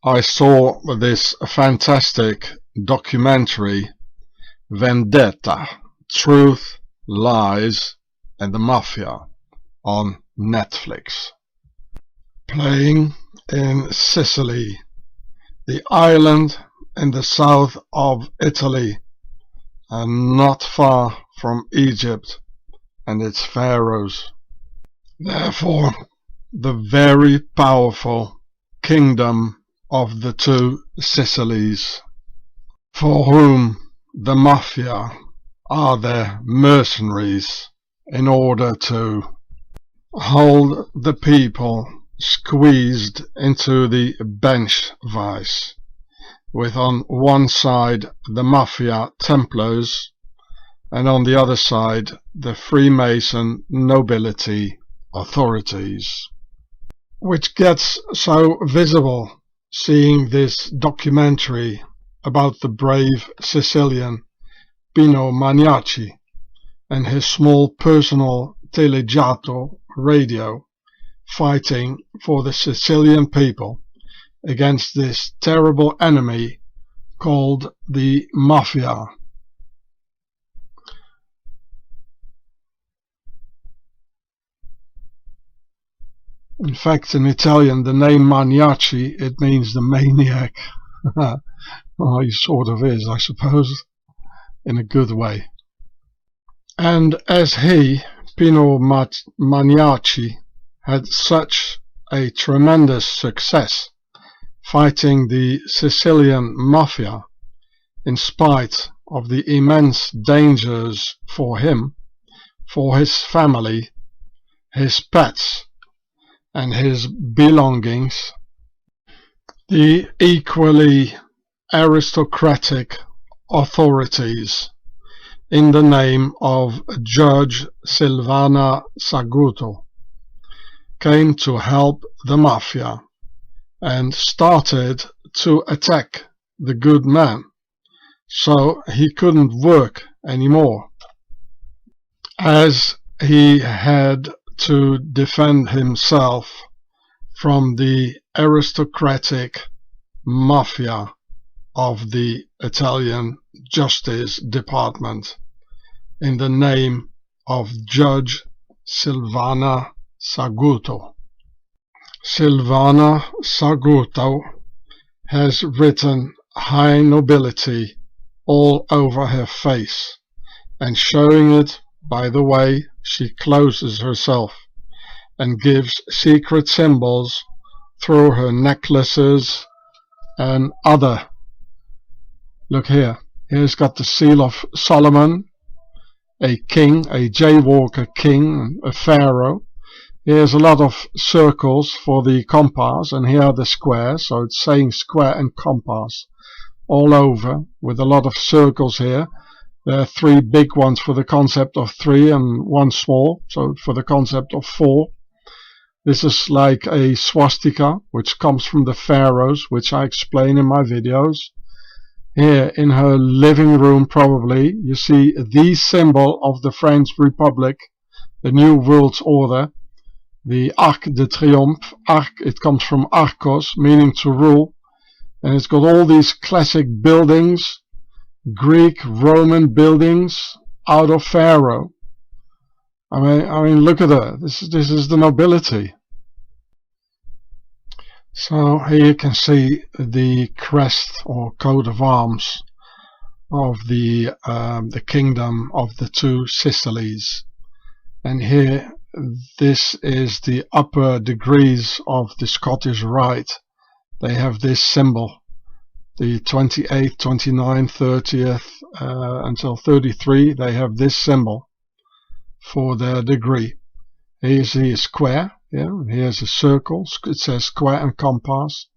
I saw this fantastic documentary, Vendetta, Truth, Lies and the Mafia, on Netflix. Playing in Sicily, the island in the south of Italy, and not far from Egypt and its pharaohs. Therefore, the very powerful kingdom of the two Sicilies, for whom the Mafia are their mercenaries in order to hold the people squeezed into the bench vice, with on one side the Mafia Templars and on the other side the Freemason nobility authorities. Which gets so visible seeing this documentary about the brave Sicilian Pino Maniaci and his small personal telegiato radio fighting for the Sicilian people against this terrible enemy called the Mafia. In fact, in Italian, the name Maniaci, it means the maniac. Well, he sort of is, I suppose, in a good way. And as he, Pino Maniaci, had such a tremendous success fighting the Sicilian Mafia, in spite of the immense dangers for him, for his family, his pets, and his belongings, the equally aristocratic authorities, in the name of Judge Silvana Saguto, came to help the Mafia and started to attack the good man, so he couldn't work anymore, as he had to defend himself from the aristocratic Mafia of the Italian Justice Department in the name of Judge Silvana Saguto. Silvana Saguto has written high nobility all over her face, and showing it by the way she clothes herself and gives secret symbols through her necklaces and other. Look here, here's got the seal of Solomon, a king, a jaywalker king, a pharaoh. Here's a lot of circles for the compass, and here are the squares, so it's saying square and compass all over, with a lot of circles here. There are 3 big ones for the concept of 3 and 1 small, so for the concept of 4. This is like a swastika, which comes from the pharaohs, which I explain in my videos. Here in her living room probably, you see the symbol of the French Republic, the New World Order, the Arc de Triomphe. Arc, it comes from Arcos, meaning to rule, and it's got all these classic buildings, Greek, Roman buildings out of Pharaoh. I mean, look at her. This is the nobility. So here you can see the crest or coat of arms of the kingdom of the two Sicilies. And here, this is the upper degrees of the Scottish Rite. They have this symbol. The 28th, 29th, 30th until 33, they have this symbol for their degree. Here's a square, here's a circle, it says square and compass.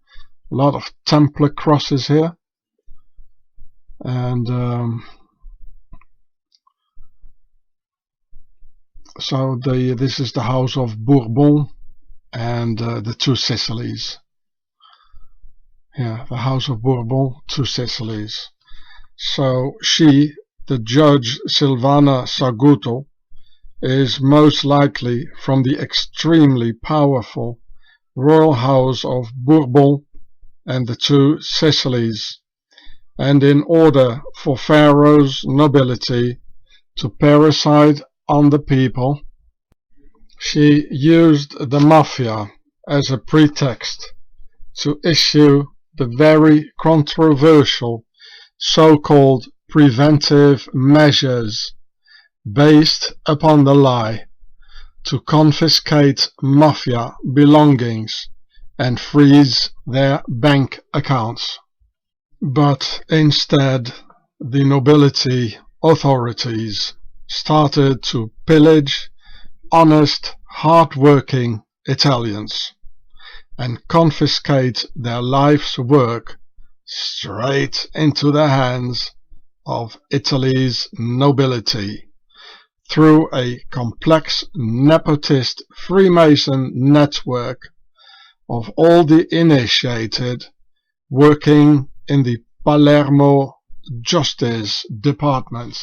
A lot of Templar crosses here. And so this is the House of Bourbon and the two Sicilies. Yeah, the House of Bourbon, two Sicilies. So she, the Judge Silvana Saguto, is most likely from the extremely powerful royal house of Bourbon and the two Sicilies, and in order for Pharaoh's nobility to parasite on the people, she used the Mafia as a pretext to issue the very controversial so-called preventive measures based upon the lie to confiscate Mafia belongings and freeze their bank accounts. But instead, the nobility authorities started to pillage honest, hard-working Italians and confiscate their life's work straight into the hands of Italy's nobility through a complex nepotist Freemason network of all the initiated working in the Palermo Justice Department.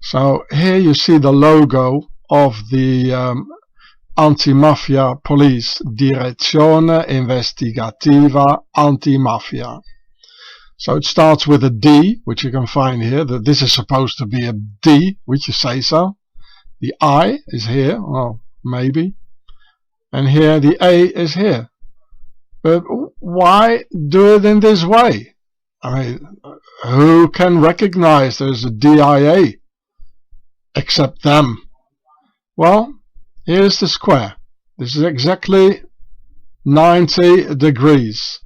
So here you see the logo of the Anti-Mafia Police, Direzione Investigativa Antimafia. So it starts with a D, which you can find here. That this is supposed to be a D, would you say so? The I is here, well, maybe. And here the A is here. But why do it in this way? I mean, who can recognize there's a DIA except them? Well, here's the square. This is exactly 90 degrees.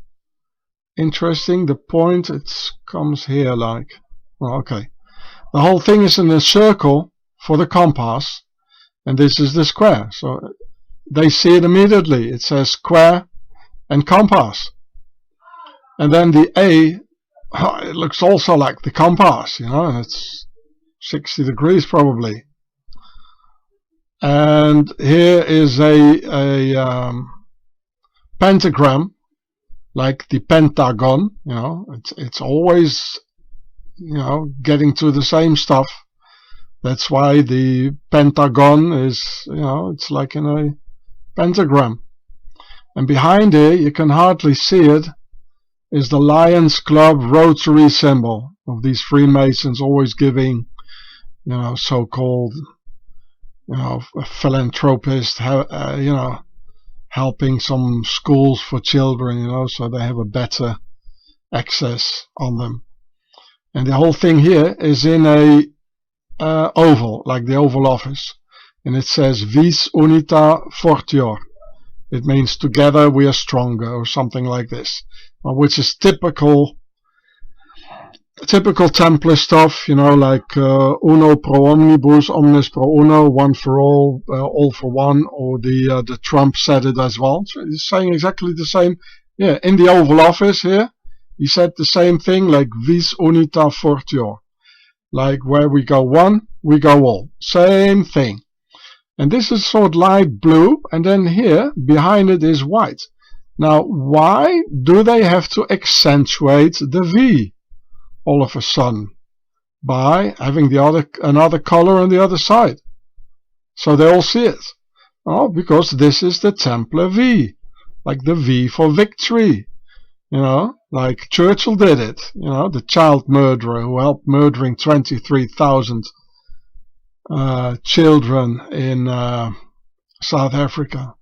Interesting, the point, it comes here like, well, okay. The whole thing is in a circle for the compass, and this is the square. So they see it immediately. It says square and compass. And then the A, it looks also like the compass, you know, and it's 60 degrees probably. And here is a pentagram, like the Pentagon, you know, it's always, you know, getting to the same stuff. That's why the Pentagon is, you know, it's like in a pentagram. And behind here, you can hardly see it, is the Lions Club Rotary symbol of these Freemasons always giving, you know, so-called, you know, philanthropist, you know, helping some schools for children, you know, so they have a better access on them. And the whole thing here is in a oval, like the Oval Office, and it says Vis Unita Fortior. It means together we are stronger, or something like this, which is typical Templar stuff, you know, like uno pro omnibus, omnes pro uno, one for all for one, or the Trump said it as well. So he's saying exactly the same. Yeah, in the Oval Office here, he said the same thing, like vis unita fortior, like where we go one, we go all. Same thing. And this is sort of light blue, and then here behind it is white. Now, why do they have to accentuate the V all of a sudden by having another color on the other side, so they all see it? Oh, because this is the Templar V, like the V for victory, you know, like Churchill did it, you know, the child murderer who helped murdering 23,000 children in South Africa.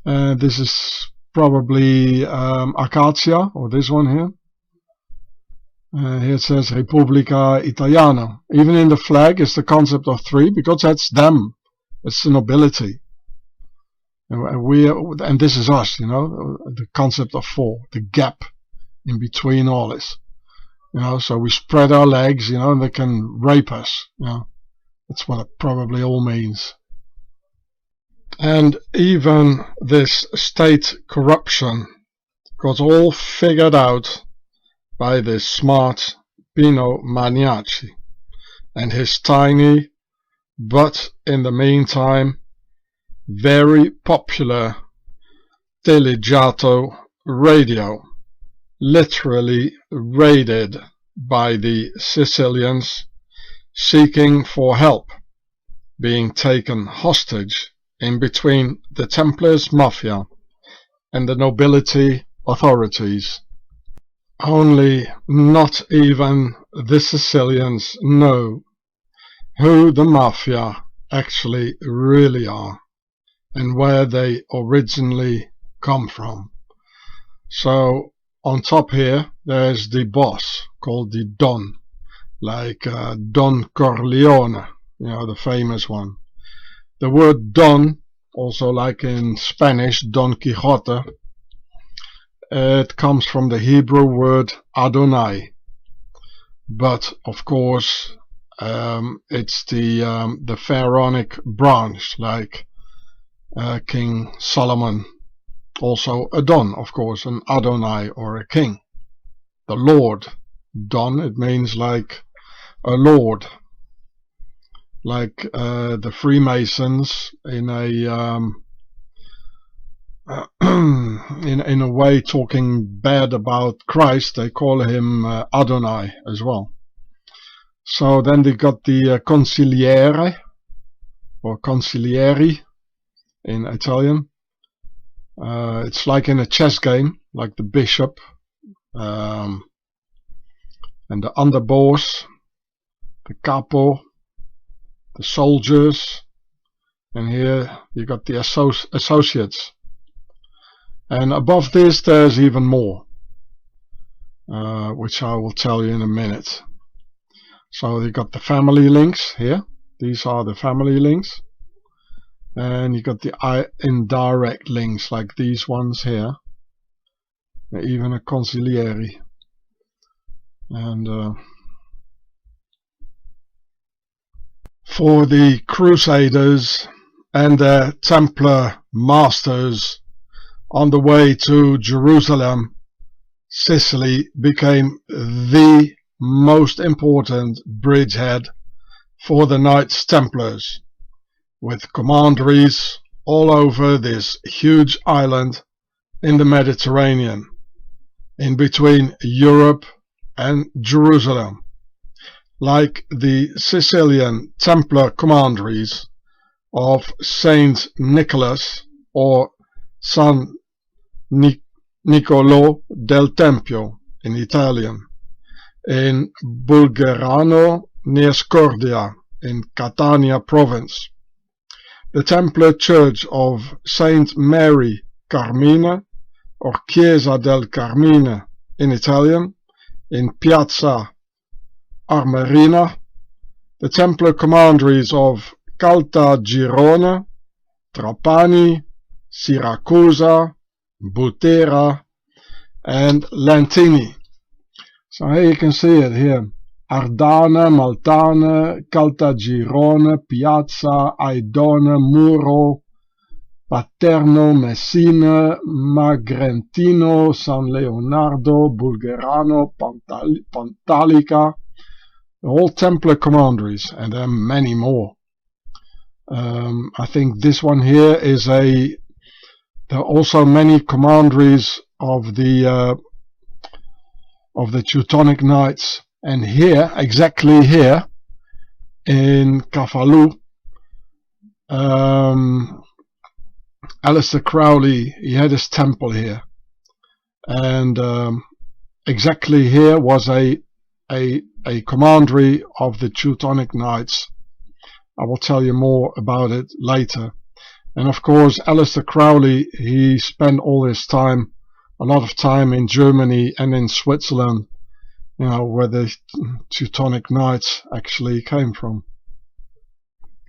This is probably Acacia, or this one here. Here it says Repubblica Italiana. Even in the flag is the concept of three, because that's them. It's the nobility. And this is us, you know, the concept of four, the gap in between all this. You know, so we spread our legs, you know, and they can rape us, you know. That's what it probably all means. And even this state corruption got all figured out by this smart Pino Maniaci and his tiny, but in the meantime very popular Telegiato radio, literally raided by the Sicilians seeking for help, being taken hostage in between the Templars Mafia and the nobility authorities. Only not even the Sicilians know who the Mafia actually really are and where they originally come from. So on top here there's the boss called the Don, like Don Corleone, the famous one. The word Don, also like in Spanish Don Quixote, it comes from the Hebrew word Adonai, but of course it's the Pharaonic branch, like King Solomon, also a Don, of course, an Adonai or a king. The Lord, Don, it means like a lord, like the Freemasons in a in a way talking bad about Christ, they call him Adonai as well. So then they got the consigliere or consiglieri in Italian. It's like in a chess game, like the bishop and the underboss, the capo, the soldiers, and here you got the associates. And above this there's even more, which I will tell you in a minute. So you got the family links here. These are the family links. And you got the indirect links, like these ones here. Even a consigliere. And for the Crusaders and their Templar masters on the way to Jerusalem, Sicily became the most important bridgehead for the Knights Templars, with commanderies all over this huge island in the Mediterranean, in between Europe and Jerusalem, like the Sicilian Templar commanderies of Saint Nicholas or San Niccolò del Tempio in Italian, in Bulgarano near Scordia in Catania province, the Templar Church of Saint Mary Carmina or Chiesa del Carmine in Italian in Piazza Armerina, the Templar commanderies of Caltagirone, Trapani, Siracusa, Butera and Lentini. So here you can see it here. Ardana, Maltane, Caltagirone, Piazza, Aidone, Muro, Paterno, Messina, Magrentino, San Leonardo, Bulgarano, Pantalica, all Templar commanderies, and there are many more. I think this one here is there are also many commanderies of the Teutonic Knights, and here, exactly here in Cafalu, Aleister Crowley, he had his temple here, and exactly here was a commandery of the Teutonic Knights. I will tell you more about it later. And of course, Aleister Crowley, he spent all his time, a lot of time in Germany and in Switzerland, where the Teutonic Knights actually came from.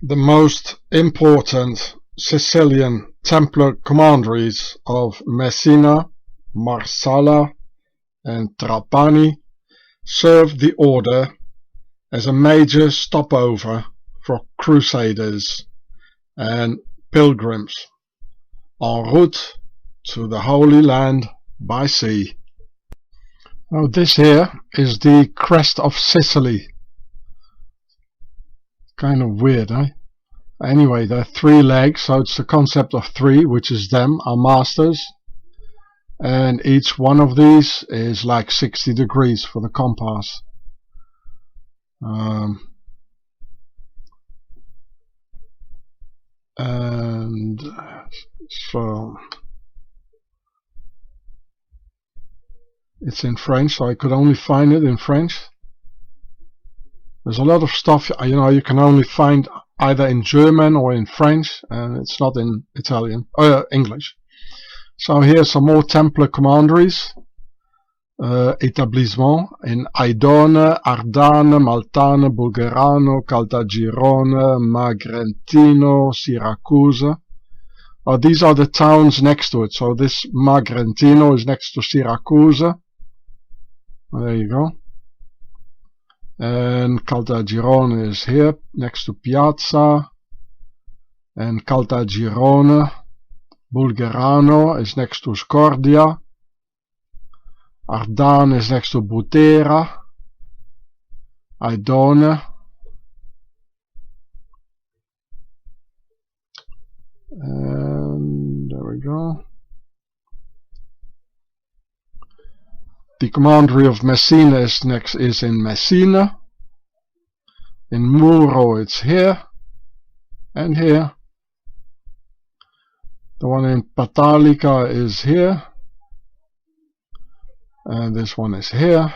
The most important Sicilian Templar commanderies of Messina, Marsala and Trapani served the order as a major stopover for crusaders and pilgrims en route to the Holy Land by sea. Now this here is the crest of Sicily. Kind of weird, eh? Anyway, there are 3 legs, so it's the concept of 3, which is them, our masters. And each one of these is like 60 degrees for the compass. And so It's in French, so I could only find it in French. There's a lot of stuff, you know, you can only find either in German or in French, and it's not in English. So here's some more Templar commanderies. Établissement in Aidone, Ardane, Maltane, Bulgarano, Caltagirone, Magrentino, Syracuse. These are the towns next to it. So this Magrentino is next to Syracuse. There you go. And Caltagirone is here next to Piazza. And Caltagirone, Bulgarano is next to Scordia. Ardane is next to Butera. Aidone. And there we go. The commandery of Messina is in Messina. In Muro it's here and here. The one in Patalica is here. And this one is here.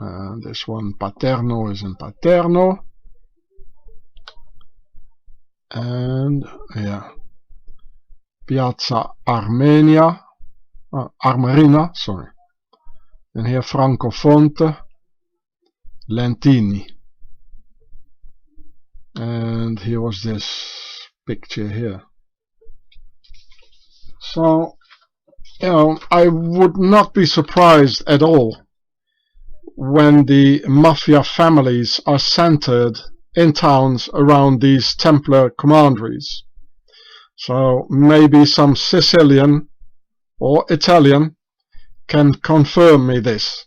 And this one, Paterno, is in Paterno. And yeah, Piazza Armenia, Armerina, sorry. And here Francofonte, Lentini. And here was this picture here. So, you know, I would not be surprised at all when the Mafia families are centered in towns around these Templar commanderies. So maybe some Sicilian or Italian can confirm me this.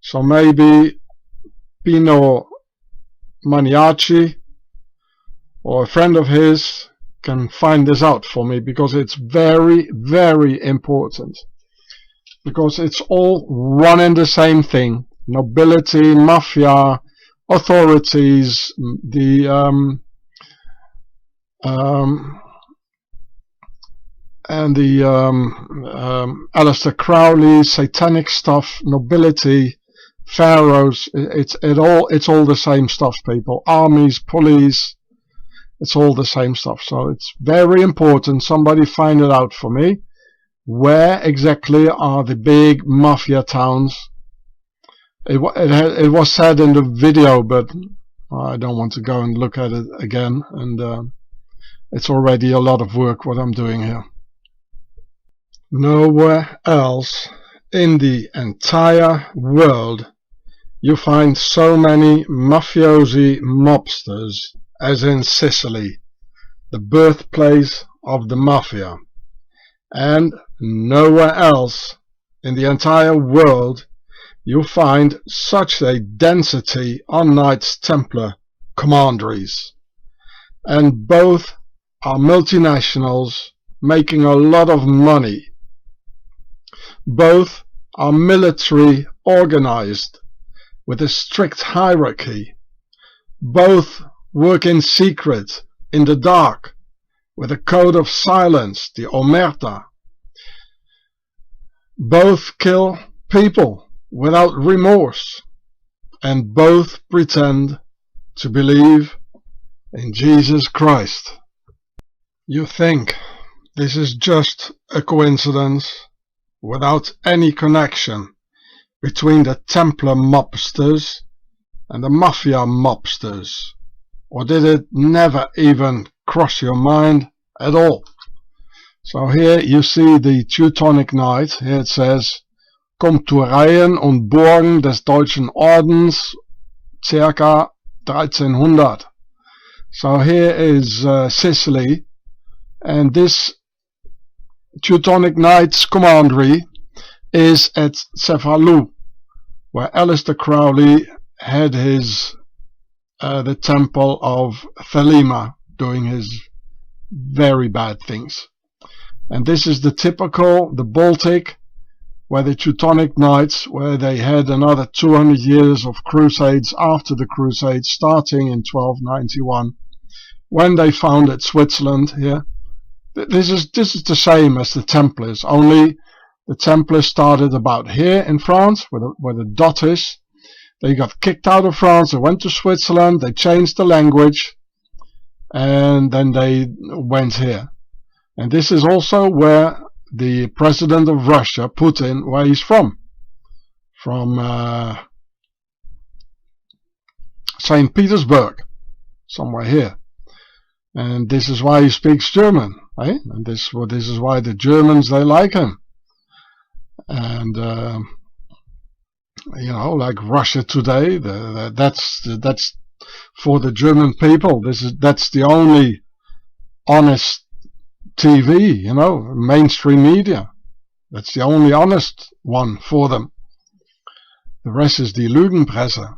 So maybe Pino Maniaci or a friend of his can find this out for me, because it's very, very important. Because it's all one and the same thing. Nobility, mafia, authorities, the Aleister Crowley, satanic stuff, nobility, pharaohs. It's all the same stuff, people. Armies, police. It's all the same stuff. So it's very important somebody find it out for me. Where exactly are the big mafia towns? It was said in the video, but I don't want to go and look at it again. And it's already a lot of work what I'm doing here. Nowhere else in the entire world you find so many mafiosi mobsters as in Sicily, the birthplace of the Mafia. And nowhere else in the entire world you find such a density on Knights Templar commanderies. And both are multinationals making a lot of money. Both are military organized with a strict hierarchy. Both work in secret, in the dark, with a code of silence, the OmerTa. Both kill people without remorse, and both pretend to believe in Jesus Christ. You think this is just a coincidence without any connection between the Templar mobsters and the Mafia mobsters? Or did it never even cross your mind at all? So here you see the Teutonic Knight. Here it says, kommt zu Reihen und Burgen des deutschen Ordens, circa 1300. So here is Sicily, and this Teutonic Knight's commandery is at Cefalù, where Aleister Crowley had his the temple of Thelema, doing his very bad things. And this is the typical, the Baltic, where the Teutonic Knights, where they had another 200 years of crusades after the crusades, starting in 1291, when they founded Switzerland here. This is the same as the Templars, only The Templars started about here in France, where the dot is. They got kicked out of France, they went to Switzerland, they changed the language, and then they went here. And this is also where the president of Russia, Putin, where he's from St. Petersburg, somewhere here. And this is why he speaks German, eh? And this is why the Germans, they like him. And you know, like Russia today, that's for the German people. That's the only honest TV, you know, mainstream media. That's the only honest one for them. The rest is die Lügenpresse.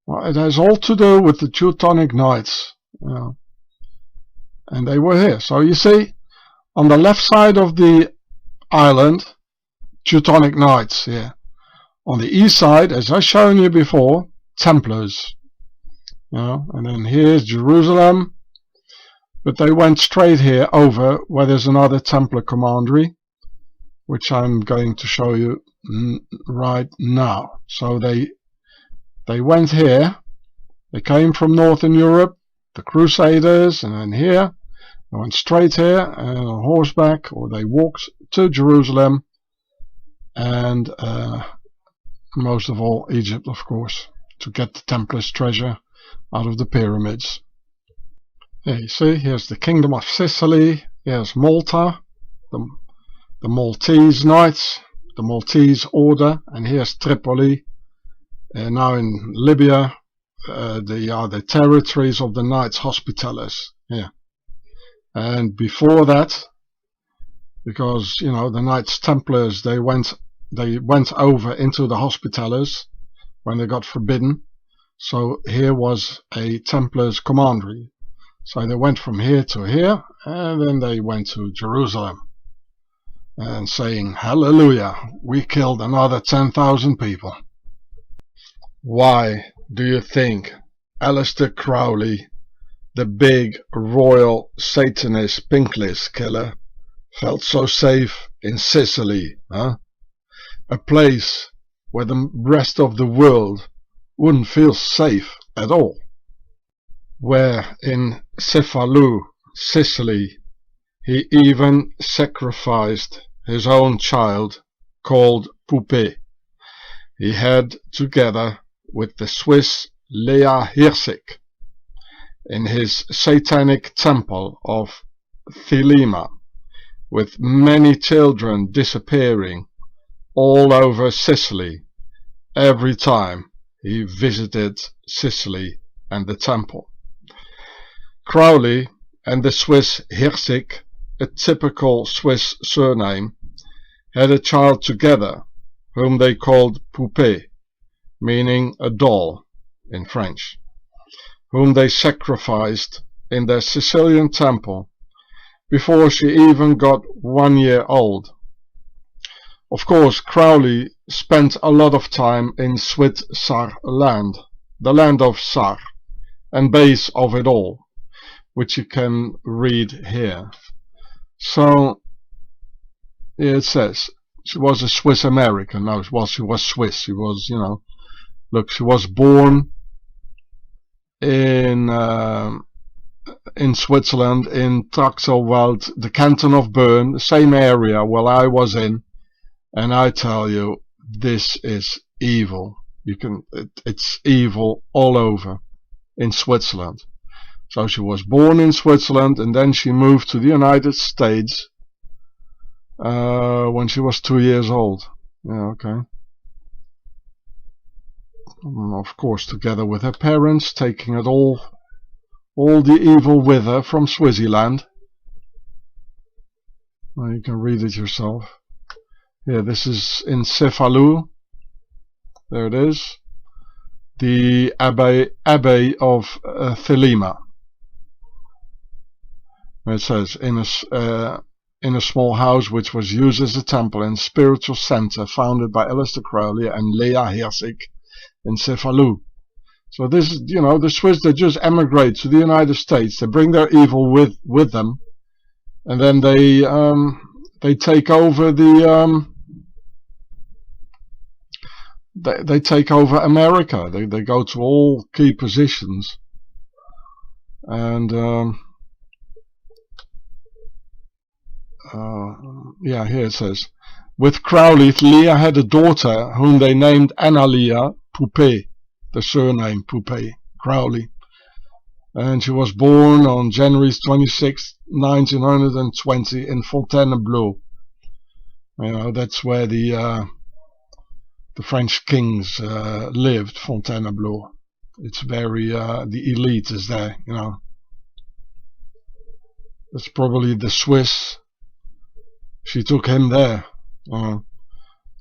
Well, it has all to do with the Teutonic Knights, you know. And they were here. So you see, on the left side of the island, Teutonic Knights here. On the east side, as I've shown you before, Templars. You know, and then here's Jerusalem. But they went straight here over where there's another Templar commandery, which I'm going to show you right now. So they went here. They came from Northern Europe, the Crusaders, and then here. They went straight here and on horseback, or they walked to Jerusalem, and most of all Egypt, of course, to get the Templars' treasure out of the pyramids. Here you see, here's the Kingdom of Sicily, here's Malta, the Maltese Knights, the Maltese Order, and here's Tripoli, now in Libya. They are the territories of the Knights Hospitallers here. And before that, because you know the Knights Templars, they went over into the Hospitallers when they got forbidden. So here was a Templars commandery. So they went from here to here, and then they went to Jerusalem and saying, "Hallelujah, we killed another 10,000 people." Why do you think Aleister Crowley, the big royal Satanist pink list killer, felt so safe in Sicily, huh? A place where the rest of the world wouldn't feel safe at all. Where in Cefalù, Sicily, he even sacrificed his own child called Poupée. He had, together with the Swiss Lea Hirsig, in his satanic temple of Thelema, with many children disappearing all over Sicily every time he visited Sicily and the temple. Crowley and the Swiss Hirsig, a typical Swiss surname, had a child together whom they called Poupée, meaning a doll in French, whom they sacrificed in their Sicilian temple before she even got 1 year old. Of course, Crowley spent a lot of time in SwiSSy land, the land of Sar, and base of it all, which you can read here. So, here it says, she was a Swiss American. No, she was Swiss. She was, you know, look, she was born in Switzerland, in Traxelwald, the canton of Bern, the same area where I was in. And I tell you, this is evil. It's evil all over in Switzerland. So she was born in Switzerland, and then she moved to the United States when she was 2 years old. Yeah, okay. Of course, together with her parents, taking it all the evil with her from Swaziland. Well, you can read it yourself. Yeah, this is in Cefalù. There it is. The Abbey of Thelema. It says, in a small house which was used as a temple and spiritual center founded by Aleister Crowley and Lea Hirsig in Cefalù. So this is, you know, the Swiss, they just emigrate to the United States. They bring their evil with them, and then they take over the they take over America. They go to all key positions. And yeah, here it says, with Crowley, Leah had a daughter whom they named Analia Poupée, the surname Poupée, Crowley. And she was born on January 26, 1920 in Fontainebleau. You know, that's where the French kings lived, Fontainebleau. It's very, the elite is there, you know. That's probably the Swiss. She took him there.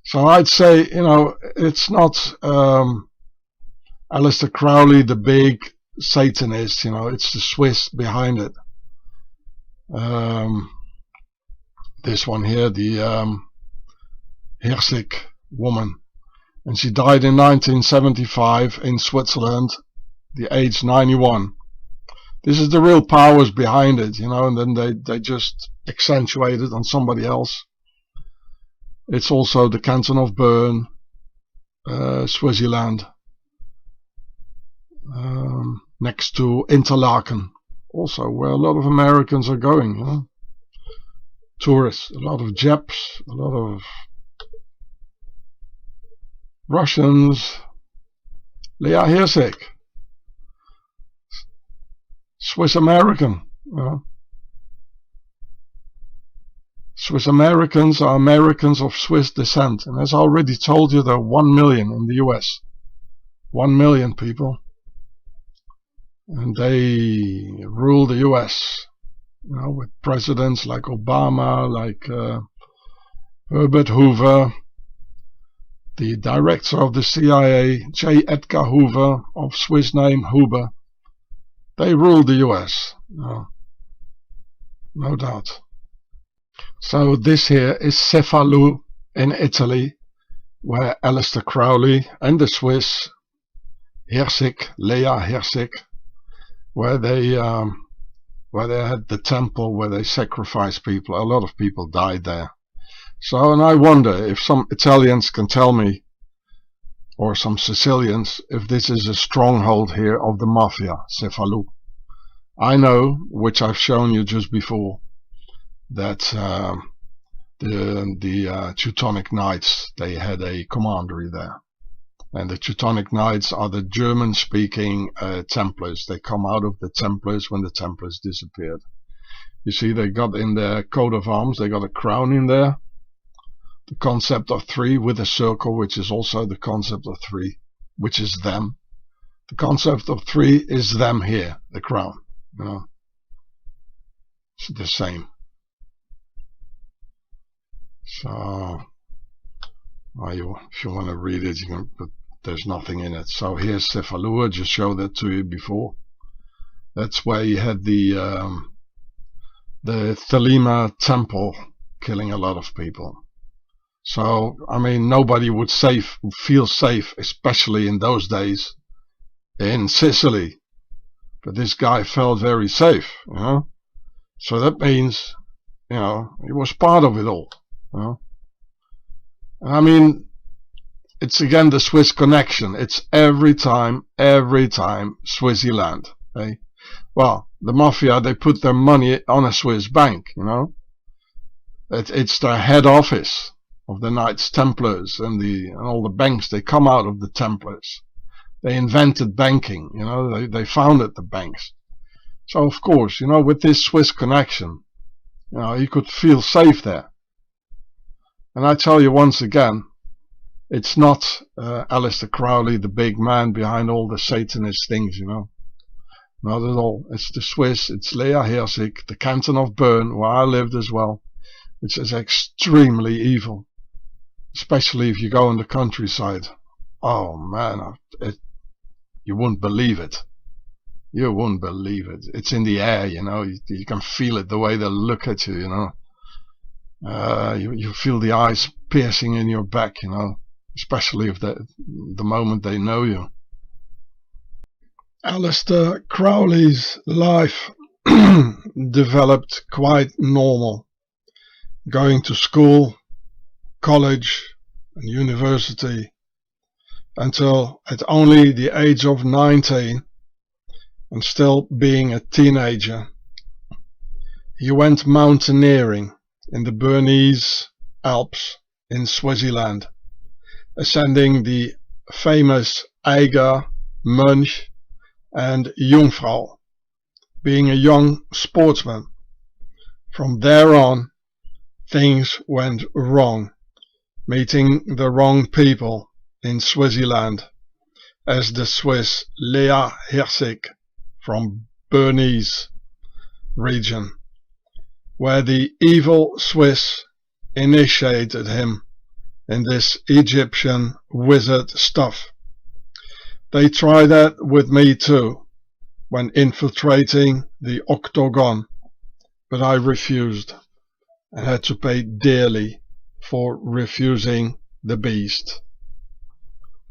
So I'd say, you know, it's not Aleister Crowley, the big Satanist, you know, it's the Swiss behind it. This one here, the Hirsig woman, and she died in 1975 in Switzerland, the age 91. This is the real powers behind it, you know, and then they just accentuate it on somebody else. It's also the canton of Bern, Swaziland, next to Interlaken, also where a lot of Americans are going, you know, tourists, a lot of Japs, a lot of Russians. Leah Hirsig, Swiss American, you know. Swiss Americans are Americans of Swiss descent, and as I already told you, there are 1 million in the US. 1 million people, and they rule the US, you know, with presidents like Obama, like Herbert Hoover, the director of the CIA, J. Edgar Hoover, of Swiss name Huber. They rule the US, you know, no doubt. So this here is Cefalù in Italy, where Aleister Crowley and the Swiss Hirsig, Leah Hirsig, where they had the temple where they sacrificed people. A lot of people died there. So, and I wonder if some Italians can tell me, or some Sicilians, if this is a stronghold here of the Mafia, Cefalù. I know, which I've shown you just before, that the Teutonic Knights, they had a commandery there. And the Teutonic Knights are the German-speaking Templars. They come out of the Templars when the Templars disappeared. You see, they got in their coat of arms, they got a crown in there. The concept of three with a circle, which is also the concept of three, which is them. The concept of three is them here, the crown. You know, it's the same. So, if you want to read it, you can, but there's nothing in it. So here's Cefalù. I just showed that to you before. That's where you had the Thelema temple killing a lot of people. So, I mean, nobody would feel safe, especially in those days, in Sicily. But this guy felt very safe, you know. So that means, you know, he was part of it all, you know. I mean, it's again the Swiss connection. It's every time, Swaziland. Okay? Well, the Mafia, they put their money on a Swiss bank, you know. It's their head office of the Knights Templars, and all the banks, they come out of the Templars. They invented banking, you know, they founded the banks. So of course, you know, with this Swiss connection, you know, you could feel safe there. And I tell you once again, it's not Aleister Crowley, the big man behind all the Satanist things, you know. Not at all. It's the Swiss, it's Leah Hirsig, the canton of Bern, where I lived as well, which is extremely evil. Especially if you go in the countryside. Oh man, you wouldn't believe it. You wouldn't believe it. It's in the air, you know. You can feel it the way they look at you, you know. You feel the eyes piercing in your back, you know. Especially if the moment they know you. Aleister Crowley's life developed quite normal. Going to school, college and university, until at only the age of 19 and still being a teenager, he went mountaineering in the Bernese Alps in Swaziland, ascending the famous Eiger, Munch and Jungfrau, being a young sportsman. From there on, things went wrong, meeting the wrong people in Swaziland, as the Swiss Lea Herzig from Bernese region, where the evil Swiss initiated him in this Egyptian wizard stuff. They tried that with me too, when infiltrating the octagon, but I refused and had to pay dearly for refusing the beast.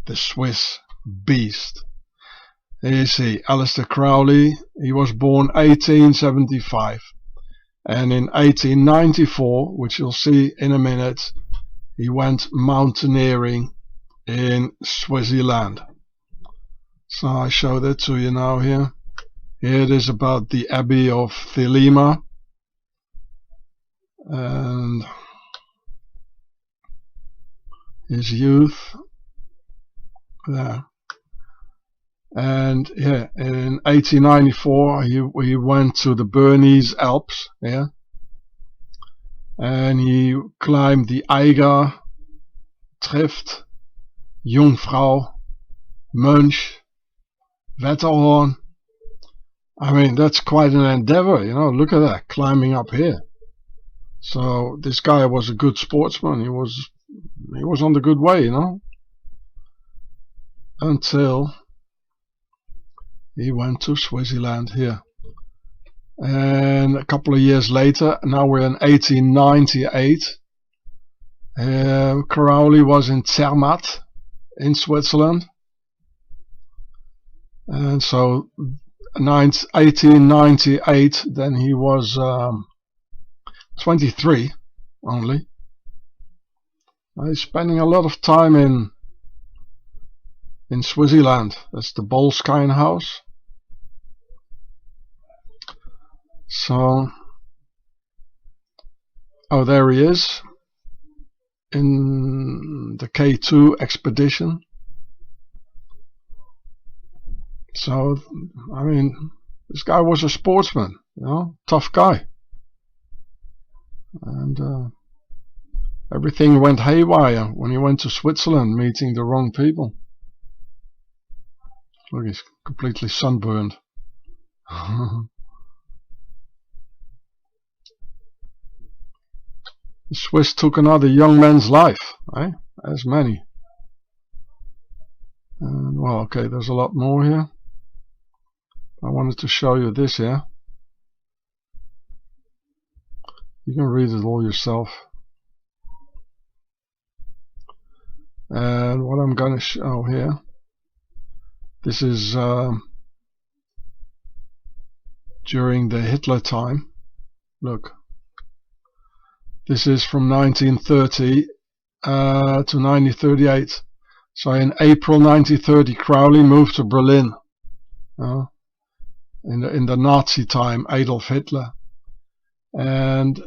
The Swiss beast. Here you see Aleister Crowley. He was born 1875, and in 1894, which you'll see in a minute, he went mountaineering in Swaziland. So I show that to you now here. Here it is about the Abbey of Thelema, and his youth there. And yeah, in 1894 he went to the Bernese Alps, yeah, and he climbed the Eiger, Trift, Jungfrau, Munch, Wetterhorn. I mean, that's quite an endeavor, you know. Look at that, climbing up here. So this guy was a good sportsman. He was on the good way, you know, until he went to Swaziland here. And a couple of years later, now we're in 1898, Crowley was in Zermatt in Switzerland. And so 1898, then he was 23 only. He's spending a lot of time in Swaziland. That's the Boleskine house. So, oh, there he is in the K2 expedition. So, I mean, this guy was a sportsman, you know, tough guy. And everything went haywire when he went to Switzerland, meeting the wrong people. Look, he's completely sunburned. The Swiss took another young man's life, eh? As many. And, well, okay, there's a lot more here. I wanted to show you this here. You can read it all yourself. And what I'm going to show here, this is during the Hitler time. Look, this is from 1930 to 1938. So in April 1930, Crowley moved to Berlin. In the Nazi time, Adolf Hitler. And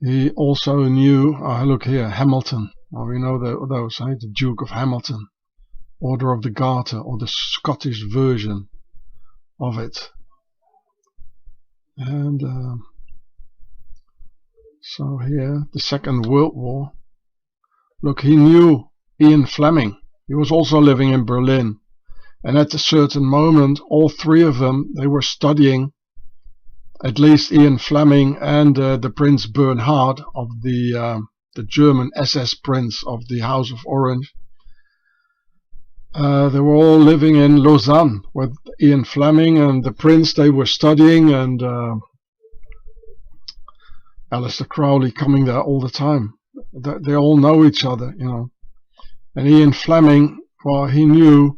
he also knew, look here, Hamilton. Well, we know those, right? The Duke of Hamilton, Order of the Garter, or the Scottish version of it. And so here, the Second World War. Look, he knew Ian Fleming. He was also living in Berlin. And at a certain moment, all three of them, they were studying, at least Ian Fleming and the Prince Bernhard of the German SS Prince of the House of Orange. They were all living in Lausanne with Ian Fleming and the Prince. They were studying, and Aleister Crowley coming there all the time. They all know each other, you know. And Ian Fleming, well, he knew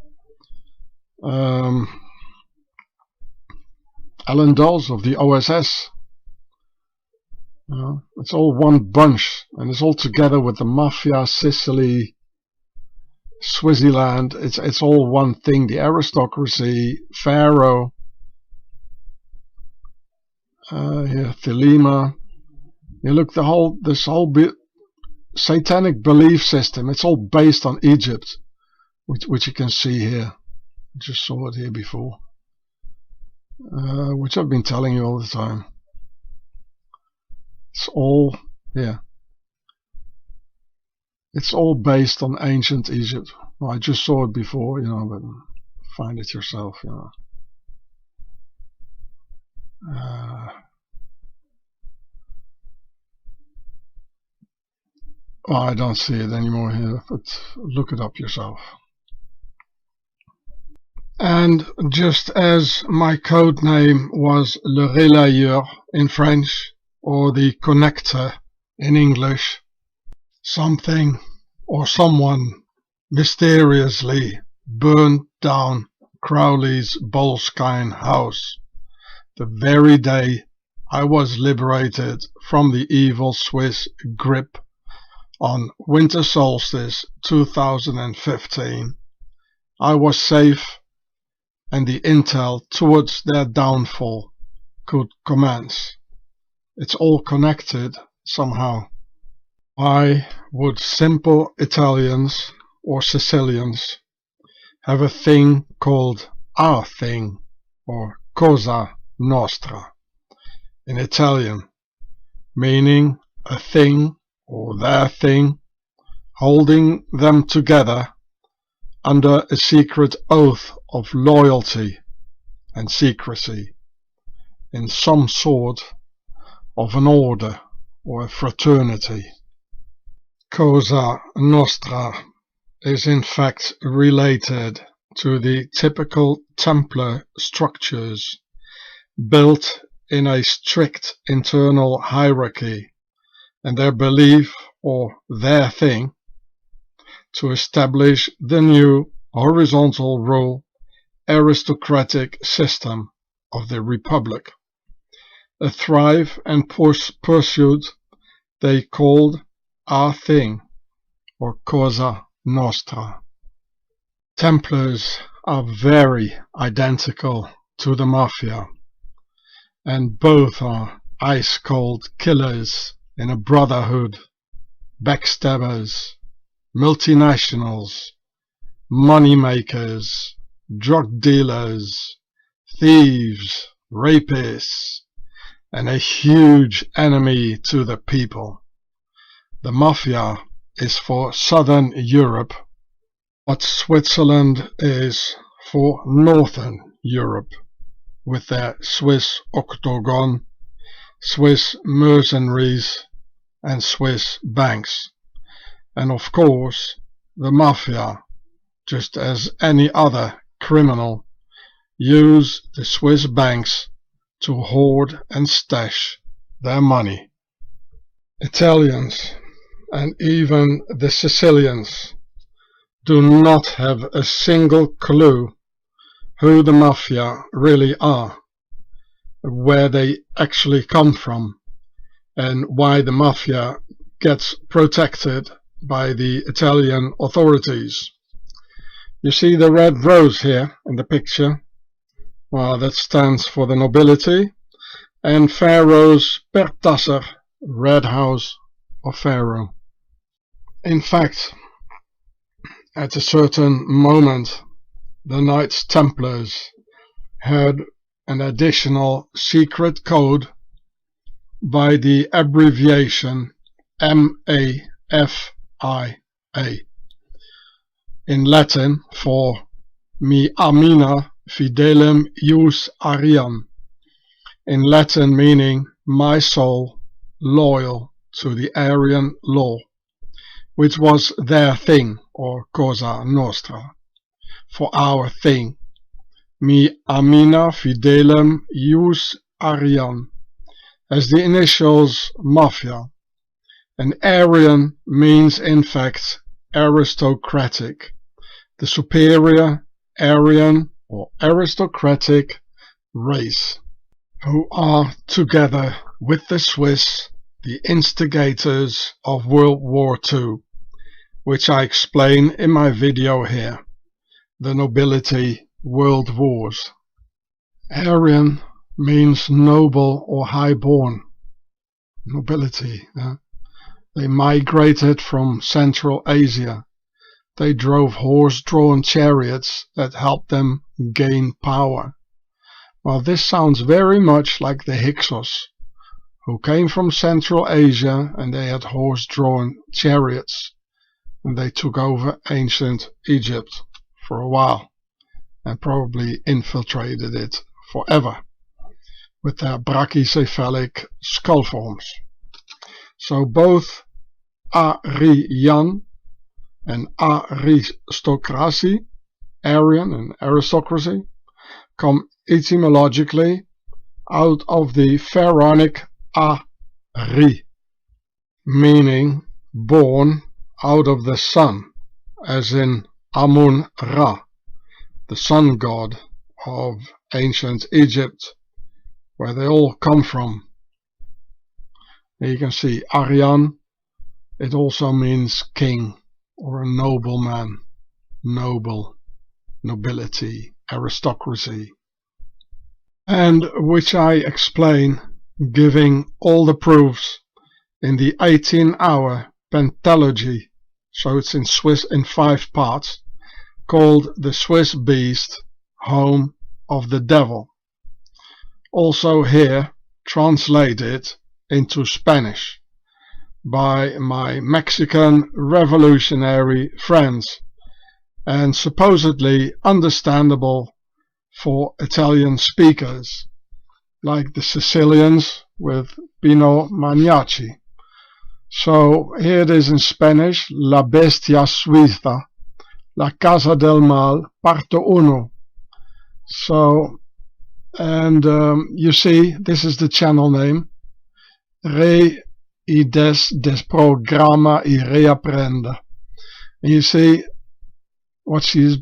Alan Dulles of the OSS, You know, it's all one bunch, and it's all together with the Mafia, Sicily, Switzerland. It's all one thing. The aristocracy, Pharaoh, here, Thelema. You look, this whole satanic belief system. It's all based on Egypt, which you can see here. I just saw it here before, which I've been telling you all the time. It's all, yeah. It's all based on ancient Egypt. Well, I just saw it before, you know, but find it yourself, you know. Well, I don't see it anymore here, but look it up yourself. And just as my code name was le relayeur in French, or the connector in English, something or someone mysteriously burned down Crowley's Boleskine house the very day I was liberated from the evil Swiss grip on winter solstice 2015. I was safe, and the intel towards their downfall could commence. It's all connected somehow. Why would simple Italians or Sicilians have a thing called our thing, or cosa nostra in Italian, meaning a thing or their thing, holding them together under a secret oath of loyalty and secrecy in some sort of an order or a fraternity? Cosa nostra is in fact related to the typical Templar structures built in a strict internal hierarchy, and their belief or their thing to establish the new horizontal rule aristocratic system of the Republic, a thrive and pursuit they called our thing, or cosa nostra. Templars are very identical to the Mafia, and both are ice-cold killers in a brotherhood, backstabbers, multinationals, money makers, drug dealers, thieves, rapists, and a huge enemy to the people. The Mafia is for Southern Europe, what Switzerland is for Northern Europe, with their Swiss octagon, Swiss mercenaries, and Swiss banks. And of course, the Mafia, just as any other criminal, use the Swiss banks to hoard and stash their money. Italians, and even the Sicilians, do not have a single clue who the Mafia really are, where they actually come from, and why the Mafia gets protected by the Italian authorities. You see the red rose here in the picture? Well, that stands for the nobility, and Pharaoh's Pertasser, Red House of Pharaoh. In fact, at a certain moment, the Knights Templars had an additional secret code by the abbreviation MAFIA, in Latin for Mi Amina Fidelem Jus Aryan, in Latin meaning my soul loyal to the Aryan law, which was their thing, or cosa nostra, for our thing. Mi Amina Fidelem Jus Aryan as the initials Mafia. And Aryan means in fact aristocratic, the superior Aryan or aristocratic race, who are together with the Swiss the instigators of World War II, which I explain in my video here, the nobility world wars. Aryan means noble or high-born, nobility. They migrated from Central Asia. They drove horse-drawn chariots that helped them gain power. Well, this sounds very much like the Hyksos, who came from Central Asia, and they had horse-drawn chariots, and they took over ancient Egypt for a while and probably infiltrated it forever with their brachycephalic skull forms. So both Aryan and aristocracy, Aryan and aristocracy, come etymologically out of the Pharaonic Ari, meaning born out of the sun, as in Amun-Ra, the sun god of ancient Egypt, where they all come from. Here you can see Aryan. It also means king or a nobleman, noble, nobility, aristocracy, and which I explain, giving all the proofs in the 18-hour pentalogy, so it's in Swiss in 5 parts, called the Swiss Beast, Home of the Devil. Also here translated into Spanish by my Mexican revolutionary friends, and supposedly understandable for Italian speakers, like the Sicilians with Pino Maniaci. So here it is in Spanish: La bestia suiza, la casa del mal, parte uno. So, and you see, this is the channel name, Re y desprograma y reaprenda. And you see what's here: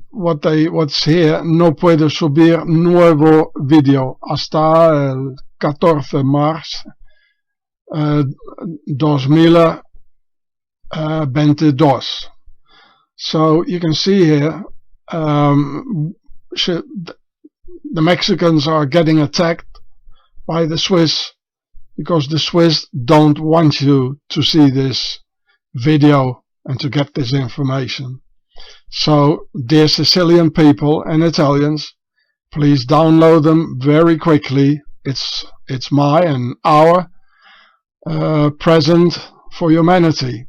no puedo subir nuevo video hasta el 14 de marzo 2022. So you can see here, the Mexicans are getting attacked by the Swiss because the Swiss don't want you to see this video and to get this information. So, dear Sicilian people and Italians, please download them very quickly. It's my and our present for humanity.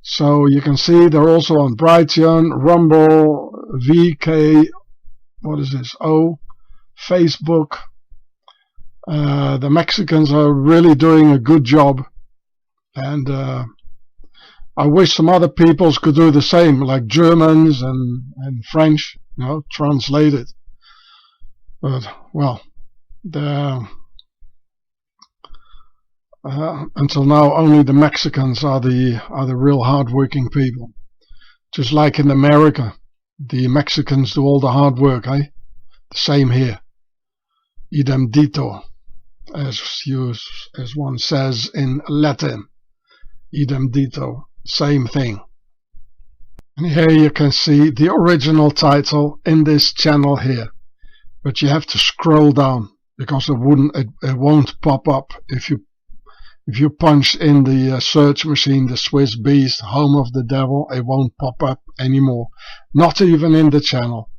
So you can see they're also on Brighteon, Rumble, VK, what is this? Facebook. The Mexicans are really doing a good job, and I wish some other peoples could do the same, like Germans and French, translate it. But well, until now, only the Mexicans are the real hard-working people. Just like in America, the Mexicans do all the hard work, eh? The same here. Idem dito, as one says in Latin. Idem dito, same thing. And here you can see the original title in this channel here, but you have to scroll down because it won't pop up if you punch in the search machine the Swiss Beast, Home of the Devil. It won't pop up anymore, not even in the channel.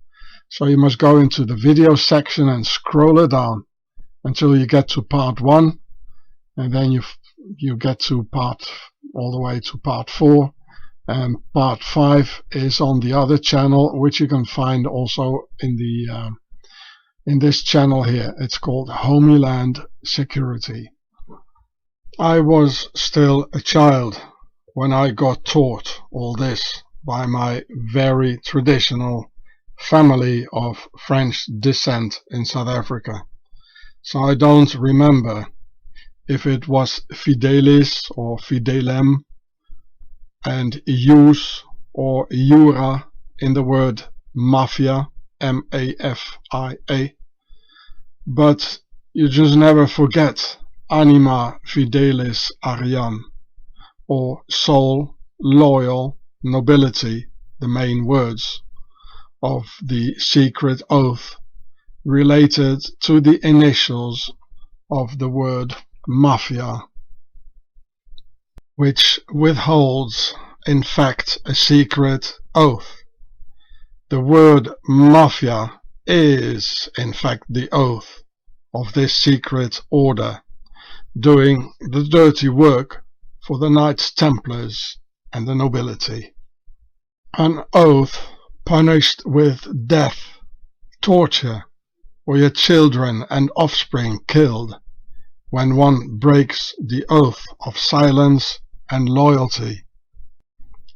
So you must go into the video section and scroll it down until you get to part 1, and then you get to all the way to part 4, and part 5 is on the other channel, which you can find also in the in this channel here. It's called Homeland Security. I was still a child when I got taught all this by my very traditional family of French descent in South Africa. So I don't remember if it was fidelis or fidelem and ius or iura in the word mafia, M-A-F-I-A. But you just never forget anima fidelis aryan, or soul, loyal, nobility, the main words of the secret oath related to the initials of the word Mafia, which withholds, in fact, a secret oath. The word Mafia is, in fact, the oath of this secret order, doing the dirty work for the Knights Templars and the nobility. An oath punished with death, torture, or your children and offspring killed when one breaks the oath of silence and loyalty,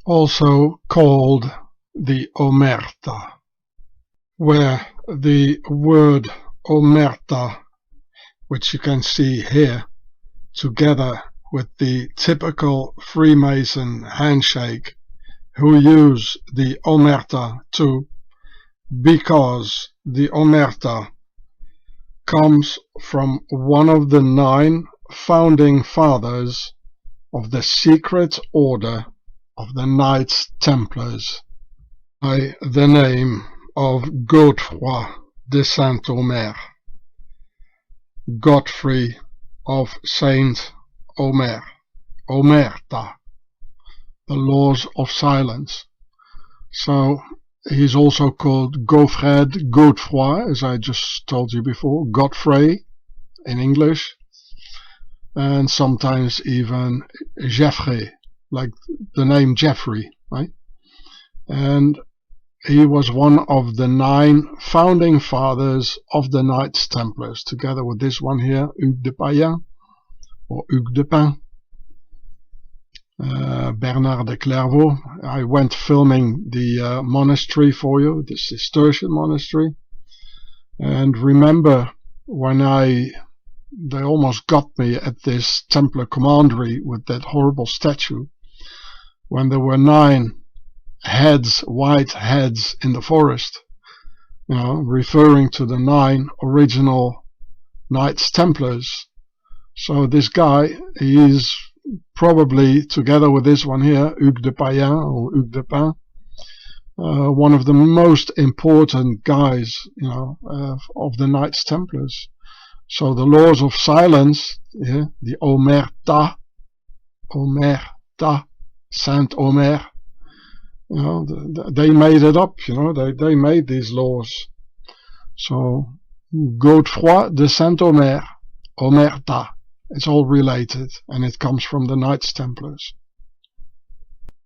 also called the OmerTa, where the word OmerTa, which you can see here, together with the typical Freemason handshake, who use the OmerTa too, because the OmerTa comes from one of the 9 founding fathers of the secret order of the Knights Templars, by the name of Godefroy de Saint-Omer, Godfrey of Saint Omer, OmerTa, the laws of silence. So he's also called Godefroy, as I just told you before, Godfrey in English, and sometimes even Geoffrey, like the name Jeffrey, right? And he was one of the 9 founding fathers of the Knights Templars, together with this one here, Hugues de Payen, or Hugues de Pin, Bernard de Clairvaux. I went filming the monastery for you, the Cistercian monastery, and remember when they almost got me at this Templar commandery with that horrible statue, when there were 9 heads, white heads in the forest, you know, referring to the 9 original Knights Templars. So this guy, he is probably, together with this one here, Hugues de Payen or Hugues de Pin, one of the most important guys, you know, of the Knights Templars. So the laws of silence, yeah, the OmerTa, Saint Omer, you know, they made it up, you know, they made these laws. So Godefroy de Saint-Omer, OmerTa, it's all related, and it comes from the Knights Templars.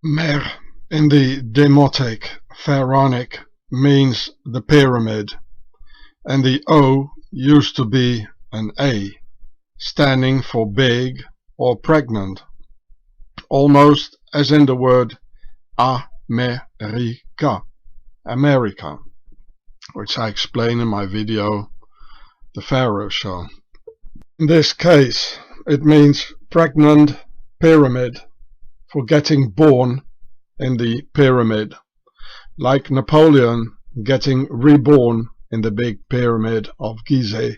Mer in the Demotic Pharaonic means the pyramid, and the O used to be an A, standing for big or pregnant, almost as in the word America, America, which I explain in my video, The Pharaoh Show. In this case, it means pregnant pyramid, for getting born in the pyramid, like Napoleon getting reborn in the big pyramid of Gizeh,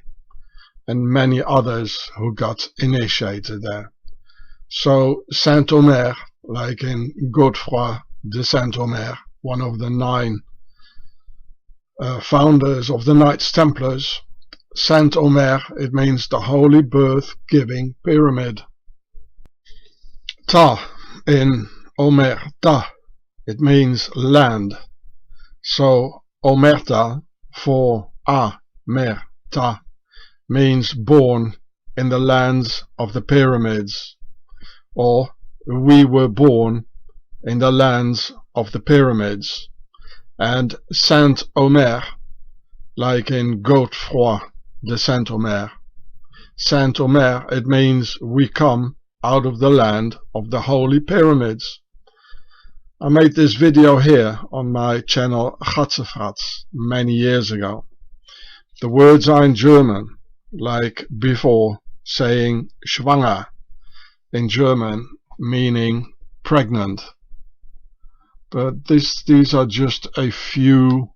and many others who got initiated there. So Saint-Omer, like in Godefroy de Saint-Omer, one of the 9 founders of the Knights Templars, Saint-Omer, it means the holy birth-giving pyramid. Ta in OmerTa, it means land. So OmerTa for A-mer-ta means born in the lands of the pyramids, or we were born in the lands of the pyramids. And Saint-Omer, like in Godefroy de Saint-Omer, Saint-Omer, it means we come out of the land of the holy pyramids. I made this video here on my channel Gatzefratz many years ago. The words are in German, like before saying schwanger in German, meaning pregnant. But these are just a few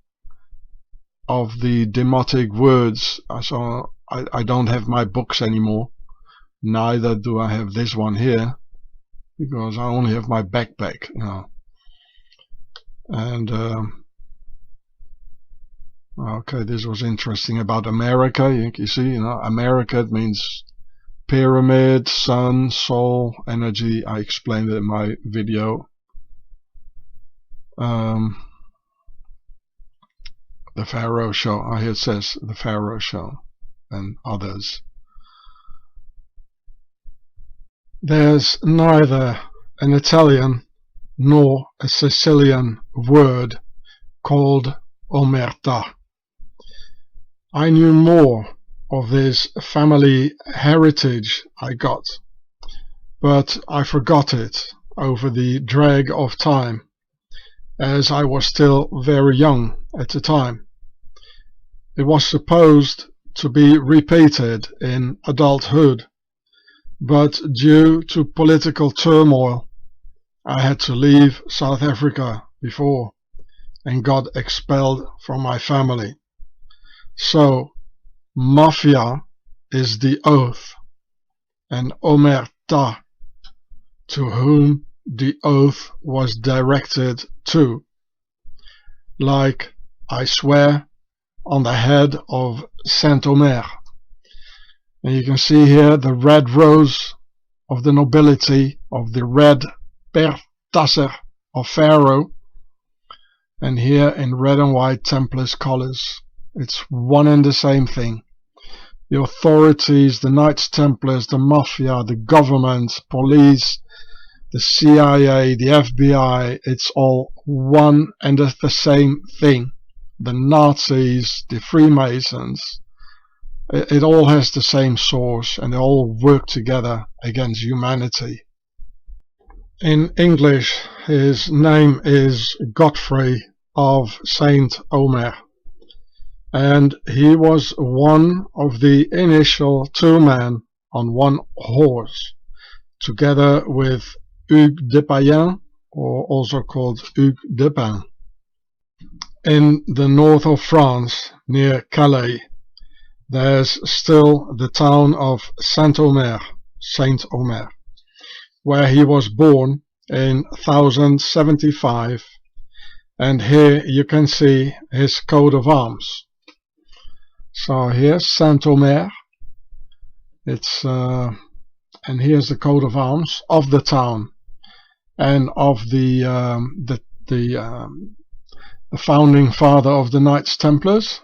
of the demotic words. So I don't have my books anymore, Neither do I have this one here, because I only have my backpack, And okay, this was interesting about America. You see, America, it means pyramid, sun, soul, energy. I explained it in my video. The Pharaoh show. Here it says the Pharaoh show and others. There's neither an Italian nor a Sicilian word called OmerTa. I knew more of this family heritage I got, but I forgot it over the drag of time, as I was still very young at the time. It was supposed to be repeated in adulthood, but due to political turmoil, I had to leave South Africa before and got expelled from my family. So, Mafia is the oath, and OmerTa, to whom the oath was directed to. Like, I swear on the head of Saint Omer. And you can see here the red rose of the nobility, of the red Pertasser of Pharaoh, and here in red and white Templars colors. It's one and the same thing. The authorities, the Knights Templars, the Mafia, the government, police, the CIA, the FBI, it's all one and the same thing. The Nazis, the Freemasons, it all has the same source, and they all work together against humanity. In English, his name is Godfrey of Saint Omer, and he was one of the initial 2 men on one horse, together with Hugues de Payens, or also called Hugues de Pin. In the north of France, near Calais, there's still the town of Saint Omer, where he was born in 1075, and here you can see his coat of arms. So here's Saint Omer, and here's the coat of arms of the town and of the founding father of the Knights Templars.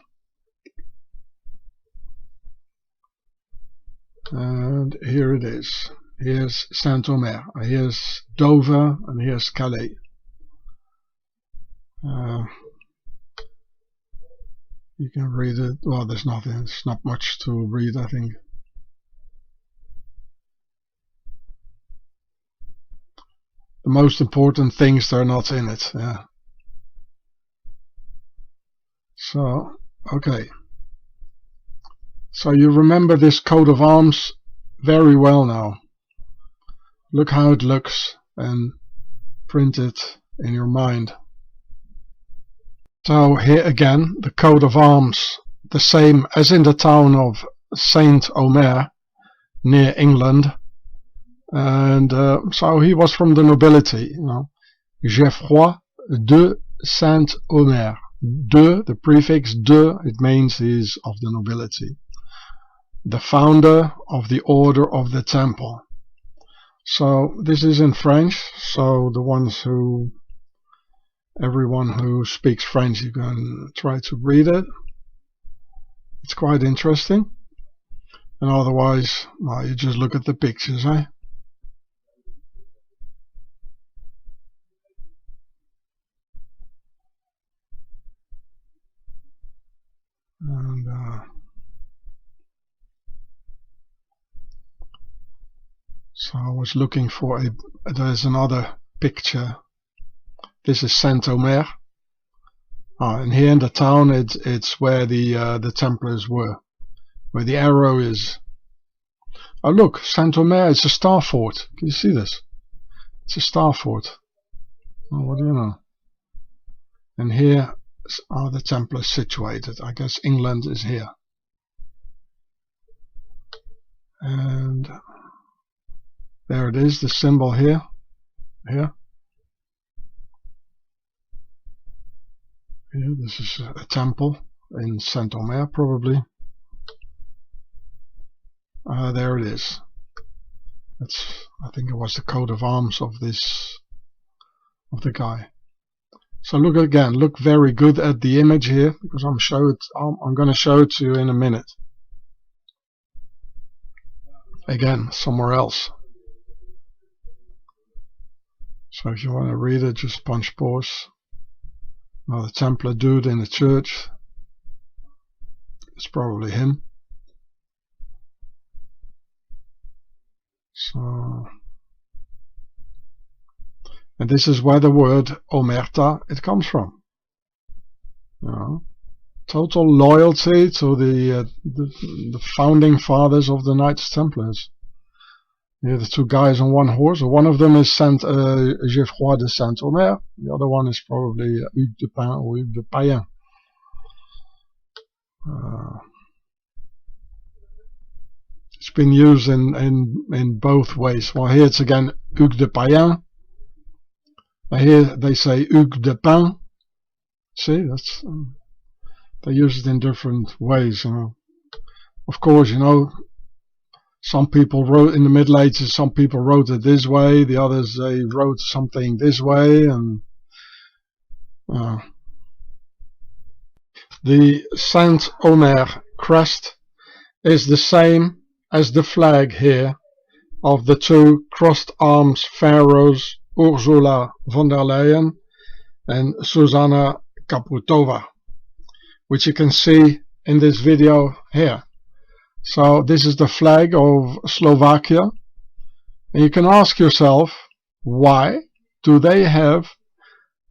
And here it is. Here's Saint Omer, here's Dover, and here's Calais. You can read it. Well, there's nothing. It's not much to read, I think. The most important things, they're not in it. Yeah. So, okay. So you remember this coat of arms very well now. Look how it looks, and print it in your mind. So here again, the coat of arms, the same as in the town of Saint Omer, near England. And so he was from the nobility, Geoffroy de Saint Omer. De, the prefix de, it means he's of the nobility. The founder of the Order of the Temple. So this is in French, so everyone who speaks French, you can try to read it. It's quite interesting. And otherwise, well, you just look at the pictures, eh? And so I was looking for there's another picture. This is Saint Omer. And here in the town, it's where the Templars were, where the arrow is. Oh look, Saint Omer, it's a star fort. Can you see this? It's a star fort. Oh, what do you know? And here are the Templars situated. I guess England is here. And There it is, the symbol here. Here, this is a temple in Saint Omer, probably. There it is. I think it was the coat of arms of the guy. So look again, look very good at the image here, because I'm going to show it to you in a minute. Again, somewhere else. So if you want to read it, just punch pause. Another Templar dude in the church. It's probably him. So, and this is where the word OmerTa it comes from. You know, total loyalty to the founding fathers of the Knights Templars. Here, the two guys on one horse. One of them is Saint Geoffroy de Saint Omer. The other one is probably Hugues de Pin or Hugues de Payen. It's been used in both ways. Well, here it's again Hugues de Payen. Here they say Hugues de Pin. See, that's they use it in different ways. You know. Of course, you know, some people wrote in the Middle Ages. Some people wrote it this way. The others they wrote something this way, and the Saint Omer crest is the same as the flag here of the two crossed arms pharaohs Ursula von der Leyen and Susanna Kaputova, which you can see in this video here. So this is the flag of Slovakia, and you can ask yourself, why do they have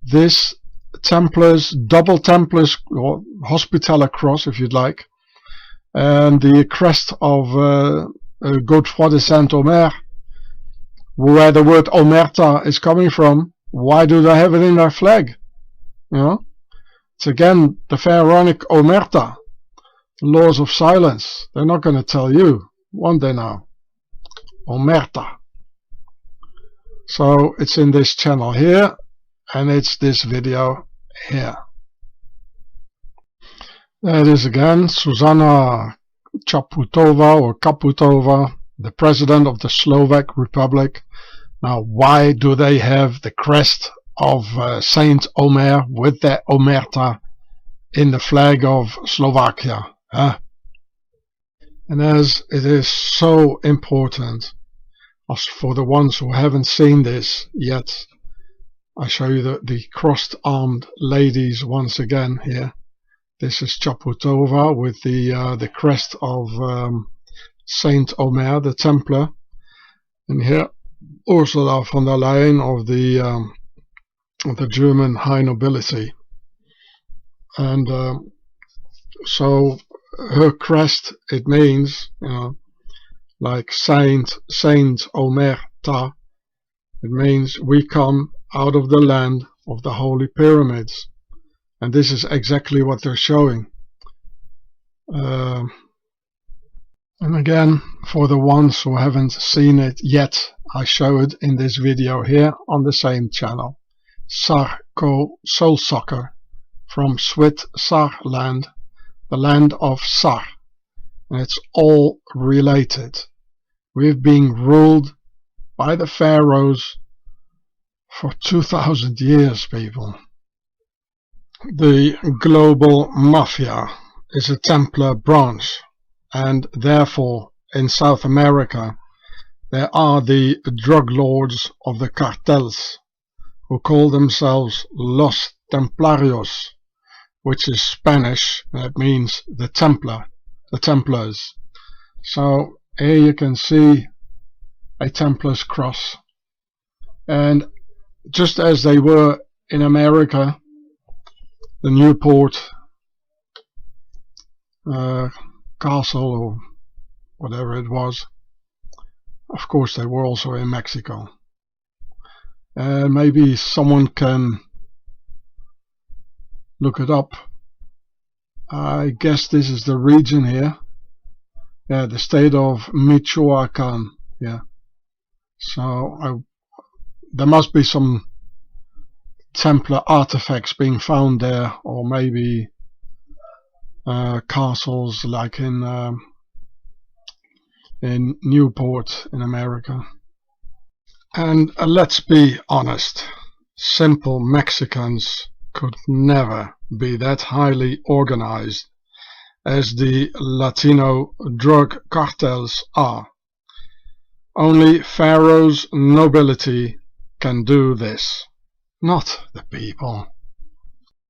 this Templars, double Templars, or Hospitaller cross if you'd like, and the crest of Godefroy de Saint Omer, where the word OmerTa is coming from? Why do they have it in their flag? You know, it's again the Pharaonic OmerTa, the laws of silence. They're not going to tell you, won't they now? OmerTa. So it's in this channel here, and it's this video here. There it is again, Susanna Chaputova or Kaputova, the president of the Slovak Republic. Now, why do they have the crest of Saint Omer with their OmerTa in the flag of Slovakia? Huh? And as it is so important, as for the ones who haven't seen this yet, I show you the crossed-armed ladies once again here. This is Chaputova with the crest of Saint Omer, the Templar, and here Ursula von der Leyen of the German high nobility. And so her crest, it means, you know, like Saint OmerTa, it means we come out of the land of the Holy Pyramids. And this is exactly what they're showing. And again, for the ones who haven't seen it yet, I show it in this video here on the same channel. Sarko Soul Soccer from SwiSSy land, the land of Sar. And it's all related. We've been ruled by the pharaohs for 2,000 years, people. The global Mafia is a Templar branch, and therefore in South America there are the drug lords of the cartels who call themselves Los Templarios, which is Spanish. That means the Templars. So here you can see a Templar's cross, and just as they were in America, the Newport castle or whatever it was, of course they were also in Mexico. Maybe someone can look it up. I guess this is the region here. Yeah, the state of Michoacan. Yeah, So there must be some Templar artifacts being found there, or maybe castles like in Newport in America. And let's be honest, simple Mexicans could never be that highly organized as the Latino drug cartels are. Only Pharaoh's nobility can do this, not the people.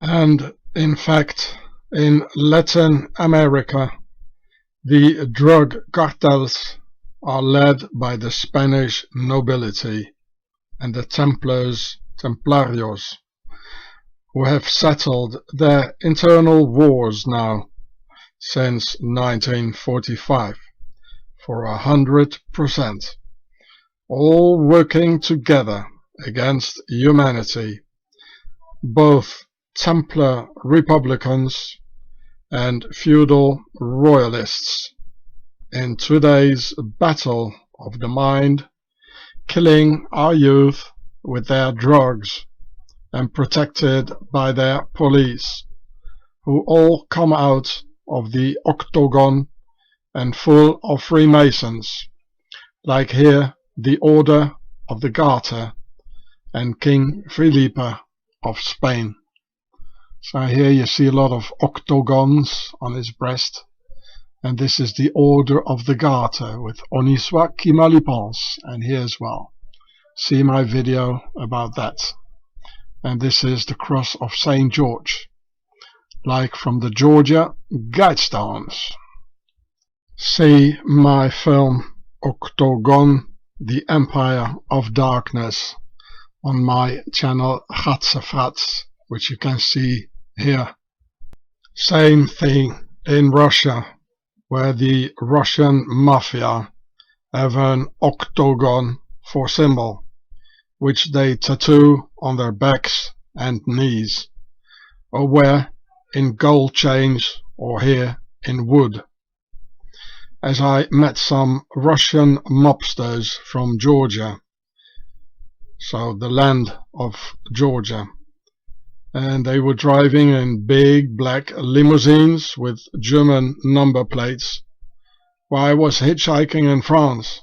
And in fact, in Latin America, the drug cartels are led by the Spanish nobility and the Templarios, who have settled their internal wars now since 1945 for 100%, all working together against humanity, both Templar Republicans and feudal royalists, in today's battle of the mind, killing our youth with their drugs and protected by their police, who all come out of the octagon and full of Freemasons, like here the Order of the Garter and King Felipe of Spain. So here you see a lot of octagons on his breast, and this is the Order of the Garter with Honi soit qui mal y pense, and here as well. See my video about that. And this is the Cross of St. George, like from the Georgia Guidestones. See my film Octagon, the Empire of Darkness, on my channel Frats, which you can see here. Same thing in Russia, where the Russian Mafia have an octagon for symbol, which they tattoo on their backs and knees, or wear in gold chains, or here in wood. As I met some Russian mobsters from Georgia, so the land of Georgia, and they were driving in big black limousines with German number plates, while I was hitchhiking in France,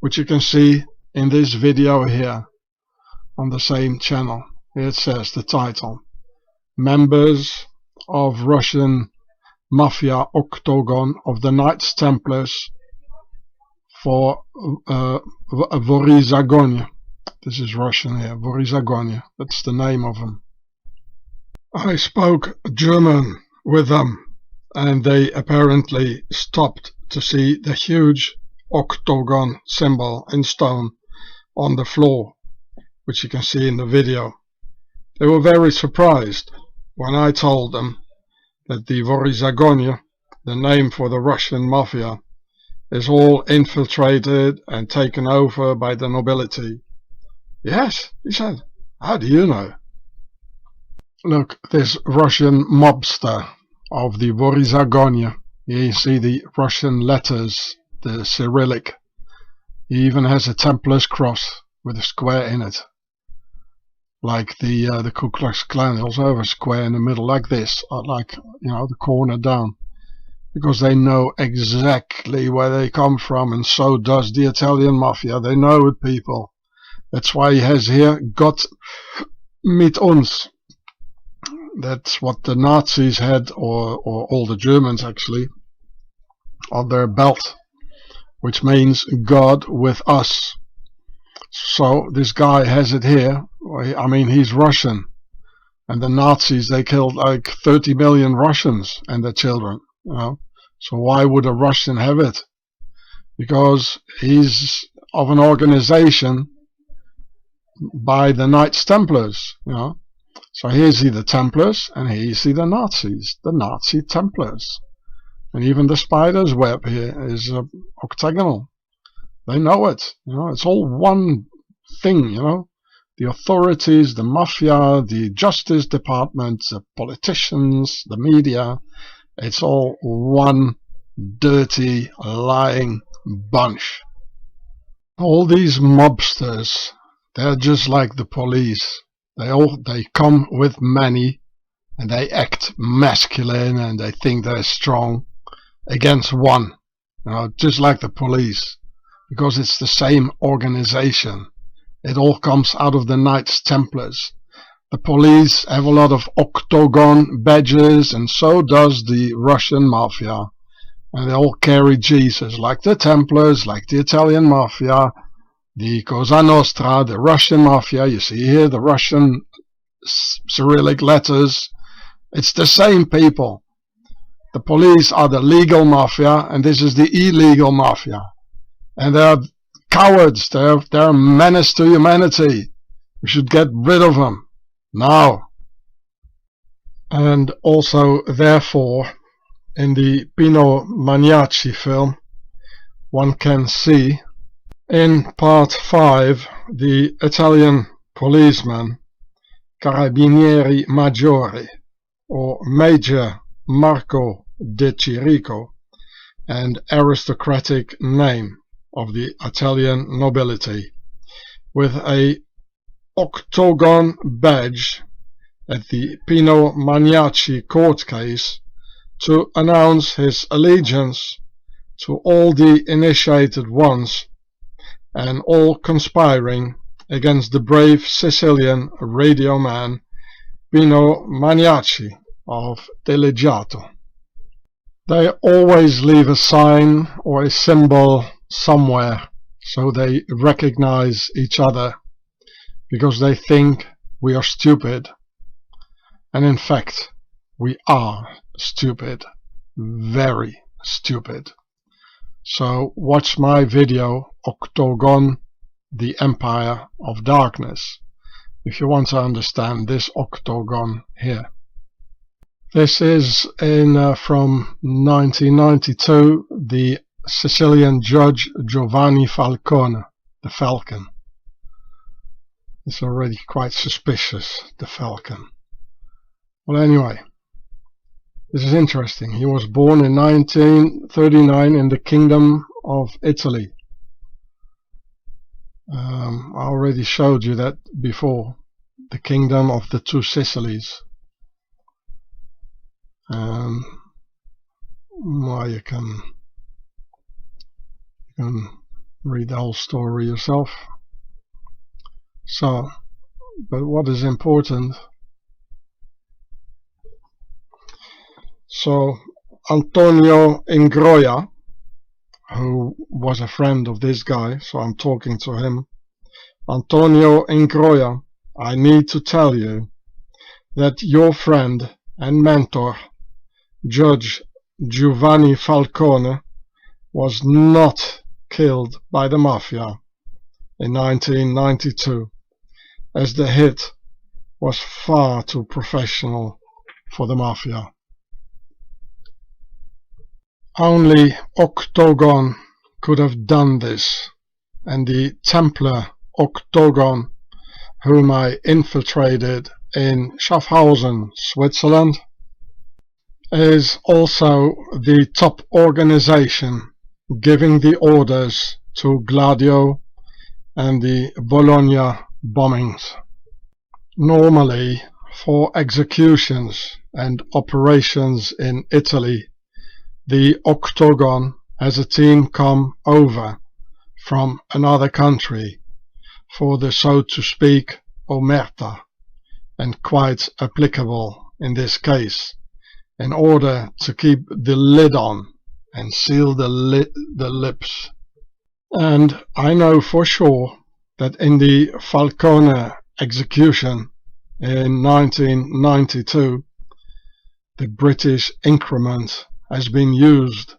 which you can see in this video here on the same channel. Here it says the title: Members of Russian Mafia Octagon of the Knights Templars for Vorizagonia. This is Russian here, Vorizagonia, that's the name of them. I spoke German with them, and they apparently stopped to see the huge octagon symbol in stone on the floor, which you can see in the video. They were very surprised when I told them that the Vorizagonia, the name for the Russian Mafia, is all infiltrated and taken over by the nobility. Yes, he said, how do you know? Look, this Russian mobster of the Vorizagonia, here you see the Russian letters, the Cyrillic. He even has a Templar's cross with a square in it. Like the Ku Klux Klan, they also have a square in the middle like this, like, you know, the corner down, because they know exactly where they come from, and so does the Italian Mafia. They know it, people. That's why he has here Gott mit uns. That's what the Nazis had, or all the Germans actually, on their belt, which means God with us. So this guy has it here. I mean, he's Russian, and the Nazis, they killed like 30 million Russians and their children, you know. So why would a Russian have it? Because he's of an organization by the Knights Templars, you know. So here's the Templars, and here's the Nazis, the Nazi Templars. And even the spider's web here is octagonal. They know it, you know. It's all one thing, you know. The authorities, the mafia, the justice department, the politicians, the media, it's all one dirty, lying bunch. All these mobsters, they're just like the police. They come with many, and they act masculine, and they think they're strong against one. Just like the police, because it's the same organization. It all comes out of the Knights Templars. The police have a lot of octagon badges, and so does the Russian Mafia. And they all carry Jesus, like the Templars, like the Italian Mafia, the Cosa Nostra, the Russian Mafia. You see here the Russian Cyrillic letters. It's the same people. The police are the legal Mafia, and this is the illegal Mafia. And they're cowards. They're a menace to humanity. We should get rid of them now. And also, therefore, in the Pino Maniaci film, one can see in part 5 the Italian policeman Carabinieri Maggiore, or Major Marco De Chirico, and aristocratic name of the Italian nobility, with a octagon badge at the Pino Maniaci court case to announce his allegiance to all the initiated ones and all conspiring against the brave Sicilian radio man Pino Maniaci of Deleggiato. They always leave a sign or a symbol somewhere so they recognize each other, because they think we are stupid, and in fact we are stupid, very stupid. So watch my video Octagon, the Empire of Darkness, if you want to understand this octagon here. This is from 1992, the Sicilian judge Giovanni Falcone, the Falcon. It's already quite suspicious, the Falcon. Well, anyway, this is interesting. He was born in 1939 in the Kingdom of Italy. I already showed you that before, the Kingdom of the Two Sicilies. Well, you can read the whole story yourself. So, but what is important? So, Antonio Ingroia, who was a friend of this guy, so I'm talking to him. Antonio Ingroia, I need to tell you that your friend and mentor, Judge Giovanni Falcone, was not killed by the Mafia in 1992, as the hit was far too professional for the Mafia. Only Octagon could have done this, and the Templar Octagon, whom I infiltrated in Schaffhausen, Switzerland, is also the top organization giving the orders to Gladio and the Bologna bombings. Normally, for executions and operations in Italy, the Octagon has a team come over from another country for the, so to speak, OmerTa, and quite applicable in this case, in order to keep the lid on and seal the lips. And I know for sure that in the Falcone execution in 1992, the British increment has been used,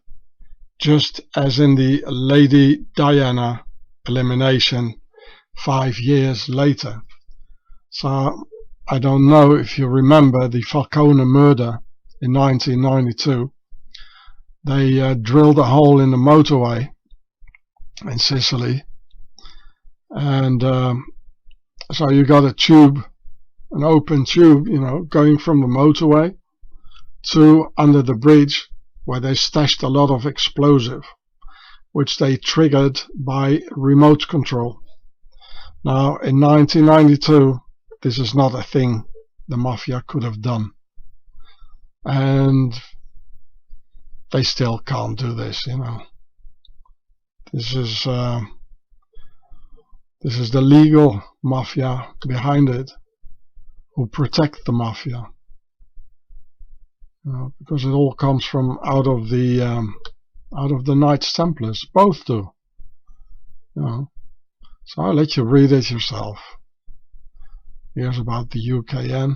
just as in the Lady Diana elimination 5 years later. So I don't know if you remember the Falcone murder in 1992. They drilled a hole in the motorway in Sicily, and so you got a tube, an open tube, going from the motorway to under the bridge, where they stashed a lot of explosive. which they triggered by remote control. Now, in 1992, this is not a thing the Mafia could have done. And they still can't do this, you know. This is the legal Mafia behind it, who protect the Mafia. Because it all comes from out of the Knights Templars. Both do. So I'll let you read it yourself. Here's about the UKN.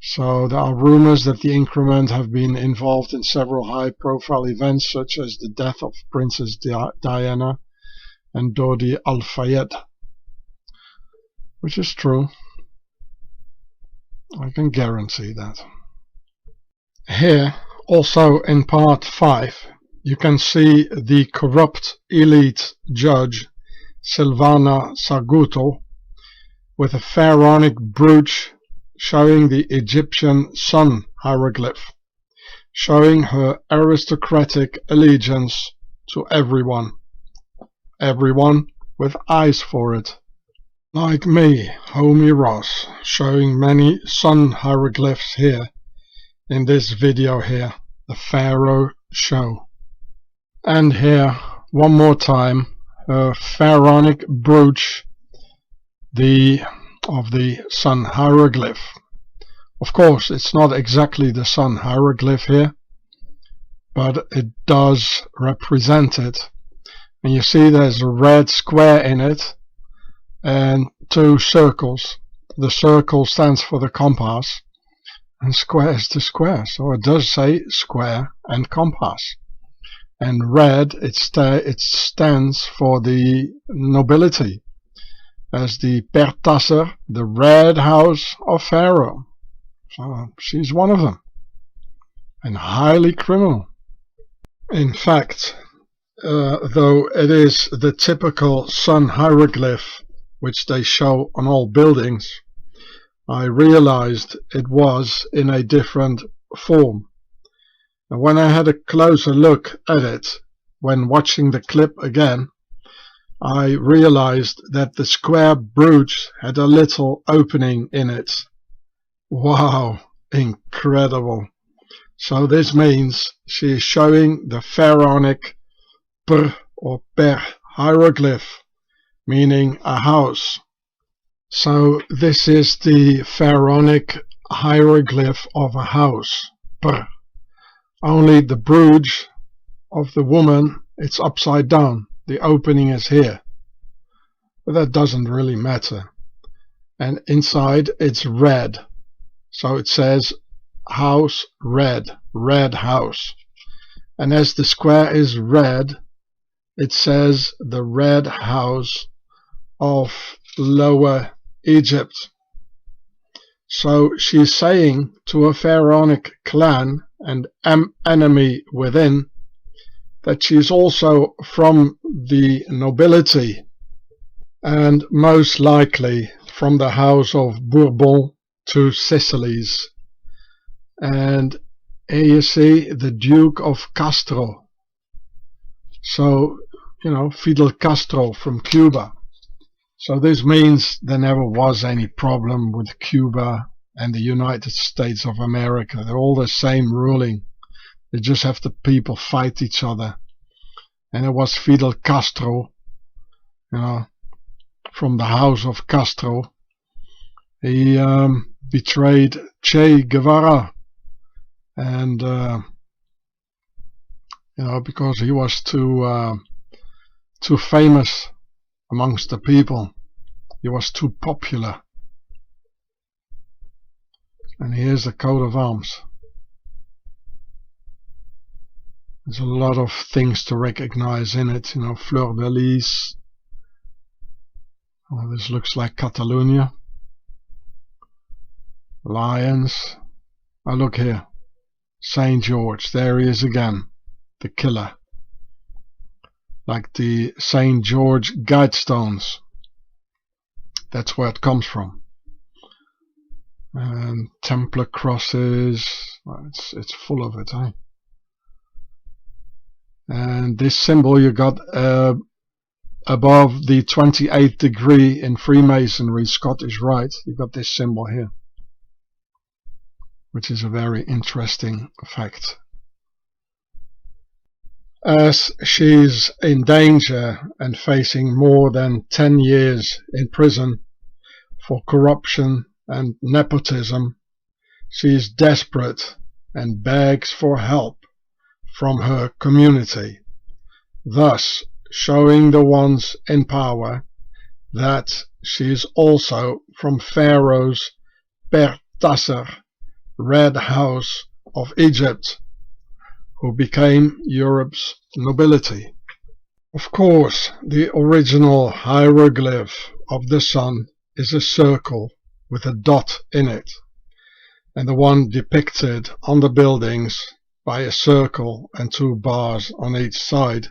So there are rumors that the increment have been involved in several high-profile events, such as the death of Princess Diana and Dodi Al-Fayed, which is true. I can guarantee that. Here, also in part 5, you can see the corrupt elite judge Silvana Sarguto with a pharaonic brooch showing the Egyptian sun hieroglyph, showing her aristocratic allegiance to everyone with eyes for it. Like me, Homie Ross, showing many sun hieroglyphs here in this video here, the Pharaoh show. And here, one more time, her pharaonic brooch of the sun hieroglyph. Of course, it's not exactly the sun hieroglyph here, but it does represent it. And you see there's a red square in it and 2 circles. The circle stands for the compass and square is the square, so it does say square and compass. And red, it stands for the nobility, as the Pertasser, the red house of Pharaoh. So she's one of them, and highly criminal. In fact, though it is the typical sun hieroglyph which they show on all buildings, I realized it was in a different form. And when I had a closer look at it, when watching the clip again, I realized that the square brooch had a little opening in it. Wow, incredible. So this means she is showing the pharaonic per or per hieroglyph, meaning a house. So this is the pharaonic hieroglyph of a house, per. Only the brooch of the woman, it's upside down. The opening is here. But that doesn't really matter. And inside it's red. So it says house red, red house. And as the square is red, it says the red house of Lower Egypt. So she's saying to a pharaonic clan and enemy within that she's also from the nobility, and most likely from the house of Bourbon to Sicilies. And here you see the Duke of Castro. So, you know, Fidel Castro from Cuba. So this means there never was any problem with Cuba and the United States of America. They're all the same ruling. They just have the people fight each other. And it was Fidel Castro, you know, from the house of Castro. He betrayed Che Guevara. And, you know, because he was too famous amongst the people. He was too popular. And here's the coat of arms. There's a lot of things to recognize in it, you know, fleur de lis. Oh, this looks like Catalonia. Lions. Oh, look here. St. George, there he is again, the killer. Like the St. George guidestones. That's where it comes from. And Templar crosses, well, it's full of it, eh? And this symbol you got above the 28th degree in Freemasonry, Scottish Rite. You got this symbol here, which is a very interesting fact. As she's in danger and facing more than 10 years in prison for corruption and nepotism, she is desperate and begs for help from her community, thus showing the ones in power that she is also from Pharaoh's Pertasser, Red House of Egypt, who became Europe's nobility. Of course, the original hieroglyph of the sun is a circle with a dot in it, and the one depicted on the buildings by a circle and two bars on each side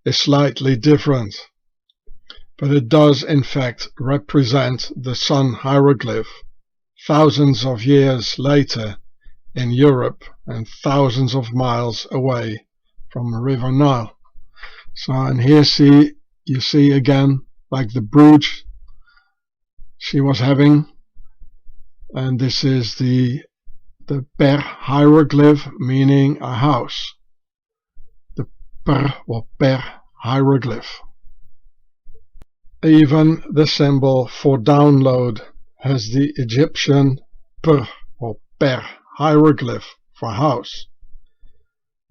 is slightly different, but it does in fact represent the sun hieroglyph thousands of years later in Europe and thousands of miles away from the River Nile. So, and here you see again like the brooch she was having, and this is the per hieroglyph, meaning a house. The per or per hieroglyph. Even the symbol for download has the Egyptian per or per hieroglyph for house.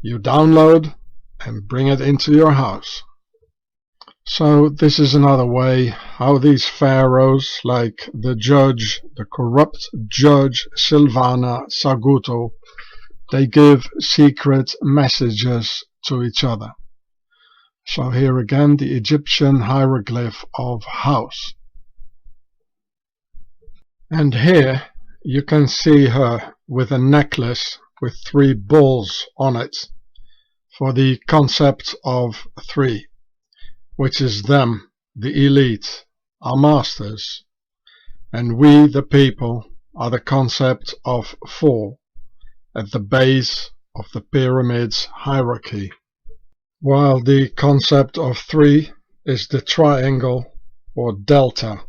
You download and bring it into your house. So this is another way how these pharaohs, like the corrupt judge Silvana Saguto, they give secret messages to each other. So here again the Egyptian hieroglyph of house. And here you can see her with a necklace with 3 bulls on it, for the concept of 3, which is them, the elite, our masters, and we, the people, are the concept of 4 at the base of the pyramid's hierarchy, while the concept of 3 is the triangle or delta,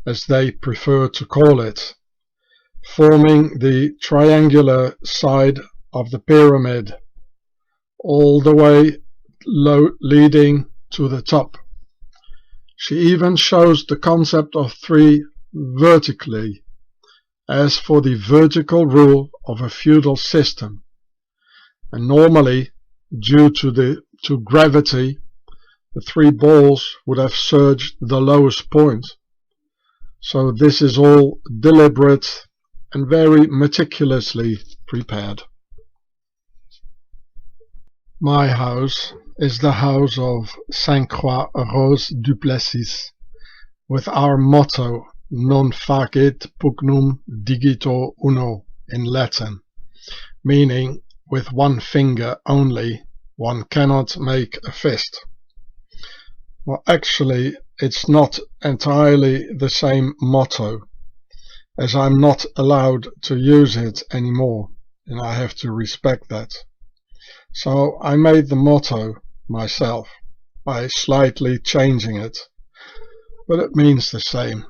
as they prefer to call it, forming the triangular side of the pyramid all the way leading to the top. She even shows the concept of 3 vertically, as for the vertical rule of a feudal system, and normally, due to gravity, the 3 balls would have surged the lowest point. So this is all deliberate and very meticulously prepared. My house is the house of Sainte Croix Rose du Plessis, with our motto Non facit pugnum digito uno in Latin, meaning with 1 finger only one cannot make a fist. Well, actually it's not entirely the same motto, as I'm not allowed to use it anymore, and I have to respect that. So I made the motto myself by slightly changing it, but it means the same.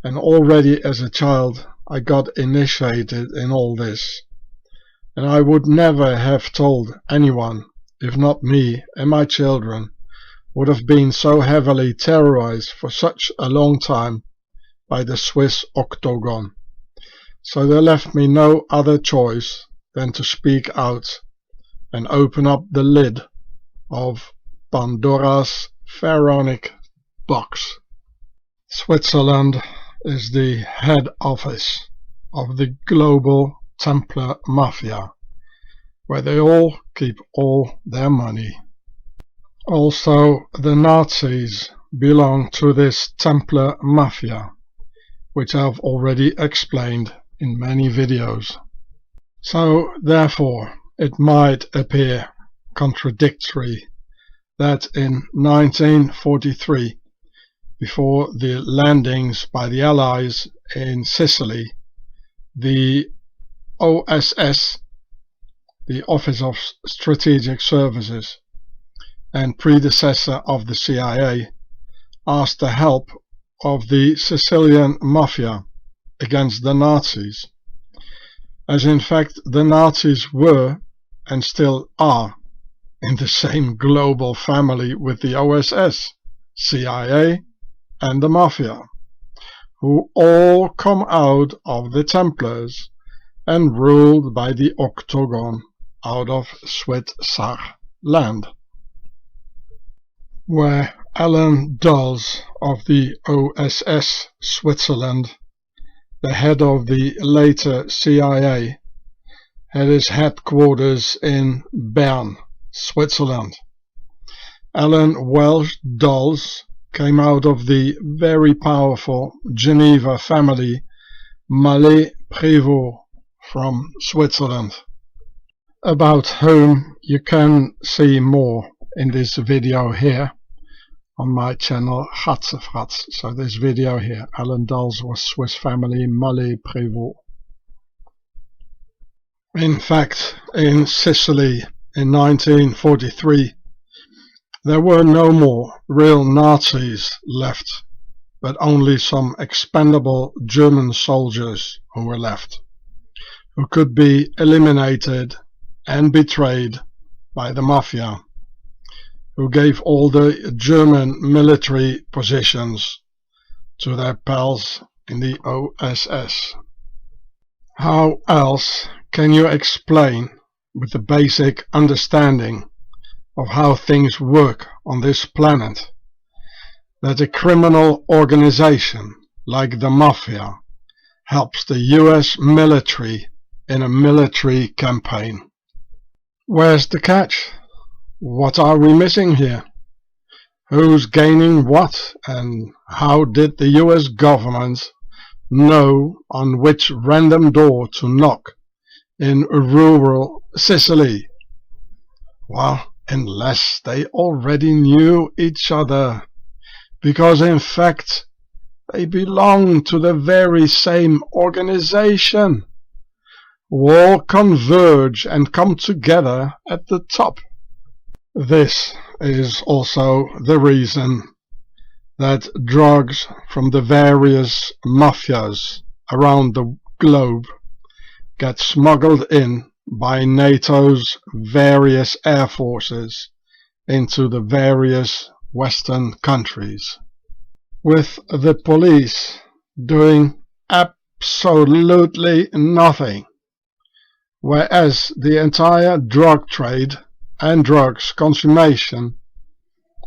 And already as a child I got initiated in all this, and I would never have told anyone if not me and my children would have been so heavily terrorized for such a long time by the Swiss octagon. So they left me no other choice than to speak out and open up the lid of Pandora's Pharaonic box. Switzerland is the head office of the global Templar Mafia, where they all keep all their money. Also, the Nazis belong to this Templar Mafia, which I've already explained in many videos. So, therefore, it might appear contradictory that in 1943, before the landings by the Allies in Sicily, the OSS the Office of Strategic Services and predecessor of the CIA, asked the help of the Sicilian Mafia against the Nazis, as in fact the Nazis were and still are in the same global family with the OSS, CIA and the Mafia, who all come out of the Templars and ruled by the Octagon out of SwiSSy land, where Alan Dulles of the OSS Switzerland, the head of the later CIA, had his headquarters in Bern, Switzerland. Alan Welsh Dulles came out of the very powerful Geneva family Mallet-Prévost from Switzerland, about whom you can see more in this video here on my channel Gatzefratz. So this video here, Alan Dulles was Swiss family Mallet-Prévost. In fact, in Sicily in 1943 there were no more real Nazis left, but only some expendable German soldiers who were left, who could be eliminated and betrayed by the Mafia, who gave all the German military positions to their pals in the OSS. How else can you explain, with the basic understanding of how things work on this planet, that a criminal organization like the Mafia helps the US military in a military campaign? Where's the catch? What are we missing here? Who's gaining what, and how did the US government know on which random door to knock in rural Sicily? Well, unless they already knew each other, because in fact they belong to the very same organization, who all converge and come together at the top. This is also the reason that drugs from the various mafias around the globe get smuggled in by NATO's various air forces into the various Western countries, with the police doing absolutely nothing, whereas the entire drug trade and drugs consummation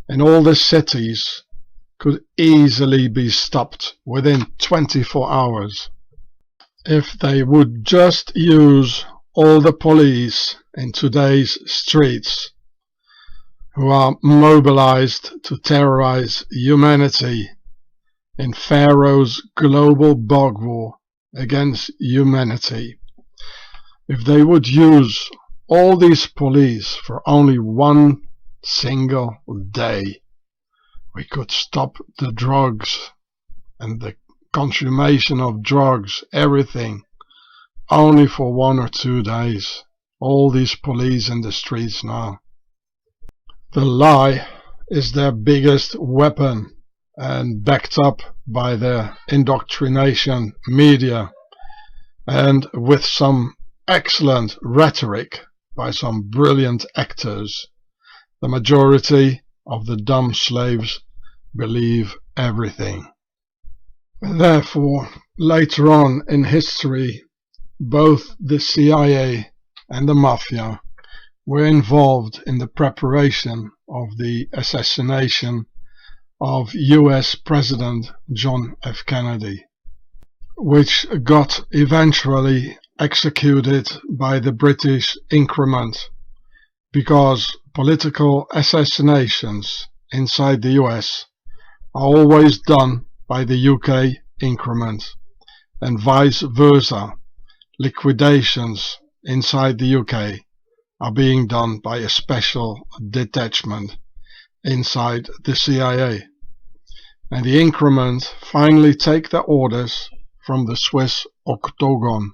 in all the cities could easily be stopped within 24 hours if they would just use all the police in today's streets, who are mobilized to terrorize humanity in Pharaoh's global bug war against humanity. If they would use all these police for only one single day, we could stop the drugs and the consummation of drugs, everything, only for 1 or 2 days. All these police in the streets now. The lie is their biggest weapon, and backed up by their indoctrination media, and with some excellent rhetoric by some brilliant actors, the majority of the dumb slaves believe everything. Therefore, later on in history, both the CIA and the Mafia were involved in the preparation of the assassination of US President John F. Kennedy, which got eventually executed by the British increment, because political assassinations inside the US are always done by the UK increment, and vice versa. Liquidations inside the UK are being done by a special detachment inside the CIA, and the increment finally take their orders from the Swiss Octagon.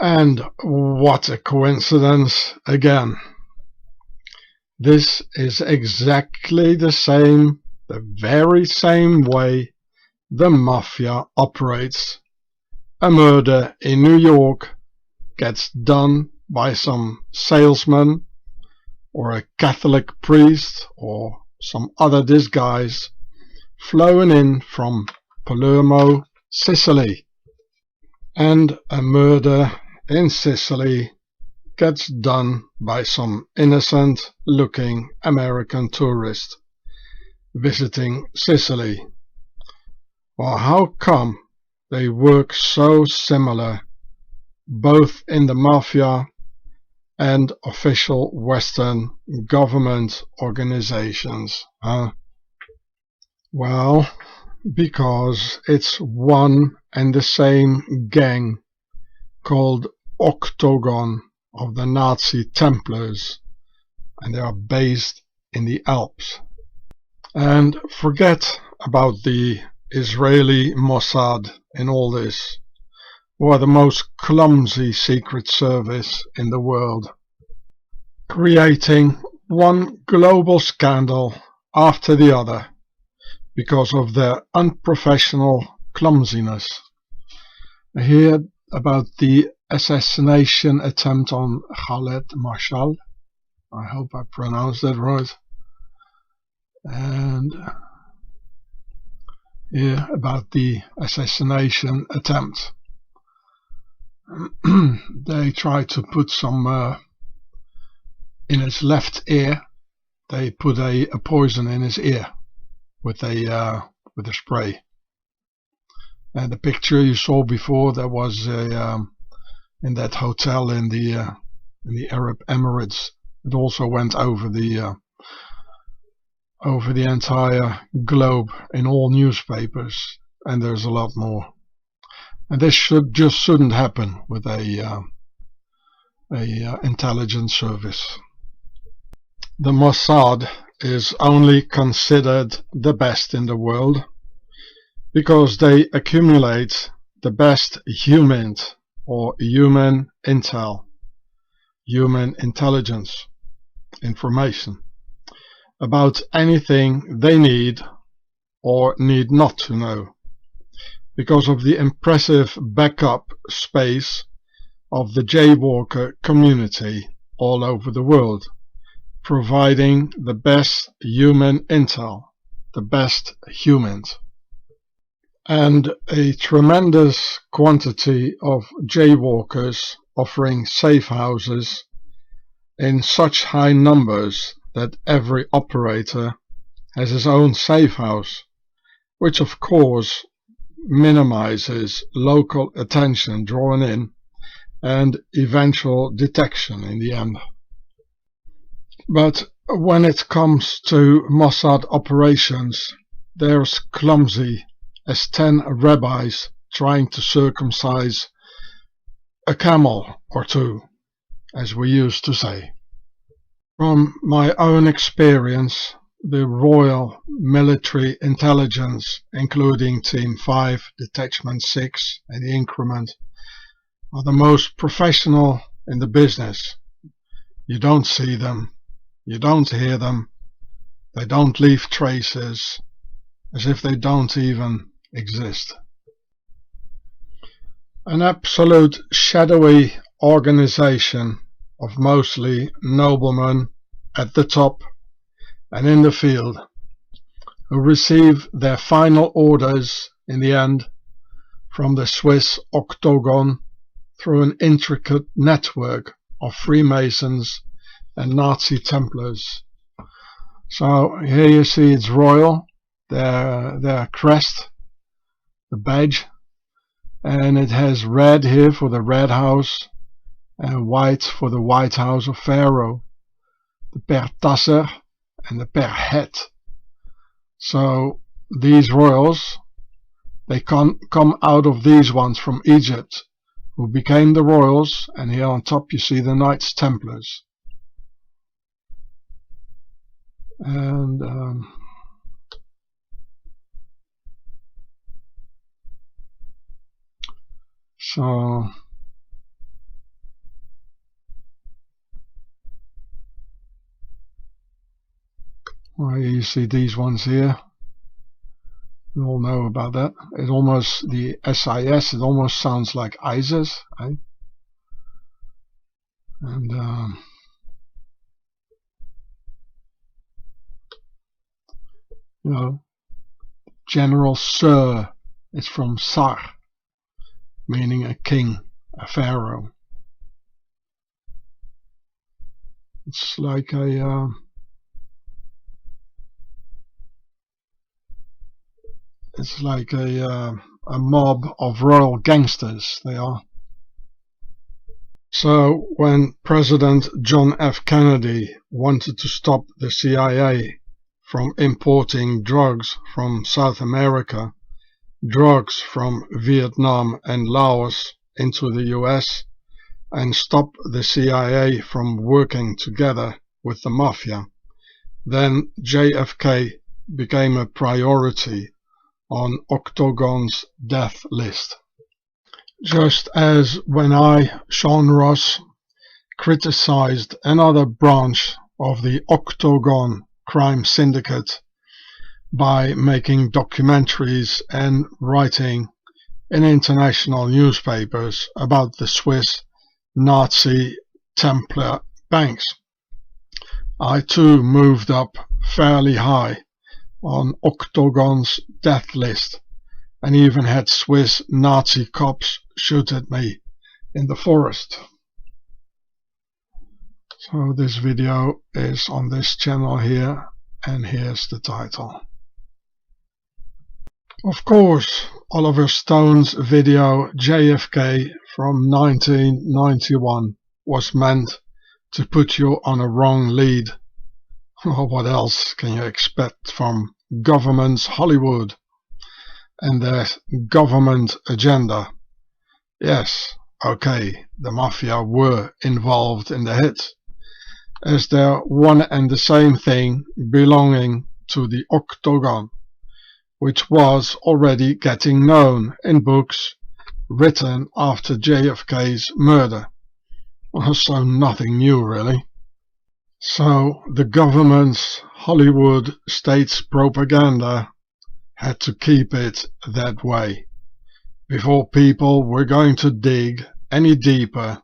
And what a coincidence again. This is exactly the very same way the Mafia operates. A murder in New York gets done by some salesman or a Catholic priest or some other disguise flown in from Palermo, Sicily. And a murder in Sicily gets done by some innocent-looking American tourist visiting Sicily. Well, how come they work so similar, both in the Mafia and official Western government organizations? Well, because it's one and the same gang called Octagon of the Nazi Templars, and they are based in the Alps. And forget about the Israeli Mossad in all this, who are the most clumsy secret service in the world, creating one global scandal after the other because of their unprofessional clumsiness. I hear about the assassination attempt on Khaled Mashal. I hope I pronounced that right. And yeah, about the assassination attempt. They tried to put some in his left ear. They put a poison in his ear with a spray. And the picture you saw before, there was in that hotel in the Arab Emirates. It also went over the entire globe in all newspapers, and there's a lot more. And this shouldn't happen with a intelligence service. The Mossad is only considered the best in the world because they accumulate the best human intel, human intelligence information about anything they need or need not to know, because of the impressive backup space of the jaywalker community all over the world, providing the best human intel, the best humans. And a tremendous quantity of jaywalkers offering safe houses in such high numbers that every operator has his own safe house, which of course minimizes local attention drawn in and eventual detection in the end. But when it comes to Mossad operations, they're as clumsy as 10 rabbis trying to circumcise a camel or two, as we used to say. From my own experience, the Royal Military Intelligence, including Team 5, Detachment 6 and the Increment, are the most professional in the business. You don't see them, you don't hear them, they don't leave traces, as if they don't even exist. An absolute shadowy organization of mostly noblemen at the top and in the field, who receive their final orders in the end from the Swiss Octagon through an intricate network of Freemasons and Nazi Templars. So here you see it's royal, their crest, the badge, and it has red here for the Red House and white for the White House of Pharaoh, the Per Tasser and the Per Het. So these royals, they come out of these ones from Egypt, who became the royals, and here on top you see the Knights Templars. And so Well, you see these ones here. You all know about that. It almost, the SIS, it almost sounds like ISIS, eh? And you know, General Sir is from Sar, meaning a king, a pharaoh. It's like a a mob of royal gangsters, they are. So when President John F. Kennedy wanted to stop the CIA from importing drugs from South America, drugs from Vietnam and Laos into the US, and stop the CIA from working together with the Mafia, then JFK became a priority on Octagon's death list. Just as when I, Sean Ross, criticized another branch of the Octagon crime syndicate by making documentaries and writing in international newspapers about the Swiss Nazi Templar banks, I too moved up fairly high on Octagon's death list and even had Swiss Nazi cops shoot at me in the forest. So this video is on this channel here, and here's the title. Of course, Oliver Stone's video JFK from 1991 was meant to put you on a wrong lead. Well, what else can you expect from government's Hollywood and their government agenda? Yes, okay, the Mafia were involved in the hit, as they're one and the same thing belonging to the Octagon, which was already getting known in books written after JFK's murder. Well, so nothing new really. So the government's Hollywood state's propaganda had to keep it that way before people were going to dig any deeper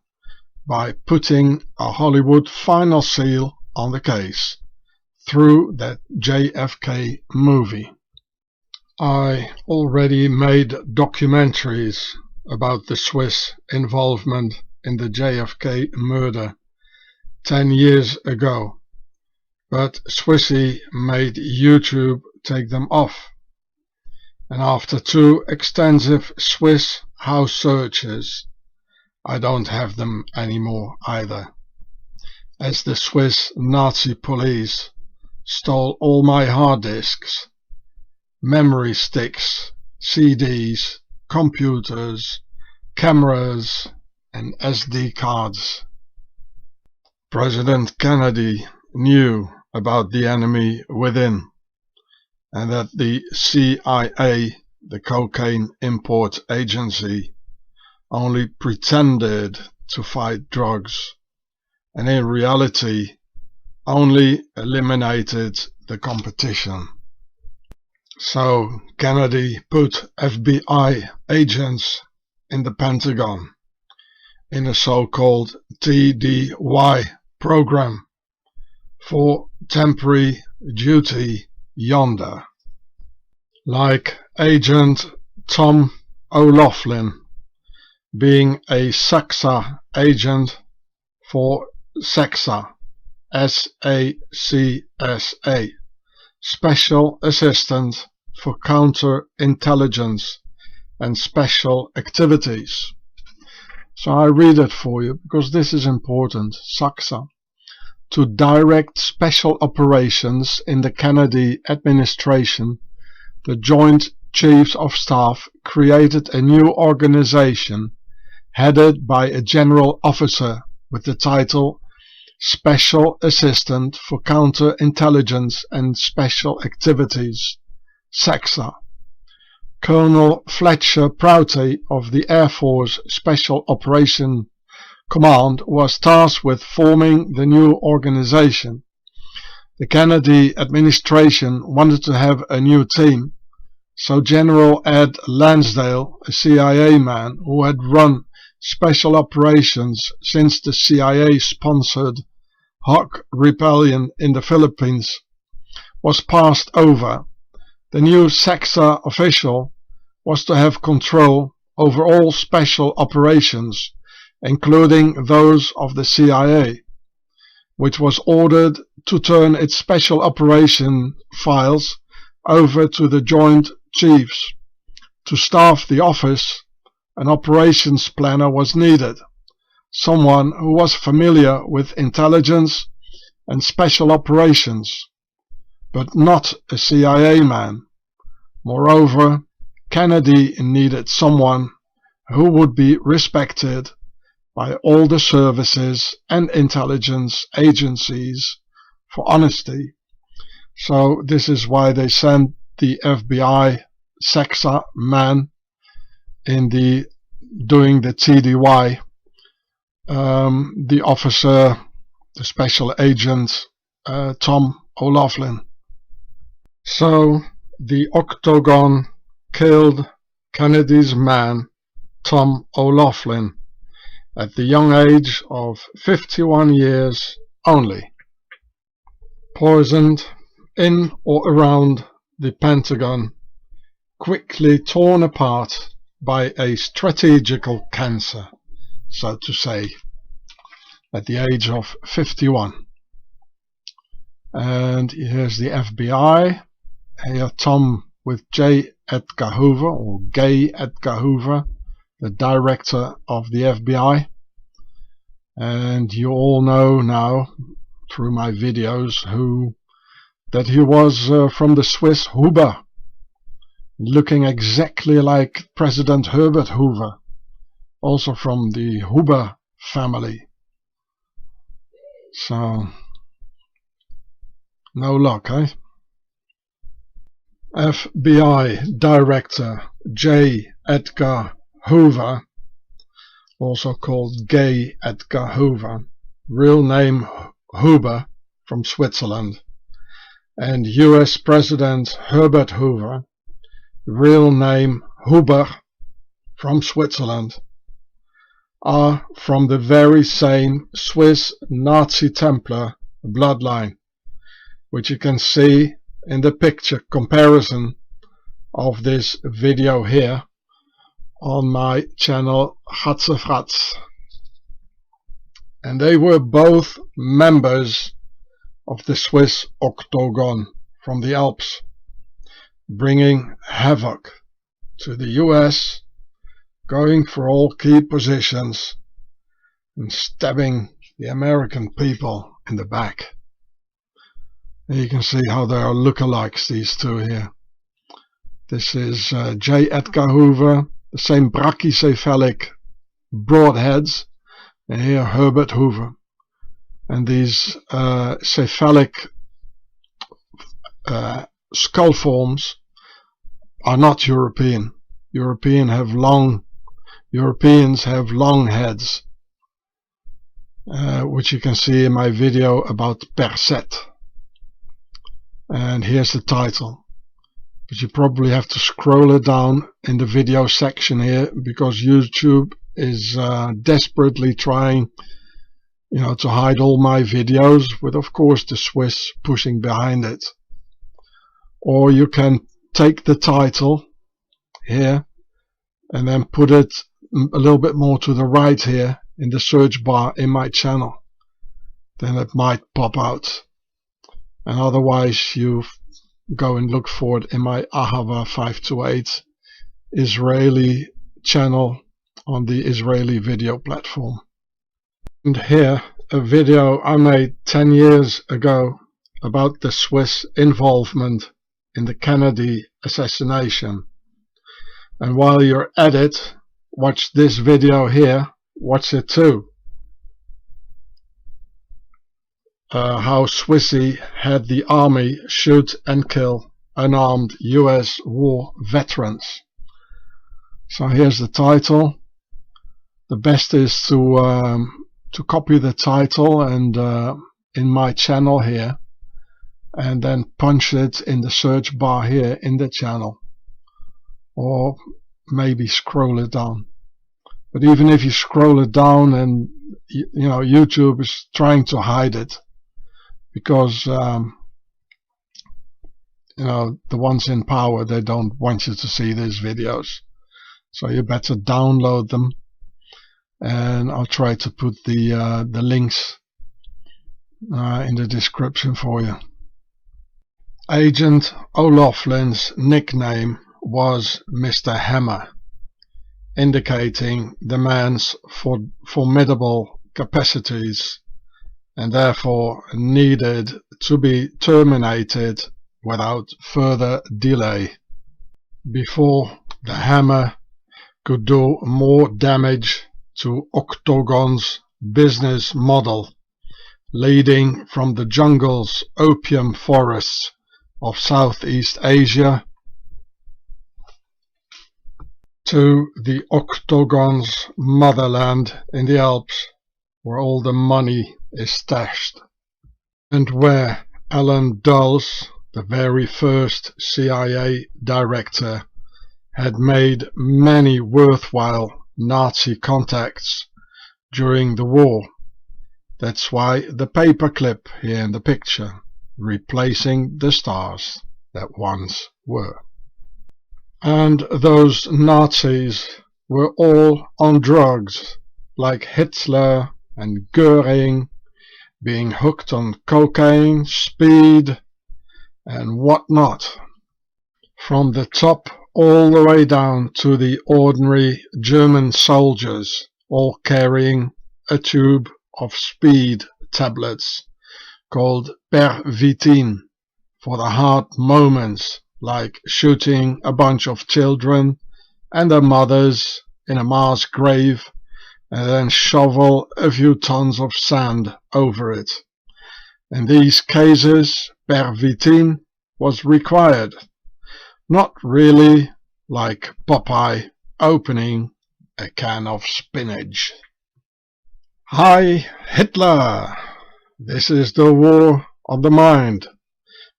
by putting a Hollywood final seal on the case through that JFK movie. I already made documentaries about the Swiss involvement in the JFK murder 10 years ago, but SwiSSy made YouTube take them off, and after 2 extensive Swiss house searches, I don't have them anymore either, as the Swiss Nazi police stole all my hard disks, memory sticks, CDs, computers, cameras and SD cards. President Kennedy knew about the enemy within, and that the CIA, the cocaine import agency, only pretended to fight drugs, and in reality only eliminated the competition. So Kennedy put FBI agents in the Pentagon in a so-called TDY program for temporary duty yonder, like Agent Tom O'Loughlin being a SwiSSy agent for SwiSSy, S-A-C-S-A, Special Assistant for Counterintelligence and Special Activities. So I read it for you because this is important. SwiSSy, to direct special operations in the Kennedy administration, the Joint Chiefs of Staff created a new organization headed by a general officer with the title Special Assistant for Counterintelligence and Special Activities, SwiSSy. Colonel Fletcher Prouty of the Air Force Special Operation Command was tasked with forming the new organization. The Kennedy administration wanted to have a new team, so General Ed Lansdale, a CIA man who had run special operations since the CIA-sponsored Hawk Rebellion in the Philippines, was passed over. The new SwiSSy official was to have control over all special operations, including those of the CIA, which was ordered to turn its special operation files over to the Joint Chiefs. To staff the office, an operations planner was needed, someone who was familiar with intelligence and special operations, but not a CIA man. Moreover, Kennedy needed someone who would be respected by all the services and intelligence agencies for honesty. So this is why they sent the FBI SwiSSy man in doing the TDY, the officer, the special agent Tom O'Loughlin. So the Octagon killed Kennedy's man Tom O'Loughlin at the young age of 51 years only. Poisoned in or around the Pentagon, quickly torn apart by a strategical cancer, so to say, at the age of 51. And here's the FBI. Here Tom with J. Edgar Hoover, or Gay Edgar Hoover, the director of the FBI. And you all know now through my videos that he was from the Swiss Huber, looking exactly like President Herbert Hoover, also from the Huber family. So no luck, eh? FBI Director J. Edgar Hoover, also called Gay Edgar Hoover, real name Huber, from Switzerland, and US President Herbert Hoover, real name Huber, from Switzerland, are from the very same Swiss Nazi Templar bloodline, which you can see in the picture comparison of this video here on my channel Gatzefratz. And they were both members of the Swiss Octagon from the Alps, bringing havoc to the US, going for all key positions and stabbing the American people in the back. And you can see how they are lookalikes, these two here. This is J. Edgar Hoover, the same brachycephalic broadheads, and here Herbert Hoover. And these cephalic skull forms are not European. Europeans have long heads, which you can see in my video about Perset. And here's the title, but you probably have to scroll it down in the video section here, because YouTube is desperately trying, to hide all my videos, with of course the Swiss pushing behind it. Or you can take the title here and then put it a little bit more to the right here in the search bar in my channel, then it might pop out. And otherwise you go and look for it in my Ahava 528 Israeli channel on the Israeli video platform. And here a video I made 10 years ago about the Swiss involvement in the Kennedy assassination. And while you're at it, watch this video here, watch it too. How SwiSSy had the army shoot and kill unarmed US war veterans. So here's the title. The best is to copy the title and in my channel here and then punch it in the search bar here in the channel, or maybe scroll it down. But even if you scroll it down, and YouTube is trying to hide it, because the ones in power, they don't want you to see these videos, so you better download them, and I'll try to put the links in the description for you. Agent O'Loughlin's nickname was Mr. Hammer, indicating the man's formidable capacities, and therefore needed to be terminated without further delay, before the hammer could do more damage to Octagon's business model, leading from the jungle's opium forests of Southeast Asia to the Octagon's motherland in the Alps, where all the money is stashed, and where Alan Dulles, the very first CIA director, had made many worthwhile Nazi contacts during the war. That's why the paperclip here in the picture, replacing the stars that once were. And those Nazis were all on drugs, like Hitler and Goering, being hooked on cocaine, speed, and whatnot, from the top all the way down to the ordinary German soldiers, all carrying a tube of speed tablets called Pervitin for the hard moments, like shooting a bunch of children and their mothers in a mass grave, and then shovel a few tons of sand over it. In these cases, Pervitin was required, not really like Popeye opening a can of spinach. Hi Hitler! This is the war of the mind,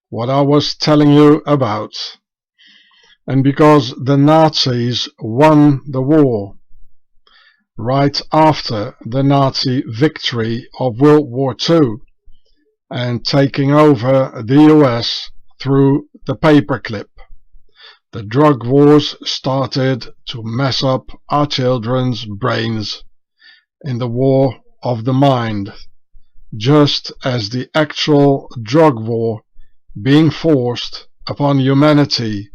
what I was telling you about. And because the Nazis won the war, right after the Nazi victory of World War II, and taking over the US through the paperclip, the drug wars started to mess up our children's brains in the war of the mind, just as the actual drug war being forced upon humanity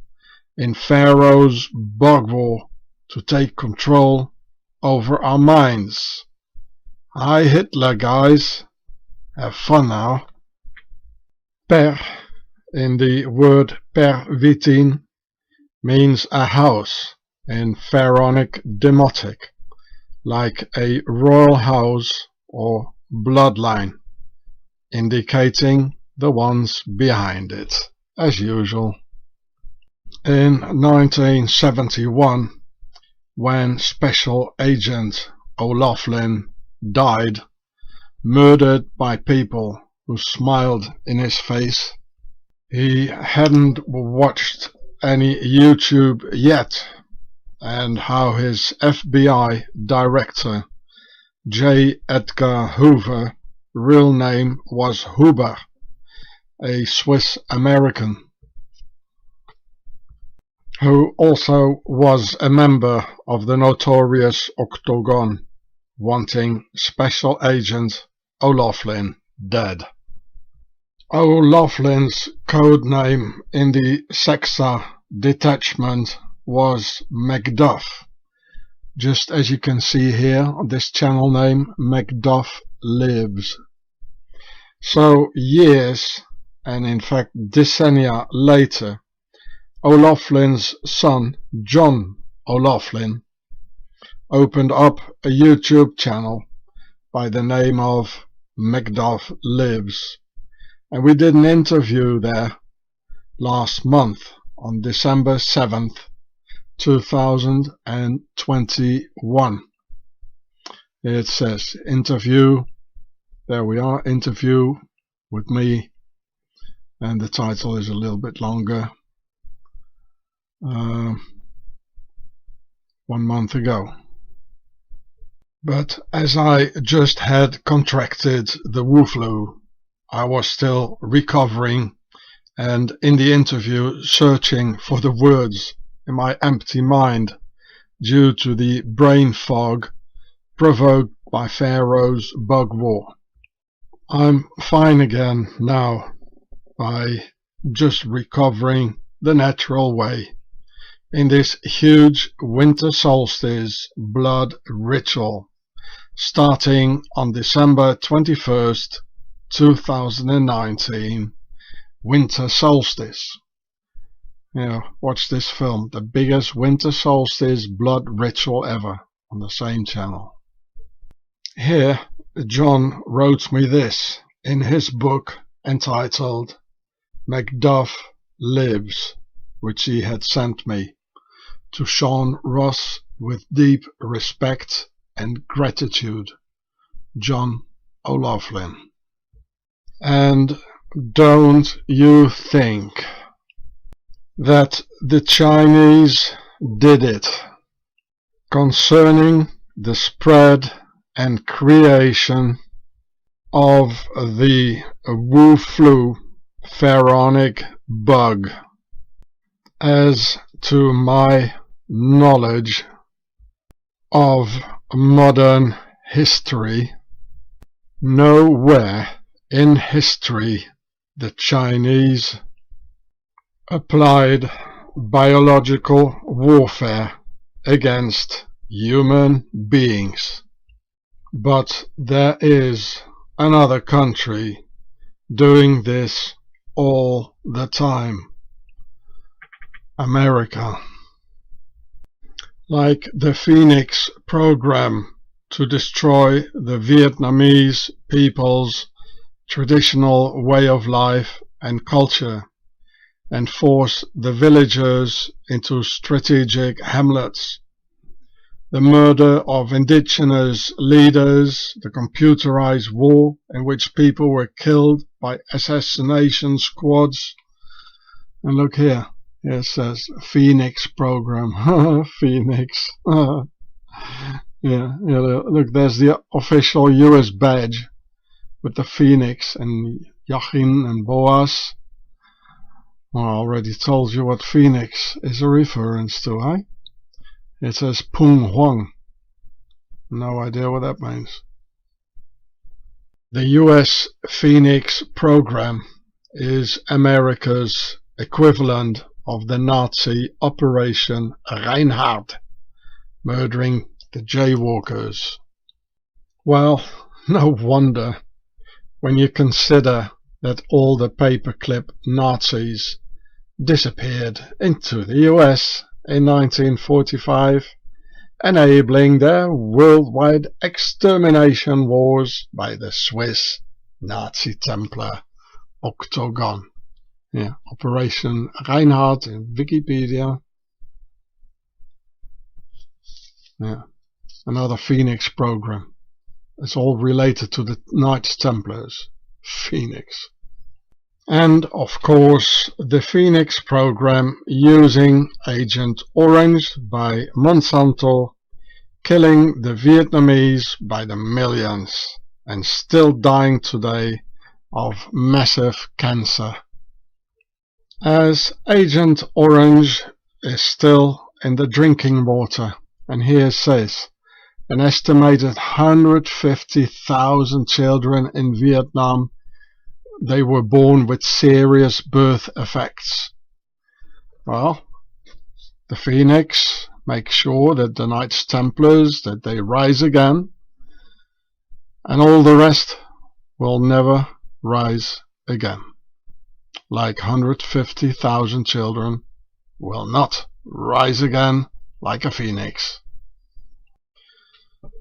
in Pharaoh's bug war to take control over our minds. Hi Hitler, guys. Have fun now. Per in the word Pervitin means a house in Pharaonic demotic, like a royal house or bloodline, indicating the ones behind it, as usual. In 1971, when Special Agent O'Loughlin died, murdered by people who smiled in his face, he hadn't watched any YouTube yet, and how his FBI director, J. Edgar Hoover, real name was Huber, a Swiss American, who also was a member of the notorious Octagon, wanting Special Agent O'Loughlin dead. O'Loughlin's code name in the SwiSSy detachment was Macduff, just as you can see here on this channel name, Macduff Lives. So years, and in fact decennia later, O'Loughlin's son, John O'Loughlin, opened up a YouTube channel by the name of Macduff Lives, and we did an interview there last month on December 7th, 2021. It says interview, there we are, interview with me and the title is a little bit longer. 1 month ago. But as I just had contracted the Wu flu, I was still recovering and in the interview searching for the words in my empty mind due to the brain fog provoked by Pharaoh's bug war. I'm fine again now by just recovering the natural way in this huge winter solstice blood ritual starting on December 21st, 2019, winter solstice. Watch this film, the biggest winter solstice blood ritual ever, on the same channel. Here, John wrote me this in his book entitled Macduff Lives, which he had sent me to Sean Ross with deep respect and gratitude, John O'Loughlin. And don't you think that the Chinese did it concerning the spread and creation of the Wu flu Pharaonic bug? As to my knowledge of modern history, nowhere in history the Chinese applied biological warfare against human beings. But there is another country doing this all the time. America. Like the Phoenix program to destroy the Vietnamese people's traditional way of life and culture and force the villagers into strategic hamlets. The murder of indigenous leaders, the computerized war in which people were killed by assassination squads. And look here. It says Phoenix program. Phoenix. Yeah, look, there's the official US badge with the Phoenix and Yachin and Boaz. Well, I already told you what Phoenix is a reference to, eh? It says Pung Huang. No idea what that means. The US Phoenix program is America's equivalent of the Nazi Operation Reinhardt, murdering the jaywalkers. Well, no wonder when you consider that all the paperclip Nazis disappeared into the US in 1945, enabling their worldwide extermination wars by the Swiss Nazi Templar Octagon. Yeah, Operation Reinhardt in Wikipedia. Yeah, another Phoenix program. It's all related to the Knights Templars. Phoenix. And of course the Phoenix program using Agent Orange by Monsanto, killing the Vietnamese by the millions and still dying today of massive cancer. As Agent Orange is still in the drinking water, and here it says an estimated 150,000 children in Vietnam, they were born with serious birth effects. Well, the Phoenix makes sure that the Knights Templars, that they rise again, and all the rest will never rise again. Like 150,000 children will not rise again like a phoenix.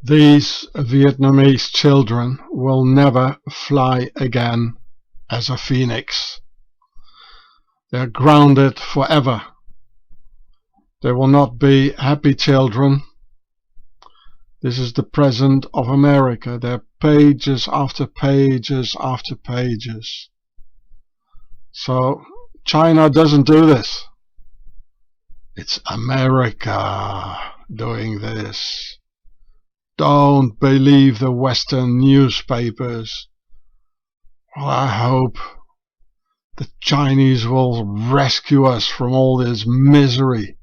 These Vietnamese children will never fly again as a phoenix. They're grounded forever. They will not be happy children. This is the present of America. There are pages after pages after pages. So China doesn't do this. It's America doing this. Don't believe the Western newspapers. Well, I hope the Chinese will rescue us from all this misery.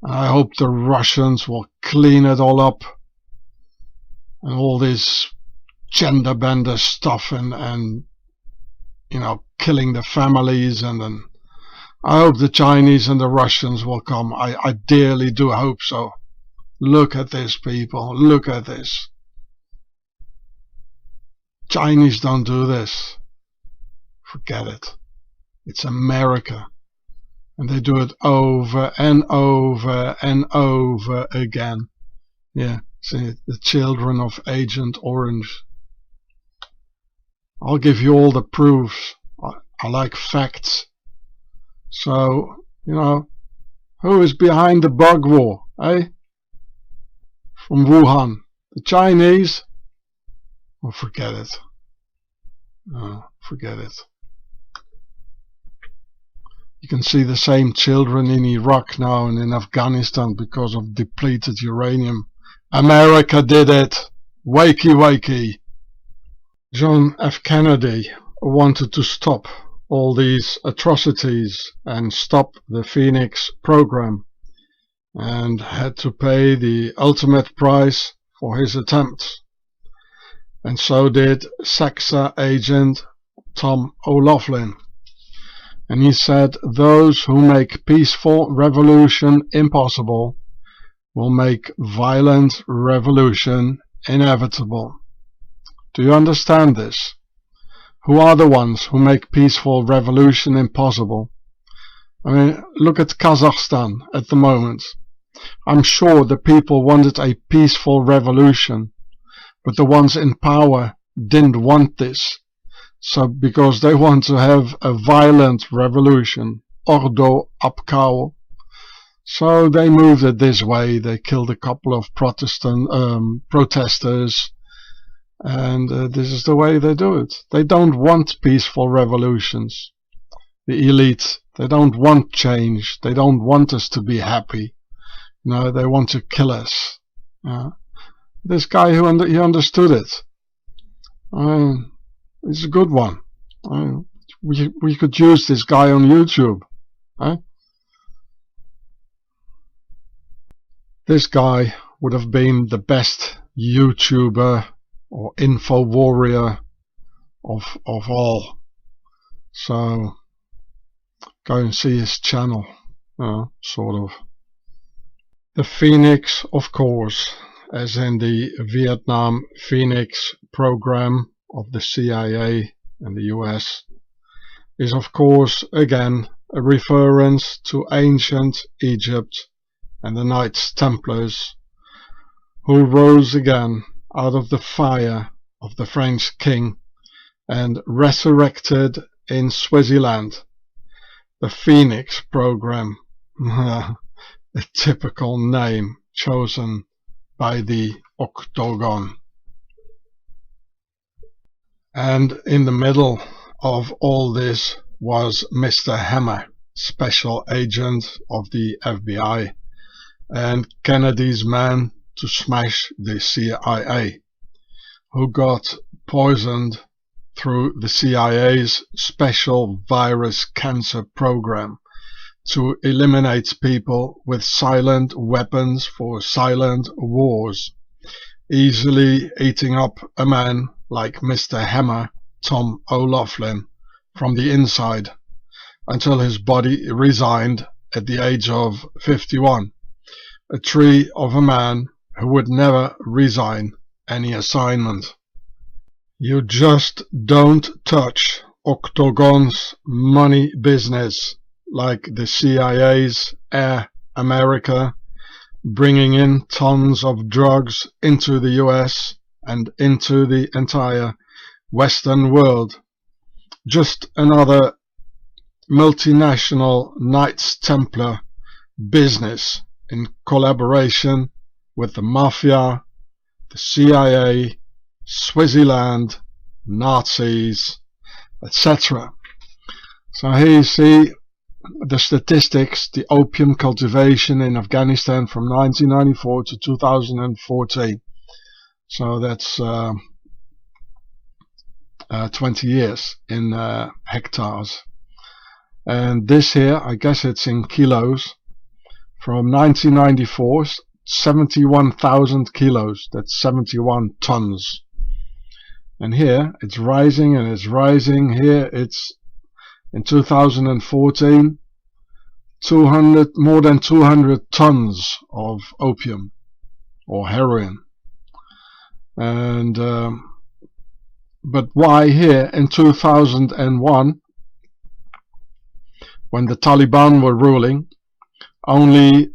I hope the Russians will clean it all up. And all this gender bender stuff and you know, killing the families, and then I hope the Chinese and the Russians will come. I dearly do hope so. Look at this, people. Look at this. Chinese don't do this. Forget it. It's America. And they do it over and over and over again. Yeah, see, the children of Agent Orange. I'll give you all the proofs. I like facts. So, you know, who is behind the bug war, eh? From Wuhan. The Chinese? Oh, forget it. Oh, forget it. You can see the same children in Iraq now and in Afghanistan because of depleted uranium. America did it. Wakey, wakey. John F. Kennedy wanted to stop all these atrocities and stop the Phoenix program, and had to pay the ultimate price for his attempt. And so did SwiSSy agent Tom O'Loughlin. And he said, those who make peaceful revolution impossible will make violent revolution inevitable. Do you understand this? Who are the ones who make peaceful revolution impossible? I mean, look at Kazakhstan at the moment. I'm sure the people wanted a peaceful revolution, but the ones in power didn't want this. So because they want to have a violent revolution, ordo apkao, so they moved it this way. They killed a couple of protesters, and this is the way they do it. They don't want peaceful revolutions. The elite, they don't want change. They don't want us to be happy. No, they want to kill us. This guy he understood it. It's a good one. We could use this guy on YouTube. This guy would have been the best YouTuber or info warrior of all. So go and see his channel, sort of. The Phoenix, of course, as in the Vietnam Phoenix program of the CIA and the US, is of course again a reference to ancient Egypt and the Knights Templars, who rose again out of the fire of the French king and resurrected in Swaziland. The Phoenix program, a typical name chosen by the Octagon. And in the middle of all this was Mr. Hammer, special agent of the FBI and Kennedy's man to smash the CIA, who got poisoned through the CIA's special virus cancer program to eliminate people with silent weapons for silent wars, easily eating up a man like Mr. Hammer, Tom O'Loughlin, from the inside, until his body resigned at the age of 51, a tree of a man who would never resign any assignment. You just don't touch Octagon's money business like the CIA's Air America, bringing in tons of drugs into the US and into the entire Western world. Just another multinational Knights Templar business in collaboration with the Mafia, the CIA, Swaziland, Nazis, etc. So here you see the statistics, the opium cultivation in Afghanistan from 1994 to 2014. So that's 20 years in hectares. And this here, I guess it's in kilos. From 1994, 71,000 kilos. That's 71 tons. And here it's rising and it's rising. Here it's in 2014, more than 200 tons of opium or heroin. And but why here in 2001, when the Taliban were ruling, only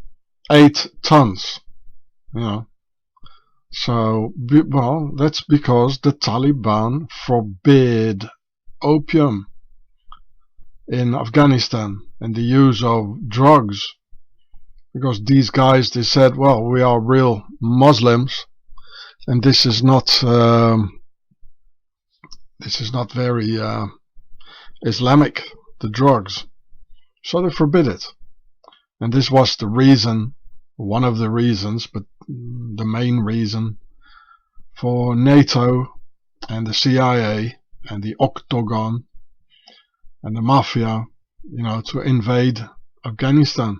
8 tons, you know? So, well, that's because the Taliban forbid opium in Afghanistan and the use of drugs, because these guys, they said, well, we are real Muslims and this is not very Islamic, the drugs, so they forbid it. And this was the reason, one of the reasons, but the main reason for NATO and the CIA and the Octagon and the Mafia, you know, to invade Afghanistan,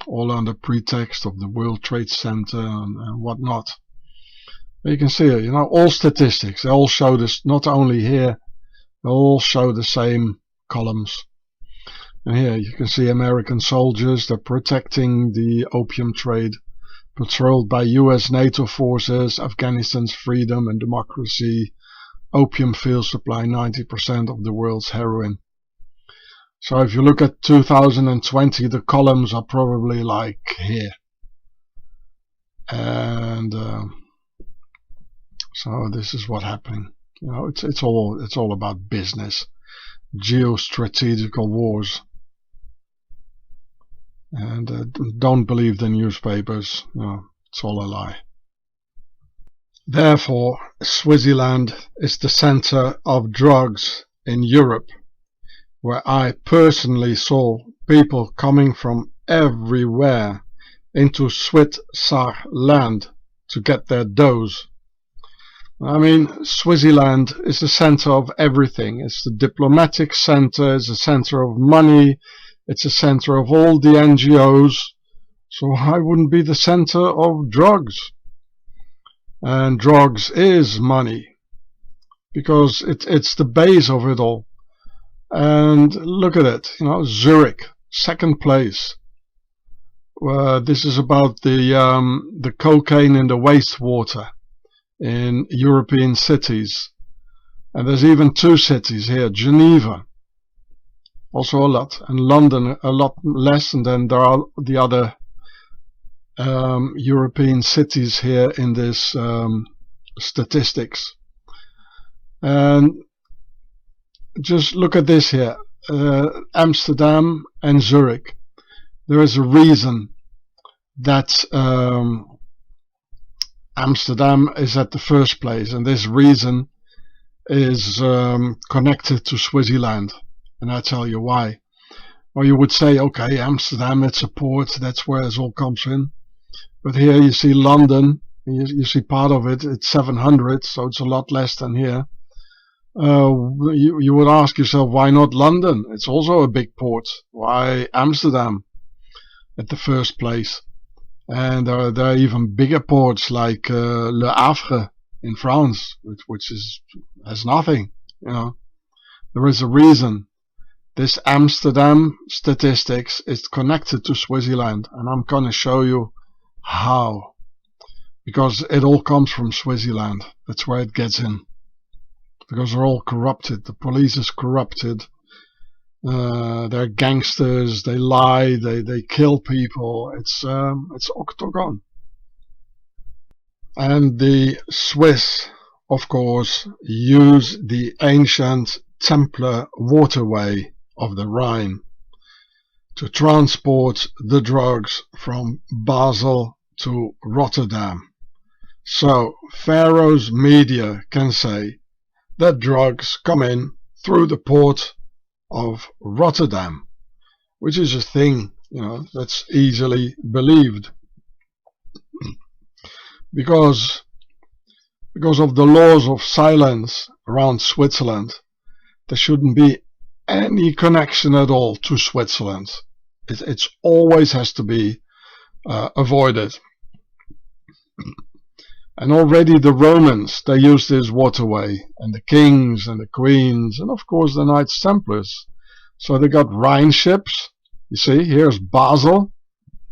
all under pretext of the World Trade Center and whatnot. But you can see it, you know, all statistics, they all show this, not only here, they all show the same columns. And here you can see American soldiers, they're protecting the opium trade, patrolled by US NATO forces, Afghanistan's freedom and democracy, opium fields supply 90% of the world's heroin. So if you look at 2020, the columns are probably like here. And so this is what's happening. You know, it's all about business, geostrategical wars. And don't believe the newspapers. No, it's all a lie. Therefore, Switzerland is the center of drugs in Europe, where I personally saw people coming from everywhere into SwiSSy land to get their dose. I mean, Switzerland is the center of everything. It's the diplomatic center, it's the center of money, it's the center of all the NGOs. So why wouldn't be the center of drugs? And drugs is money, because it's the base of it all. And look at it, you know, Zurich, second place. This is about the cocaine in the wastewater in European cities. And there's even 2 cities here, Geneva, also a lot, and London a lot less, and then there are the other European cities here in this statistics. And just look at this here, Amsterdam and Zurich. There is a reason that Amsterdam is at the first place, and this reason is connected to Switzerland, and I tell you why. Well, you would say, okay, Amsterdam, it's a port, that's where it all comes in. But here you see London, you see part of it, it's 700, so it's a lot less than here. You would ask yourself, why not London? It's also a big port. Why Amsterdam at the first place? And there are even bigger ports like Le Havre in France, which has nothing, you know. There is a reason. This Amsterdam statistics is connected to Switzerland, and I'm going to show you how. Because it all comes from Switzerland. That's where it gets in. Because they're all corrupted. The police is corrupted. They're gangsters. They lie. They kill people. It's Octagon. And the Swiss, of course, use the ancient Templar waterway of the Rhine to transport the drugs from Basel to Rotterdam. So Pharaoh's media can say that drugs come in through the port of Rotterdam, which is a thing, that's easily believed, because of the laws of silence around Switzerland. There shouldn't be any connection at all to Switzerland. It always has to be avoided. And already the Romans, they used this waterway, and the kings and the queens, and of course the Knights Templars. So they got Rhine ships. You see, here's Basel,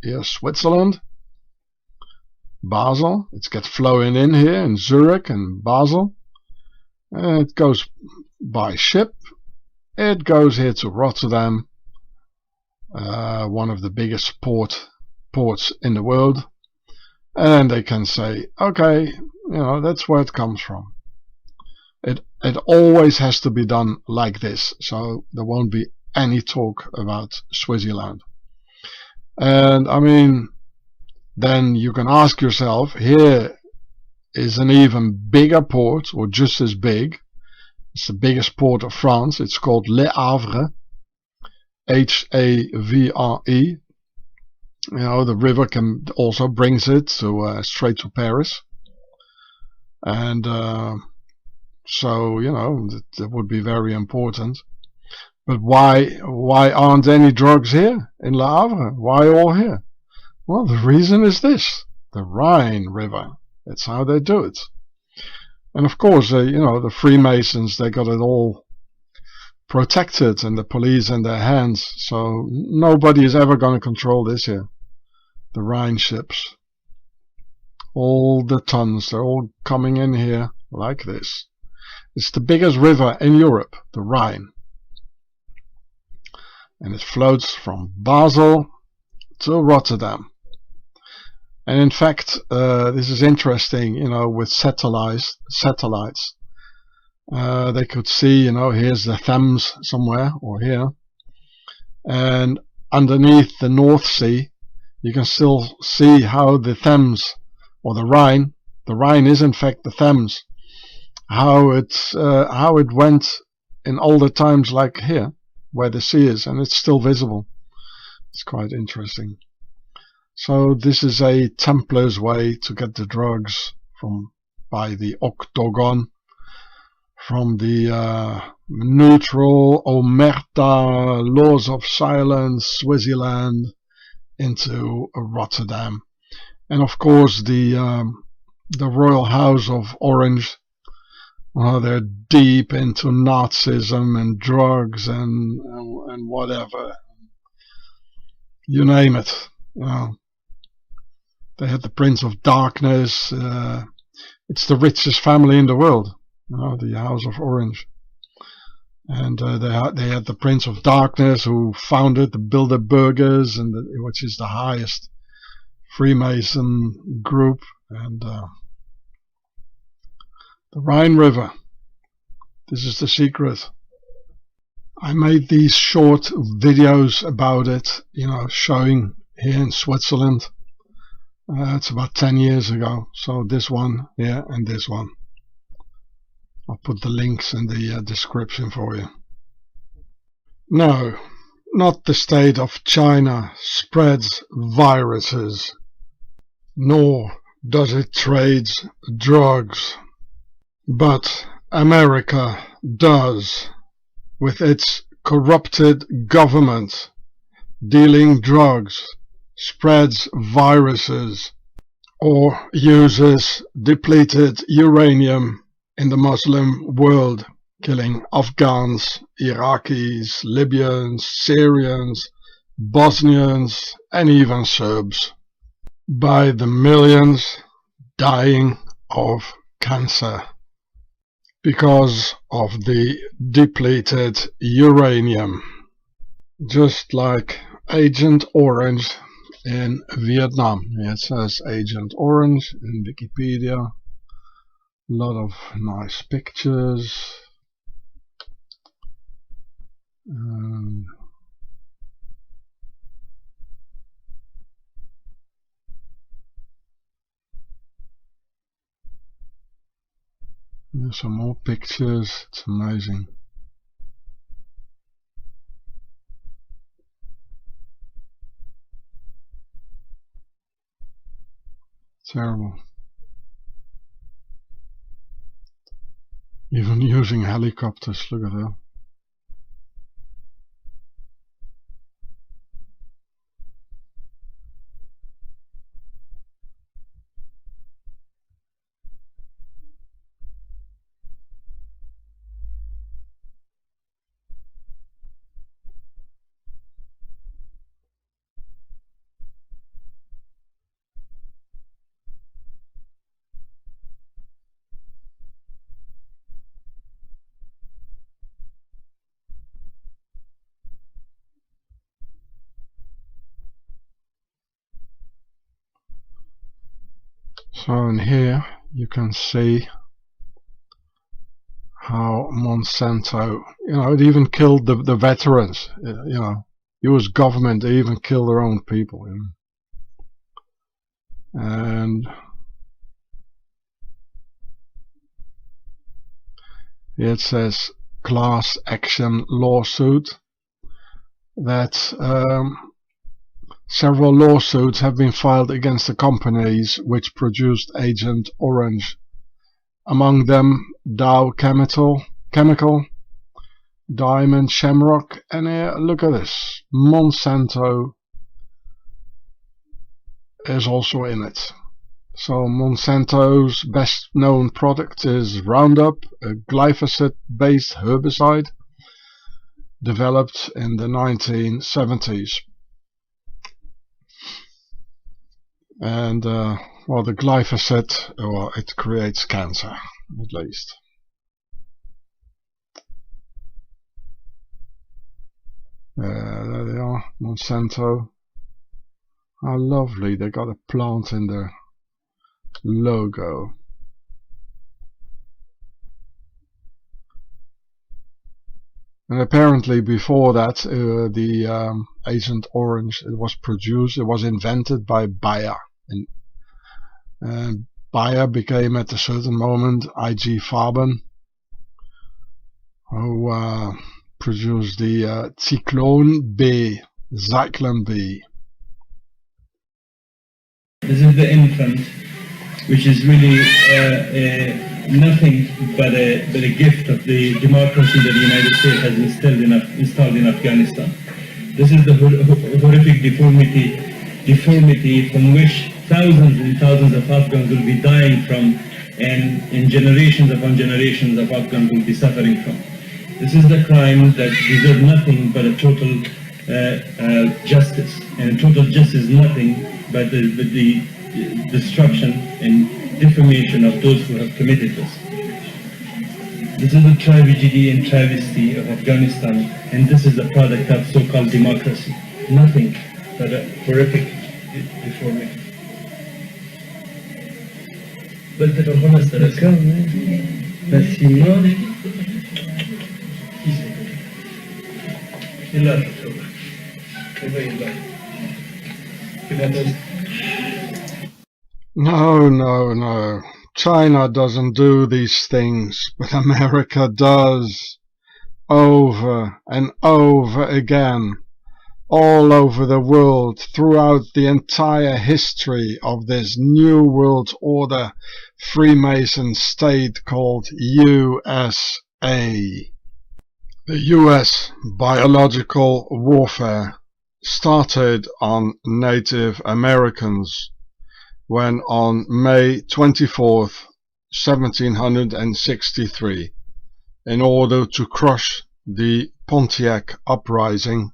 here's Switzerland. Basel, it's got flowing in here in Zurich and Basel. And it goes by ship. It goes here to Rotterdam, one of the biggest ports in the world. And they can say, okay, that's where it comes from. It always has to be done like this, so there won't be any talk about Switzerland. And I mean, then you can ask yourself, here is an even bigger port, or just as big. It's the biggest port of France. It's called Le Havre, Havre. The river can also brings it to straight to Paris, and so that would be very important. But why aren't any drugs here in Le Havre? Why all here? Well, the reason is this: the Rhine River. That's how they do it. And of course, the Freemasons, they got it all protected, and the police in their hands. So nobody is ever going to control this here. The Rhine ships, all the tons, they're all coming in here like this. It's the biggest river in Europe, the Rhine, and it floats from Basel to Rotterdam. And in fact, this is interesting, with satellites, they could see, here's the Thames somewhere, or here, and underneath the North Sea, you can still see how the Thames, or the Rhine is in fact the Thames, how it went in older times, like here, where the sea is, and it's still visible. It's quite interesting. So this is a Templar's way to get the drugs by the Octagon, from the neutral OmerTa, laws of silence, Switzerland, into Rotterdam. And of course the royal house of Orange, they're deep into Nazism and drugs and whatever, you name it. They had the Prince of Darkness. It's the richest family in the world, the House of Orange. And they had the Prince of Darkness, who founded the Bilderbergers, which is the highest Freemason group, and the Rhine River. This is the secret. I made these short videos about it, showing here in Switzerland. It's about 10 years ago. So this one here and this one. I'll put the links in the description for you. No, not the state of China spreads viruses, nor does it trade drugs, but America does, with its corrupted government, dealing drugs, spreads viruses, or uses depleted uranium in the Muslim world, killing Afghans, Iraqis, Libyans, Syrians, Bosnians, and even Serbs, by the millions dying of cancer because of the depleted uranium. Just like Agent Orange in Vietnam. It says Agent Orange in Wikipedia. A lot of nice pictures. Here's some more pictures. It's amazing. Terrible. Even using helicopters, look at that. So in here you can see how Monsanto, it even killed the veterans, US government, they even kill their own people, And here it says class action lawsuit, that several lawsuits have been filed against the companies which produced Agent Orange, among them Dow Chemical, Diamond Shamrock, and here, look at this, Monsanto is also in it. So Monsanto's best known product is Roundup, a glyphosate-based herbicide developed in the 1970s. And well, the glyphosate, well, it creates cancer, at least. There they are, Monsanto. How lovely, they got a plant in their logo. And apparently before that, the Agent Orange, it was invented by Bayer. And Bayer became at a certain moment IG Farben, who produced the Zyklon B. This is the infant, which is really nothing but a gift of the democracy that the United States has installed in Afghanistan. This is the horrific deformity from which thousands and thousands of Afghans will be dying from, and generations upon generations of Afghans will be suffering from. This is the crime that deserves nothing but a total justice, and total justice is nothing but the destruction and defamation of those who have committed this. This is the tragedy and travesty of Afghanistan, and this is the product of so-called democracy. Nothing but a horrific deformity. No. China doesn't do these things, but America does. Over and over again. All over the world, throughout the entire history of this New World Order Freemason state called USA. The US biological warfare started on Native Americans when on May 24th, 1763, in order to crush the Pontiac uprising,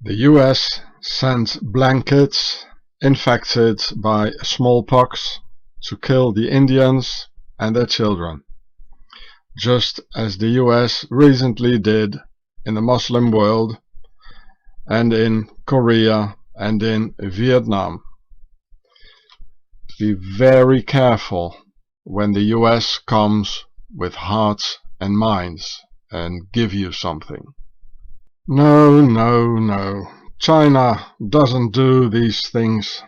the US sent blankets infected by smallpox to kill the Indians and their children, just as the US recently did in the Muslim world and in Korea and in Vietnam. Be very careful when the US comes with hearts and minds and give you something. No. China doesn't do these things.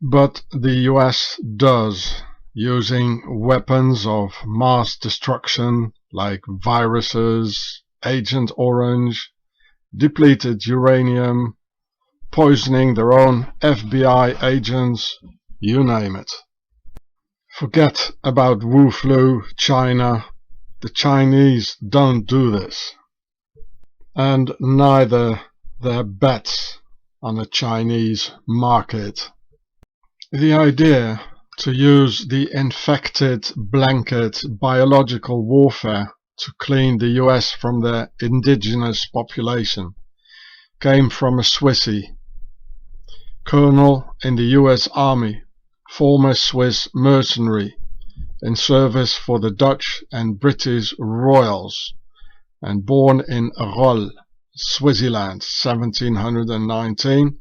But the US does, using weapons of mass destruction like viruses, Agent Orange, depleted uranium, poisoning their own FBI agents, you name it. Forget about Wu Flu, China. The Chinese don't do this. And neither their bets on the Chinese market. The idea to use the infected blanket biological warfare to clean the US from their indigenous population came from a SwiSSy, colonel in the US Army, former Swiss mercenary in service for the Dutch and British royals, and born in Rol, Swaziland, 1719,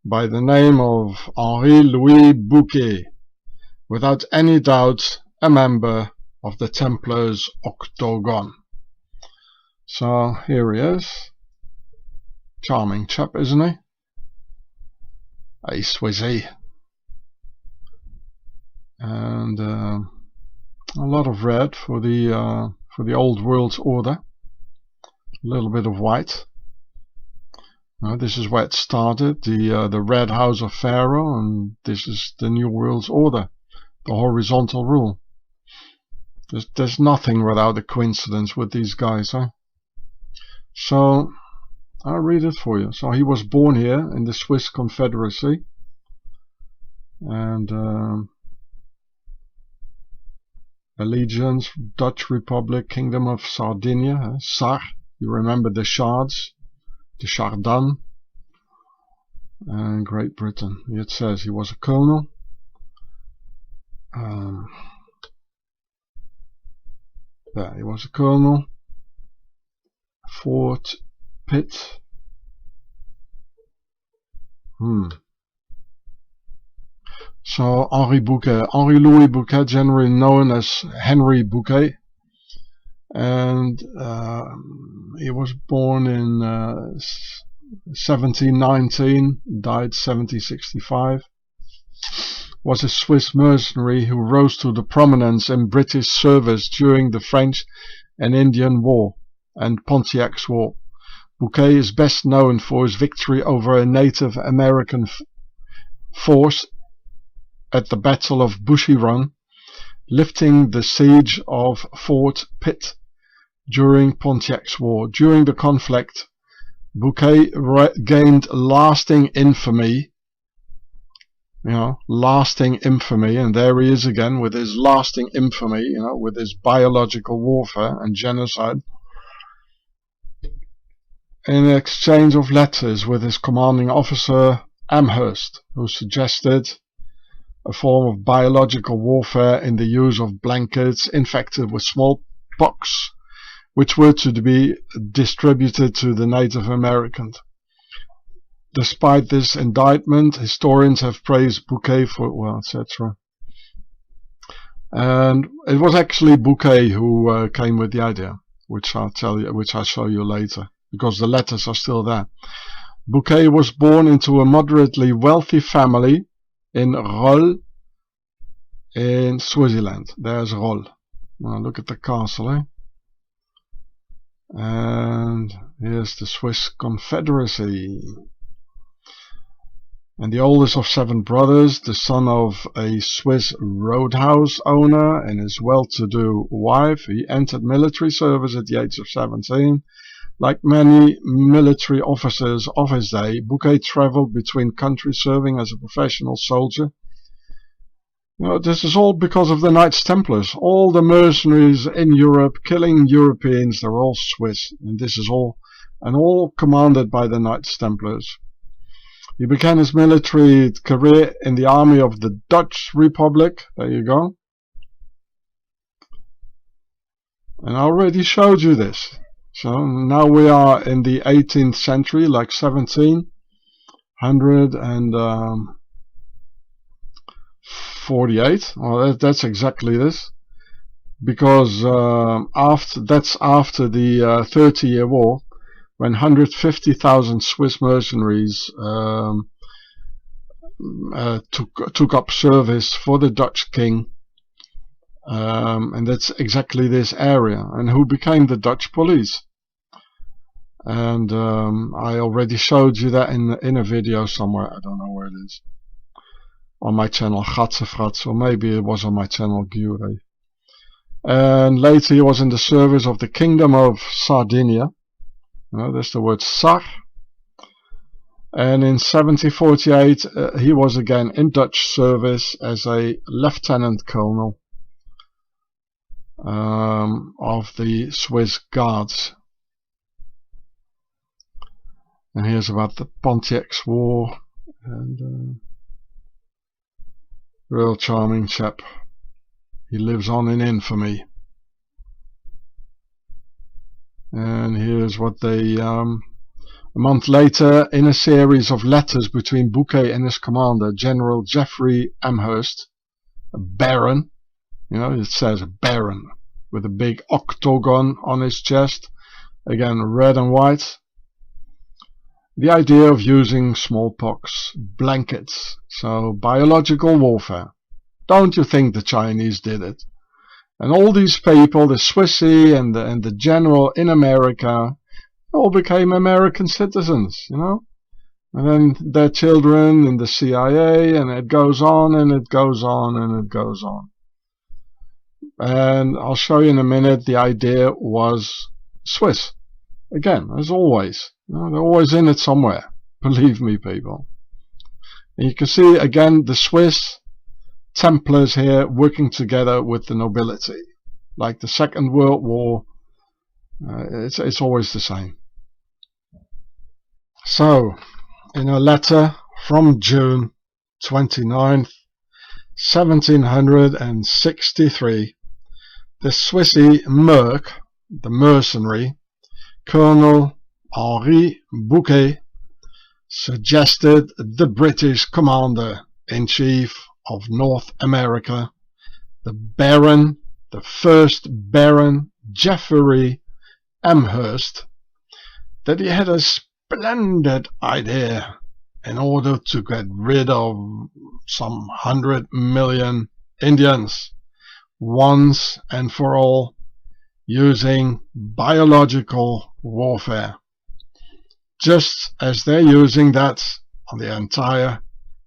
by the name of Henri Louis Bouquet, without any doubt a member of the Templars Octagon. So here he is. Charming chap, isn't he? A SwiSSy. And a lot of red for the old world order. A little bit of white. This is where it started, the Red House of Pharaoh, and this is the New World Order, the horizontal rule. There's nothing without a coincidence with these guys, huh? So I'll read it for you. So he was born here in the Swiss Confederacy, and allegiance, Dutch Republic, Kingdom of Sardinia, Sar. You remember the Shards, the Chardin, and Great Britain. It says he was a colonel. There, he was a colonel. Fort Pitt. So Henri Bouquet, Henri Louis Bouquet, generally known as Henry Bouquet, and he was born in 1719, died 1765. Was a Swiss mercenary who rose to the prominence in British service during the French and Indian War and Pontiac's War. Bouquet is best known for his victory over a Native American force at the Battle of Bushy Run, lifting the siege of Fort Pitt during Pontiac's War. During the conflict, Bouquet gained lasting infamy, lasting infamy, and there he is again with his lasting infamy, with his biological warfare and genocide, in exchange of letters with his commanding officer Amherst, who suggested a form of biological warfare in the use of blankets infected with smallpox, which were to be distributed to the Native Americans. Despite this indictment, historians have praised Bouquet for, etc. And it was actually Bouquet who came with the idea, which I'll show you later, because the letters are still there. Bouquet was born into a moderately wealthy family in Rol, in Swaziland. There's Rol. Now look at the castle, eh? And here's the Swiss Confederacy. And the oldest of 7 brothers, the son of a Swiss roadhouse owner and his well-to-do wife, he entered military service at the age of 17. Like many military officers of his day, Bouquet traveled between countries serving as a professional soldier. This is all because of the Knights Templars. All the mercenaries in Europe killing Europeans, they're all Swiss, and this is all commanded by the Knights Templars. He began his military career in the army of the Dutch Republic. There you go. And I already showed you this. So now we are in the 18th century, like 1748. Well, that's exactly this. Because that's after the 30-year War, when 150,000 Swiss mercenaries took up service for the Dutch king, and that's exactly this area, and who became the Dutch police. And I already showed you that in a video somewhere, I don't know where it is. on my channel Gatsefrats, or maybe it was on my channel Gure. And later he was in the service of the Kingdom of Sardinia. That's the word Sar. And in 1748 he was again in Dutch service as a lieutenant colonel of the Swiss Guards. And here's about the Pontiac's War, and real charming chap. He lives on in infamy. And here's what they, a month later, in a series of letters between Bouquet and his commander, General Geoffrey Amherst, a baron, it says baron, with a big octagon on his chest, again red and white. The idea of using smallpox blankets, so biological warfare. Don't you think the Chinese did it? And all these people, the SwiSSy and the general in America, all became American citizens, And then their children in the CIA, and it goes on and it goes on and it goes on. And I'll show you in a minute, the idea was Swiss. Again, as always. They're always in it somewhere. Believe me, people. And you can see, again, the Swiss Templars here working together with the nobility. Like the Second World War, it's always the same. So, in a letter from June 29th, 1763, the SwiSSy merc, the mercenary, Colonel Henri Bouquet, suggested the British Commander-in-Chief of North America, the first Baron Geoffrey Amherst, that he had a splendid idea in order to get rid of some 100 million Indians once and for all, using biological warfare, just as they're using that on the entire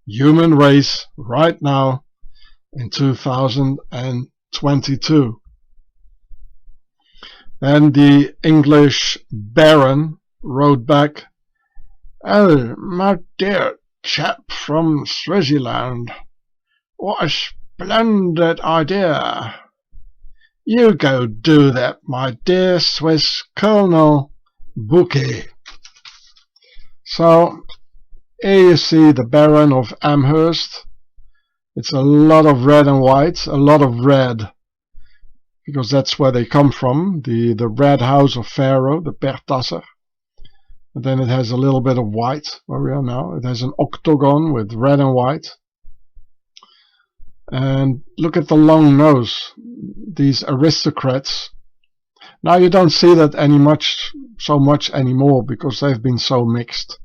human race right now in 2022. Then the English Baron wrote back, "Oh, my dear chap from Swaziland, what a splendid idea. You go do that, my dear Swiss Colonel Bouquet." So here you see the Baron of Amherst. It's a lot of red and white, a lot of red, because that's where they come from, the red house of Pharaoh, the Pertasser. And then it has a little bit of white where we are now. It has an octagon with red and white. And look at the long nose, these aristocrats. Now you don't see that so much anymore, because they've been so mixed.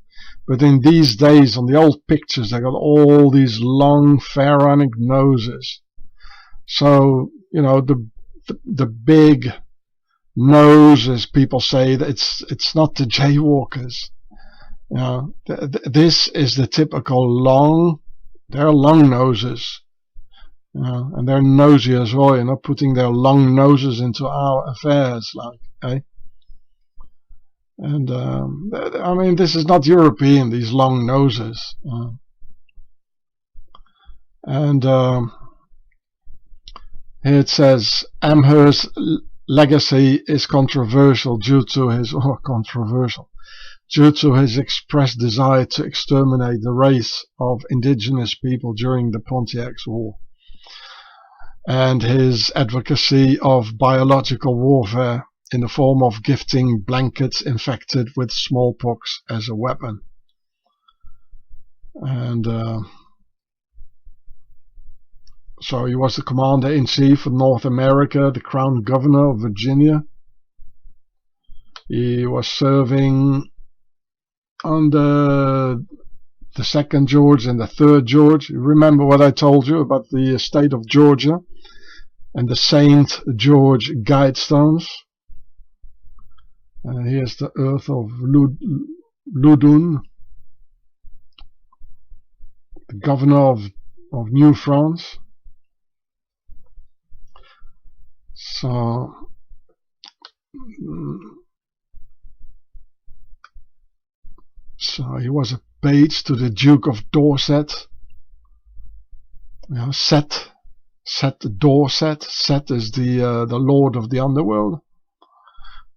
But in these days, on the old pictures, they got all these long pharaonic noses. So, the big nose, as people say, it's not the jaywalkers. This is the typical they're long noses. And they're nosy as well, putting their long noses into our affairs, And I mean, this is not European, these long noses. And here it says, Amherst's legacy is controversial due to his expressed desire to exterminate the race of indigenous people during the Pontiac's War, and his advocacy of biological warfare in the form of gifting blankets infected with smallpox as a weapon. And so he was the Commander-in-Chief of North America, the Crown Governor of Virginia. He was serving under the 2nd George and the 3rd George. You remember what I told you about the state of Georgia and the St. George Guidestones. Here's the Earth of Loudoun, the governor of of New France. So he was a page to the Duke of Dorset. You know, Set Dorset. Set is the lord of the underworld.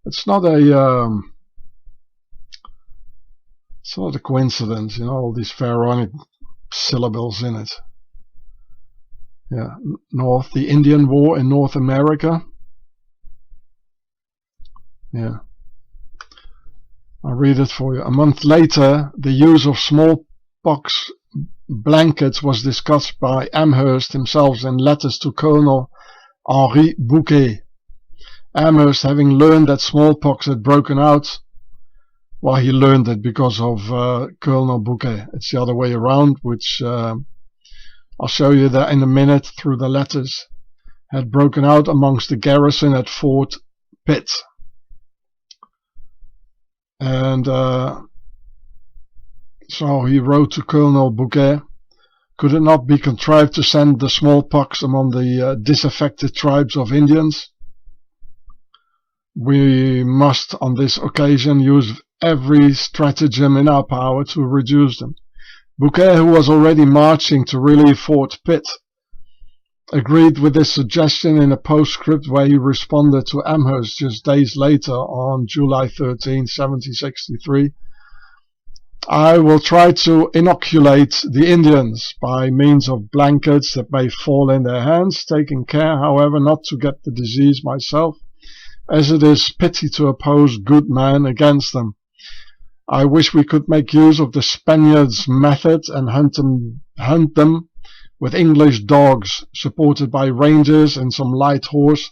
It's not a coincidence, you know, all these pharaonic syllables in it. Yeah, the Indian War in North America. Yeah, I'll read it for you. A month later, the use of smallpox blankets was discussed by Amherst himself in letters to Colonel Henri Bouquet. Amherst, having learned that smallpox had broken out, well, he learned it because of Colonel Bouquet. It's the other way around, which I'll show you that in a minute through the letters. Had broken out amongst the garrison at Fort Pitt. And so he wrote to Colonel Bouquet, could it not be contrived to send the smallpox among the disaffected tribes of Indians? We must on this occasion use every stratagem in our power to reduce them. Bouquet, who was already marching to relieve Fort Pitt, agreed with this suggestion in a postscript where he responded to Amherst just days later on July 13, 1763. I will try to inoculate the Indians by means of blankets that may fall in their hands, taking care, however, not to get the disease myself, as it is pity to oppose good men against them. I wish we could make use of the Spaniards' method and hunt them with English dogs, supported by rangers and some light horse,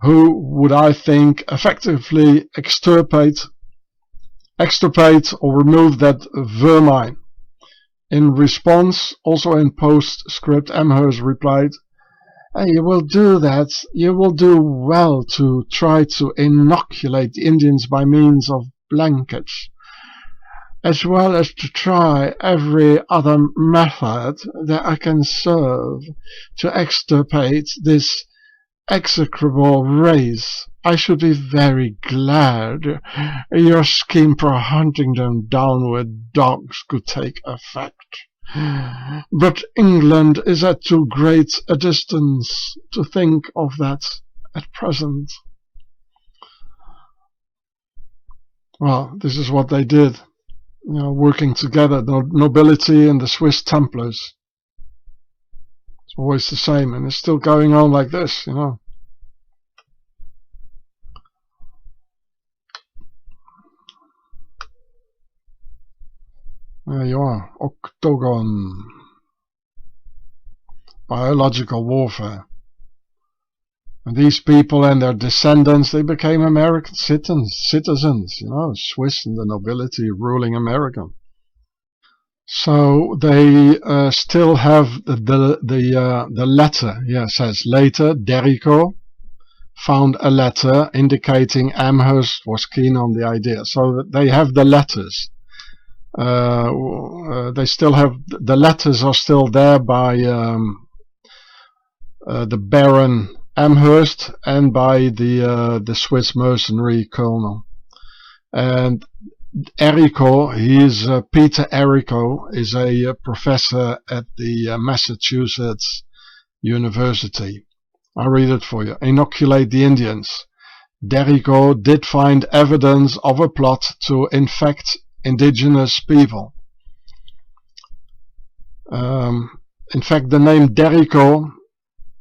who would, I think, effectively extirpate or remove that vermin. In response, also in postscript, Amherst replied, hey, you will do that. You will do well to try to inoculate the Indians by means of blankets, as well as to try every other method that I can serve to extirpate this execrable race. I should be very glad your scheme for hunting them down with dogs could take effect. But England is at too great a distance to think of that at present. Well, this is what they did. You know, working together, the nobility and the Swiss Templars. It's always the same, and it's still going on like this, you know. There you are, Octagon. Biological warfare. And these people and their descendants, they became American citizens, you know, Swiss and the nobility ruling America. So they still have the letter. Yeah, it says later, Derrico found a letter indicating Amherst was keen on the idea. So that they have the letters. They still have the letters are still there by the Baron Amherst and by the Swiss mercenary colonel. And Errico, Peter Errico is a professor at the Massachusetts University. I'll read it for you. Inoculate the Indians. Derrico did find evidence of a plot to infect indigenous people. In fact, the name Derrico,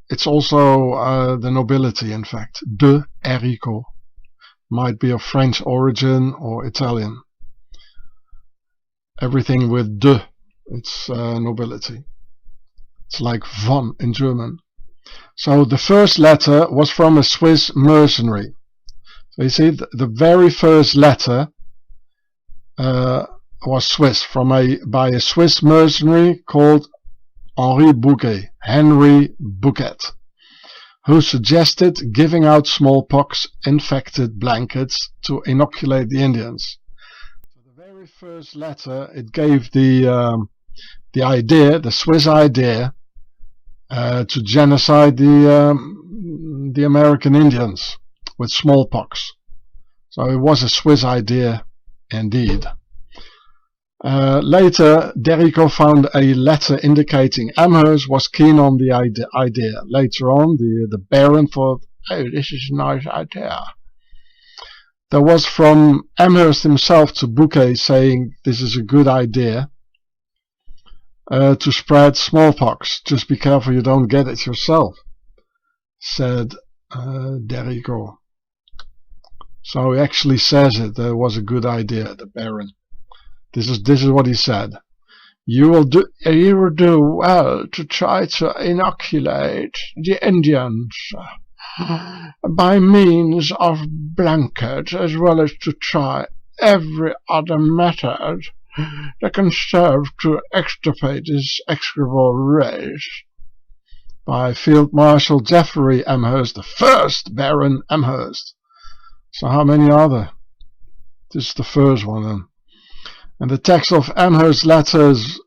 it's also the nobility, in fact. De Errico. Might be of French origin or Italian. Everything with de, it's nobility. It's like von in German. So the first letter was from a Swiss mercenary. So you see, the very first letter was Swiss, by a Swiss mercenary called Henri Bouquet, who suggested giving out smallpox-infected blankets to inoculate the Indians. So the very first letter, it gave the the idea, the Swiss idea, to genocide the American Indians with smallpox. So it was a Swiss idea indeed. Later, Derrico found a letter indicating Amherst was keen on the idea. Later on, the Baron thought, "Oh, this is a nice idea." There was from Amherst himself to Bouquet saying, "This is a good idea to spread smallpox. Just be careful you don't get it yourself," said Derrico. So he actually says it. It was a good idea, the Baron. This is what he said. You will do well to try to inoculate the Indians by means of blankets, as well as to try every other method that can serve to extirpate this execrable race. By Field Marshal Geoffrey Amherst, the first Baron Amherst. So how many are there? This is the first one then. And the text of Amherst's letters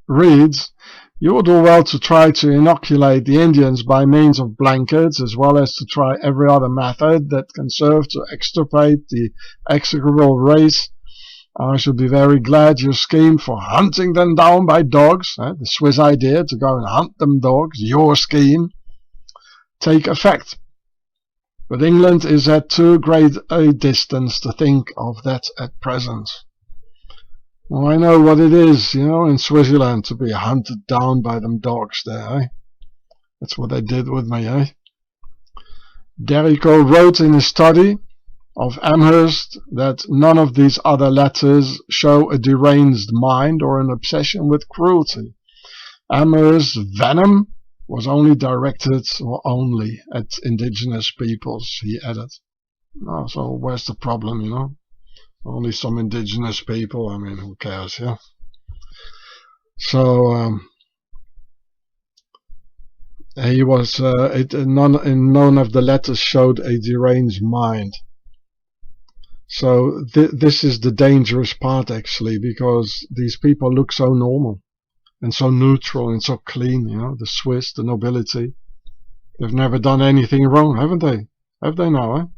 reads, "You will do well to try to inoculate the Indians by means of blankets, as well as to try every other method that can serve to extirpate the execrable race. I should be very glad your scheme for hunting them down by dogs," the Swiss idea to go and hunt them dogs, your scheme, "take effect. But England is at too great a distance to think of that at present." Well, I know what it is, in Switzerland to be hunted down by them dogs there, That's what they did with me, Derrico wrote in his study of Amherst that none of these other letters show a deranged mind or an obsession with cruelty. Amherst's venom was only directed at indigenous peoples, he added. Oh, so where's the problem, Only some indigenous people, I mean, who cares, So, he was, none of the letters showed a deranged mind. So, this is the dangerous part, actually, because these people look so normal, and so neutral, and so clean, the Swiss, the nobility. They've never done anything wrong, haven't they? Have they now,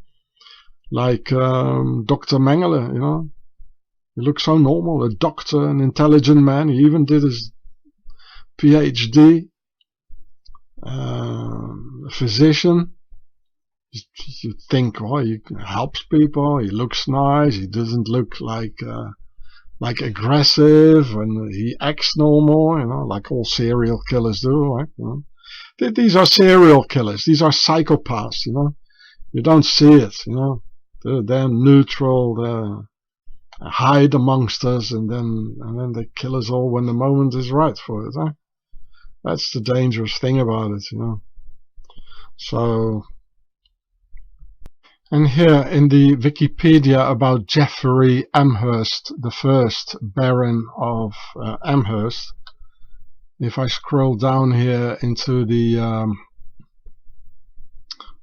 Like Dr. Mengele, he looks so normal, a doctor, an intelligent man. He even did his PhD, a physician. You think, he helps people, he looks nice, he doesn't look like aggressive, and he acts normal, like all serial killers do, right? These are serial killers, these are psychopaths, You don't see it, They're neutral, they hide amongst us, and then they kill us all when the moment is right for it, That's the dangerous thing about it, So, and here in the Wikipedia about Geoffrey Amherst, the first Baron of Amherst, if I scroll down here into the,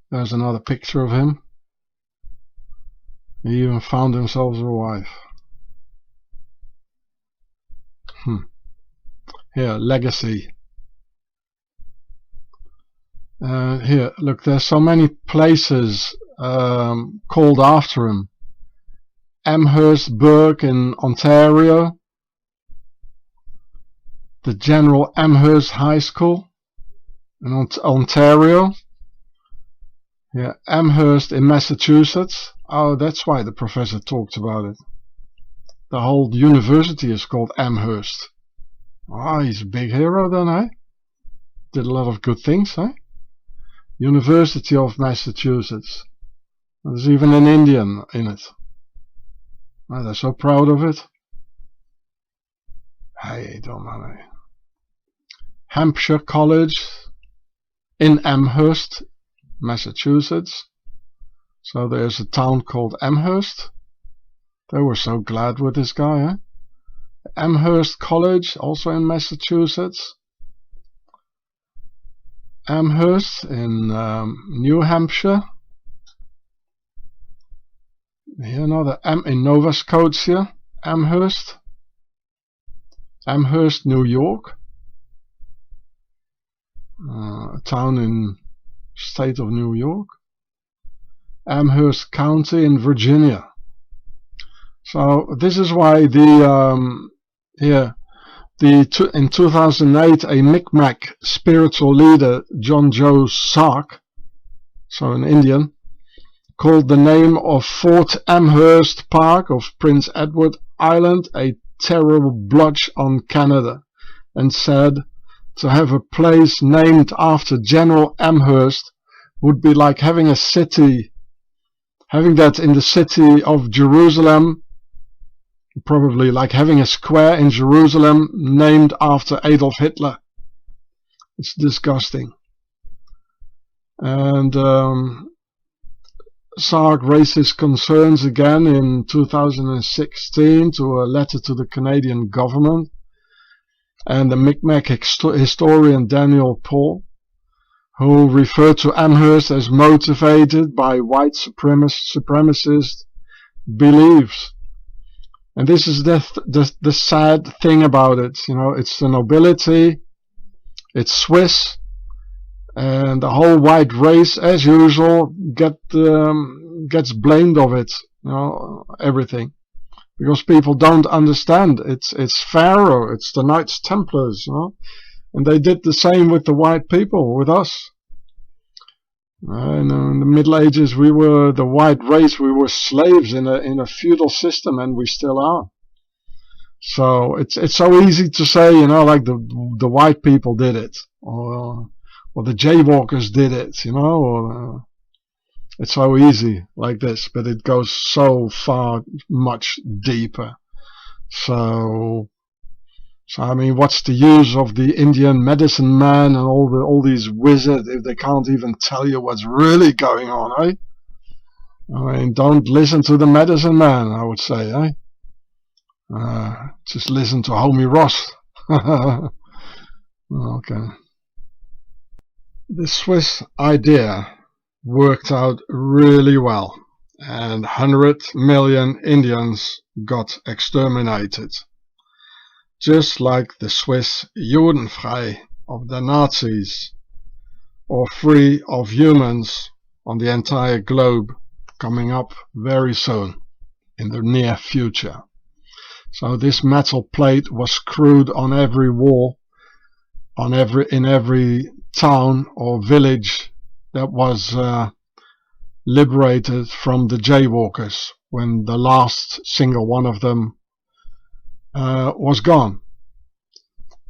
there's another picture of him. He even found himself a wife. Here, legacy. Here, look, there's so many places called after him. Amherstburg in Ontario. The General Amherst High School in Ontario. Yeah, Amherst in Massachusetts. Oh, that's why the professor talked about it. The whole university is called Amherst. Ah, he's a big hero then, Did a lot of good things, University of Massachusetts. There's even an Indian in it. Oh, they're so proud of it. Hey, don't matter. Hampshire College in Amherst, Massachusetts. So there's a town called Amherst. They were so glad with this guy, Amherst College, also in Massachusetts. Amherst in New Hampshire. Here another in Nova Scotia, Amherst. Amherst, New York, a town in state of New York, Amherst County in Virginia. So this is why in 2008 a Micmac spiritual leader, John Joe Sark, so an Indian, called the name of Fort Amherst Park of Prince Edward Island a terrible blotch on Canada, and said to have a place named after General Amherst would be like having that in the city of Jerusalem, probably like having a square in Jerusalem named after Adolf Hitler. It's disgusting. And Sark raised his concerns again in 2016 to a letter to the Canadian government, and the Micmac historian Daniel Paul, who referred to Amherst as motivated by white supremacist beliefs. And this is the sad thing about it. You know, it's the nobility, it's Swiss, and the whole white race, as usual, gets blamed of it. You know, everything, because people don't understand. It's Pharaoh, it's the Knights Templars, you know, and they did the same with the white people, with us. In the Middle Ages, we were the white race. We were slaves in a feudal system, and we still are. So it's so easy to say, you know, like the white people did it, or the jaywalkers did it, you know, or it's so easy like this, but it goes so far much deeper. So I mean, what's the use of the Indian medicine man and all these wizards if they can't even tell you what's really going on, eh? I mean, don't listen to the medicine man, I would say, eh? Just listen to Homie Ross. Okay. The Swiss idea worked out really well, and 100 million Indians got exterminated. Just like the Swiss Judenfrei of the Nazis, or free of humans on the entire globe, coming up very soon in the near future. So this metal plate was screwed on every wall, in every town or village that was liberated from the jaywalkers when the last single one of them was gone.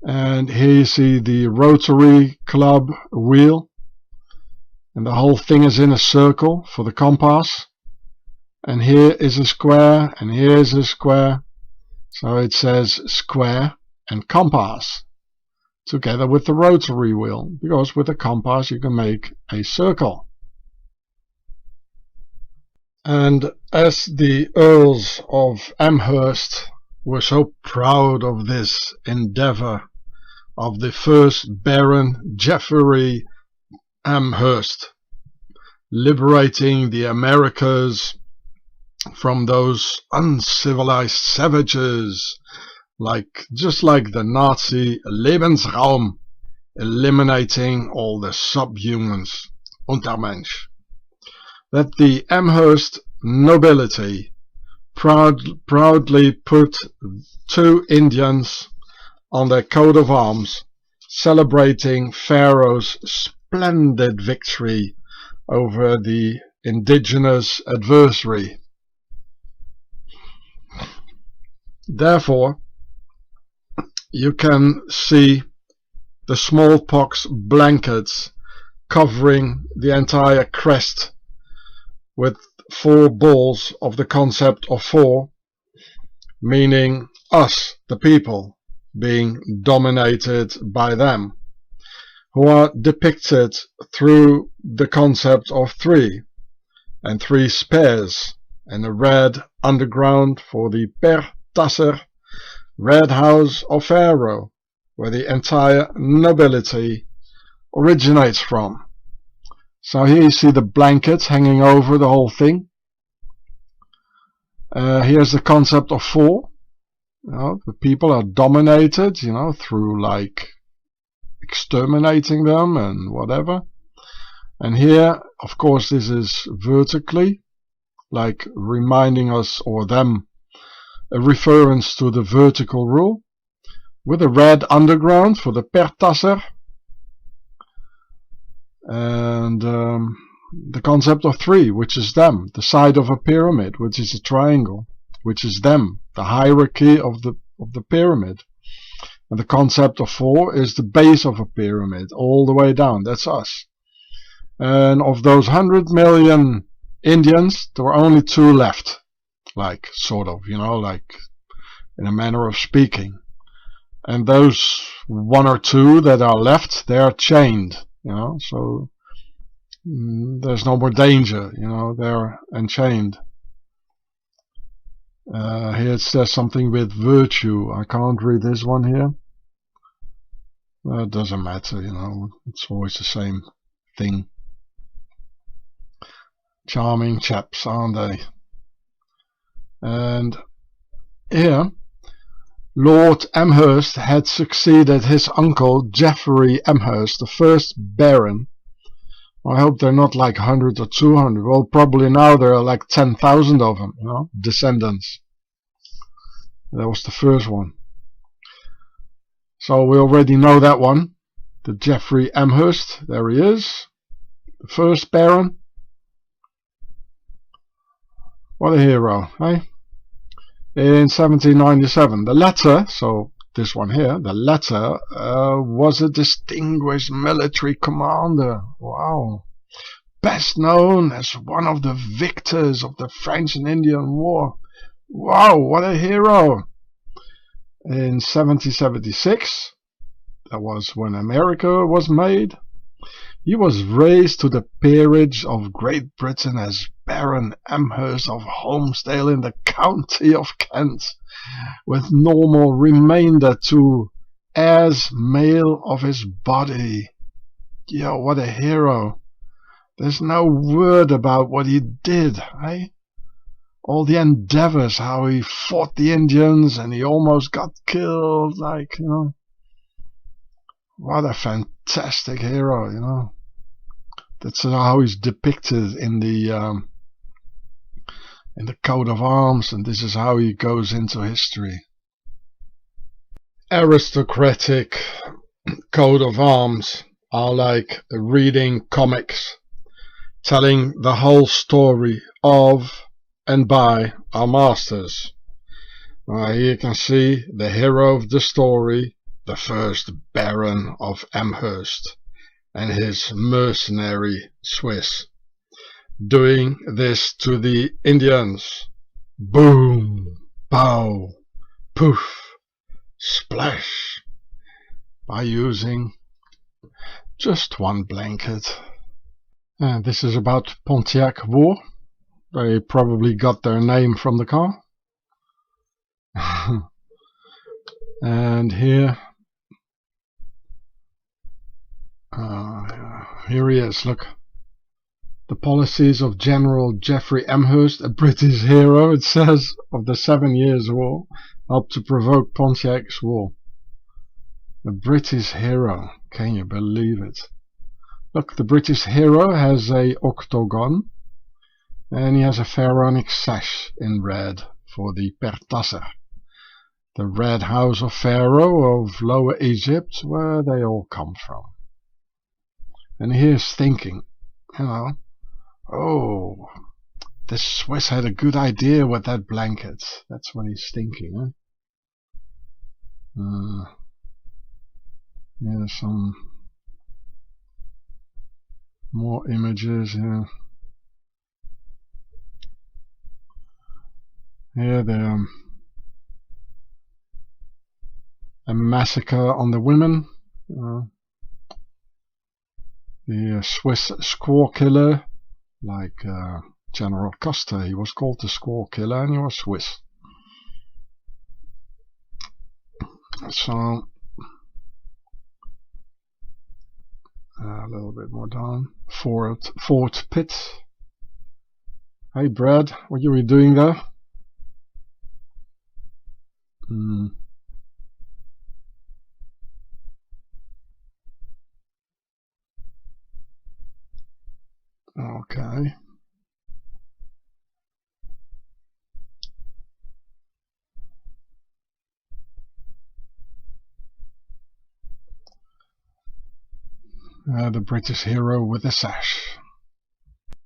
And here you see the Rotary Club wheel, and the whole thing is in a circle for the compass, and here is a square, and here is a square, so it says square and compass together with the rotary wheel, because with a compass you can make a circle. And as the Earls of Amherst were so proud of this endeavor of the first Baron Geoffrey Amherst, liberating the Americas from those uncivilized savages, just like the Nazi Lebensraum, eliminating all the subhumans, Untermensch, that the Amherst nobility proudly put 2 Indians on their coat of arms, celebrating Pharaoh's splendid victory over the indigenous adversary. Therefore, you can see the smallpox blankets covering the entire crest with 4 balls of the concept of 4, meaning us, the people, being dominated by them, who are depicted through the concept of 3, and 3 spears, and a red underground for the Tasser, Red House of Pharaoh, where the entire nobility originates from. So here you see the blankets hanging over the whole thing. Here's the concept of 4. The people are dominated, through like exterminating them and whatever. And here, of course, this is vertically, like reminding us, or them, a reference to the vertical rule, with a red underground for the pertasser, and the concept of three, which is them, the side of a pyramid, which is a triangle, which is them, the hierarchy of the pyramid. And the concept of four is the base of a pyramid, all the way down. That's us. And of those 100 million Indians, there were only 2 left. Like, sort of, like in a manner of speaking. And those 1 or 2 that are left, they are chained, so there's no more danger, they're enchained. Here it says something with virtue. I can't read this one here. It doesn't matter, it's always the same thing. Charming chaps, aren't they? And here, Lord Amherst had succeeded his uncle Geoffrey Amherst, the first Baron. I hope they're not like 100 or 200. Well, probably now there are like 10,000 of them, descendants. That was the first one. So we already know that one. The Geoffrey Amherst, there he is. The first Baron. What a hero, eh? In 1797, the latter, so this one here, the latter was a distinguished military commander. Wow. Best known as one of the victors of the French and Indian War. Wow, what a hero. In 1776, that was when America was made, he was raised to the peerage of Great Britain as Baron Amherst of Holmesdale in the county of Kent, with normal remainder to heirs male of his body. Yo, what a hero. There's no word about what he did, eh? All the endeavors, how he fought the Indians and he almost got killed, like, what a fantastic hero, That's how he's depicted in the coat of arms, and this is how he goes into history. Aristocratic coat of arms are like reading comics, telling the whole story of and by our masters. Here you can see the hero of the story, the first Baron of Amherst, and his mercenary Swiss, doing this to the Indians. Boom, pow, poof, splash, by using just one blanket. And this is about Pontiac War. They probably got their name from the car. And here he is, look. The policies of General Geoffrey Amherst, a British hero, it says, of the 7 Years' War, helped to provoke Pontiac's War. A British hero, can you believe it? Look, the British hero has a octagon, and he has a pharaonic sash in red for the pertasser, the red house of Pharaoh of Lower Egypt, where they all come from. And here's thinking, oh, the Swiss had a good idea with that blanket. That's what he's thinking, Here's some more images here. Here a massacre on the women. The Swiss squaw killer, like General Custer, he was called the squaw killer, and he was Swiss. So a little bit more down. Fort Pitt. Hey Brad, what are you doing there? Okay. The British hero with the sash.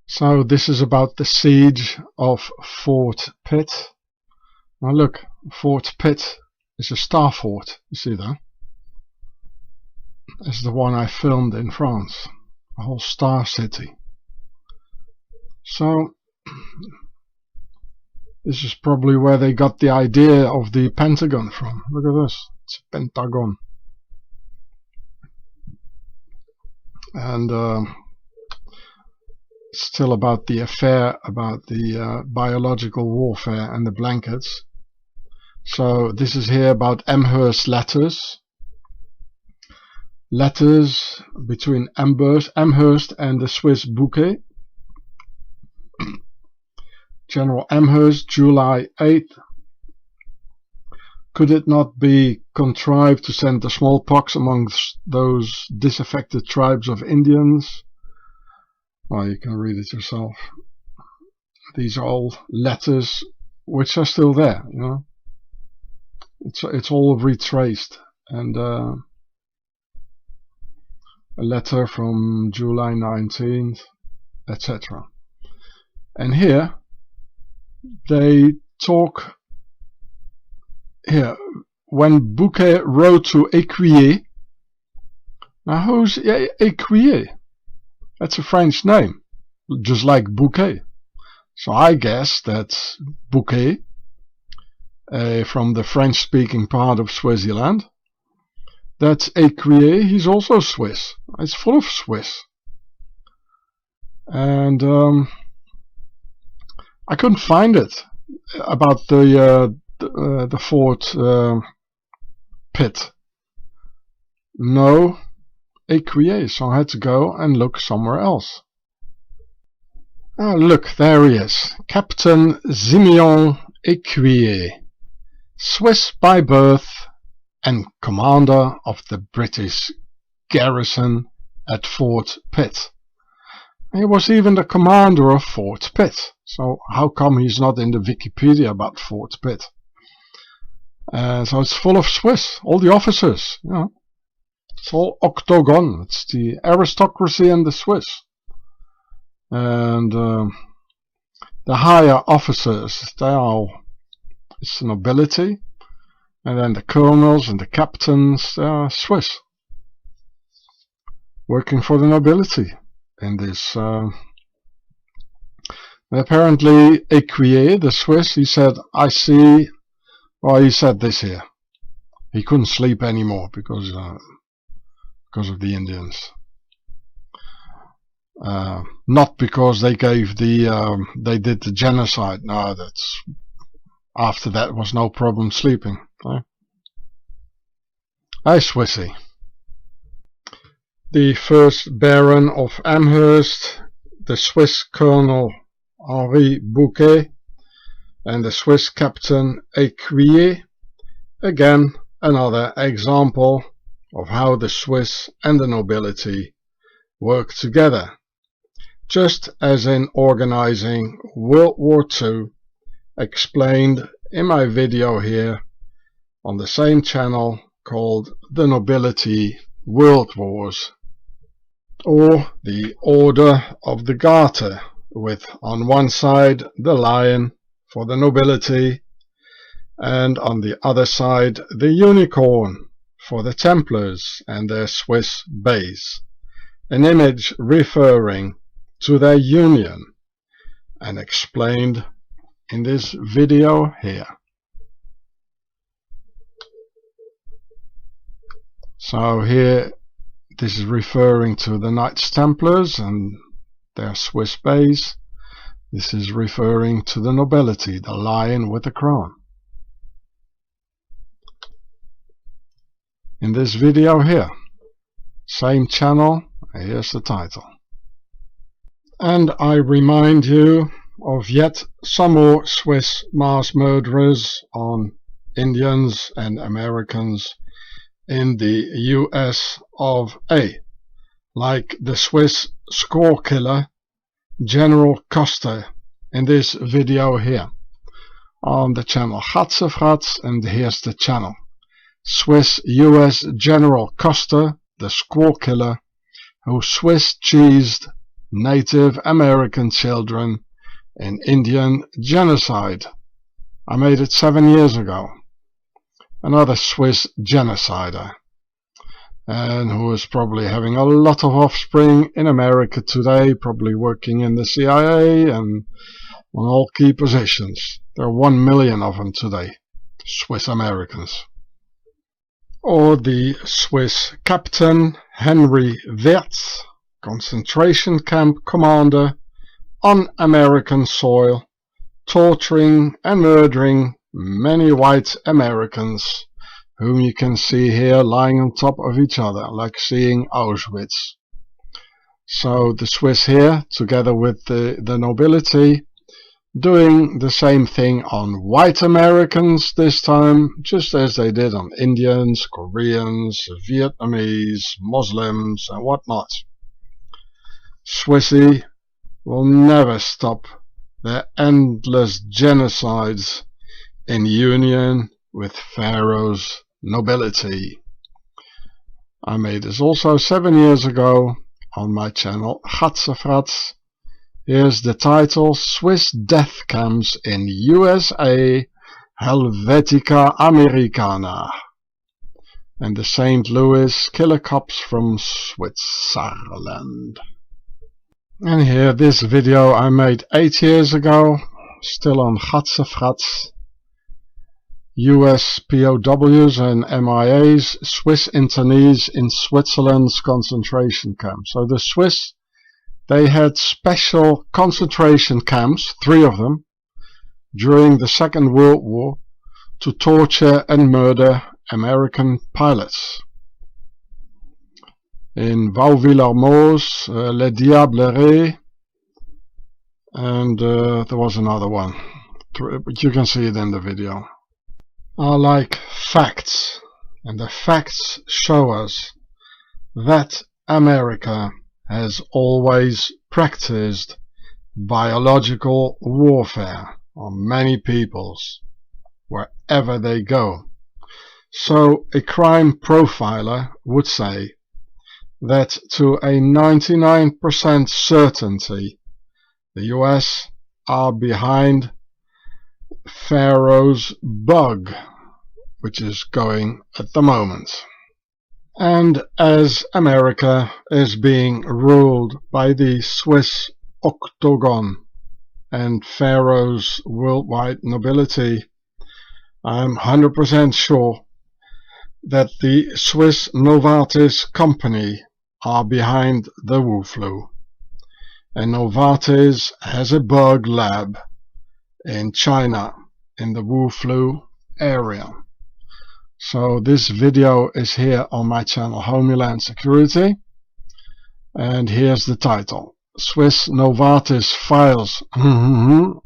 So this is about the siege of Fort Pitt. Now look, Fort Pitt is a star fort, you see that? It's the one I filmed in France, a whole star city. So this is probably where they got the idea of the Pentagon from. Look at this, it's a pentagon. And still about the affair about the biological warfare and the blankets. So this is here about Amherst letters. Letters between Amherst and the Swiss bouquet. General Amherst, July 8th. Could it not be contrived to send the smallpox amongst those disaffected tribes of Indians? Well, you can read it yourself. These are all letters which are still there, you know. It's all retraced, and a letter from July 19th, etc. And here they talk. Here, when Bouquet wrote to Écuyer. Now who's Écuyer? That's a French name, just like Bouquet. So I guess that Bouquet, from the French-speaking part of Swaziland, that's Écuyer, he's also Swiss. It's full of Swiss. And I couldn't find it about the Fort Pitt. No Écuyer, so I had to go and look somewhere else. Oh, look, there he is, Captain Simeon Écuyer, Swiss by birth and commander of the British garrison at Fort Pitt. He was even the commander of Fort Pitt, so how come he's not in the Wikipedia about Fort Pitt? So it's full of Swiss, all the officers, you know. It's all octagon, it's the aristocracy and the Swiss. And the higher officers, they are all, it's the nobility, and then the colonels and the captains, they are Swiss, working for the nobility in this. Apparently Écuyer, the Swiss, he said, I see, well, he said this here, he couldn't sleep anymore because of the Indians. Not because they gave they did the genocide. No, that's after that was no problem sleeping. Right? Hey, SwiSSy. The first Baron of Amherst, the Swiss Colonel Henri Bouquet, and the Swiss Captain Écuyer. Again, another example of how the Swiss and the nobility work together, just as in organizing World War II, explained in my video here on the same channel called The Nobility World Wars, or the Order of the Garter, with on one side the lion for the nobility, and on the other side the unicorn for the Templars and their Swiss base, an image referring to their union, and explained in this video here. So here this is referring to the Knights Templars and their Swiss base. This is referring to the nobility, the lion with the crown. In this video here, same channel, here's the title. And I remind you of yet some more Swiss mass murderers on Indians and Americans in the US of A, like the Swiss score killer General Custer in this video here on the channel Humbleness, and here's the channel. Swiss US General Custer, the squaw killer who Swiss cheesed Native American children in Indian genocide. I made it 7 years ago. Another Swiss genocider, and who is probably having a lot of offspring in America today, probably working in the CIA and on all key positions. There are 1 million of them today, Swiss Americans. Or the Swiss Captain Henry Wirtz, concentration camp commander on American soil, torturing and murdering many white Americans, whom you can see here lying on top of each other, like seeing Auschwitz. So the Swiss here, together with the nobility, doing the same thing on white Americans this time, just as they did on Indians, Koreans, Vietnamese, Muslims and whatnot. SwiSSy will never stop their endless genocides in union with Pharaoh's nobility. I made this also 7 years ago on my channel Humbleness. Here's the title: Swiss Death Camps in USA Helvetica Americana, and the St. Louis Killer Cops from Switzerland. And here, this video I made 8 years ago, still on Humbleness. US POWs and MIAs, Swiss internees in Switzerland's concentration camps. So the Swiss, they had special concentration camps, 3 of them, during the Second World War to torture and murder American pilots. In Vaux-Villarmoz, Les Diablerets, and there was another one, but you can see it in the video. Are like facts, and the facts show us that America has always practiced biological warfare on many peoples wherever they go. So a crime profiler would say that to a 99% certainty the US are behind Pharaoh's bug, which is going at the moment. And as America is being ruled by the Swiss Octagon and Pharaoh's worldwide nobility, I'm 100% sure that the Swiss Novartis company are behind the Wu flu. And Novartis has a bug lab in China, in the Wu flu area. So this video is here on my channel Homeland Security, and here's the title: Swiss Novartis files I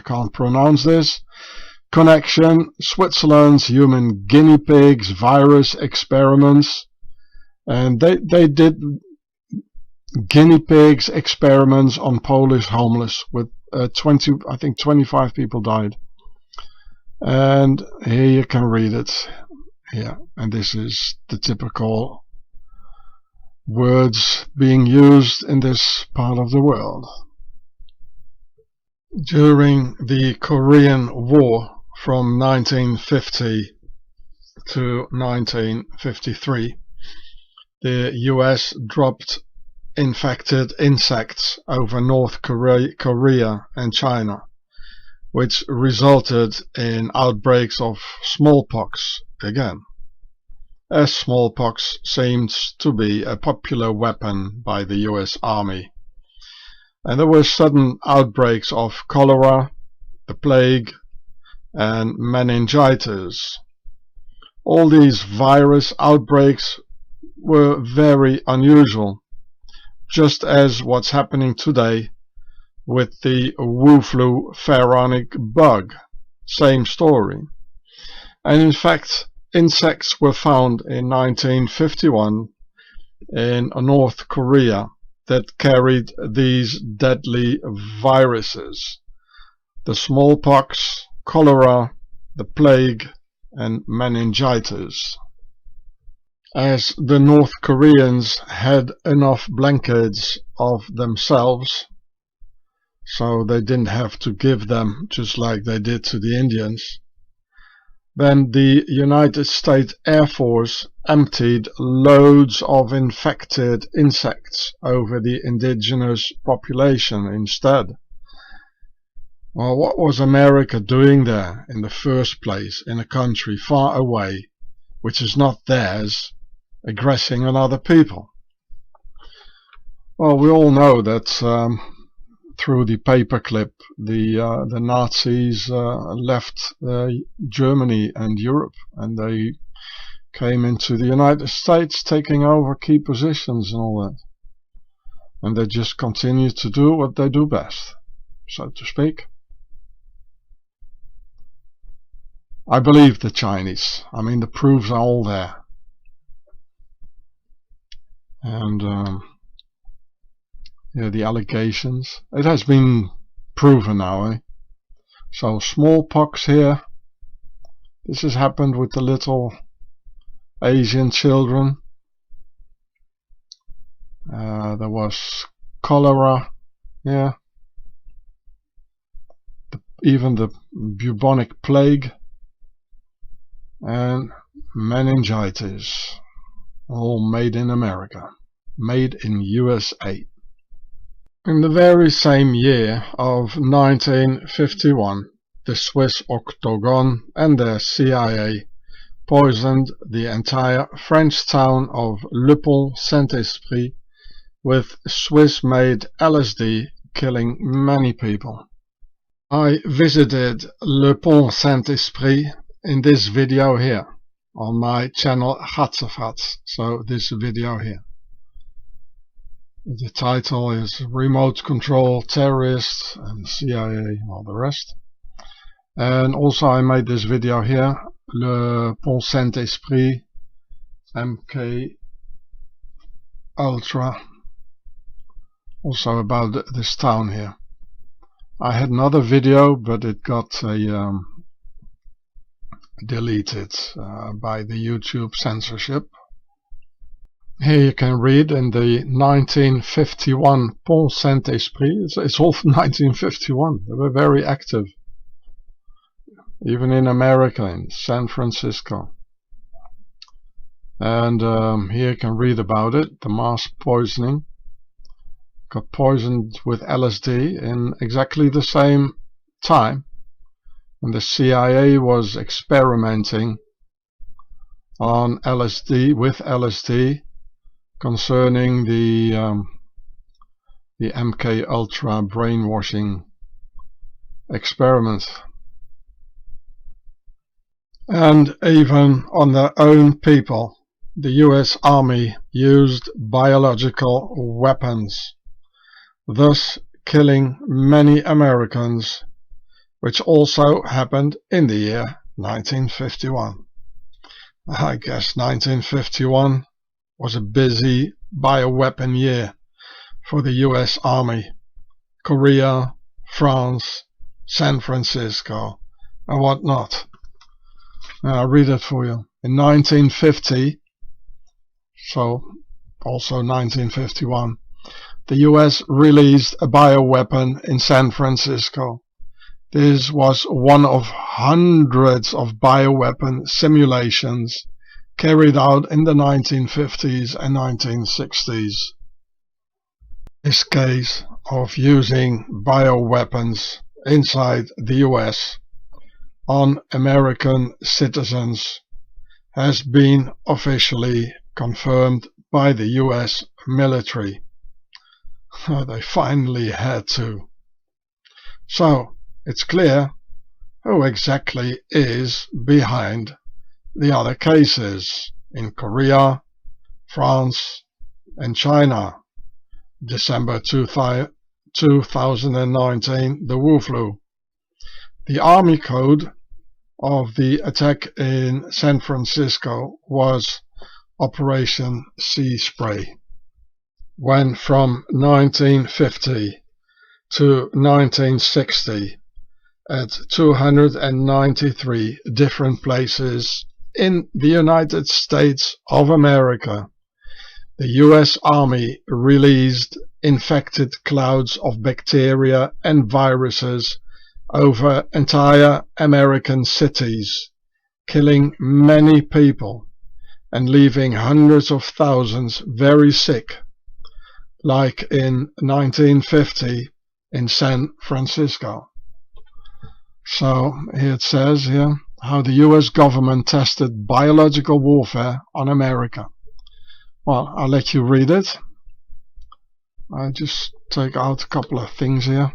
can't pronounce this, connection Switzerland's human guinea pigs virus experiments. And they did guinea pigs experiments on Polish homeless with 25 people died. And here you can read it here, and this is the typical words being used in this part of the world. During the Korean War from 1950 to 1953, the US dropped infected insects over North Korea and China, which resulted in outbreaks of smallpox again, as smallpox seems to be a popular weapon by the US Army. And there were sudden outbreaks of cholera, the plague, and meningitis. All these virus outbreaks were very unusual, just as what's happening today with the Wu flu Pharaonic bug. Same story. And in fact, insects were found in 1951 in North Korea that carried these deadly viruses: the smallpox, cholera, the plague, and meningitis. As the North Koreans had enough blankets of themselves, so they didn't have to give them just like they did to the Indians, then the United States Air Force emptied loads of infected insects over the indigenous population instead. Well, what was America doing there in the first place, in a country far away, which is not theirs, aggressing on other people? Well, we all know that through the paperclip, the Nazis left Germany and Europe, and they came into the United States, taking over key positions and all that. And they just continue to do what they do best, so to speak. I believe the Chinese. I mean, the proofs are all there. And yeah, the allegations. It has been proven now, eh? So smallpox here. This has happened with the little Asian children. There was cholera, yeah. Even the bubonic plague and meningitis. All made in America. Made in USA. In the very same year of 1951, the Swiss Octagon and the CIA poisoned the entire French town of Le Pont Saint-Esprit with Swiss-made LSD, killing many people. I visited Le Pont Saint-Esprit in this video here, on my channel Gatzefratz, so this video here. The title is Remote Control Terrorists and CIA, all the rest. And also I made this video here, Le Pont Saint-Esprit, MK Ultra, also about this town here. I had another video, but it got deleted by the YouTube censorship. Here you can read in the 1951 Pont Saint-Esprit, it's all from 1951, they were very active, even in America, in San Francisco. And here you can read about it, the mass poisoning. Got poisoned with LSD in exactly the same time when the CIA was experimenting on LSD, with LSD, concerning the MK Ultra brainwashing experiment. And even on their own people, the US Army used biological weapons, thus killing many Americans, which also happened in the year 1951. I guess 1951 was a busy bioweapon year for the US Army. Korea, France, San Francisco, and whatnot. I'll read it for you. In 1950, so also 1951, the US released a bioweapon in San Francisco. This was one of hundreds of bioweapon simulations carried out in the 1950s and 1960s. This case of using bioweapons inside the US on American citizens has been officially confirmed by the US military. They finally had to. So it's clear who exactly is behind the other cases in Korea, France and China. December 2019, the Wu flu. The Army Code of the attack in San Francisco was Operation Sea Spray, when from 1950 to 1960 at 293 different places in the United States of America, the US Army released infected clouds of bacteria and viruses over entire American cities, killing many people and leaving hundreds of thousands very sick, like in 1950 in San Francisco. So here it says here how the US government tested biological warfare on America. Well, I'll let you read it. I'll just take out a couple of things here.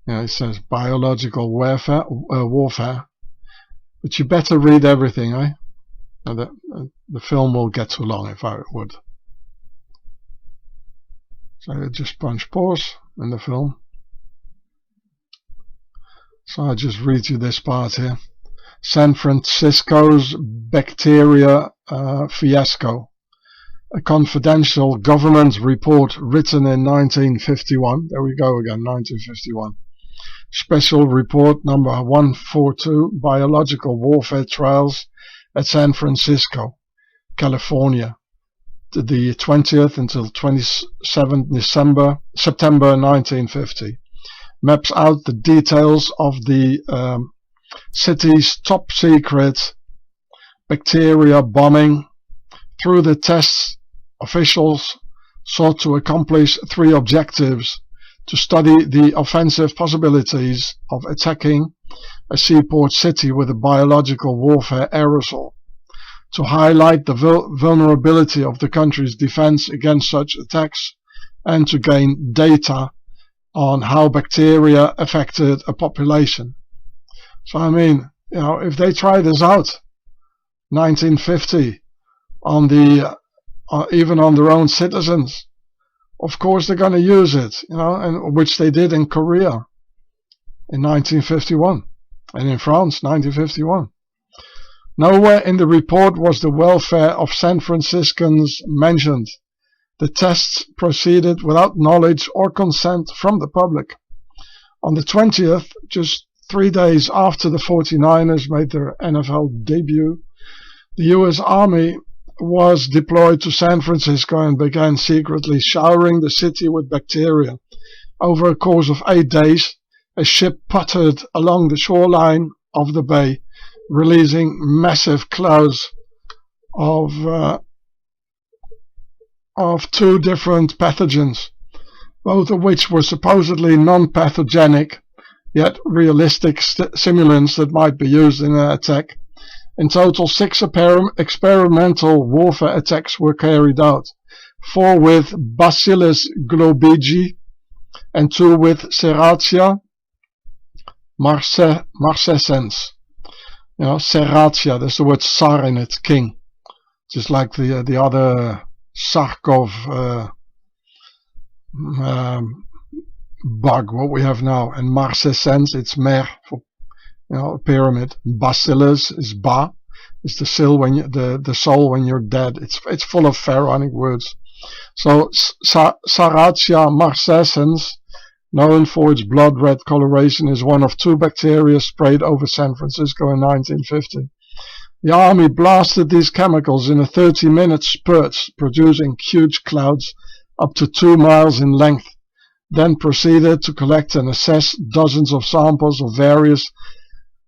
Yeah, it says biological warfare, but you better read everything, eh? The film will get too long if I would. So I just punch pause in the film. So I'll just read you this part here. San Francisco's bacteria fiasco. A confidential government report written in 1951. There we go again, 1951. Special report number 142, biological warfare trials at San Francisco, California, the 20th until 27th September 1950. Maps out the details of the city's top secret bacteria bombing. Through the tests, officials sought to accomplish three objectives: to study the offensive possibilities of attacking a seaport city with a biological warfare aerosol, to highlight the vulnerability of the country's defense against such attacks, and to gain data on how bacteria affected a population. So I mean, you know, if they try this out 1950 on the even on their own citizens, of course they're going to use it, you know, and which they did in Korea in 1951 and in France 1951. Nowhere in the report was the welfare of San Franciscans mentioned. The tests proceeded without knowledge or consent from the public. On the 20th, just 3 days after the 49ers made their NFL debut, the US Army was deployed to San Francisco and began secretly showering the city with bacteria. Over a course of 8 days, a ship puttered along the shoreline of the bay, releasing massive clouds of two different pathogens, both of which were supposedly non-pathogenic, yet realistic simulants that might be used in an attack. In total, 6 experimental warfare attacks were carried out, 4 with Bacillus globigi and 2 with Serratia marcescens. You know, Serratia, there's the word Tsar in it, king, just like the other Sarkov bug, what we have now, and marcescens, it's mer for, you know, a pyramid. Bacillus is ba, it's the soul when the soul when you're dead. It's full of pharaonic words. So Serratia marcescens, known for its blood red coloration, is one of 2 bacteria sprayed over San Francisco in 1950. The army blasted these chemicals in a 30-minute spurt, producing huge clouds up to 2 miles in length, then proceeded to collect and assess dozens of samples of various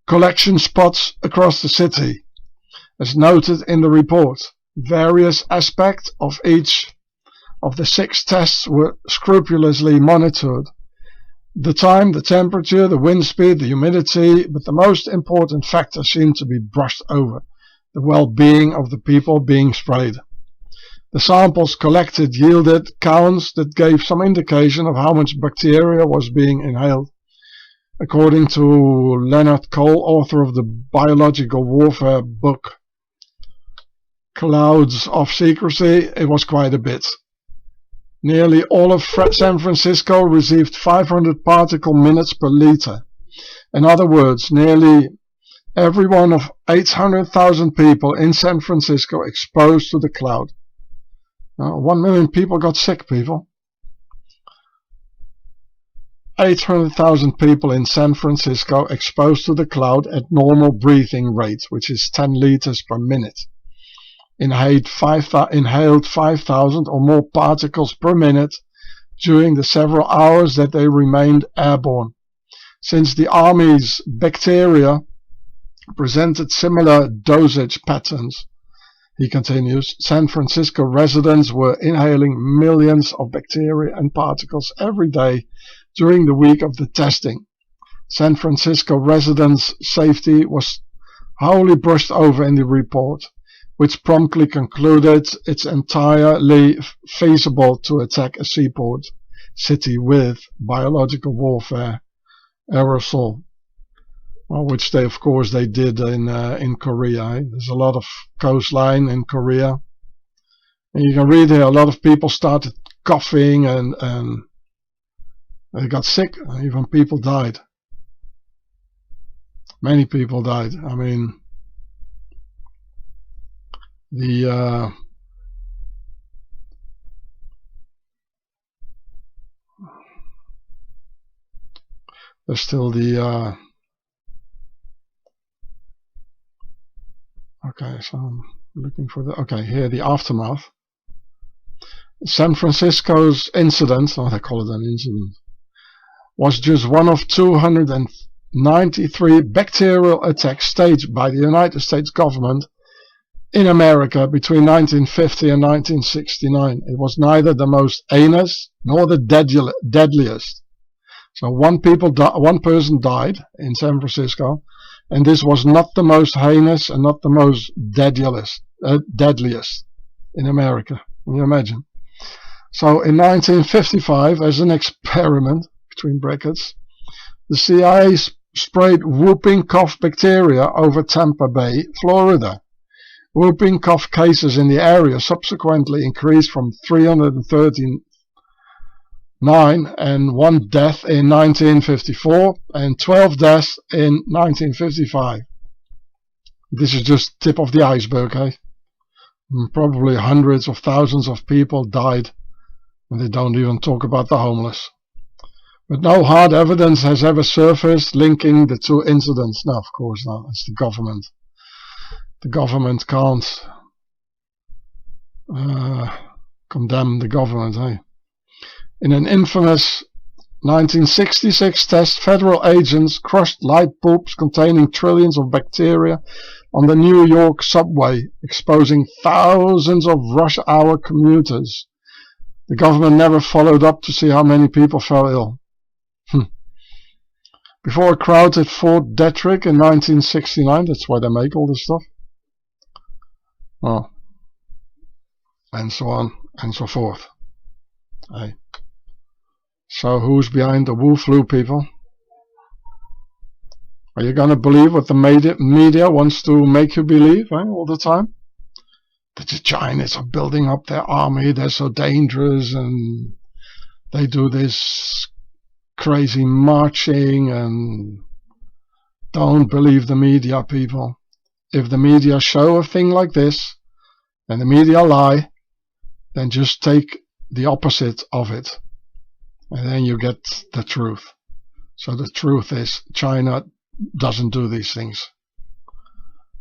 collection spots across the city. As noted in the report, various aspects of each of the 6 tests were scrupulously monitored. The time, the temperature, the wind speed, the humidity, but the most important factor seemed to be brushed over: the well-being of the people being sprayed. The samples collected yielded counts that gave some indication of how much bacteria was being inhaled. According to Leonard Cole, author of the biological warfare book Clouds of Secrecy, it was quite a bit. Nearly all of San Francisco received 500 particle minutes per liter. In other words, nearly Every one of 800,000 people in San Francisco exposed to the cloud. 1 million people got sick, people. 800,000 people in San Francisco exposed to the cloud at normal breathing rate, which is 10 liters per minute. Inhaled 5,000 or more particles per minute during the several hours that they remained airborne. Since the Army's bacteria presented similar dosage patterns, he continues, San Francisco residents were inhaling millions of bacteria and particles every day during the week of the testing. San Francisco residents' safety was wholly brushed over in the report, which promptly concluded it's entirely feasible to attack a seaport city with biological warfare aerosol. Well, which they, of course, they did in Korea. There's a lot of coastline in Korea, and you can read here a lot of people started coughing and they got sick. Even people died. Many people died. I mean, there's still the okay, so I'm looking for the here, the aftermath. San Francisco's incident, they call it an incident, was just one of 293 bacterial attacks staged by the United States government in America between 1950 and 1969. It was neither the most heinous nor the deadliest. So one person died in San Francisco, and this was not the most heinous and not the most deadliest in America. Can you imagine? So in 1955, as an experiment, between brackets, the CIA sprayed whooping cough bacteria over Tampa Bay, Florida. Whooping cough cases in the area subsequently increased from 339 and 1 death in 1954 and 12 deaths in 1955. This is just tip of the iceberg, eh? Probably hundreds of thousands of people died, and they don't even talk about the homeless. But no hard evidence has ever surfaced linking the two incidents. No, of course not. It's the government. The government can't condemn the government, eh? In an infamous 1966 test, federal agents crushed light bulbs containing trillions of bacteria on the New York subway, exposing thousands of rush hour commuters. The government never followed up to see how many people fell ill. Before a crowd at Fort Detrick in 1969, that's why they make all this stuff. Oh, and so on and so forth. Hey. So who's behind the Wu flu, people? Are you gonna believe what the media wants to make you believe, all the time? That the Chinese are building up their army, they're so dangerous, and they do this crazy marching, and don't believe the media, people. If the media show a thing like this, and the media lie, then just take the opposite of it, and then you get the truth. So the truth is, China doesn't do these things.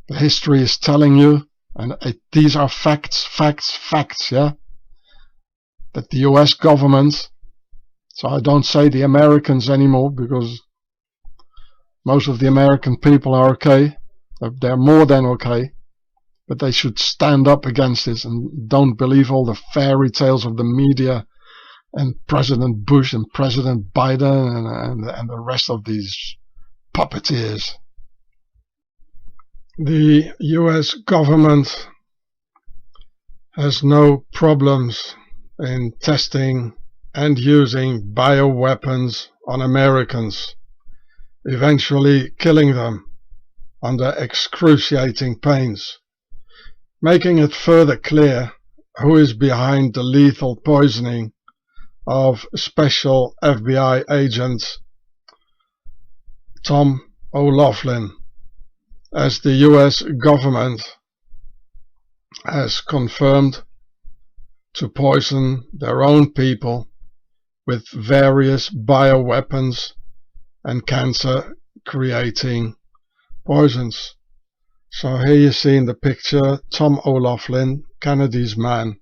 The history is telling you, and these are facts, yeah? That the US government, so I don't say the Americans anymore, because most of the American people are okay. They're more than okay. But they should stand up against this and don't believe all the fairy tales of the media and President Bush and President Biden and the rest of these puppeteers. The US government has no problems in testing and using bioweapons on Americans, eventually killing them under excruciating pains, making it further clear who is behind the lethal poisoning of Special FBI agent Tom O'Loughlin as the US government has confirmed to poison their own people with various bioweapons and cancer-creating poisons. So here you see in the picture Tom O'Loughlin, Kennedy's man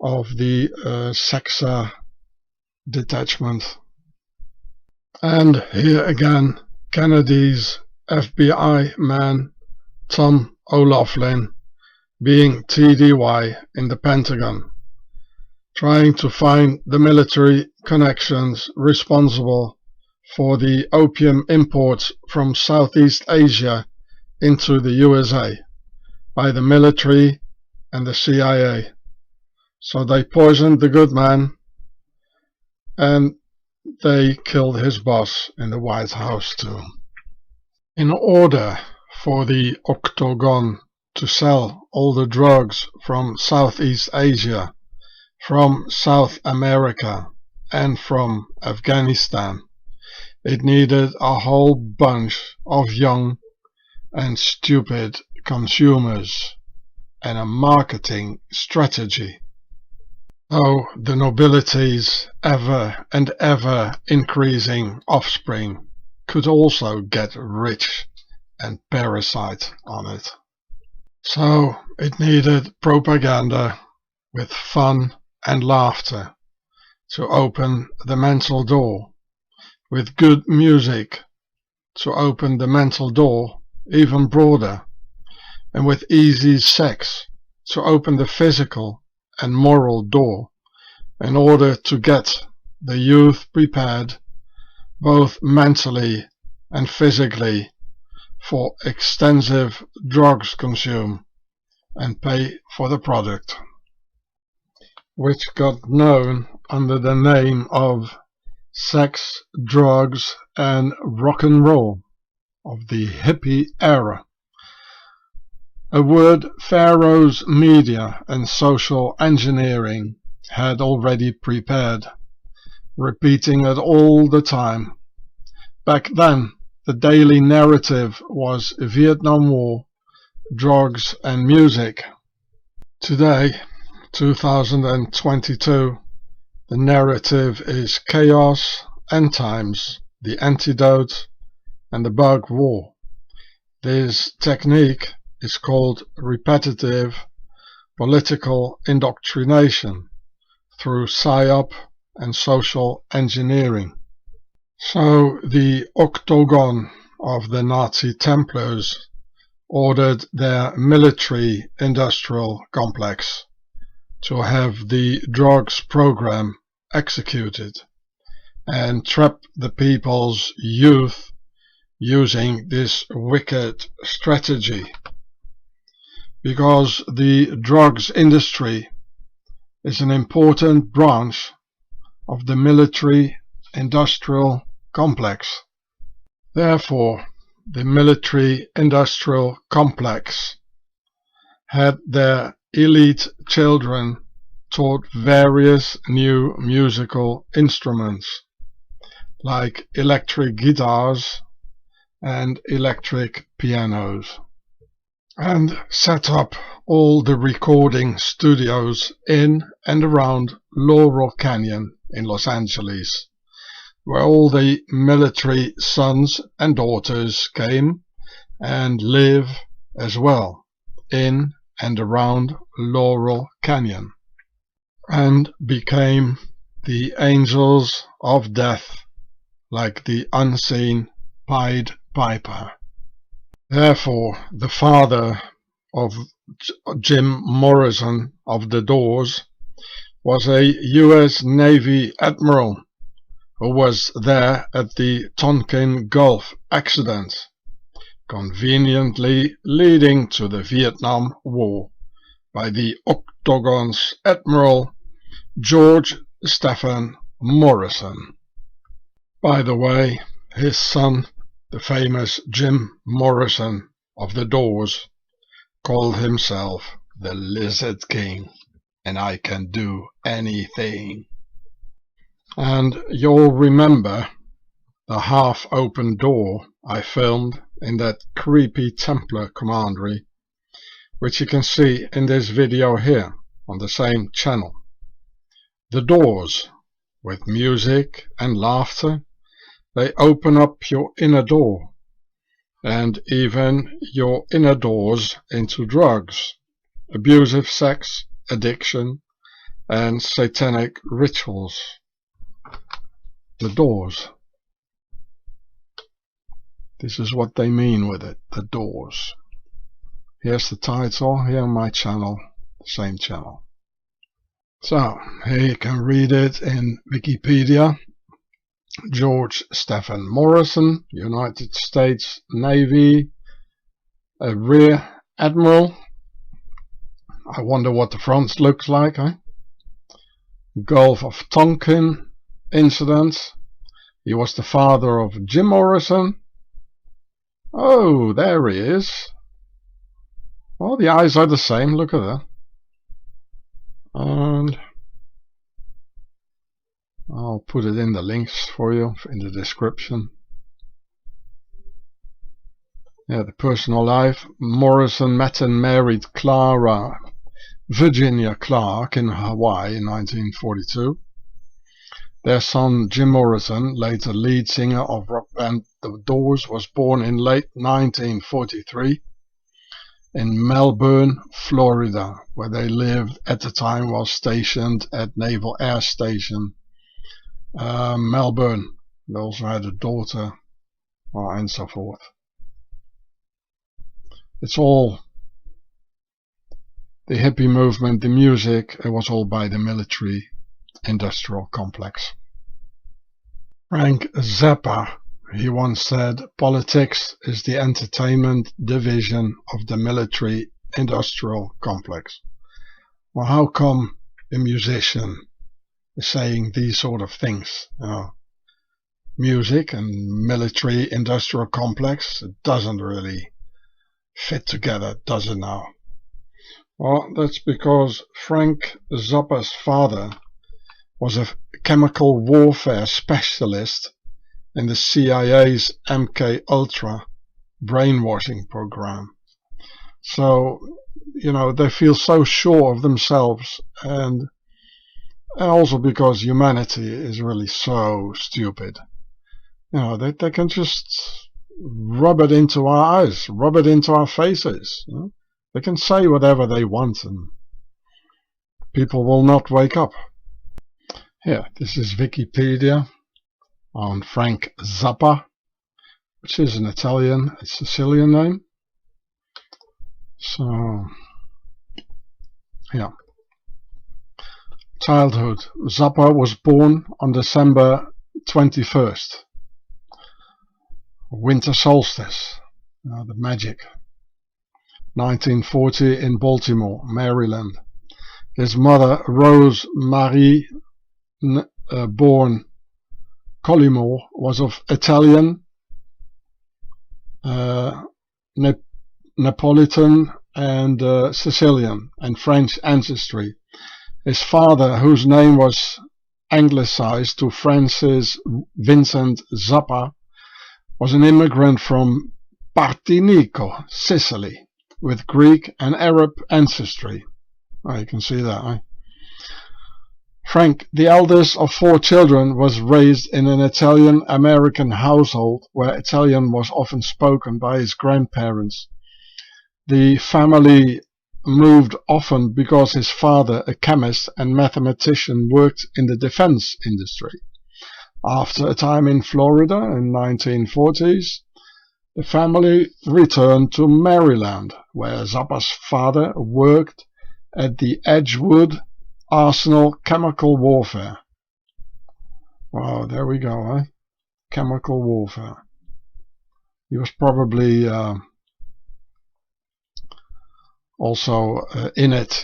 of the SwiSSy detachment. And here again Kennedy's FBI man Tom O'Loughlin being TDY in the Pentagon, trying to find the military connections responsible for the opium imports from Southeast Asia into the USA by the military and the CIA. So they poisoned the good man and they killed his boss in the White House too. In order for the Octagon to sell all the drugs from Southeast Asia, from South America and from Afghanistan, it needed a whole bunch of young and stupid consumers and a marketing strategy. So the nobility's ever and ever increasing offspring could also get rich and parasite on it. So it needed propaganda with fun and laughter to open the mental door, with good music to open the mental door even broader, and with easy sex to open the physical and moral door, in order to get the youth prepared both mentally and physically for extensive drugs consume and pay for the product, which got known under the name of sex, drugs and rock and roll of the hippie era, a word Pharaoh's media and social engineering had already prepared, repeating it all the time. Back then, the daily narrative was Vietnam War, drugs and music. Today, 2022, the narrative is chaos, end times, the antidote, and the bug war. This technique is called repetitive political indoctrination through PSYOP and social engineering. So the Octagon of the Nazi Templars ordered their military-industrial complex to have the drugs program executed and trap the people's youth using this wicked strategy, because the drugs industry is an important branch of the military-industrial complex. Therefore, the military-industrial complex had their elite children taught various new musical instruments, like electric guitars and electric pianos, and set up all the recording studios in and around Laurel Canyon in Los Angeles, where all the military sons and daughters came and live as well in and around Laurel Canyon, and became the angels of death, like the unseen Pied Piper. Therefore, the father of Jim Morrison of the Doors was a US Navy admiral who was there at the Tonkin Gulf accident, conveniently leading to the Vietnam War by the Octagon's Admiral George Stephen Morrison. By the way, his son, the famous Jim Morrison of the Doors, called himself the Lizard King, and I can do anything. And you'll remember the half-open door I filmed in that creepy Templar commandery, which you can see in this video here on the same channel. The doors, with music and laughter, they open up your inner door, and even your inner doors into drugs, abusive sex, addiction, and satanic rituals. The doors. This is what they mean with it, the doors. Here's the title, here on my channel, same channel. So, here you can read it in Wikipedia. George Stephen Morrison, United States Navy, a Rear Admiral. I wonder what the front looks like, eh? Gulf of Tonkin incident. He was the father of Jim Morrison. Oh, there he is. Well, the eyes are the same, look at that. And I'll put it in the links for you in the description. Yeah, the personal life. Morrison met and married Clara Virginia Clark in Hawaii in 1942. Their son Jim Morrison, later lead singer of rock band The Doors, was born in late 1943 in Melbourne, Florida, where they lived at the time while stationed at Naval Air Station Melbourne. They also had a daughter, and so forth. It's all the hippie movement, the music, it was all by the military industrial complex. Frank Zappa, he once said, politics is the entertainment division of the military industrial complex. Well, how come a musician is saying these sort of things? Music and military industrial complex, it doesn't really fit together, does it now? Well, that's because Frank Zappa's father was a chemical warfare specialist in the CIA's MK Ultra brainwashing program. So, they feel so sure of themselves, and also because humanity is really so stupid. They can just rub it into our eyes, rub it into our faces. They can say whatever they want and people will not wake up. Here, this is Wikipedia on Frank Zappa, which is an Italian, a Sicilian name. So, yeah. Childhood. Zappa was born on December 21st. Winter solstice, the magic. 1940 in Baltimore, Maryland. His mother, Rose Marie, born Collymore, was of Italian, Neapolitan and Sicilian and French ancestry. His father, whose name was anglicized to Francis Vincent Zappa, was an immigrant from Partinico, Sicily, with Greek and Arab ancestry. You can see that, eh? Frank, the eldest of 4 children, was raised in an Italian-American household where Italian was often spoken by his grandparents. The family moved often because his father, a chemist and mathematician, worked in the defense industry. After a time in Florida in the 1940s, the family returned to Maryland, where Zappa's father worked at the Edgewood Arsenal Chemical Warfare. Wow, there we go, eh? Chemical warfare. He was probably also in it,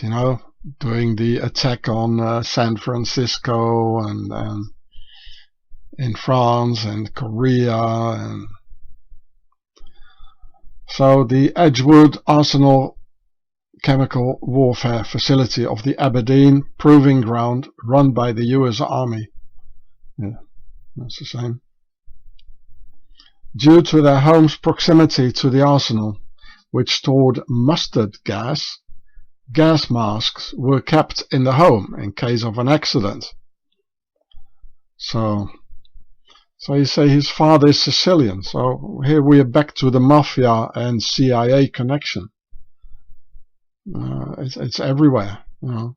doing the attack on San Francisco and in France and Korea. And so the Edgewood Arsenal Chemical Warfare Facility of the Aberdeen Proving Ground, run by the US Army. Yeah, that's the same. Due to their home's proximity to the arsenal, which stored mustard gas, gas masks were kept in the home in case of an accident. So you say his father is Sicilian. So here we are back to the Mafia and CIA connection. It's everywhere, you know.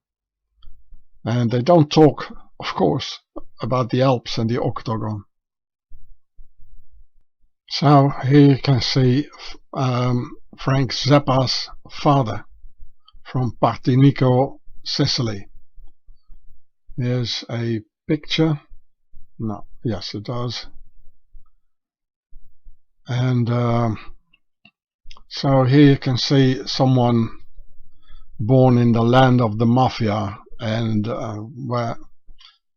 And they don't talk, of course, about the Alps and the Octagon. So here you can see Frank Zappa's father from Partinico, Sicily. Here's a picture. No, yes it does. And so here you can see someone born in the land of the Mafia, and where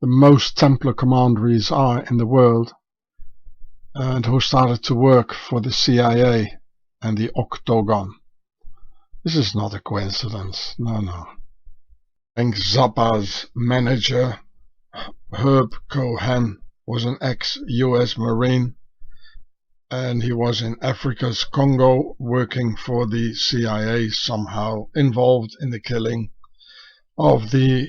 the most Templar commanderies are in the world, and who started to work for the CIA and the Octagon. This is not a coincidence, no. Frank Zappa's manager, Herb Cohen, was an ex-US Marine, and he was in Africa's Congo working for the CIA, somehow involved in the killing of the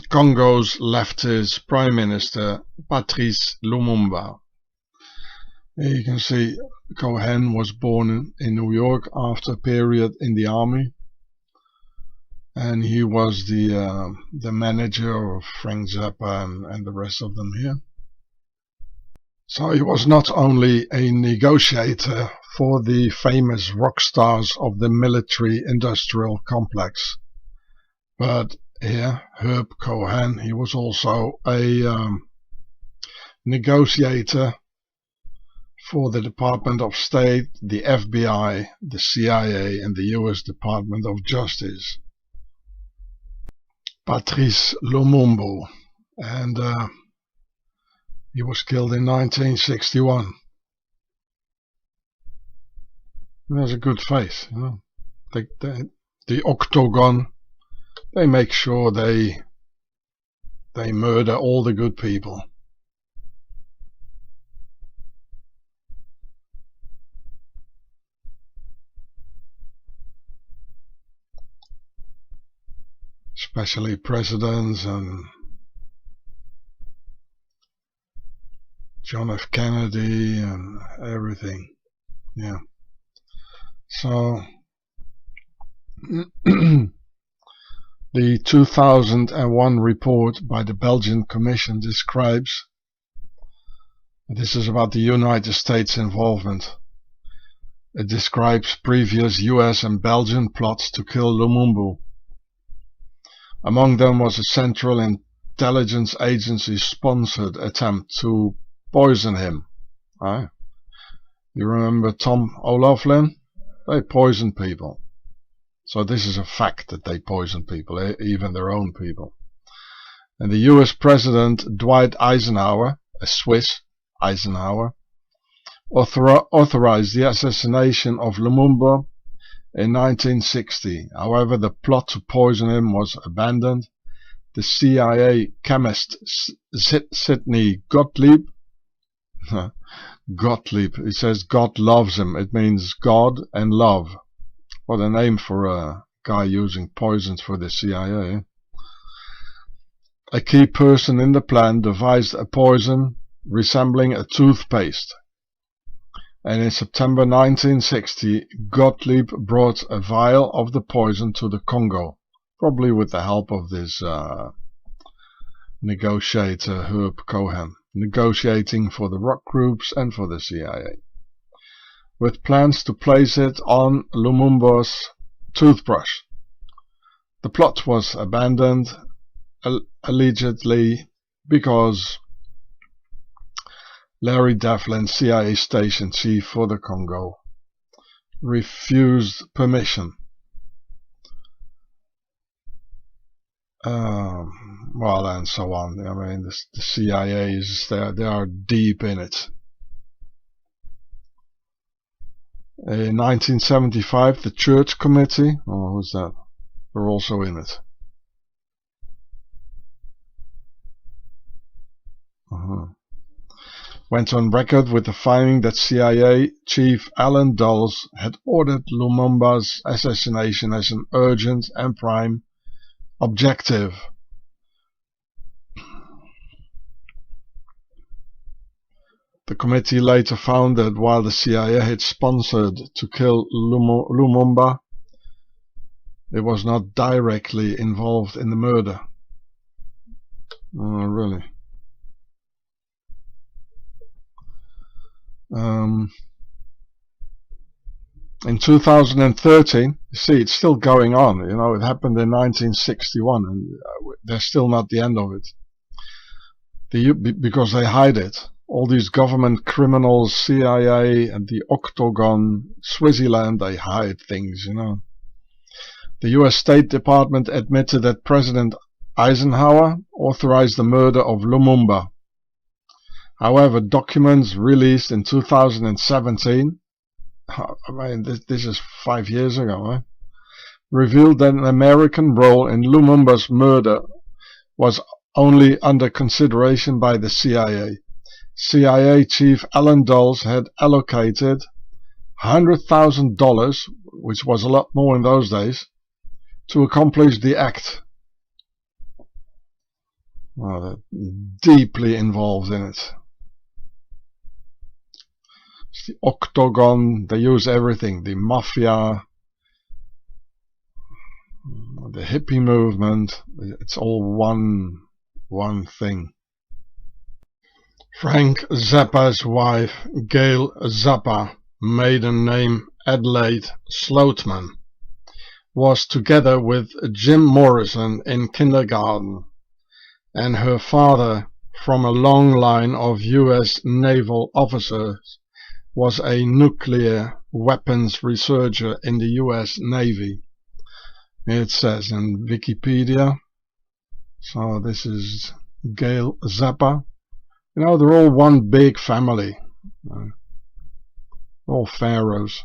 Congo's leftist Prime Minister Patrice Lumumba. Here you can see Cohen was born in New York after a period in the army, and he was the manager of Frank Zappa and the rest of them here. So he was not only a negotiator for the famous rock stars of the military-industrial complex, but here, Herb Cohen, he was also a negotiator for the Department of State, the FBI, the CIA, and the US Department of Justice. Patrice Lumumba, and he was killed in 1961. He has a good face, you know. The Octagon, they make sure they murder all the good people. Especially presidents and John F. Kennedy and everything. Yeah. So the 2001 report by the Belgian Commission describes, this is about the United States involvement. It describes previous US and Belgian plots to kill Lumumba. Among them was a Central Intelligence Agency sponsored attempt to poison him. You remember Tom O'Loughlin? They poisoned people. So this is a fact that they poison people, even their own people. And the US President Dwight Eisenhower, a Swiss Eisenhower, authorized the assassination of Lumumba in 1960. However, the plot to poison him was abandoned. The CIA chemist Sidney Gottlieb, he says God loves him. It means God and love. What a name for a guy using poisons for the CIA. A key person in the plan devised a poison resembling a toothpaste. And in September 1960, Gottlieb brought a vial of the poison to the Congo, probably with the help of this negotiator Herb Cohen, negotiating for the rock groups and for the CIA, with plans to place it on Lumumba's toothbrush. The plot was abandoned, allegedly because Larry Devlin, CIA Station Chief for the Congo, refused permission. Well, and so on. I mean, the CIA is there; they are deep in it. In 1975, the Church Committee, who's that? They're also in it. went on record with the finding that CIA Chief Alan Dulles had ordered Lumumba's assassination as an urgent and prime objective. The committee later found that while the CIA had sponsored to kill Lumumba, it was not directly involved in the murder. Oh, really? In 2013, you see, it's still going on. You know, it happened in 1961, and they're still not the end of it. Because they hide it. All these government criminals, CIA and the Octagon, Switzerland, they hide things, you know. The US State Department admitted that President Eisenhower authorized the murder of Lumumba. However, documents released in 2017, I mean, this is 5 years ago, revealed that an American role in Lumumba's murder was only under consideration by the CIA. CIA Chief Alan Dulles had allocated $100,000, which was a lot more in those days, to accomplish the act. Well, they're deeply involved in it. It's the Octagon, they use everything, the Mafia, the hippie movement, it's all one thing. Frank Zappa's wife, Gail Zappa, maiden name Adelaide Slootman, was together with Jim Morrison in kindergarten, and her father, from a long line of US naval officers, was a nuclear weapons researcher in the US Navy. It says in Wikipedia. So this is Gail Zappa. You know, they're all one big family. All pharaohs.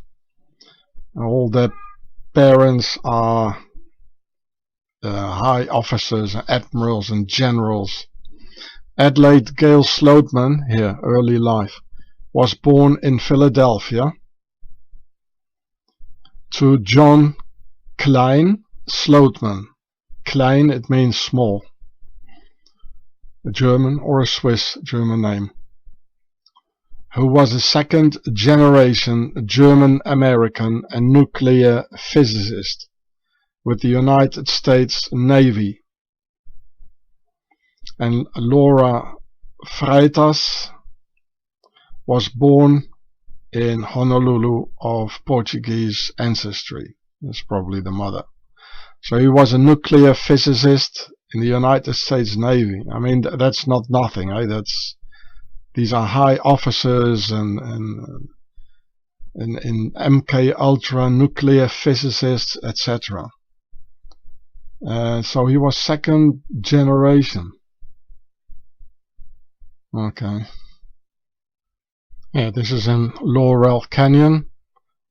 All their parents are high officers, admirals and generals. Adelaide Gail Slootman, here, early life, was born in Philadelphia to John Klein Slootman. Klein, it means small. A German or a Swiss German name, who was a second generation German-American and nuclear physicist with the United States Navy. And Laura Freitas was born in Honolulu of Portuguese ancestry. That's probably the mother. So he was a nuclear physicist in the United States Navy. I mean, that's not nothing, eh? These are high officers and in MK Ultra, nuclear physicists, etc. So he was second generation. Okay. Yeah, this is in Laurel Canyon.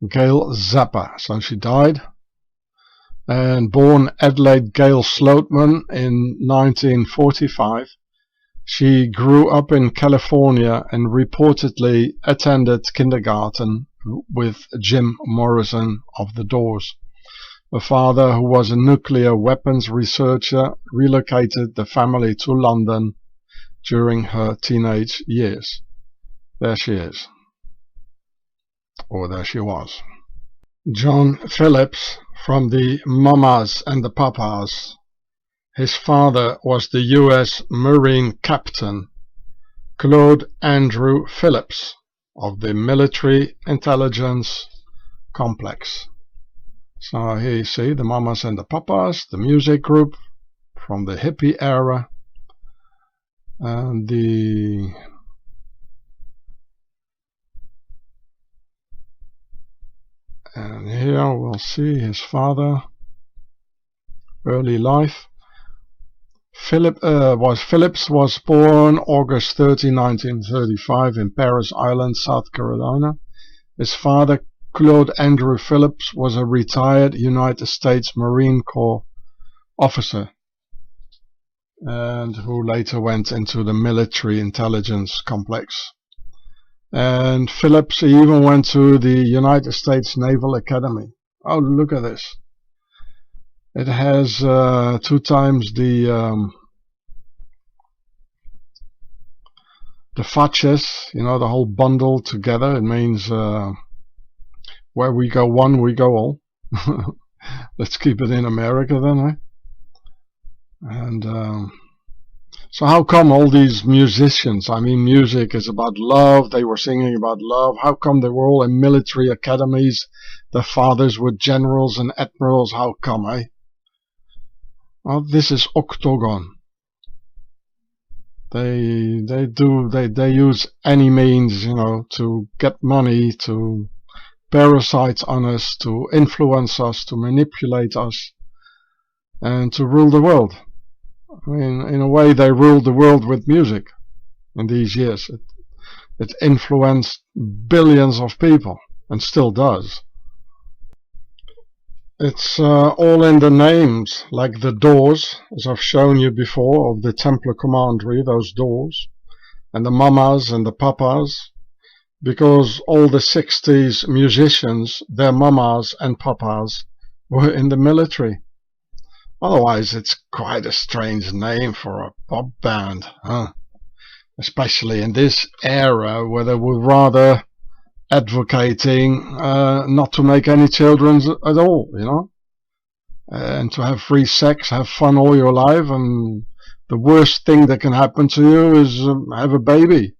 Gail Zappa. So she died. And born Adelaide Gail Slootman in 1945. She grew up in California and reportedly attended kindergarten with Jim Morrison of the Doors. Her father, who was a nuclear weapons researcher, relocated the family to London during her teenage years. There she is. Or there she was. John Phillips from the Mamas and the Papas. His father was the US Marine Captain Claude Andrew Phillips of the Military Intelligence Complex. So here you see the Mamas and the Papas, the music group from the hippie era, and and here we'll see his father, early life. Phillips was born August 30, 1935 in Paris Island, South Carolina. His father, Claude Andrew Phillips, was a retired United States Marine Corps officer and who later went into the Military Intelligence Complex. And Phillips even went to the United States Naval Academy. Oh, look at this. It has 2 times the faces, you know, the whole bundle together. It means where we go one, we go all. Let's keep it in America then, eh? And so how come all these musicians, I mean, music is about love, they were singing about love, how come they were all in military academies, their fathers were generals and admirals, how come, eh? Well, this is Octagon. They use any means, you know, to get money, to parasite on us, to influence us, to manipulate us, and to rule the world. I mean, in a way, they ruled the world with music in these years. It influenced billions of people, and still does. It's all in the names, like the doors, as I've shown you before, of the Templar commandery, those doors, and the mamas and the papas, because all the 60s musicians, their mamas and papas, were in the military. Otherwise, it's quite a strange name for a pop band, huh? Especially in this era where they were rather advocating not to make any children at all, you know, and to have free sex, have fun all your life, and the worst thing that can happen to you is have a baby.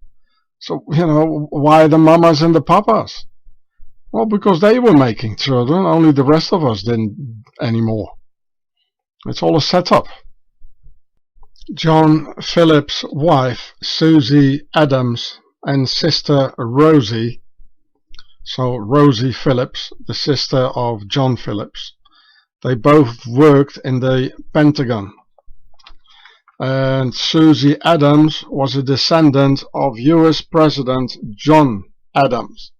So, you know, why the mamas and the papas? Well, because they were making children, only the rest of us didn't anymore. It's all a setup. John Phillips' wife, SwiSSy Adams, and sister Rosie, so Rosie Phillips, the sister of John Phillips, they both worked in the Pentagon. And SwiSSy Adams was a descendant of US President John Adams.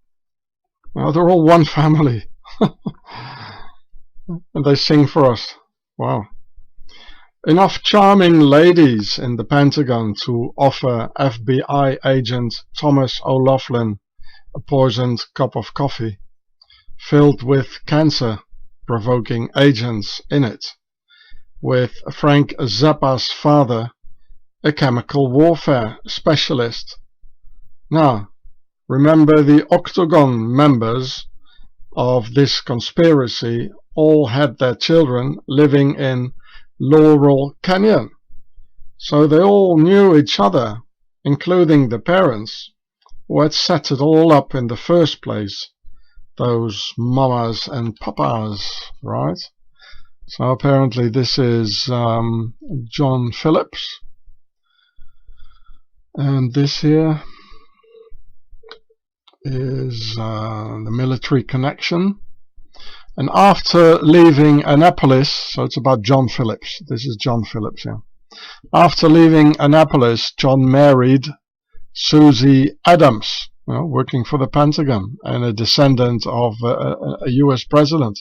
Now they're all one family. And they sing for us. Wow. Enough charming ladies in the Pentagon to offer FBI agent Thomas O'Loughlin a poisoned cup of coffee filled with cancer-provoking agents in it, with Frank Zappa's father, a chemical warfare specialist. Now, remember, the Octagon members of this conspiracy all had their children living in Laurel Canyon, so they all knew each other, including the parents who had set it all up in the first place, those mamas and papas, right? So apparently this is John Phillips, and this here is the military connection. And after leaving Annapolis, so it's about John Phillips, this is John Phillips here. After leaving Annapolis, John married SwiSSy Adams, you know, working for the Pentagon and a descendant of a US president.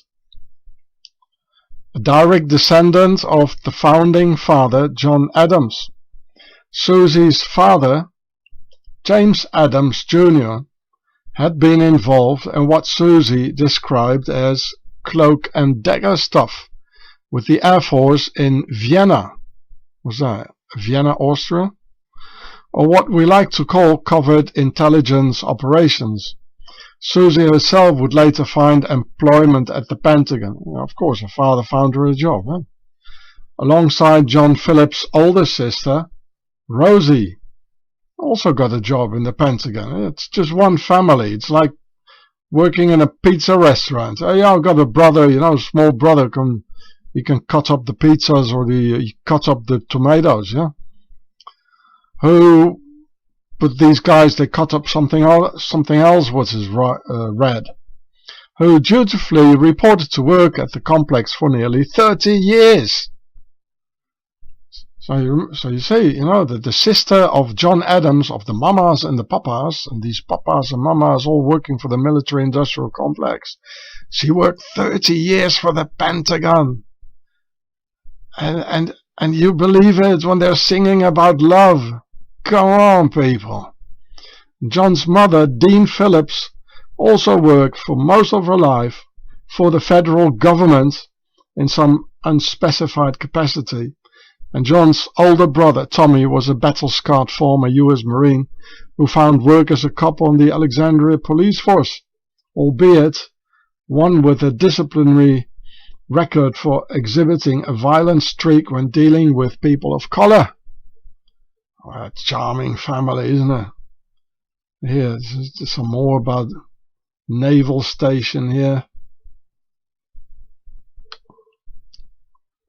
A direct descendant of the founding father, John Adams. SwiSSy's father, James Adams Jr., had been involved in what SwiSSy described as cloak and dagger stuff with the Air Force in Vienna. Was that Vienna, Austria? Or what we like to call covert intelligence operations. SwiSSy herself would later find employment at the Pentagon. Of course, her father found her a job, huh? Alongside John Phillips' older sister, Rosie, also got a job in the Pentagon. It's just one family. It's like working in a pizza restaurant. Oh yeah, I've got a brother, you know, a small brother, he can cut up the pizzas or he cut up the tomatoes, yeah. But these guys, they cut up something else what is red. Who dutifully reported to work at the complex for nearly 30 years. So you see, you know, that the sister of John Adams, of the mamas and the papas, and these papas and mamas all working for the military-industrial complex, she worked 30 years for the Pentagon. And you believe it when they're singing about love? Come on, people. John's mother, Dean Phillips, also worked for most of her life for the federal government in some unspecified capacity, and John's older brother, Tommy, was a battle-scarred former US Marine who found work as a cop on the Alexandria police force, albeit one with a disciplinary record for exhibiting a violent streak when dealing with people of color. A charming family, isn't it? Here, there's some more about naval station here.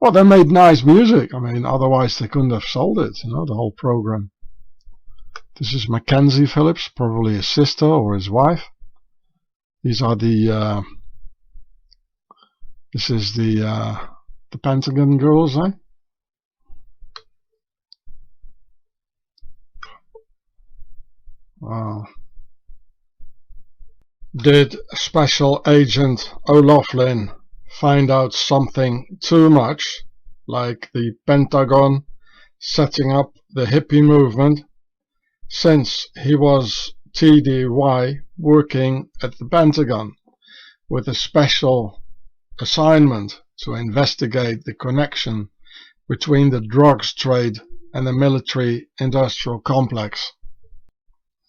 Well, they made nice music. I mean, otherwise they couldn't have sold it, you know, the whole program. This is Mackenzie Phillips, probably his sister or his wife. These are the this is the Pentagon girls, eh? Wow. Did Special Agent O'Loughlin find out something too much, like the Pentagon setting up the hippie movement, since he was TDY working at the Pentagon with a special assignment to investigate the connection between the drugs trade and the military-industrial complex?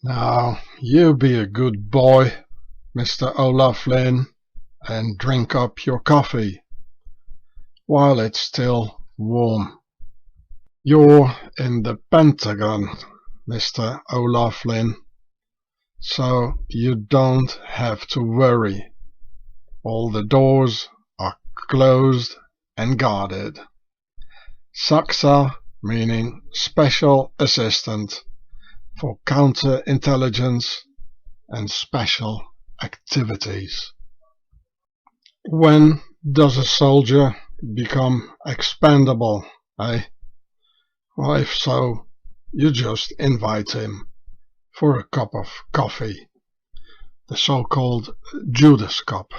Now, you be a good boy, Mr. O'Loughlin, and drink up your coffee while it's still warm. You're in the Pentagon, Mr. O'Loughlin, so you don't have to worry. All the doors are closed and guarded. SwiSSy, meaning Special Assistant for Counterintelligence and Special Activities. When does a soldier become expendable, eh? Well, if so, you just invite him for a cup of coffee, the so-called Judas cup.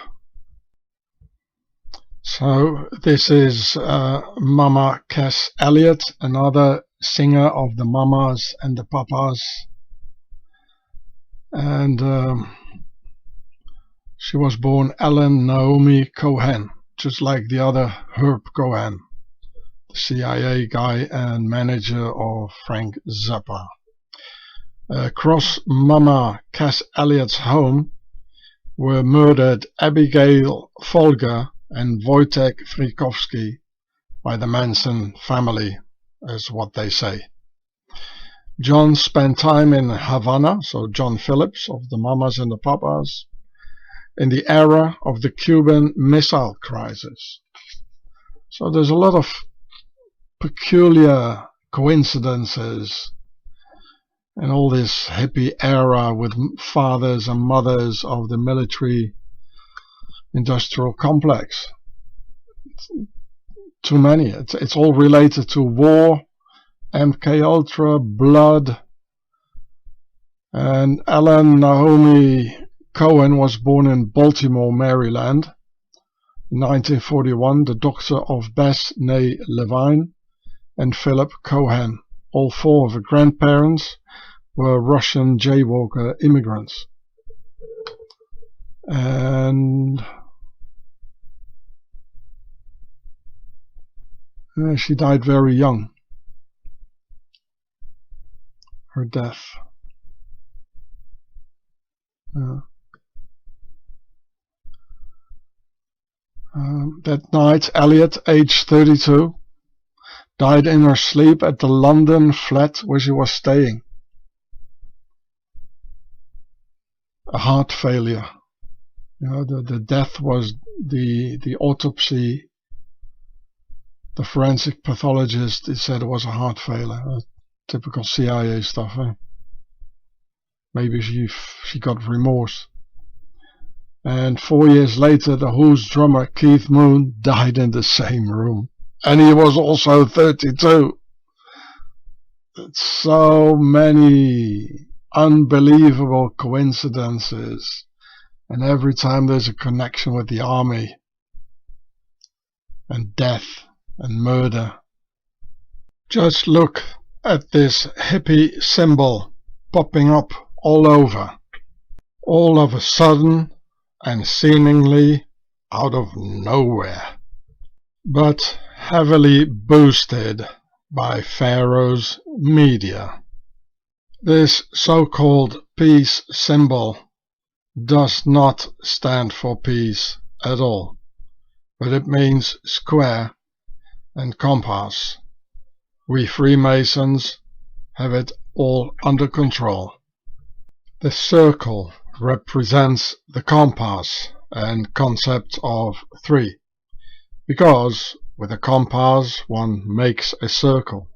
So this is Mama Cass Elliot, another singer of the Mamas and the Papas, and she was born Ellen Naomi Cohen, just like the other Herb Cohen, the CIA guy and manager of Frank Zappa. Across Mama Cass Elliott's home were murdered Abigail Folger and Wojtek Frykowski by the Manson family, is what they say. John spent time in Havana, so John Phillips of the Mamas and the Papas, in the era of the Cuban Missile Crisis. So there's a lot of peculiar coincidences in all this hippie era with fathers and mothers of the military industrial complex. Too many. It's all related to war, MK Ultra, blood. And Ellen Naomi Cohen was born in Baltimore, Maryland in 1941, the daughter of Bess née Levine and Philip Cohen. All four of her grandparents were Russian jaywalker immigrants. And she died very young. Her death. That night, Elliot, aged 32, died in her sleep at the London flat where she was staying. A heart failure. You know, the death was the autopsy. The forensic pathologist said it was a heart failure. Typical CIA stuff, eh? Maybe she got remorse. And 4 years later, the Who's drummer Keith Moon died in the same room. And he was also 32. So many unbelievable coincidences. And every time there's a connection with the army. And death and murder. Just look at this hippie symbol popping up all over, all of a sudden and seemingly out of nowhere, but heavily boosted by Pharaoh's media. This so-called peace symbol does not stand for peace at all, but it means square and compass. We Freemasons have it all under control. The circle represents the compass and concept of three, because with a compass one makes a circle,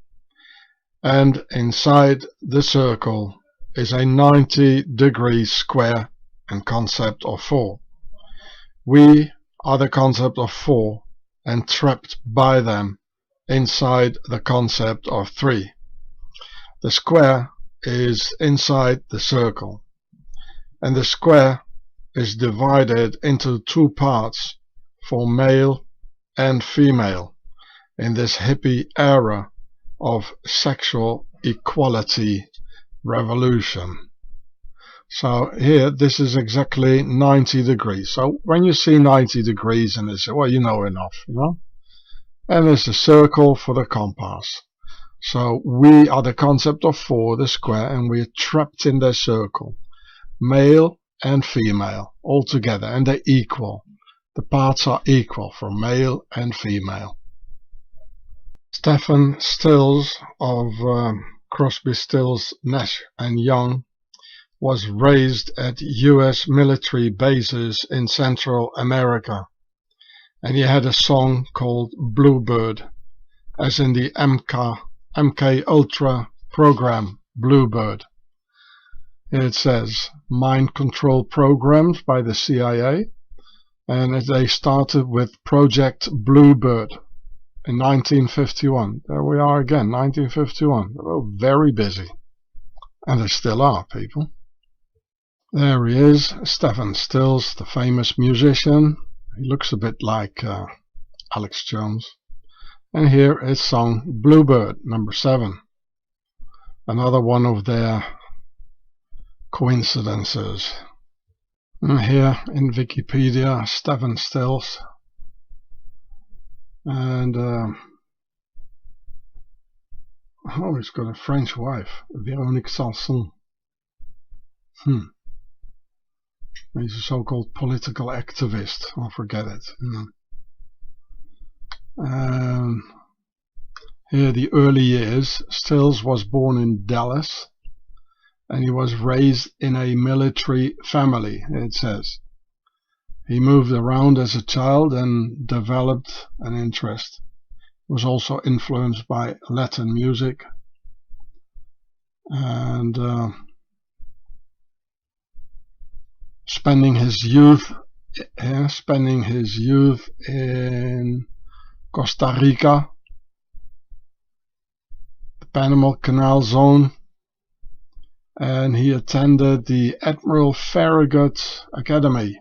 and inside the circle is a 90-degree square and concept of four. We are the concept of four and trapped by them inside the concept of three. The square is inside the circle, and the square is divided into two parts for male and female in this hippie era of sexual equality revolution. So here, this is exactly 90 degrees. So when you see 90 degrees and you say, well, you know enough, you know? And there's a circle for the compass. So we are the concept of four, the square, and we're trapped in the circle. Male and female, all together, and they're equal. The parts are equal for male and female. Stephen Stills of Crosby, Stills, Nash and Young was raised at US military bases in Central America, and he had a song called Bluebird, as in the MK Ultra program Bluebird. It says mind control programs by the CIA, and they started with Project Bluebird in 1951. There we are again, 1951. They were very busy, and they still are, people. There he is, Stephen Stills, the famous musician. He looks a bit like Alex Jones. And here is song Bluebird, number 7. Another one of their coincidences. And here in Wikipedia, Stephen Stills. And oh, he's got a French wife, Véronique Sanson. He's a so-called political activist. I'll forget it. Here, the early years. Stills was born in Dallas, and he was raised in a military family, it says. He moved around as a child and developed an interest. He was also influenced by Latin music, and spending his youth in Costa Rica, the Panama Canal Zone, and he attended the Admiral Farragut Academy.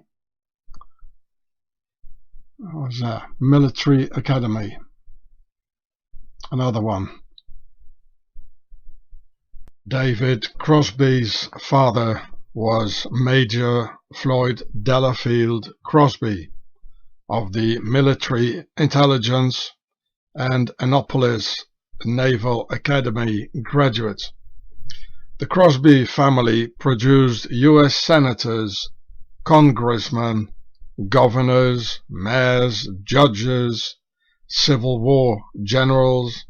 It was a military academy. Another one. David Crosby's father was Major Floyd Delafield Crosby of the Military Intelligence and Annapolis Naval Academy graduate. The Crosby family produced U.S. senators, congressmen, governors, mayors, judges, Civil War generals,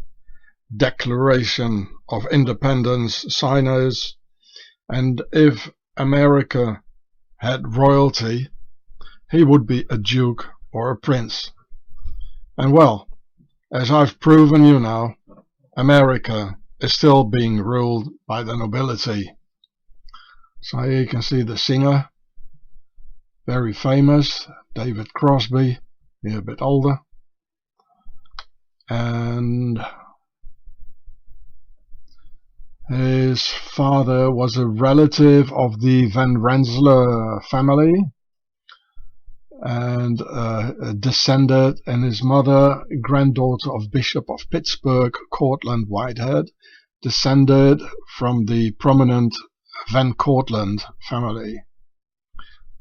Declaration of Independence signers, and if America had royalty, he would be a duke or a prince. And well, as I've proven you now, America is still being ruled by the nobility. So here you can see the singer, very famous, David Crosby, here a bit older. And his father was a relative of the Van Rensselaer family, and descended, and his mother, granddaughter of Bishop of Pittsburgh, Cortland Whitehead, descended from the prominent Van Cortlandt family.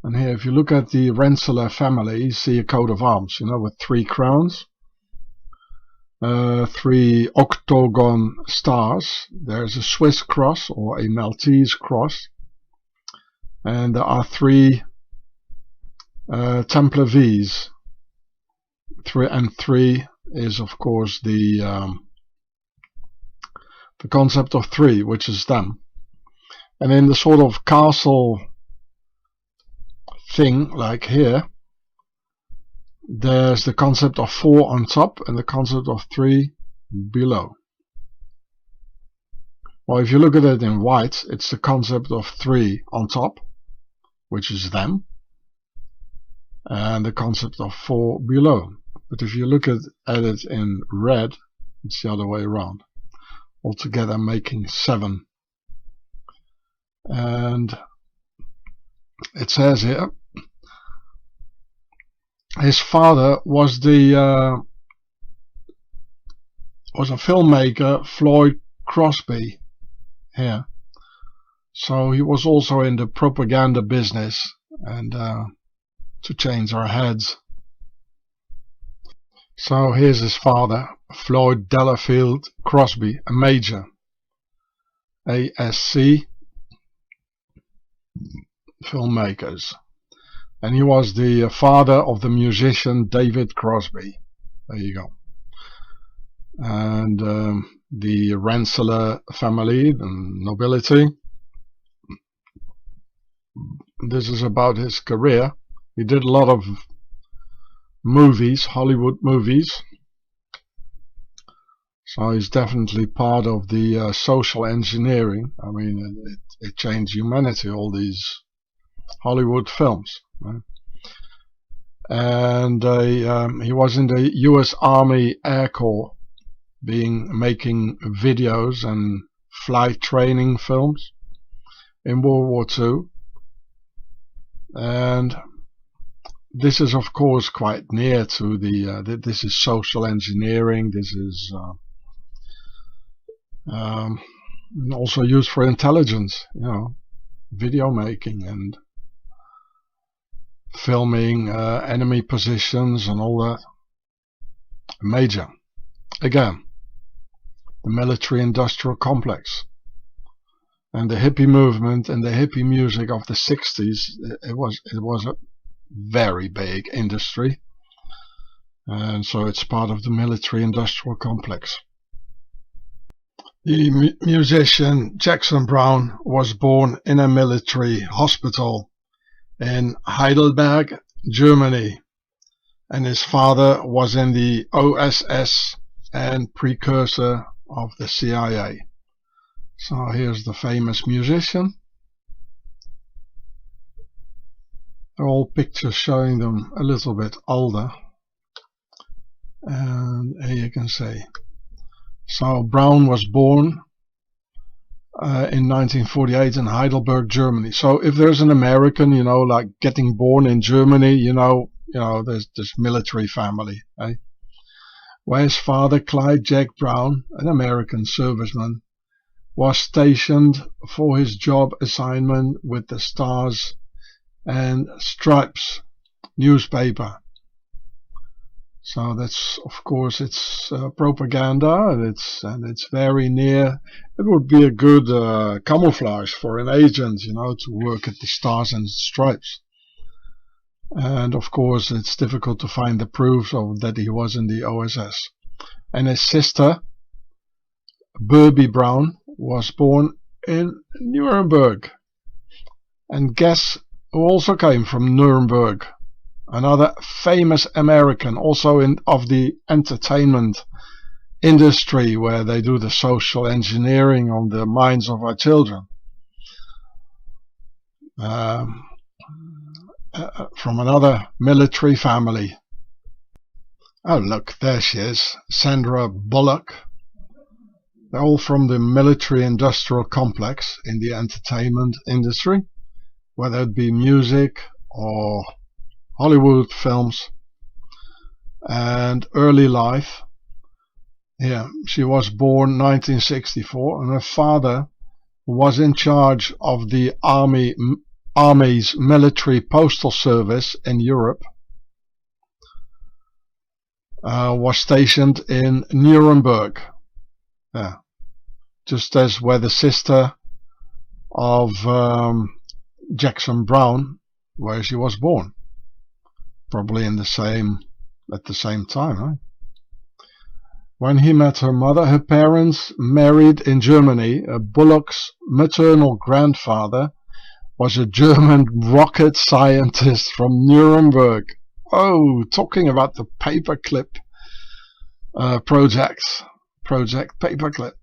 And here, if you look at the Rensselaer family, you see a coat of arms, you know, with 3 crowns, 3 octagon stars. There's a Swiss cross or a Maltese cross, and there are 3 Templar V's. 3 is, of course, the concept of 3, which is them. And in the sort of castle thing, like here, there's the concept of 4 on top and the concept of 3 below. Well, if you look at it in white, it's the concept of 3 on top, which is them, and the concept of 4 below. But if you look at it in red, it's the other way around, altogether making 7. And it says here, his father was a filmmaker, Floyd Crosby, here. So he was also in the propaganda business, and to change our heads. So here's his father, Floyd Delafield Crosby, a major, ASC, filmmakers. And he was the father of the musician David Crosby. There you go. And the Rensselaer family, the nobility. This is about his career. He did a lot of movies, Hollywood movies. So he's definitely part of the social engineering. I mean, it changed humanity, all these Hollywood films. Right? And he was in the US Army Air Corps, making videos and flight training films in World War II. And this is, of course, quite near to this is social engineering. This is also used for intelligence, you know, video making and filming enemy positions and all that. Major. Again, the military-industrial complex and the hippie movement and the hippie music of the 60s. It was a very big industry, and so it's part of the military-industrial complex. The musician Jackson Browne was born in a military hospital in Heidelberg, Germany, and his father was in the OSS and precursor of the CIA. So here's the famous musician. They're all pictures showing them a little bit older, and here you can see. So Browne was born in 1948 in Heidelberg, Germany. So if there's an American, you know, like getting born in Germany, you know, there's this military family, eh? Where his father, Clyde Jack Browne, an American serviceman, was stationed for his job assignment with the Stars and Stripes newspaper. So that's, of course, it's propaganda, and it's very near. It would be a good camouflage for an agent, you know, to work at the Stars and Stripes. And of course, it's difficult to find the proofs of that he was in the OSS. And his sister, Burbie Browne, was born in Nuremberg. And guess who also came from Nuremberg? Another famous American, also of the entertainment industry, where they do the social engineering on the minds of our children. From another military family. Oh look, there she is, Sandra Bullock. They're all from the military-industrial complex in the entertainment industry, whether it be music or Hollywood films. And early life, yeah, she was born 1964, and her father who was in charge of the Army's military postal service in Europe, was stationed in Nuremberg, just as where the sister of Jackson Browne, where she was born, probably at the same time, right? When he met her mother, her parents married in Germany. Bullock's maternal grandfather was a German rocket scientist from Nuremberg. Oh, talking about the paperclip project Paperclip.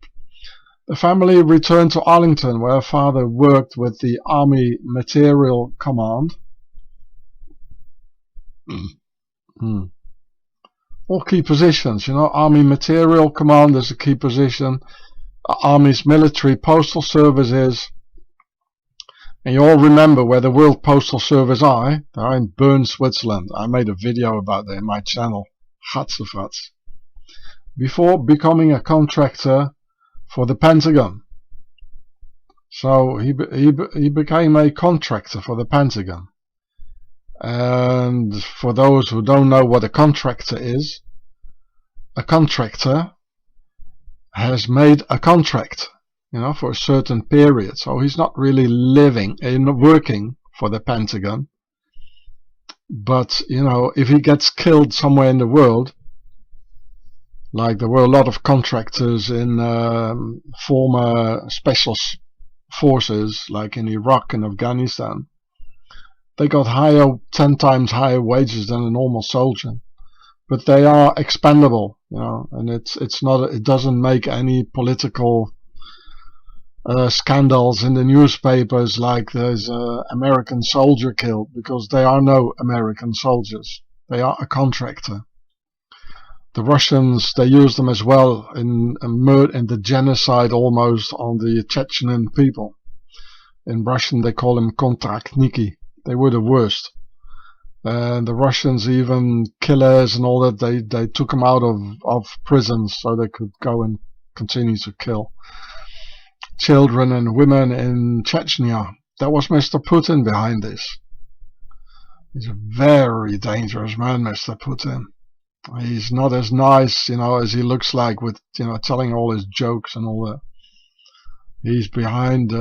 The family returned to Arlington, where her father worked with the Army Material Command. All key positions, Army Material Command is a key position. Army's military postal service is. And you all remember where the World Postal Service are. They're in Bern, Switzerland. I made a video about that in my channel, Hatzefatz. Before becoming a contractor for the Pentagon. So he became a contractor for the Pentagon. And for those who don't know what a contractor is, a contractor has made a contract, for a certain period. So he's not really working for the Pentagon. But, if he gets killed somewhere in the world, like there were a lot of contractors in former special forces, like in Iraq and Afghanistan, they got 10 times higher wages than a normal soldier. But they are expendable, and it doesn't make any political scandals in the newspapers like there's an American soldier killed, because they are no American soldiers. They are a contractor. The Russians, they use them as well in the genocide almost on the Chechen people. In Russian they call them kontraktniki. They were the worst. And the Russians, even killers and all that, they took them out of prisons so they could go and continue to kill children and women in Chechnya. That was Mr. Putin behind this. He's a very dangerous man, Mr. Putin. He's not as nice, as he looks like with, telling all his jokes and all that. He's behind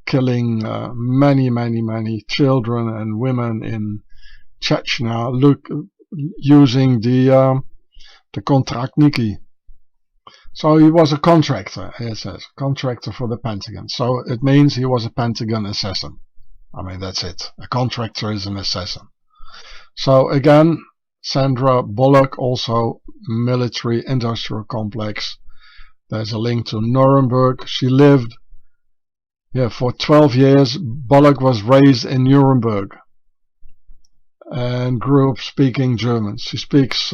killing many children and women in Chechnya, using the kontraktniki. So he was a contractor, it says, contractor for the Pentagon. So it means he was a Pentagon assassin. I mean, that's it. A contractor is an assassin. So again, Sandra Bullock, also military industrial complex. There's a link to Nuremberg. She lived for 12 years. Bullock was raised in Nuremberg and grew up speaking German. She speaks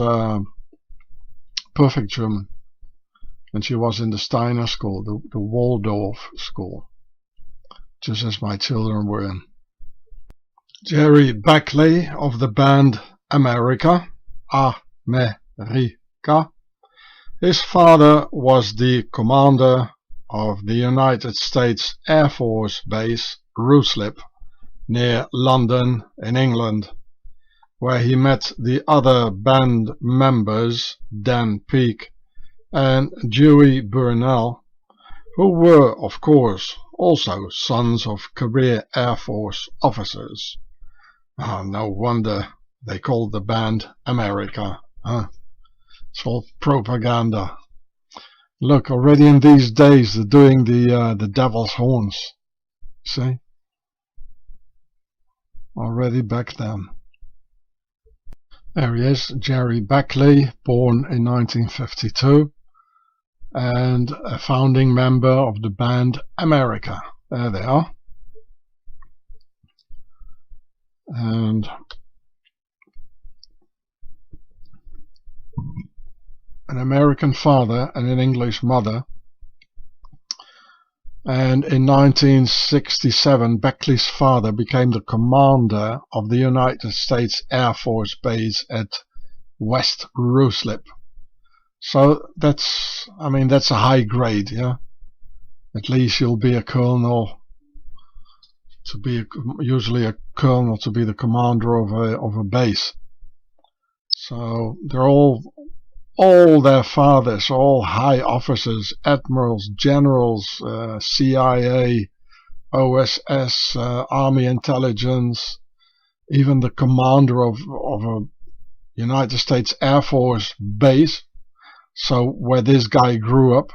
perfect German. And she was in the Steiner school, the Waldorf school, just as my children were in. Jerry Beckley of the band America, America. His father was the commander of the United States Air Force Base Ruislip near London in England, where he met the other band members Dan Peake and Dewey Burnell, who were, of course, also sons of career Air Force officers. No wonder they called the band America. It's all propaganda. Look, already in these days they're doing the devil's horns. See? Already back then. There he is, Jerry Beckley, born in 1952, and a founding member of the band America. There they are. And an American father and an English mother. And in 1967, Beckley's father became the commander of the United States Air Force Base at West Ruislip. So that's a high grade, yeah. At least you'll be a colonel, usually a colonel, to be the commander of a base. So they're all their fathers, all high officers, admirals, generals, CIA, OSS, Army intelligence, even the commander of a United States Air Force base, so where this guy grew up,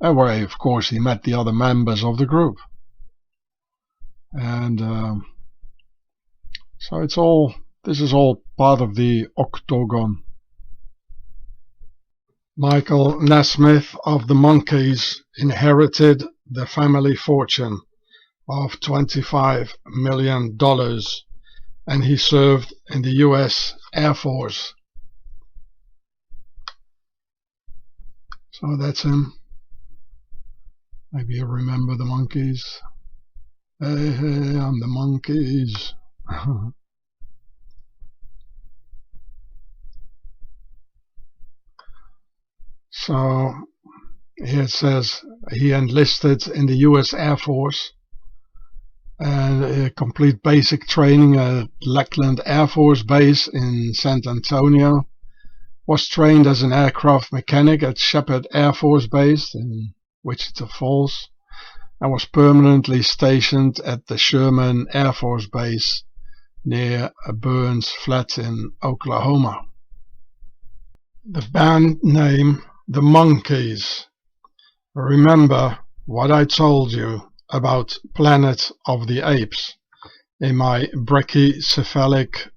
and where of course he met the other members of the group. And so this is all part of the octagon. Michael Nesmith of the Monkees inherited the family fortune of $25 million, and he served in the US Air Force. So that's him. Maybe you remember the Monkees. Hey, hey, I'm the Monkees. So here it says he enlisted in the US Air Force and complete basic training at Lackland Air Force Base in San Antonio. Was trained as an aircraft mechanic at Shepherd Air Force Base in Wichita Falls, and was permanently stationed at the Sherman Air Force Base near Burns Flat in Oklahoma. The band name, the Monkees. Remember what I told you about Planet of the Apes in my brachycephalic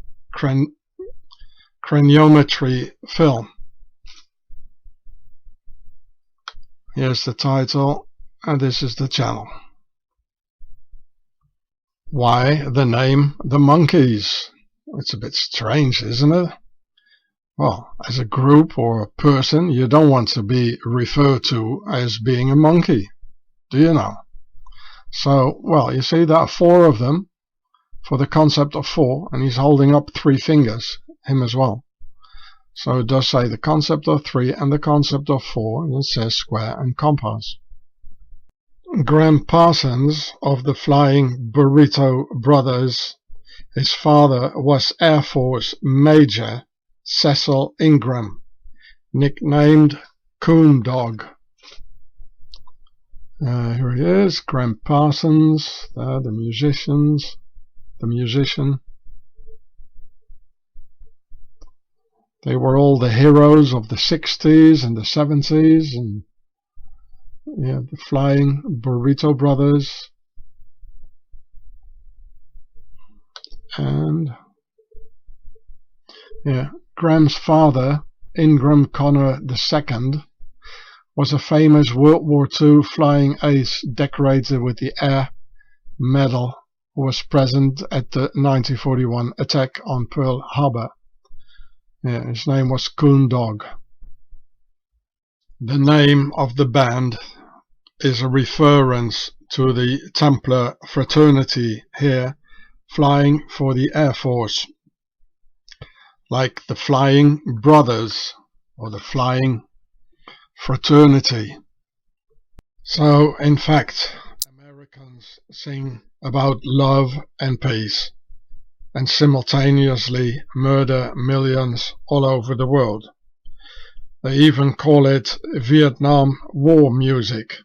craniometry film. Here's the title, and this is the channel. Why the name the Monkees? It's a bit strange, isn't it? Well, as a group or a person, you don't want to be referred to as being a monkey, do you know? So, well, you see, there are 4 of them for the concept of 4, and he's holding up 3 fingers, him as well. So it does say the concept of 3 and the concept of 4, and it says square and compass. Graham Parsons of the Flying Burrito Brothers, his father was Air Force Major Cecil Ingram, nicknamed Coon Dog. Here he is, Graham Parsons, the musician. They were all the heroes of the 60s and the 70s, and yeah, the Flying Burrito Brothers. And yeah, Graham's father, Ingram Connor II, was a famous World War II flying ace decorated with the Air Medal, who was present at the 1941 attack on Pearl Harbor. Yeah, his name was Coon Dog. The name of the band is a reference to the Templar fraternity here, flying for the Air Force, like the Flying Brothers or the Flying Fraternity. So, in fact, Americans sing about love and peace, and simultaneously murder millions all over the world. They even call it Vietnam War music,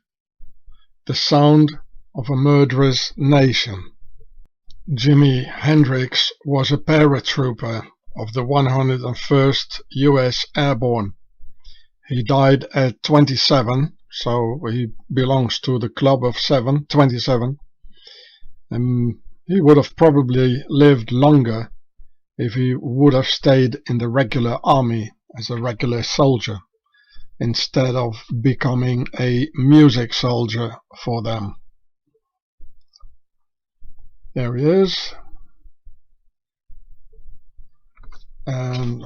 the sound of a murderous nation. Jimi Hendrix was a paratrooper of the 101st U.S. Airborne. He died at 27, so he belongs to the club of 27. He would have probably lived longer if he would have stayed in the regular army as a regular soldier, instead of becoming a music soldier for them. There he is. And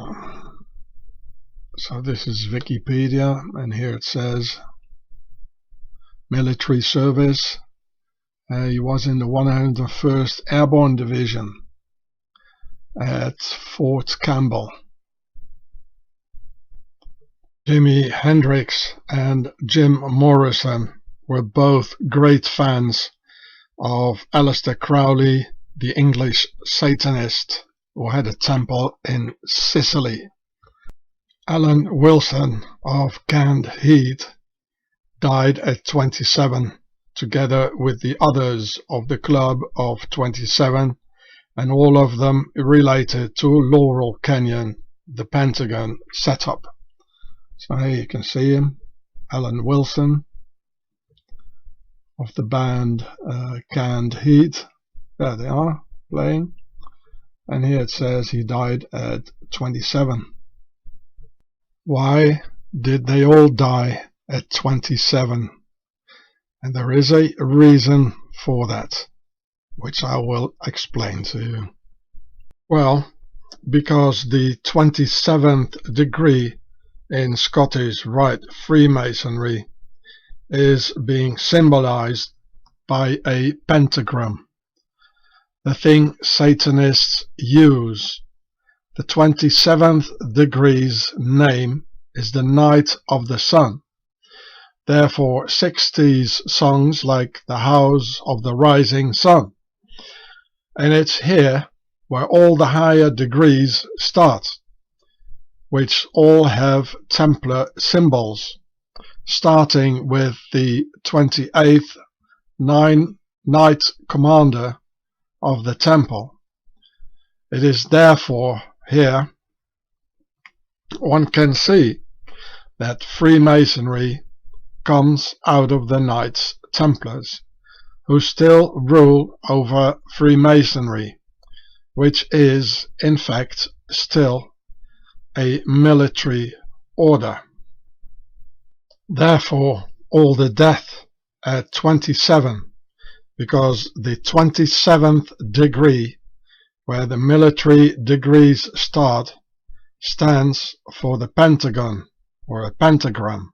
so this is Wikipedia, and here it says military service. He was in the 101st Airborne Division at Fort Campbell. Jimi Hendrix and Jim Morrison were both great fans of Aleister Crowley, the English Satanist who had a temple in Sicily. Alan Wilson of Canned Heat died at 27, together with the others of the Club of 27, and all of them related to Laurel Canyon, the Pentagon setup. So here you can see him, Alan Wilson of the band Canned Heat. There they are, playing. And here it says he died at 27. Why did they all die at 27? And there is a reason for that, which I will explain to you. Well, because the 27th degree in Scottish Rite Freemasonry is being symbolized by a pentagram, the thing Satanists use. The 27th degree's name is the Night of the Sun. Therefore, 60s songs like The House of the Rising Sun. And it's here where all the higher degrees start, which all have Templar symbols, starting with the 28th Knight Commander of the Temple. It is therefore here one can see that Freemasonry comes out of the Knights Templars, who still rule over Freemasonry, which is in fact still a military order. Therefore, all the death at 27, because the 27th degree, where the military degrees start, stands for the Pentagon, or a pentagram,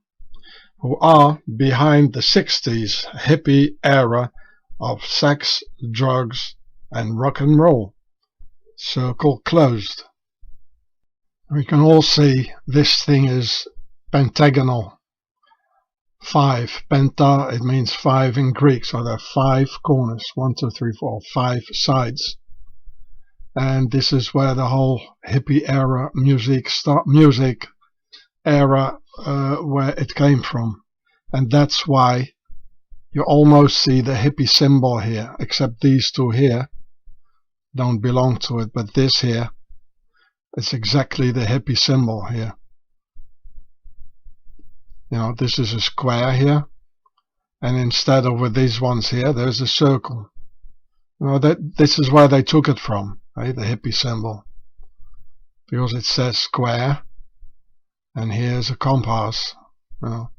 who are behind the 60s hippie era of sex, drugs, and rock and roll. Circle closed. We can all see this thing is pentagonal. 5. Penta, it means 5 in Greek, so there are 5 corners. 1, 2, 3, 4, 5 sides. And this is where the whole hippie era music era where it came from. And that's why you almost see the hippie symbol here, except these two here don't belong to it, but this here, it's exactly the hippie symbol here. You know, this is a square here, and instead of with these ones here, there's a circle. You know, this is where they took it from, right? The hippie symbol, because it says square, and here's a compass, you know,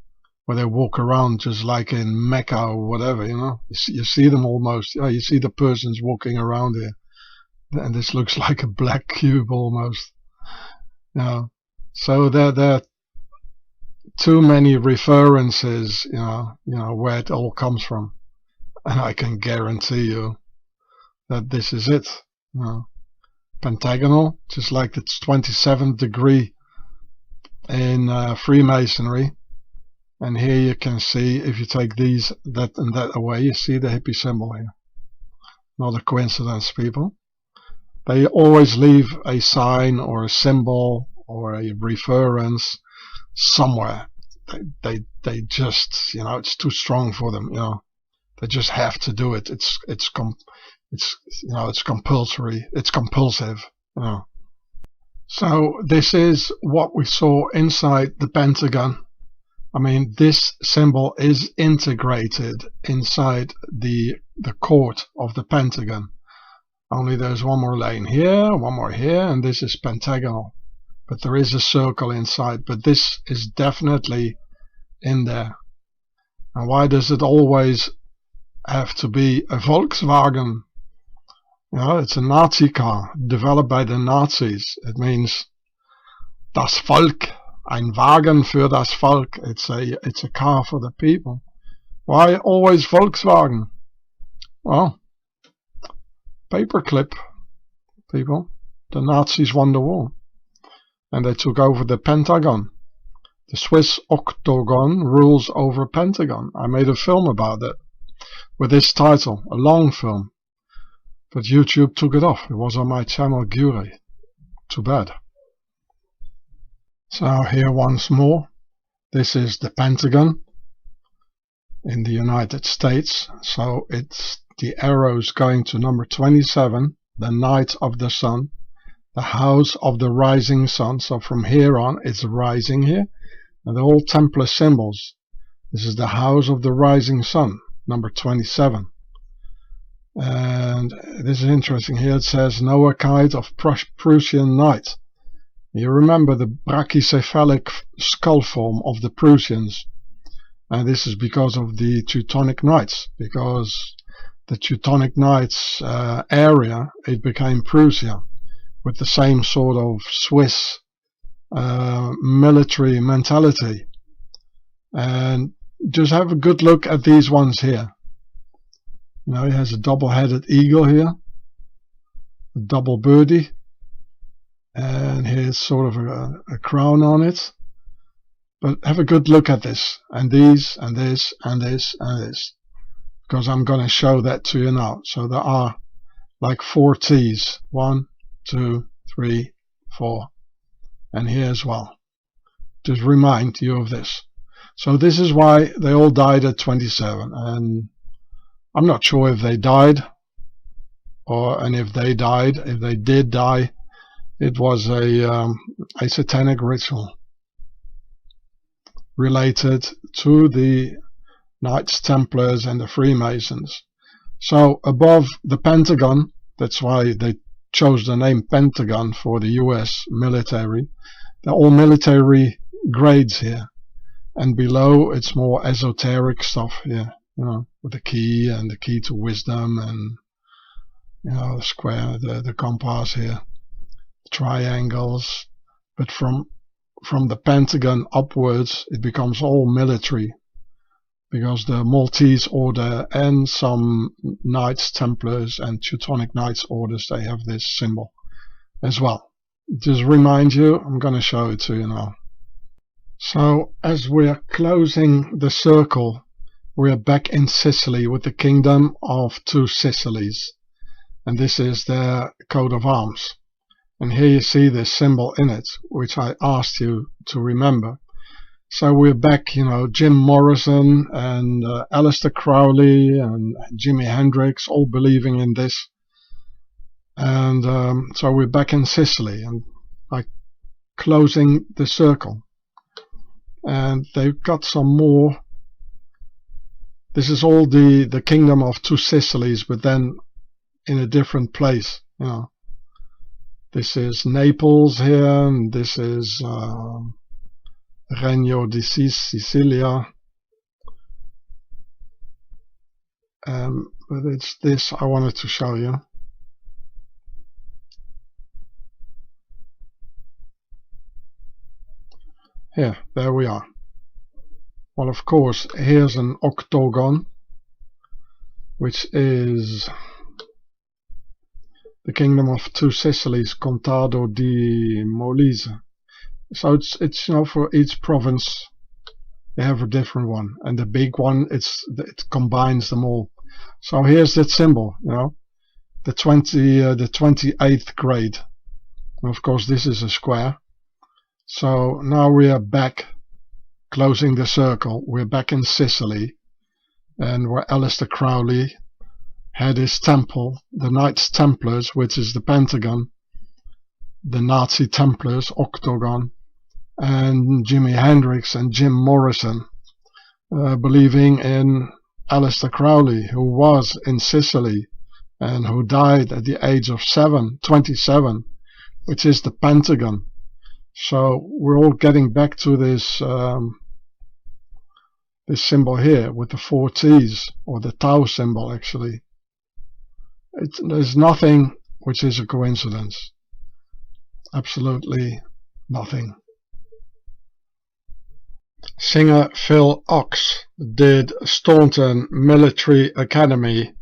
where they walk around just like in Mecca or whatever. You know, you see them almost. You know, you see the persons walking around here, and this looks like a black cube almost. You know, so there are too many references, you know where it all comes from, and I can guarantee you that this is it. You know, pentagonal, just like the 27th degree in Freemasonry. And here you can see, if you take these, that and that away, you see the hippie symbol here. Not a coincidence, people. They always leave a sign or a symbol or a reference somewhere. They just, you know, it's too strong for them. You know, they just have to do it. It's you know, it's compulsory. It's compulsive. You know. So this is what we saw inside the Pentagon. I mean, this symbol is integrated inside the court of the Pentagon. Only there's one more lane here, one more here, and this is pentagonal. But there is a circle inside, but this is definitely in there. And why does it always have to be a Volkswagen? You know, it's a Nazi car developed by the Nazis. It means das Volk, ein Wagen für das Volk. It's a car for the people. Why always Volkswagen? Well, paperclip, people. The Nazis won the war, and they took over the Pentagon. The Swiss octagon rules over a pentagon. I made a film about it with this title, a long film, but YouTube took it off. It was on my channel Gure. Too bad. So here once more, this is the Pentagon in the United States. So it's the arrows going to number 27, the Night of the Sun, the House of the Rising Sun. So from here on, it's rising here. And they're all Templar symbols. This is the House of the Rising Sun, number 27. And this is interesting. Here it says Noachide of Prussian Knight. You remember the brachycephalic skull form of the Prussians. And this is because of the Teutonic Knights. Because the Teutonic Knights area, it became Prussia, with the same sort of Swiss military mentality. And just have a good look at these ones here. You know, he has a double-headed eagle here, a double birdie, and here's sort of a crown on it. But have a good look at this, and these, and this, and this, and this, because I'm going to show that to you now. So there are like 4 T's, 1, 2, 3, 4, and here as well. Just remind you of this. So this is why they all died at 27, and I'm not sure if they died, and if they died, if they did die, it was a satanic ritual related to the Knights Templars and the Freemasons. So above the Pentagon, that's why they chose the name Pentagon for the US military. They're all military grades here, and below it's more esoteric stuff here, you know, with the key and the key to wisdom, and you know, the square, the compass here, the triangles. But from the Pentagon upwards, it becomes all military, because the Maltese order and some Knights Templars and Teutonic Knights orders, they have this symbol as well. Just remind you, I'm going to show it to you now. So as we're closing the circle, we're back in Sicily with the Kingdom of Two Sicilies, and this is their coat of arms. And here you see this symbol in it, which I asked you to remember. So we're back, you know, Jim Morrison and Aleister Crowley and Jimi Hendrix all believing in this. And so we're back in Sicily and like closing the circle. And they've got some more. This is all the Kingdom of Two Sicilies, but then in a different place, you know. This is Naples here, and this is Regno di Sicilia. But it's this I wanted to show you. Here, there we are. Well, of course, here's an octagon, which is the Kingdom of Two Sicilies, Contado di Molise. So it's you know, for each province they have a different one, and the big one, it combines them all. So here's that symbol, you know, the 28th grade, and of course this is a square. So now we are back, closing the circle. We're back in Sicily, and where Aleister Crowley had his temple, the Knights Templars, which is the Pentagon, the Nazi Templars, octagon, and Jimi Hendrix and Jim Morrison, believing in Aleister Crowley, who was in Sicily and who died at the age of 27, which is the Pentagon. So we're all getting back to this this symbol here with the 4 T's, or the Tau symbol actually. There's nothing which is a coincidence. Absolutely nothing. Singer Phil Ochs did Staunton Military Academy,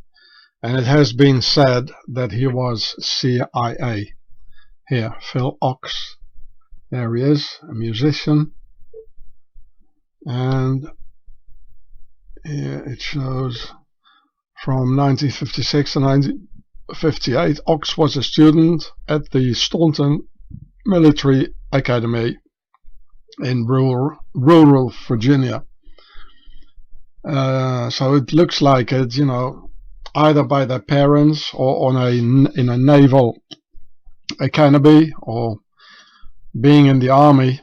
and it has been said that he was CIA. Here, Phil Ochs. There he is, a musician. And here it shows from 1956 to 1958, Ox was a student at the Staunton Military Academy in rural Virginia. So it looks like it, you know, either by their parents or in a naval academy or being in the army,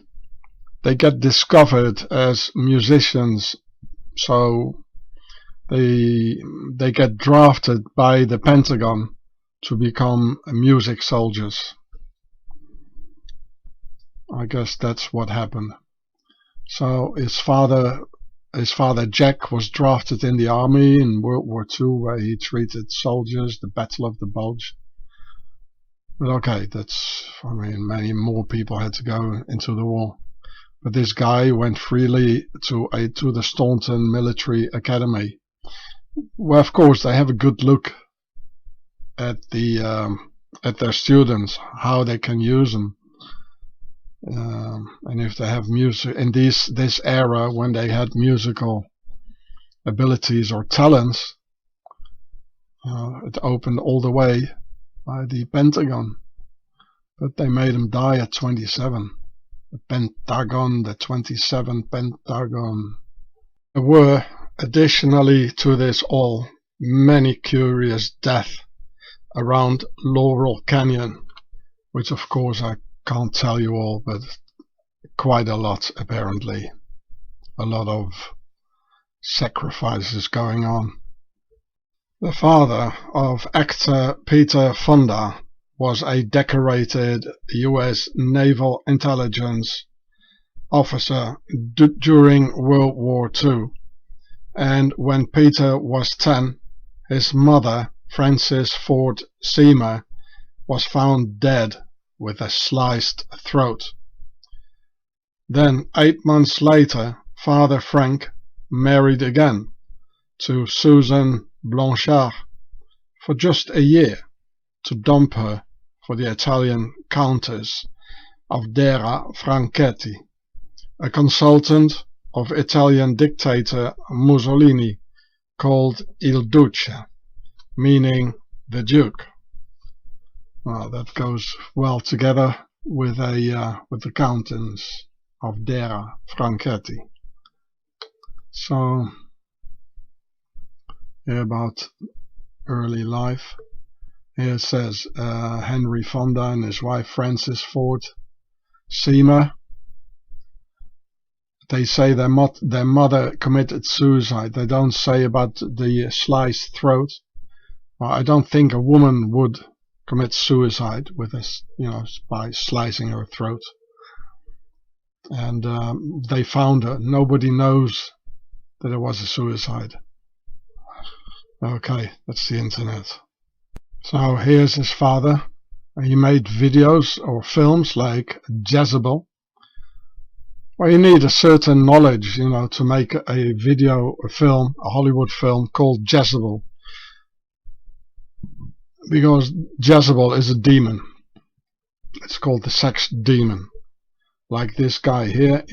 they get discovered as musicians. So they get drafted by the Pentagon to become music soldiers. I guess that's what happened. So his father Jack was drafted in the army in World War II, where he treated soldiers, the Battle of the Bulge. But okay, I mean, many more people had to go into the war. But this guy went freely to the Staunton Military Academy, where of course they have a good look at their students, how they can use them. And if they have music in this era, when they had musical abilities or talents, it opened all the way by the Pentagon, but they made him die at 27. The Pentagon, the 27 Pentagon. There were, additionally to this all, many curious deaths around Laurel Canyon, which of course I can't tell you all, but quite a lot apparently. A lot of sacrifices going on. The father of actor Peter Fonda was a decorated US Naval Intelligence officer during World War II, and when Peter was 10, his mother, Frances Ford Seymour, was found dead with a sliced throat. Then 8 months later, Father Frank married again to Susan Blanchard for just a year to dump her for the Italian Countess of Dera Franchetti, a consultant of Italian dictator Mussolini, called Il Duce, meaning the Duke. Well, that goes well together with the Countess of Dera Franchetti. So, here about early life. Here it says Henry Fonda and his wife Frances Ford Seymour. They say their mother committed suicide. They don't say about the sliced throat. Well, I don't think a woman would commit suicide with this, by slicing her throat. And they found her. Nobody knows that it was a suicide. Okay, that's the internet. So here's his father. He made videos or films like Jezebel. Well, you need a certain knowledge, to make a video, a film, a Hollywood film called Jezebel. Because Jezebel is a demon. It's called the sex demon. Like this guy here,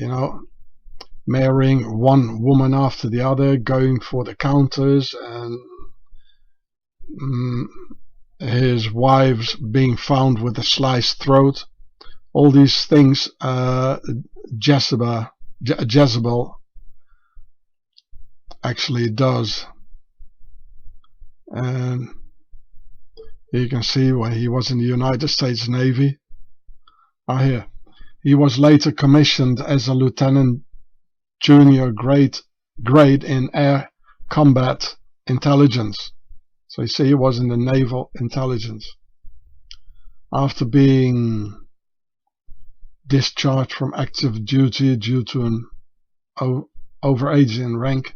marrying one woman after the other, going for the countess, and his wives being found with a sliced throat. All these things Jezebel actually does. And you can see when he was in the United States Navy. Here. He was later commissioned as a lieutenant junior grade in air combat intelligence. So you see he was in the naval intelligence. After being discharged from active duty due to an overage in rank,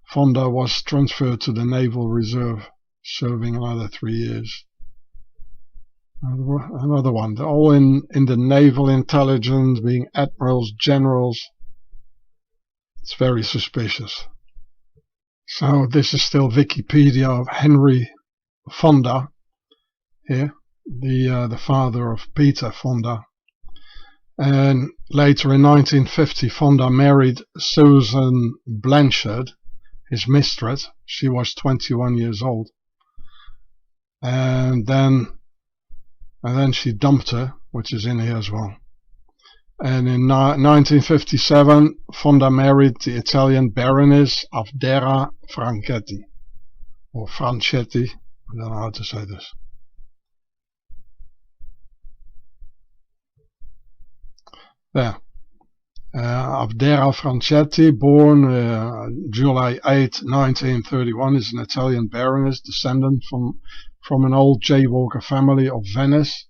Fonda was transferred to the Naval Reserve, serving another 3 years. Another one. They're all in the naval intelligence, being admirals, generals. It's very suspicious. So this is still Wikipedia of Henry Fonda here, the father of Peter Fonda. And later in 1950, Fonda married Susan Blanchard, his mistress. She was 21 years old. And then she dumped her, which is in here as well. And in 1957, Fonda married the Italian Baroness Abdera Franchetti, or Franchetti, I don't know how to say this. There. Abdera Franchetti, born July 8, 1931, is an Italian baroness, descendant from an old jaywalker family of Venice,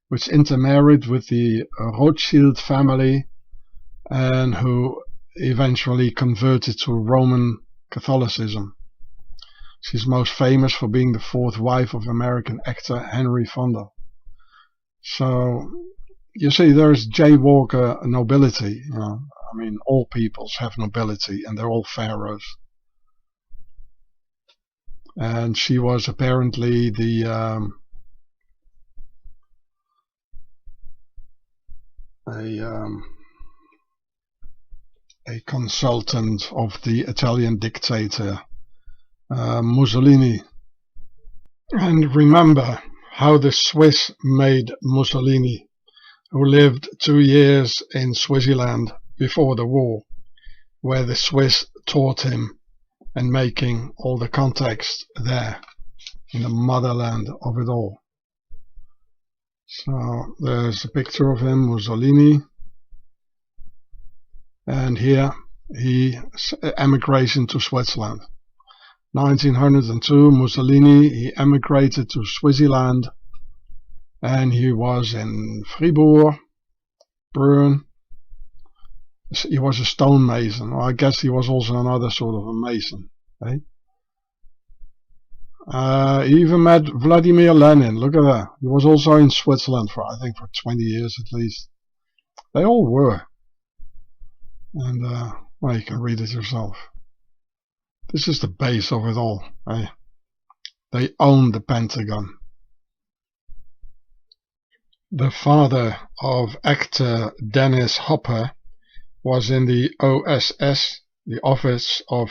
which intermarried with the Rothschild family and who eventually converted to Roman Catholicism. She's most famous for being the fourth wife of American actor Henry Fonda. So you see, there's jaywalker nobility. You know, I mean, all peoples have nobility, and they're all pharaohs. And she was apparently the a consultant of the Italian dictator Mussolini. And remember how the Swiss made Mussolini, who lived 2 years in Swaziland before the war, where the Swiss taught him and making all the context there in the motherland of it all. So there's a picture of him, Mussolini, and here he emigrates into Switzerland. 1902, Mussolini, he emigrated to Swaziland, and he was in Fribourg, Bern. He was a stonemason. Well, I guess he was also another sort of a mason. Eh? He even met Vladimir Lenin. Look at that. He was also in Switzerland for, I think, for 20 years at least. They all were. And, well, you can read it yourself. This is the base of it all. Eh? They own the Pentagon. The father of actor Dennis Hopper was in the OSS, the Office of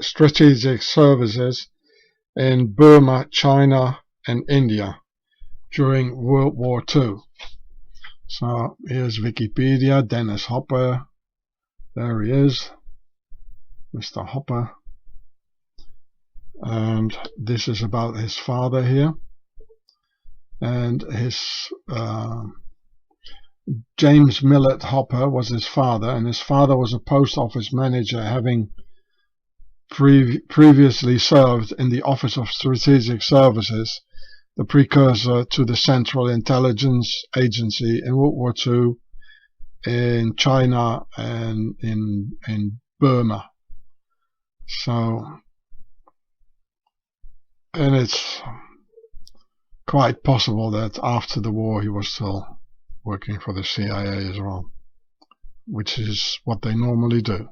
Strategic Services, in Burma, China, and India during World War II. So here's Wikipedia, Dennis Hopper. There he is, Mr. Hopper. And this is about his father here. And his James Millett Hopper was his father, and his father was a post office manager, having previously served in the Office of Strategic Services, the precursor to the Central Intelligence Agency in World War II, in China and in Burma. So, and it's quite possible that after the war he was still working for the CIA as well, which is what they normally do.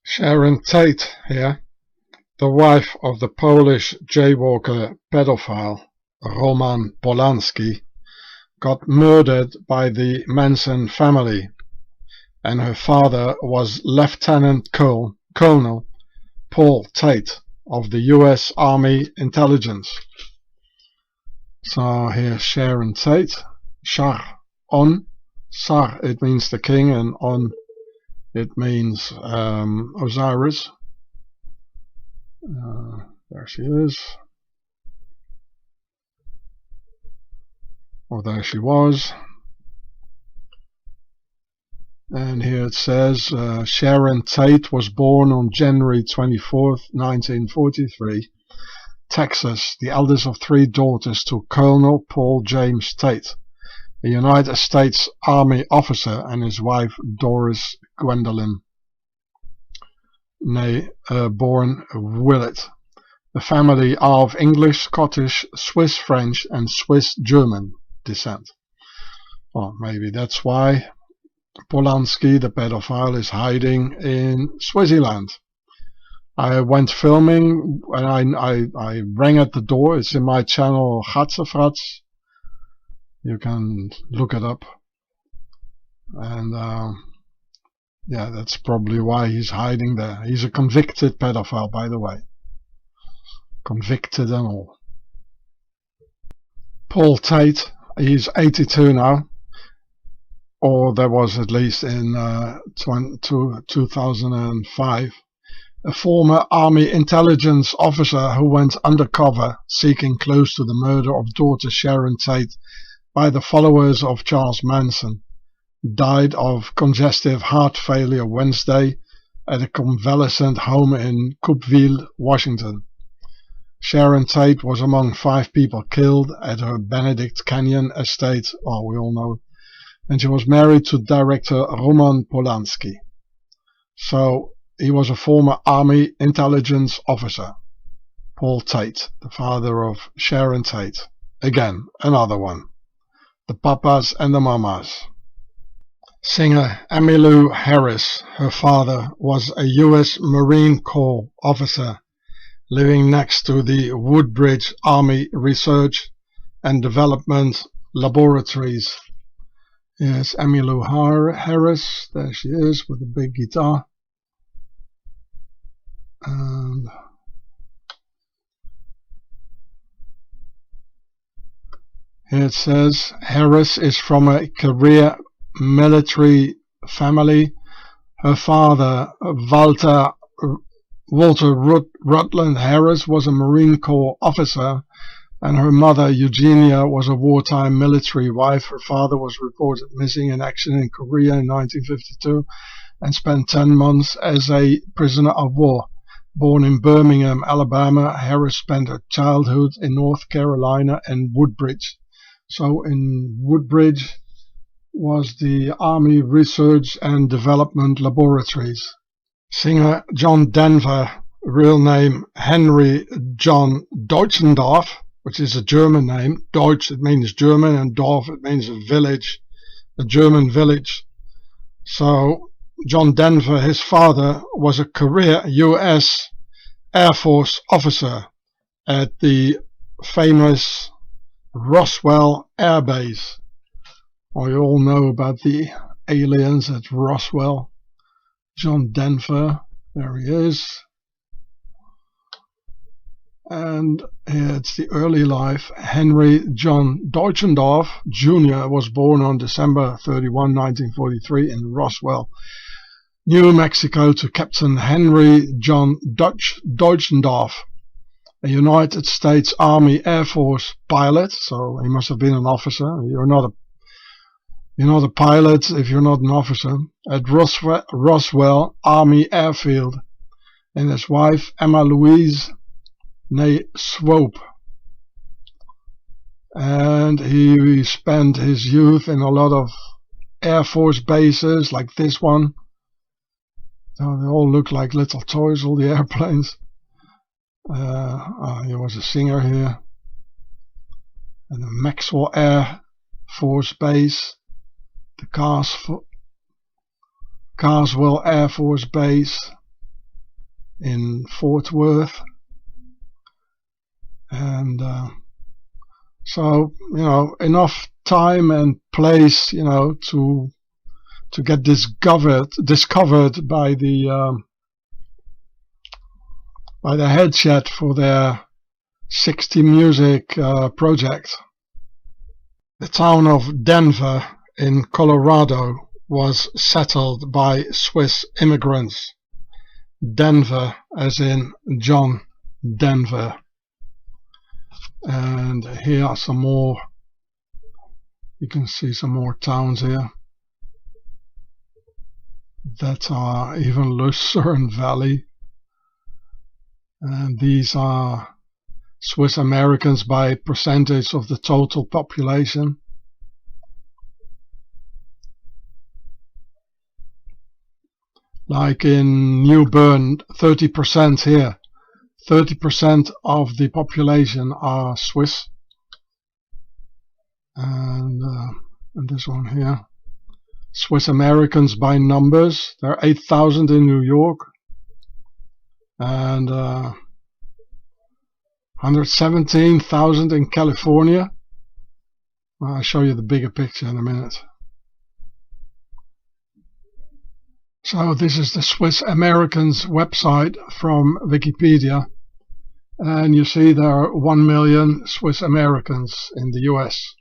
Sharon Tate here, the wife of the Polish jaywalker pedophile Roman Polanski, got murdered by the Manson family, and her father was Lieutenant Colonel Paul Tate of the US Army Intelligence. So here's Sharon Tate. Shar on. Sar, it means the king, and on, it means Osiris. There she is. Or there she was. And here it says Sharon Tate was born on January 24th, 1943, Texas, the eldest of 3 daughters to Colonel Paul James Tate, a United States Army officer, and his wife Doris Gwendolyn, born Willett. The family are of English, Scottish, Swiss French, and Swiss German descent. Well, maybe that's why Polanski, the pedophile, is hiding in Swaziland. I went filming and I rang at the door. It's in my channel Gatsefrats. You can look it up. And yeah, that's probably why he's hiding there. He's a convicted pedophile, by the way. Convicted and all. Paul Tate, he's 82 now. Or there was at least in 2005. A former army intelligence officer who went undercover seeking clues to the murder of daughter Sharon Tate by the followers of Charles Manson, died of congestive heart failure Wednesday at a convalescent home in Coupeville, Washington. Sharon Tate was among 5 people killed at her Benedict Canyon estate, well, we all know, and she was married to director Roman Polanski. So he was a former army intelligence officer. Paul Tate, the father of Sharon Tate. Again, another one. The papas and the mamas. Singer Emmylou Harris, her father, was a U.S. Marine Corps officer living next to the Woodbridge Army Research and Development Laboratories. Here's Emmylou Harris, there she is with a big guitar. And here it says, Harris is from a career military family. Her father, Walter Rutland Harris, was a Marine Corps officer, and her mother, Eugenia, was a wartime military wife. Her father was reported missing in action in Korea in 1952 and spent 10 months as a prisoner of war. Born in Birmingham, Alabama, Harris spent her childhood in North Carolina and Woodbridge. So in Woodbridge was the Army Research and Development Laboratories. Singer John Denver, real name Henry John Deutschendorf, which is a German name. Deutsch, it means German, and Dorf, it means a village, a German village. So John Denver, his father, was a career U.S. Air Force officer at the famous Roswell Air Base. Well, you all know about the aliens at Roswell. John Denver, there he is. And here it's the early life. Henry John Deutschendorf Jr. was born on December 31, 1943 in Roswell, New Mexico, to Captain Henry John Deutschendorf, a United States Army Air Force pilot. So he must have been an officer. You're not a pilot if you're not an officer. At Roswell Army Airfield, and his wife Emma Louise née Swope. And he spent his youth in a lot of Air Force bases like this one. So they all look like little toys, all the airplanes. He was a singer here. And the Maxwell Air Force Base, the Carswell Air Force Base in Fort Worth. And so, enough time and place, to get discovered by the headset for their 60 Music project. The town of Denver in Colorado was settled by Swiss immigrants. Denver as in John Denver. And here are some more. You can see some more towns here that are even Lucerne Valley. And these are Swiss Americans by percentage of the total population. Like in New Bern, 30% here. 30% of the population are Swiss. And this one here. Swiss Americans by numbers. There are 8,000 in New York. And 117,000 in California. I'll show you the bigger picture in a minute. So this is the Swiss Americans website from Wikipedia, and you see there are 1 million Swiss Americans in the US.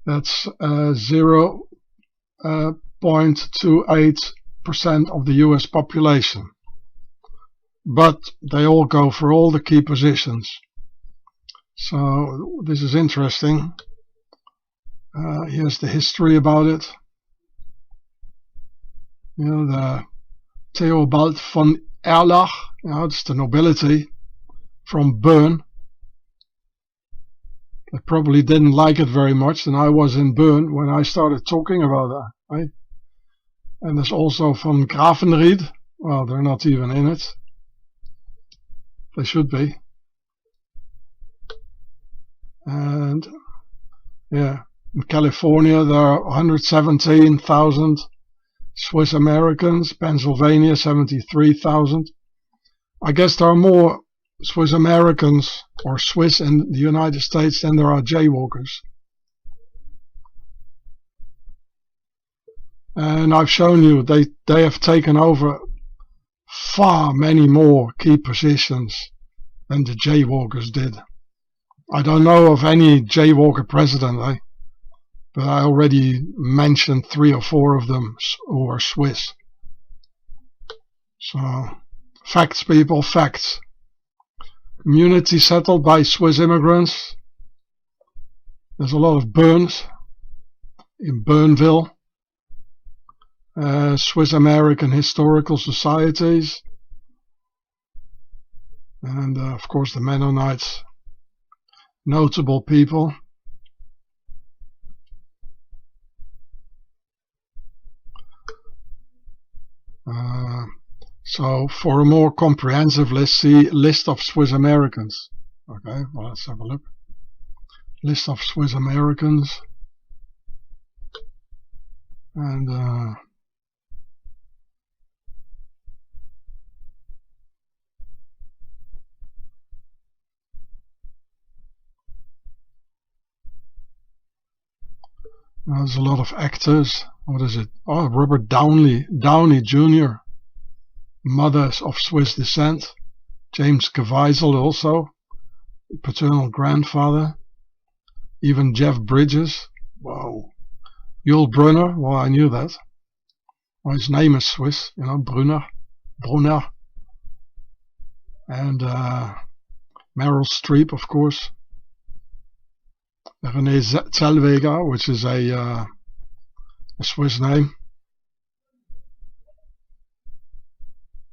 That's 0.28% of the US population. But they all go for all the key positions. So this is interesting. Here's the history about it. You know, the Theobald von Erlach, you know, it's the nobility from Bern. They probably didn't like it very much, and I was in Bern when I started talking about that, right? And there's also von Grafenried. Well, they're not even in it. They should be. And yeah, in California there are 117,000 Swiss Americans, Pennsylvania 73,000. I guess there are more Swiss Americans or Swiss in the United States than there are jaywalkers. And I've shown you they have taken over far many more key positions than the jaywalkers did. I don't know of any jaywalker president, but I already mentioned 3 or 4 of them who are Swiss. So, facts, people, facts. Community settled by Swiss immigrants. There's a lot of Berns in Bernville. Swiss American historical societies. And of course the Mennonites. Notable people. So for a more comprehensive list, see list of Swiss Americans. Okay, well, let's have a look. List of Swiss Americans. And there's a lot of actors. What is it? Oh, Robert Downey Jr. Mothers of Swiss descent. James Caviezel also, paternal grandfather. Even Jeff Bridges. Wow. Yul Brynner. Well, I knew that. Well, his name is Swiss, you know, Brunner. And Meryl Streep, of course. Renee Zellweger, which is a Swiss name.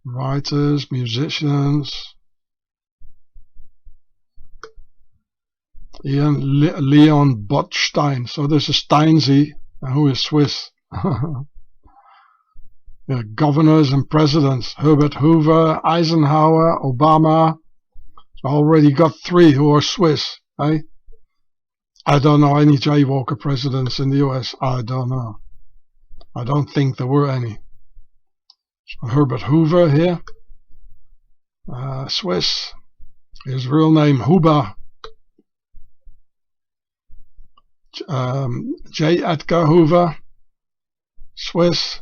Writers, musicians. Leon Botstein. So this is Steinsy, who is Swiss. Yeah, governors and presidents. Herbert Hoover, Eisenhower, Obama. So I already got 3 who are Swiss. Eh? I don't know any jaywalker presidents in the US. I don't know. I don't think there were any. So Herbert Hoover here. Swiss. His real name, Huber. J. Edgar Hoover. Swiss.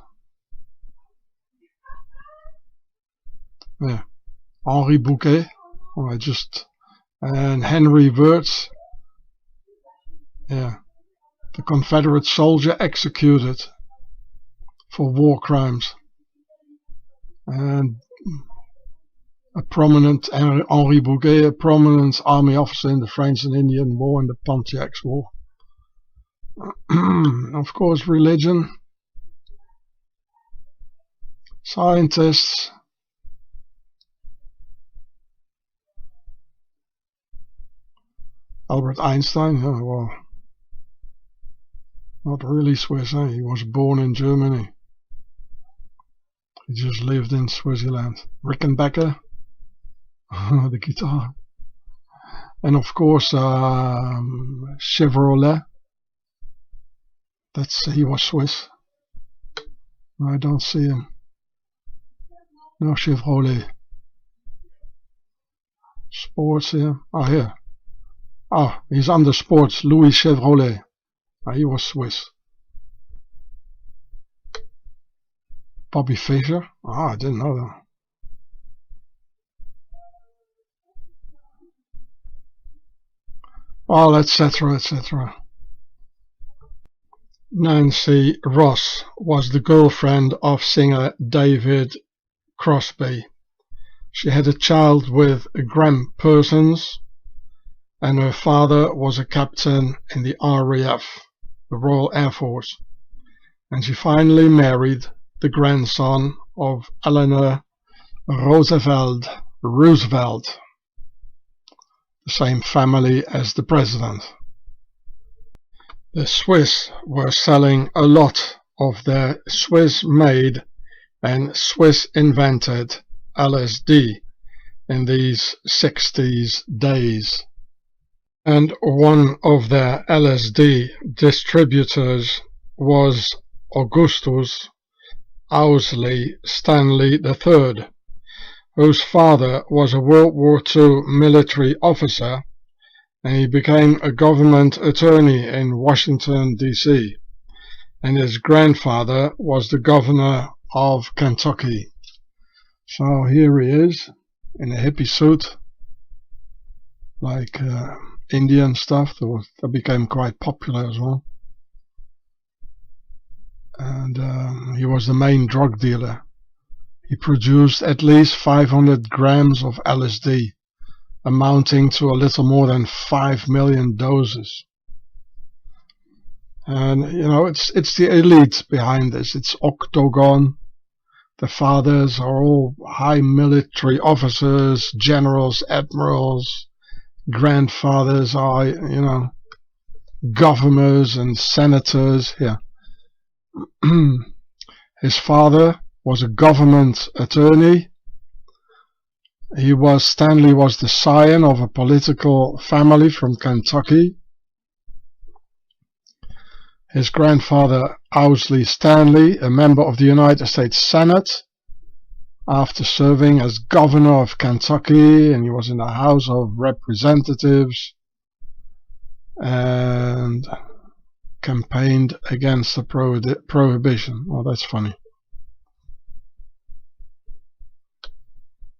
Yeah. Henri Bouquet. Well, and Henry Wirtz. Yeah. The Confederate soldier executed for war crimes. And a prominent, Henri Bouquet, a prominent army officer in the French and Indian War and the Pontiac's War. Of course, religion. Scientists. Albert Einstein, yeah, well, not really Swiss, eh? He was born in Germany. He just lived in Switzerland. Rickenbacker, the guitar. And of course, Chevrolet. He was Swiss. I don't see him. No Chevrolet. Sports here. Oh, here. Oh, he's under sports. Louis Chevrolet. He was Swiss. Bobby Fischer? I didn't know that. Well, etc., etc. Nancy Ross was the girlfriend of singer David Crosby. She had a child with Graham Parsons, and her father was a captain in the RAF, the Royal Air Force, and she finally married the grandson of Eleanor Roosevelt, the same family as the president. The Swiss were selling a lot of their Swiss-made and Swiss-invented LSD in these 60s days. And one of their LSD distributors was Augustus Owsley Stanley III, whose father was a World War II military officer, and he became a government attorney in Washington, D.C., and his grandfather was the governor of Kentucky. So here he is in a hippie suit, like Indian stuff that became quite popular as well. And he was the main drug dealer. He produced at least 500 grams of LSD, amounting to a little more than 5 million doses. And you know, it's the elite behind this. It's Octagon. The fathers are all high military officers, generals, admirals. Grandfathers are, you know, governors and senators here. His father was a government attorney. Stanley was the scion of a political family from Kentucky. His grandfather, Owsley Stanley, a member of the United States Senate, after serving as governor of Kentucky, and he was in the House of Representatives and campaigned against the prohibition. Oh, that's funny.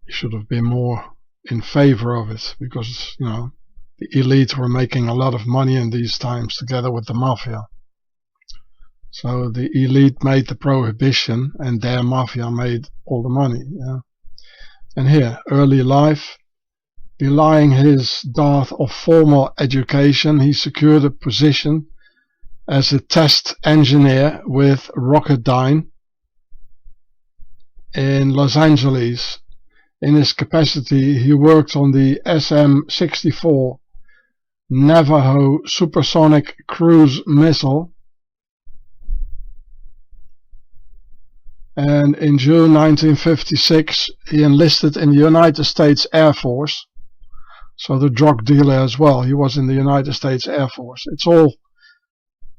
He should have been more in favor of it, because, you know, the elite were making a lot of money in these times together with the Mafia. So the elite made the prohibition and their Mafia made all the money. Yeah. And here, early life, belying his dearth of formal education, he secured a position as a test engineer with Rocketdyne in Los Angeles. In his capacity, he worked on the SM-64 Navajo supersonic cruise missile, and in June 1956 he enlisted in the United States Air Force. So the drug dealer as well, he was in the United States Air Force. It's all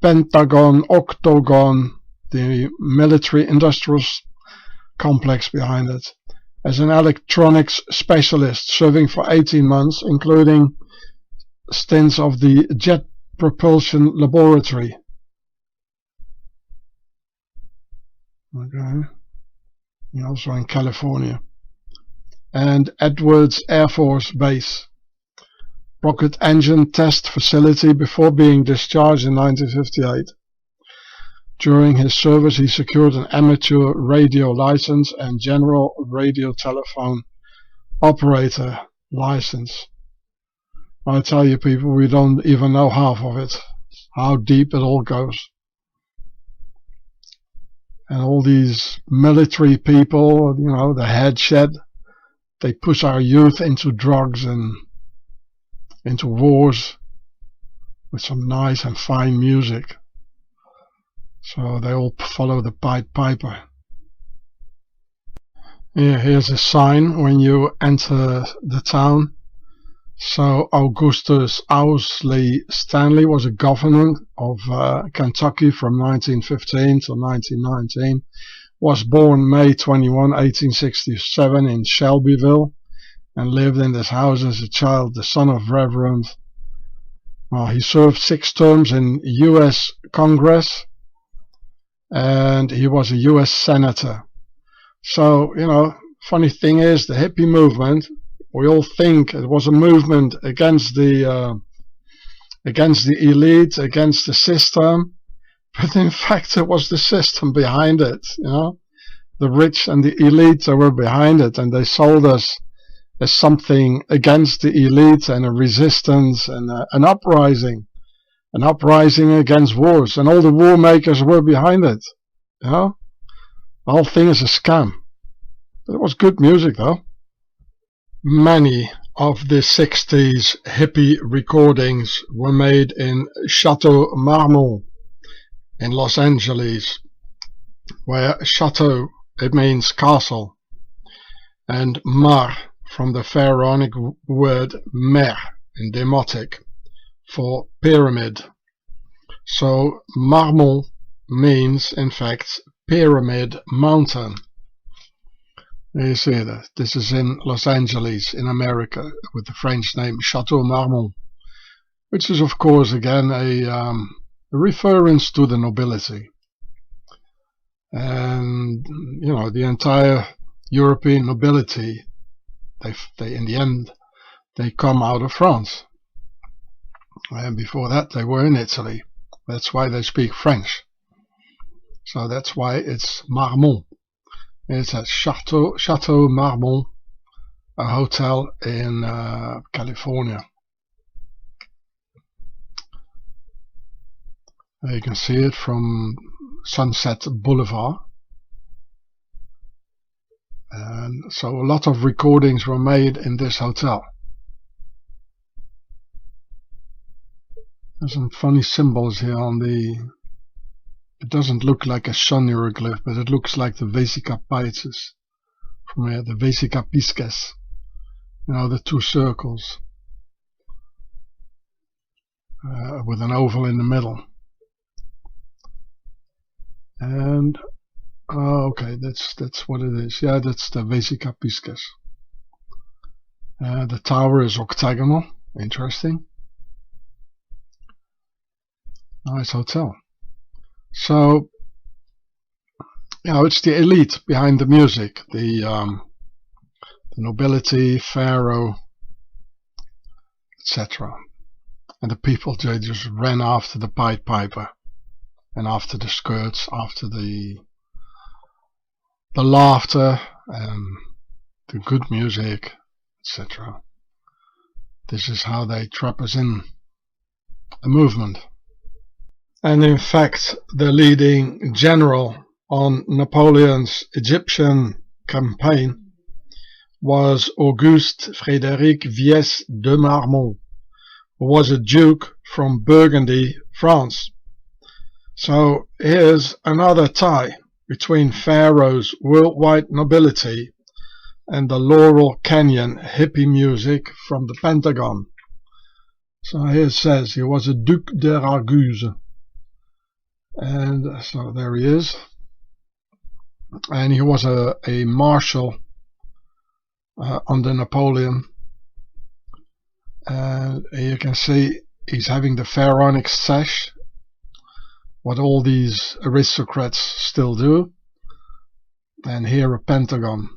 Pentagon, Octagon, the military industrial complex behind it. As an electronics specialist, serving for 18 months, including stints of the Jet Propulsion Laboratory. Okay. Also in California. And Edwards Air Force Base, rocket engine test facility, before being discharged in 1958. During his service, he secured an amateur radio license and general radio telephone operator license. I tell you people, we don't even know half of it, how deep it all goes. And all these military people, you know, the headshed, they push our youth into drugs and into wars with some nice and fine music. So they all follow the Pied Piper. Here's a sign when you enter the town. So Augustus Owsley Stanley was a governor of Kentucky from 1915 to 1919. Was born May 21, 1867 in Shelbyville, and lived in this house as a child, the son of Reverend. He served 6 terms in U.S. Congress, and he was a U.S. Senator. So, funny thing is, the hippie movement, we all think it was a movement against the elite, against the system, but in fact it was the system behind it. The rich and the elite, they were behind it, and they sold us as something against the elite and a resistance and an uprising against wars, and all the war makers were behind it. The whole thing is a scam. But it was good music though. Many of the 60s hippie recordings were made in Chateau Marmont in Los Angeles, where chateau, it means castle, and mar, from the Pharaonic word mer in Demotic, for pyramid. So Marmont means in fact Pyramid Mountain. You see that this is in Los Angeles in America, with the French name Chateau Marmont, which is of course again a reference to the nobility. And the entire European nobility, they in the end they come out of France, and before that they were in Italy. That's why they speak French. So that's why it's Marmont. It's at Chateau Marmont, a hotel in California. You can see it from Sunset Boulevard. And so a lot of recordings were made in this hotel. There's some funny symbols here on the... It doesn't look like a sun hieroglyph, but it looks like the Vesica Pisces from here, the Vesica Pisces. The two circles with an oval in the middle. And okay, that's what it is. Yeah, that's the Vesica Pisces. The tower is octagonal. Interesting. Nice hotel. So, it's the elite behind the music, the nobility, pharaoh, etc. And the people, they just ran after the Pied Piper, and after the skirts, after the laughter, and the good music, etc. This is how they trap us in a movement. And in fact, the leading general on Napoleon's Egyptian campaign was Auguste Frédéric Viès de Marmont, who was a duke from Burgundy, France. So here's another tie between Pharaoh's worldwide nobility and the Laurel Canyon hippie music from the Pentagon. So here it says he was a Duc de Raguse. And so there he is, and he was a marshal under Napoleon, and you can see he's having the pharaonic sash, what all these aristocrats still do, and here a pentagon,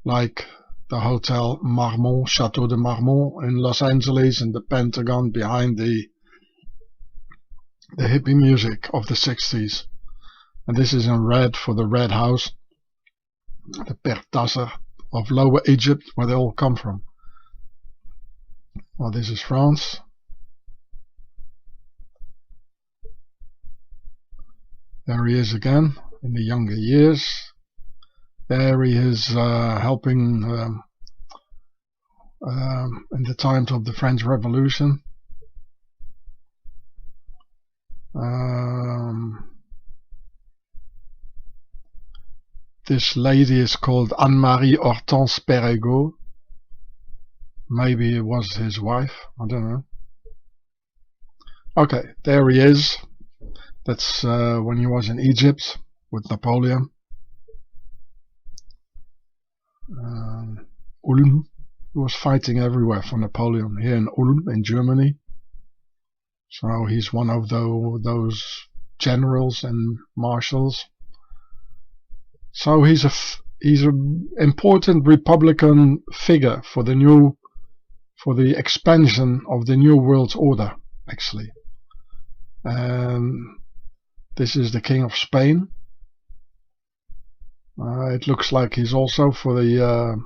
like the Hotel Marmont, Chateau de Marmont in Los Angeles, and the Pentagon behind the hippie music of the 60s. And this is in red for the Red House, the Pertasser of Lower Egypt, where they all come from. Well, this is France. There he is again in the younger years. There he is helping in the times of the French Revolution. This lady is called Anne-Marie Hortense Perregaux. Maybe it was his wife, I don't know. Okay, there he is. That's when he was in Egypt with Napoleon. Ulm. He was fighting everywhere for Napoleon. Here in Ulm in Germany. So he's one of those generals and marshals So he's an important Republican figure for the expansion of the New World Order, actually. And this is the King of Spain. It looks like he's also for the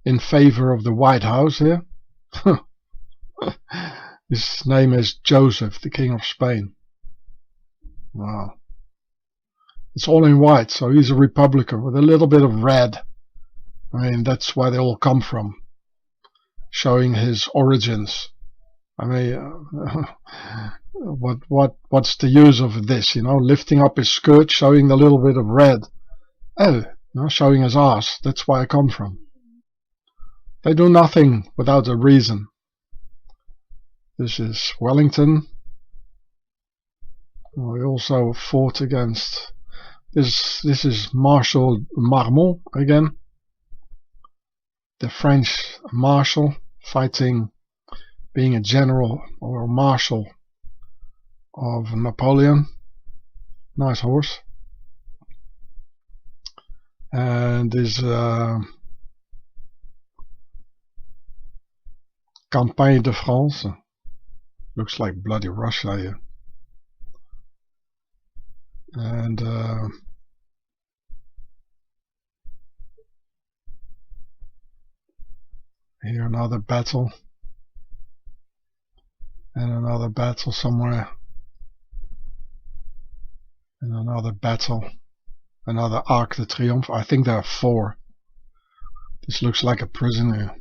in favor of the White House here. His name is Joseph, the King of Spain. Wow. It's all in white, so he's a Republican with a little bit of red. I mean, that's where they all come from, showing his origins. I mean, what's the use of this? You know, lifting up his skirt, showing the little bit of red. Oh, you know, showing his ass. That's where I come from. They do nothing without a reason. This is Wellington. We also fought against this is Marshal Marmont again, the French marshal fighting, being a general or a marshal of Napoleon. Nice horse. And this Campagne de France. Looks like bloody Russia here. And here another battle, and another battle somewhere, and another battle, another Arc de Triomphe. I think there are 4. This looks like a prison here.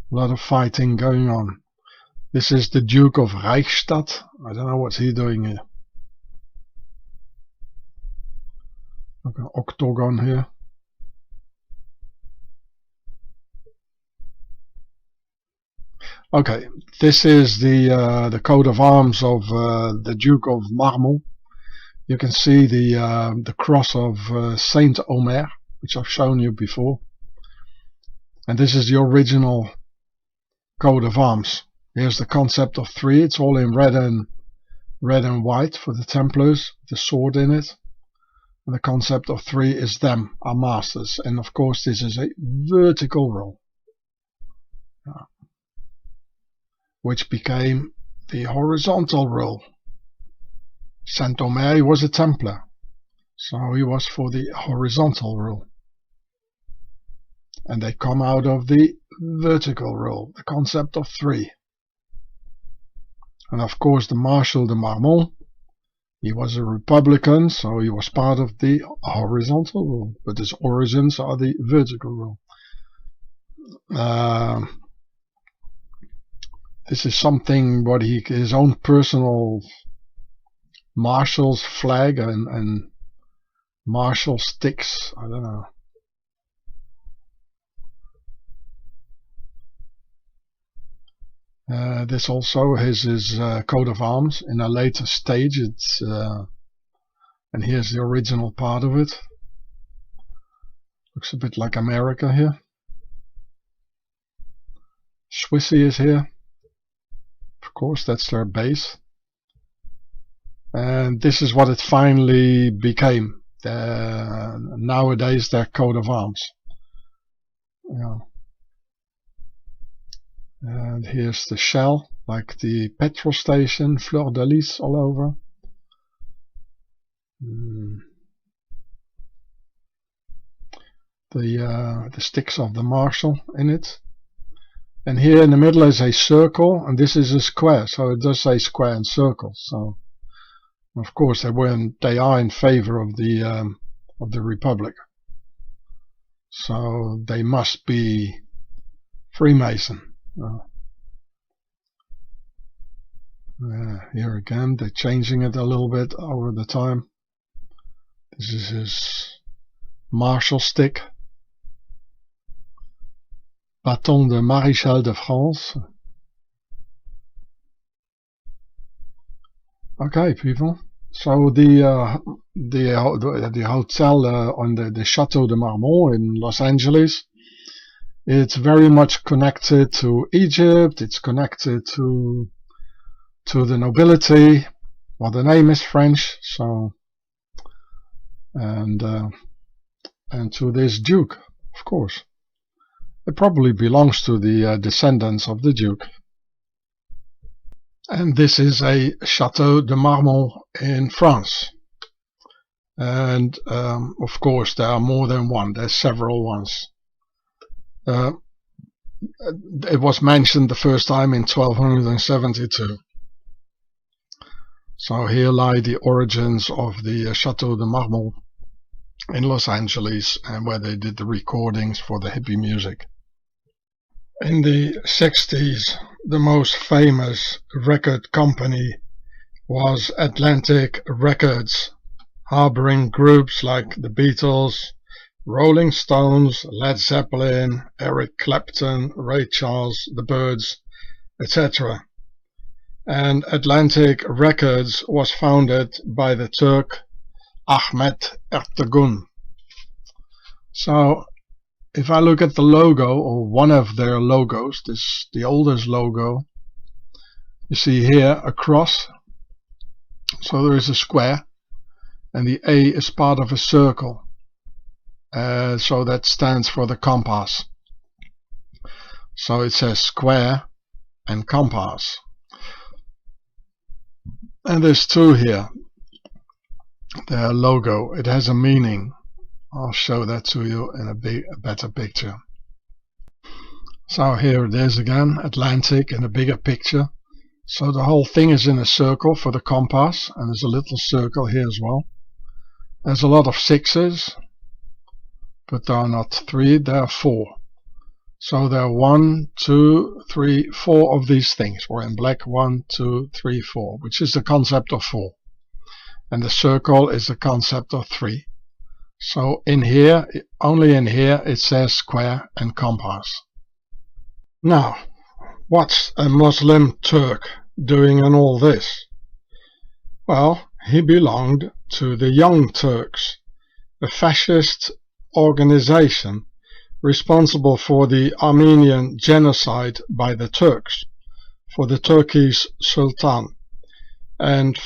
A lot of fighting going on. This is the Duke of Reichstadt. I don't know what's he doing here. Like an octagon here. Okay, this is the coat of arms of the Duke of Marmont. You can see the cross of Saint Omer, which I've shown you before. And this is the original coat of arms. Here's the concept of 3. It's all in red and white for the Templars, the sword in it. And the concept of 3 is them, our masters. And of course this is a vertical roll, which became the horizontal roll. Saint Omer was a Templar, so he was for the horizontal roll. And they come out of the vertical roll, the concept of 3. And of course the Marshal de Marmont, he was a Republican, so he was part of the horizontal roll, but his origins are the vertical roll. This is something what his own personal marshal's flag and marshal sticks, I don't know. This also is his coat of arms in a later stage. It's and here's the original part of it. Looks a bit like America here. SwiSSy is here. Of course, that's their base. And this is what it finally became. Nowadays, their coat of arms. Yeah. And here's the shell, like the petrol station, fleur de lis all over. The sticks of the marshal in it. And here in the middle is a circle, and this is a square, so it does say square and circle. So, of course, they are in favor of the Republic. So they must be Freemason. Here again, they're changing it a little bit over the time. This is his marshal stick. Bâton de Maréchal de France. Okay, people, So the hotel on the Chateau de Marmont in Los Angeles, it's very much connected to Egypt. It's connected to the nobility. Well, the name is French, so and to this duke, of course. It probably belongs to the descendants of the duke. And this is a Chateau de Marmont in France. And of course there are more than one. There's several ones. It was mentioned the first time in 1272. So here lie the origins of the Chateau de Marmont in Los Angeles, and where they did the recordings for the hippie music. In the 60s, the most famous record company was Atlantic Records, harboring groups like the Beatles, Rolling Stones, Led Zeppelin, Eric Clapton, Ray Charles, the Byrds, etc. And Atlantic Records was founded by the Turk Ahmet Ertegun. So if I look at the logo, or one of their logos, the oldest logo, you see here a cross. So there is a square, and the A is part of a circle. So that stands for the compass. So it says square and compass. And there's two here. Their logo, it has a meaning. I'll show that to you in a better picture. So here it is again, Atlantic in a bigger picture. So the whole thing is in a circle for the compass, and there's a little circle here as well. There's a lot of sixes, but there are not three, there are four. So there are 1, 2, 3, 4 of these things. We're in black, 1, 2, 3, 4, which is the concept of 4. And the circle is the concept of 3. So in here, only in here, it says square and compass. Now, what's a Muslim Turk doing in all this? Well, he belonged to the Young Turks, a fascist organization responsible for the Armenian genocide by the Turks, for the Turkish Sultan, and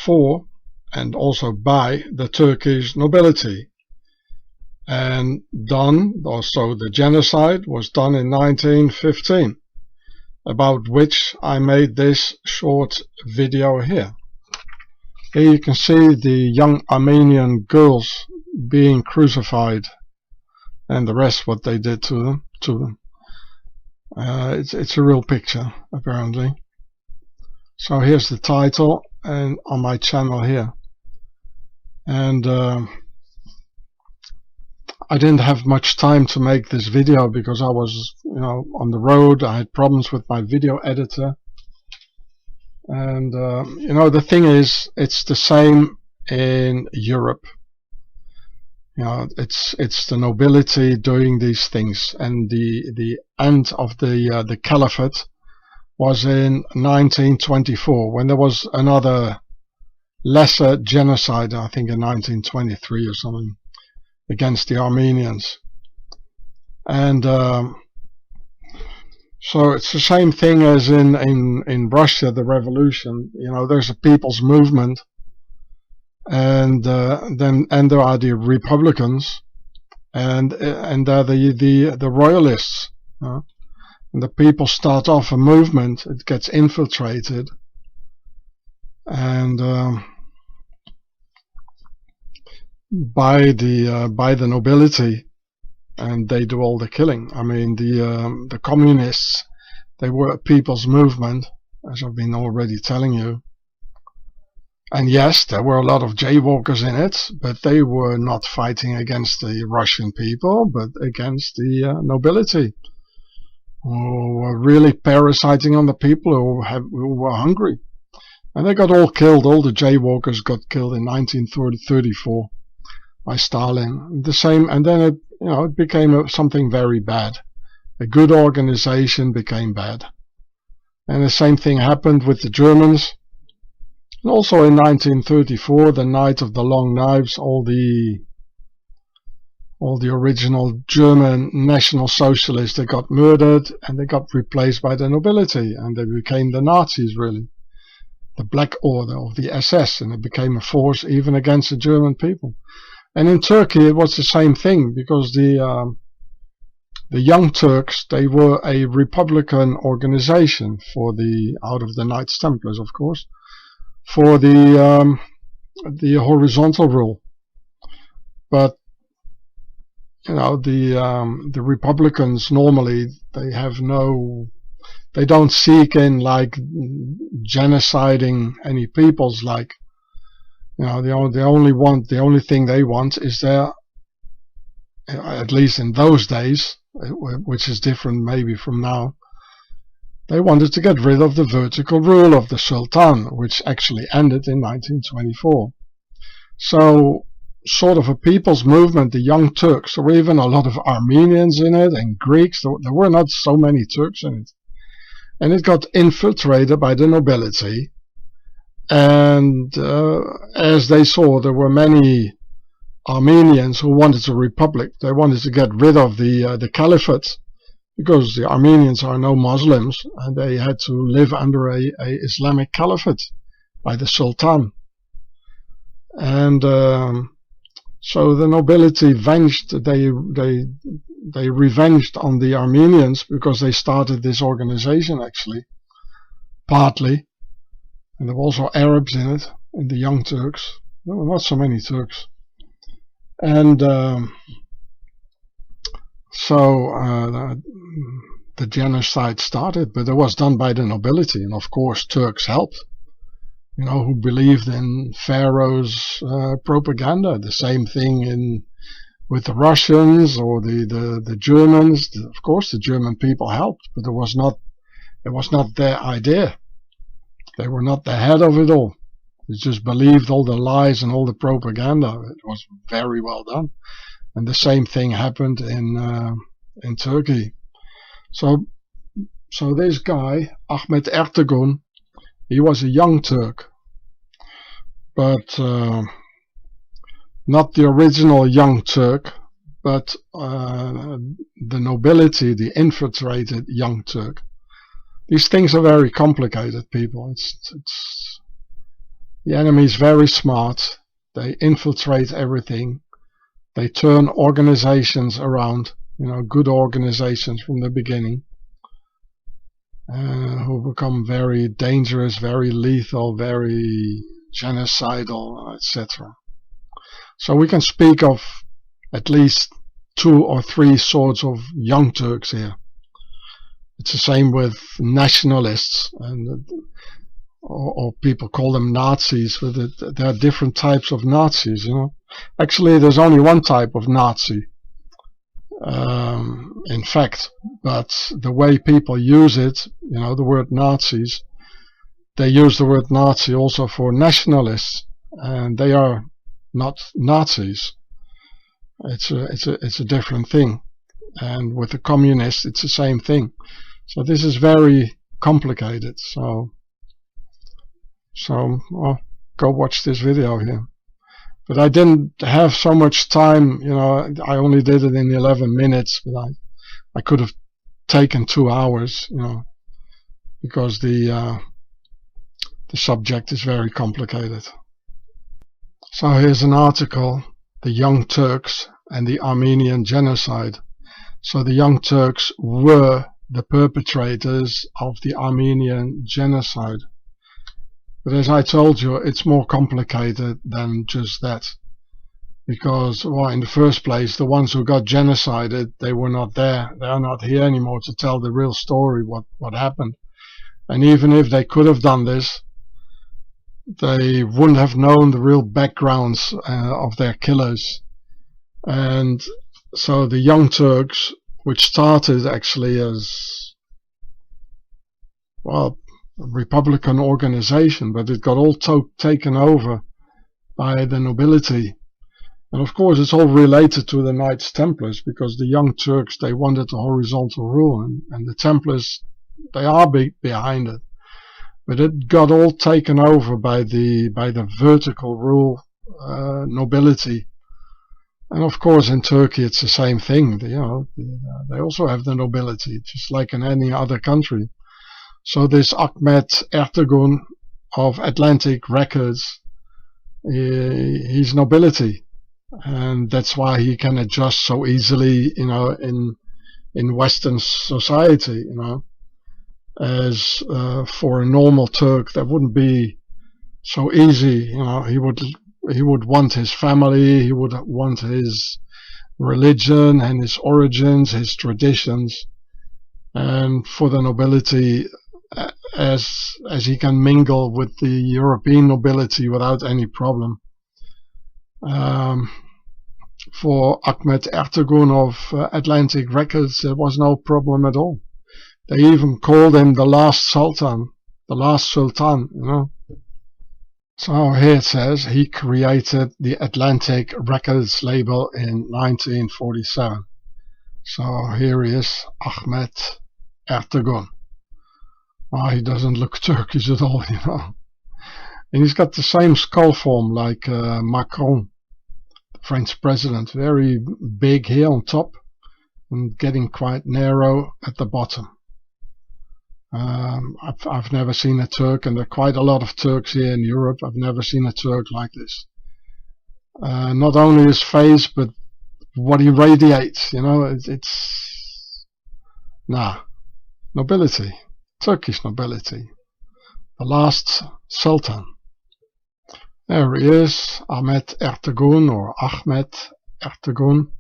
also by the Turkish nobility. And the genocide was done in 1915, about which I made this short video here. Here you can see the young Armenian girls being crucified, and the rest what they did to them. It's a real picture, apparently. So here's the title, and on my channel here. And I didn't have much time to make this video because I was, on the road. I had problems with my video editor. And the thing is, it's the same in Europe. It's the nobility doing these things, and the end of the caliphate was in 1924, when there was another lesser genocide, I think in 1923 or something, against the Armenians. And so it's the same thing as in Russia, the revolution. There's a people's movement, and there are the Republicans, and there are the royalists. And the people start off a movement, it gets infiltrated, and by the nobility, and they do all the killing. I mean, the communists, they were a people's movement, as I've been already telling you. And yes, there were a lot of jaywalkers in it, but they were not fighting against the Russian people, but against the nobility, who were really parasiting on the people who were hungry. And they got all killed. All the jaywalkers got killed in 1934 by Stalin. The same, and then it became something very bad. A good organization became bad. And the same thing happened with the Germans. And also in 1934, the Night of the Long Knives, all the original German National Socialists, they got murdered and they got replaced by the nobility, and they became the Nazis, really. The Black Order of the SS, and it became a force even against the German people. And in Turkey it was the same thing, because the Young Turks, they were a republican organization for out of the Knights Templars, of course, for the horizontal rule. But you know, the Republicans normally, they don't seek in like genociding any peoples, like, you know, the only thing they want is their, at least in those days, which is different maybe from now, they wanted to get rid of the vertical rule of the Sultan, which actually ended in 1924. So, sort of a people's movement, the Young Turks. There were even a lot of Armenians in it, and Greeks. There were not so many Turks in it. And it got infiltrated by the nobility. And as they saw, there were many Armenians who wanted a republic. They wanted to get rid of the caliphate, because the Armenians are no Muslims, and they had to live under a Islamic caliphate by the Sultan. And so the nobility they revenged on the Armenians, because they started this organization, actually, partly. And there were also Arabs in it, in the Young Turks. There were not so many Turks. And so the genocide started, but it was done by the nobility, and of course Turks helped, you know, who believed in Pharaoh's propaganda. The same thing with the Russians or the Germans. Of course the German people helped, but it was not their idea. They were not the head of it all. They just believed all the lies and all the propaganda. It was very well done. And the same thing happened in Turkey. So this guy, Ahmet Ertegun, he was a Young Turk, but not the original Young Turk, but the nobility, the infiltrated Young Turk. These things are very complicated, people. The enemy is very smart. They infiltrate everything. They turn organizations around, you know, good organizations from the beginning, who become very dangerous, very lethal, very genocidal, etc. So we can speak of at least 2 or 3 sorts of Young Turks here. It's the same with nationalists, or people call them Nazis, but there are different types of Nazis, you know. Actually, there's only one type of Nazi, in fact, but the way people use it, you know, the word Nazis, they use the word Nazi also for nationalists, and they are not Nazis. It's a different thing. And with the communists, it's the same thing. So this is very complicated. So well, go watch this video here. But I didn't have so much time, you know. I only did it in 11 minutes, but I could have taken 2 hours, you know, because the subject is very complicated. So here's an article, The Young Turks and the Armenian Genocide. So the Young Turks were the perpetrators of the Armenian genocide. But as I told you, it's more complicated than just that. Because, well, in the first place, the ones who got genocided, they were not there. They are not here anymore to tell the real story, what happened. And even if they could have done this, they wouldn't have known the real backgrounds of their killers. And so the Young Turks, which started actually as, well, a Republican organization, but it got all taken over by the nobility. And of course it's all related to the Knights Templars, because the Young Turks, they wanted the horizontal rule, and the Templars, they are behind it. but it got all taken over by the vertical rule nobility. And of course in Turkey it's the same thing. They also have the nobility, just like in any other country. So this Ahmet Ertegun of Atlantic Records, he's nobility, and that's why he can adjust so easily, in Western society, as for a normal Turk that wouldn't be so easy. He would want his family, he would want his religion and his origins, his traditions, and for the nobility, as he can mingle with the European nobility without any problem. For Ahmet Ertegun of Atlantic Records, there was no problem at all. They even called him the last sultan, So here it says he created the Atlantic Records label in 1947. So here he is, Ahmet Ertegun. Oh, he doesn't look Turkish at all, And he's got the same skull form like Macron, the French president. Very big here on top and getting quite narrow at the bottom. I've never seen a Turk, and there are quite a lot of Turks here in Europe. I've never seen a Turk like this. Not only his face, but what he radiates. Nobility, Turkish nobility, the last sultan. There he is, Ahmet Ertegun, or Ahmet Ertegun.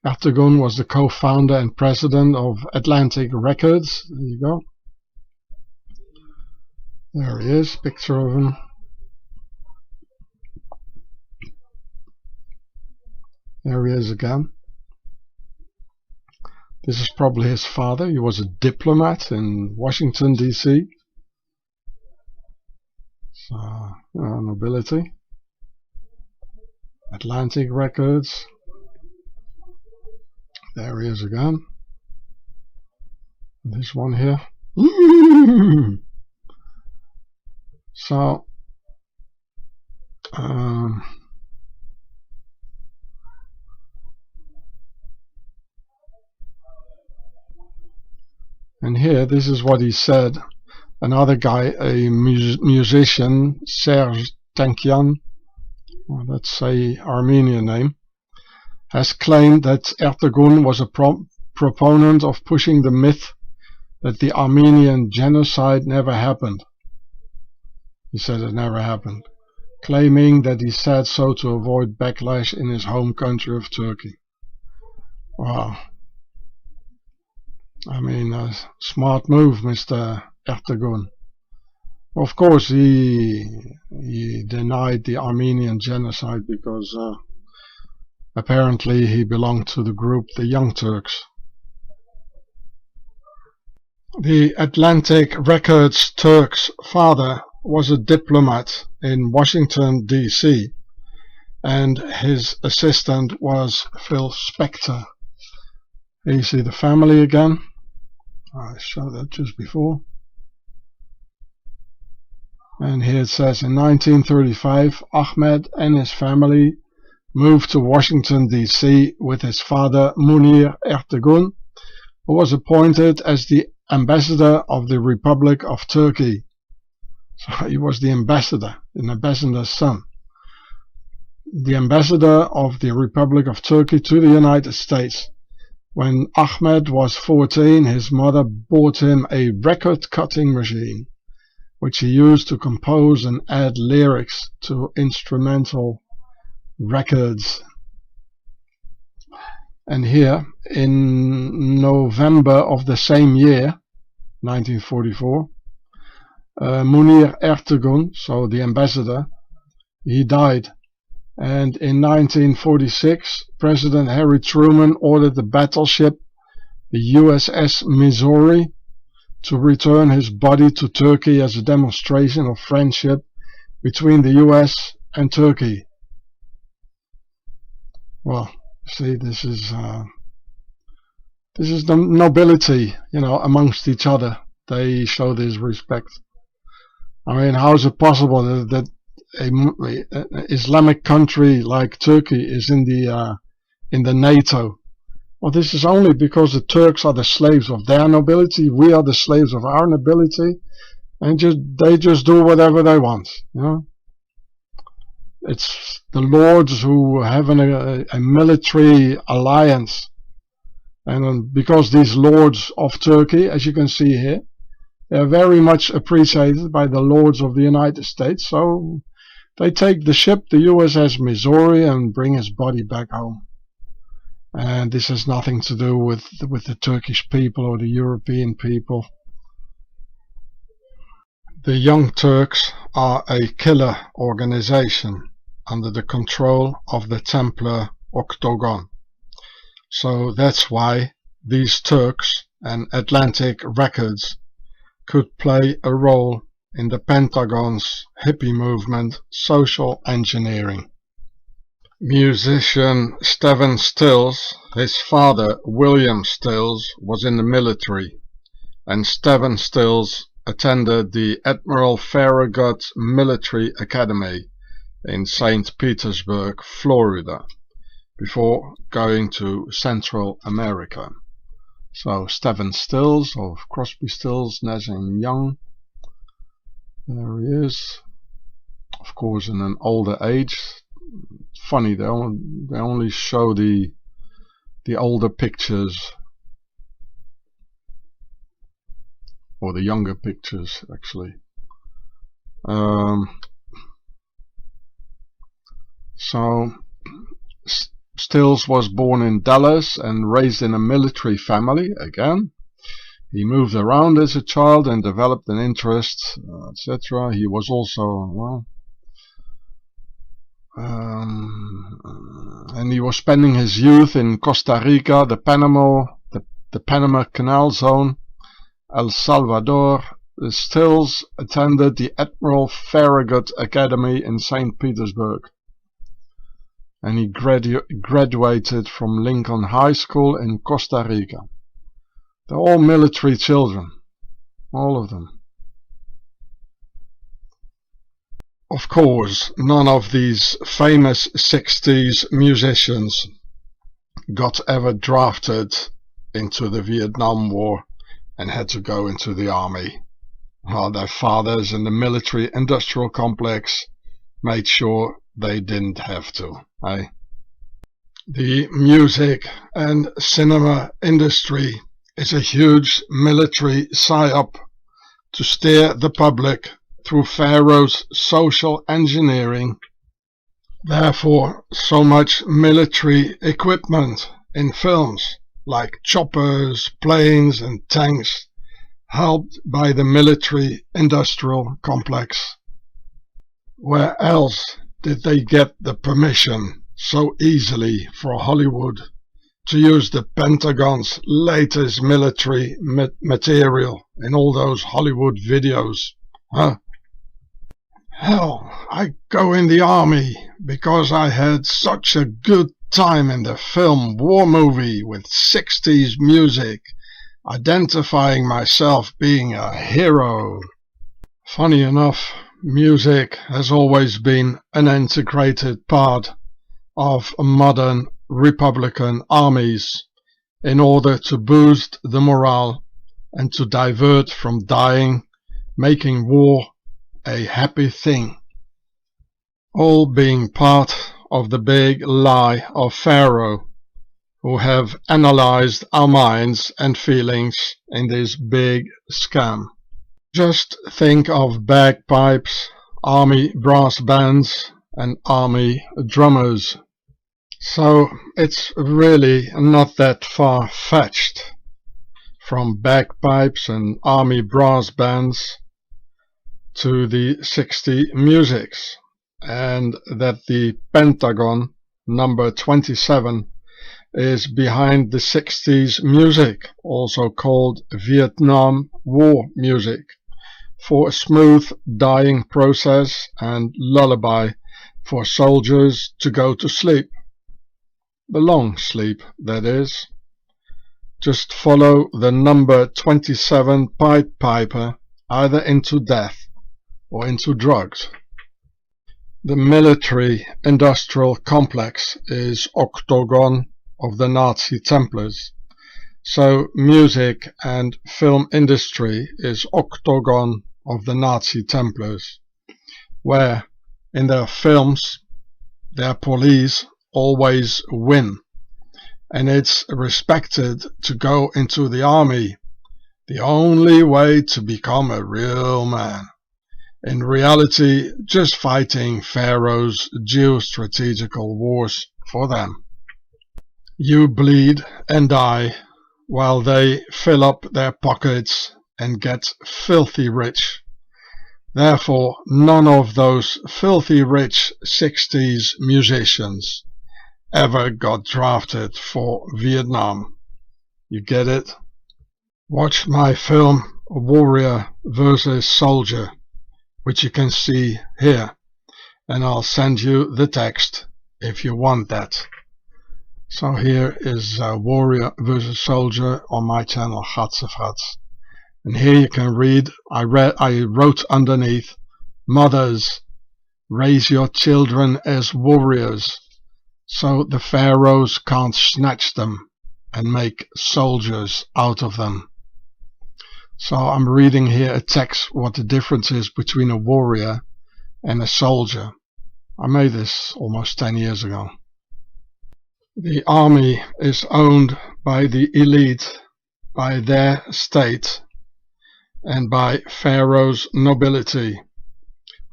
Ertegun was the co-founder and president of Atlantic Records. There you go. There he is, picture of him. There he is again. This is probably his father. He was a diplomat in Washington, D.C. So, nobility. Atlantic Records. There he is again. This one here. So, and here, this is what he said. Another guy, a musician, Serge Tankian, well, that's a Armenian name, has claimed that Ertegun was a proponent of pushing the myth that the Armenian genocide never happened. He said it never happened, claiming that he said so to avoid backlash in his home country of Turkey. Wow. I mean, a smart move, Mr. Ertegun. Of course, he denied the Armenian genocide because apparently he belonged to the group the Young Turks. The Atlantic Records Turk's father was a diplomat in Washington, D.C., and his assistant was Phil Spector. Here you see the family again. I showed that just before. And here it says in 1935, Ahmed and his family moved to Washington, D.C. with his father Munir Ertegun, who was appointed as the ambassador of the Republic of Turkey. So he was the ambassador, an ambassador's son. The ambassador of the Republic of Turkey to the United States. When Ahmed was 14, his mother bought him a record-cutting machine, which he used to compose and add lyrics to instrumental records. And here, in November of the same year, 1944, Munir Ertegun, so the ambassador, he died. And in 1946, President Harry Truman ordered the battleship, the USS Missouri, to return his body to Turkey as a demonstration of friendship between the US and Turkey. Well, see, this is the nobility, amongst each other. They show this respect. I mean, how is it possible that a Islamic country like Turkey is in the NATO? Well, this is only because the Turks are the slaves of their nobility, we are the slaves of our nobility, and they just do whatever they want, you know. It's the lords who have a military alliance, and because these lords of Turkey, as you can see here, they are very much appreciated by the lords of the United States, so they take the ship, the USS Missouri, and bring his body back home. And this has nothing to do with the Turkish people or the European people. The Young Turks are a killer organization under the control of the Templar Octagon. So that's why these Turks and Atlantic Records could play a role in the Pentagon's hippie movement, social engineering. Musician Stephen Stills, his father William Stills was in the military, and Stephen Stills attended the Admiral Farragut Military Academy in St. Petersburg, Florida, before going to Central America. So Stephen Stills of Crosby, Stills, Nash and Young, there he is, of course in an older age. Funny, they only show the older pictures, or the younger pictures actually. So Stills was born in Dallas and raised in a military family again. He moved around as a child and developed an interest, etc. He was also, well, and he was spending his youth in Costa Rica, the Panama Canal Zone, El Salvador. Stills attended the Admiral Farragut Academy in St. Petersburg, and he graduated from Lincoln High School in Costa Rica. They're all military children, all of them. Of course, none of these famous 60s musicians got ever drafted into the Vietnam War and had to go into the army, while their fathers in the military industrial complex made sure they didn't have to. The music and cinema industry is a huge military psyop to steer the public through Pharaoh's social engineering. Therefore, so much military equipment in films like choppers, planes and tanks, helped by the military industrial complex. Where else did they get the permission so easily for Hollywood to use the Pentagon's latest military material in all those Hollywood videos? Huh? Hell, I go in the army because I had such a good time in the film war movie with 60s music, identifying myself being a hero. Funny enough, music has always been an integrated part of modern Republican armies in order to boost the morale and to divert from dying, making war a happy thing. All being part of the big lie of Pharaoh, who have analyzed our minds and feelings in this big scam. Just think of bagpipes, army brass bands and army drummers. So it's really not that far-fetched. From bagpipes and army brass bands to the 60 musics, and that the Pentagon number 27 is behind the 60s music, also called Vietnam War music, for a smooth dying process and lullaby for soldiers to go to sleep. The long sleep, that is. Just follow the number 27 Pied Piper either into death or into drugs. The military-industrial complex is octagon of the Nazi Templars, so music and film industry is octagon of the Nazi Templars, where in their films their police always win, and it's respected to go into the army, the only way to become a real man. In reality, just fighting Pharaoh's geostrategical wars for them. You bleed and die while they fill up their pockets and get filthy rich. Therefore, none of those filthy rich 60s musicians ever got drafted for Vietnam. You get it? Watch my film Warrior vs. Soldier, which you can see here, and I'll send you the text if you want that. So here is Warrior vs. Soldier on my channel Gatsefrats, and here you can read, I wrote underneath, mothers, raise your children as warriors so the pharaohs can't snatch them and make soldiers out of them. So I'm reading here a text what the difference is between a warrior and a soldier. I made this almost 10 years ago. The army is owned by the elite, by their state, and by Pharaoh's nobility,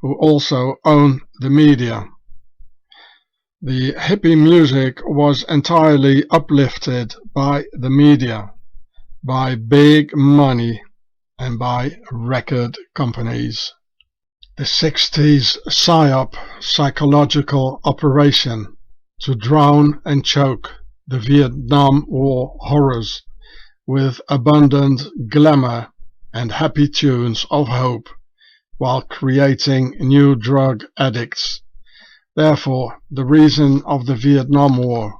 who also own the media. The hippie music was entirely uplifted by the media, by big money, and by record companies. The 60s PSYOP, psychological operation to drown and choke the Vietnam War horrors with abundant glamour and happy tunes of hope while creating new drug addicts. Therefore, the reason of the Vietnam War.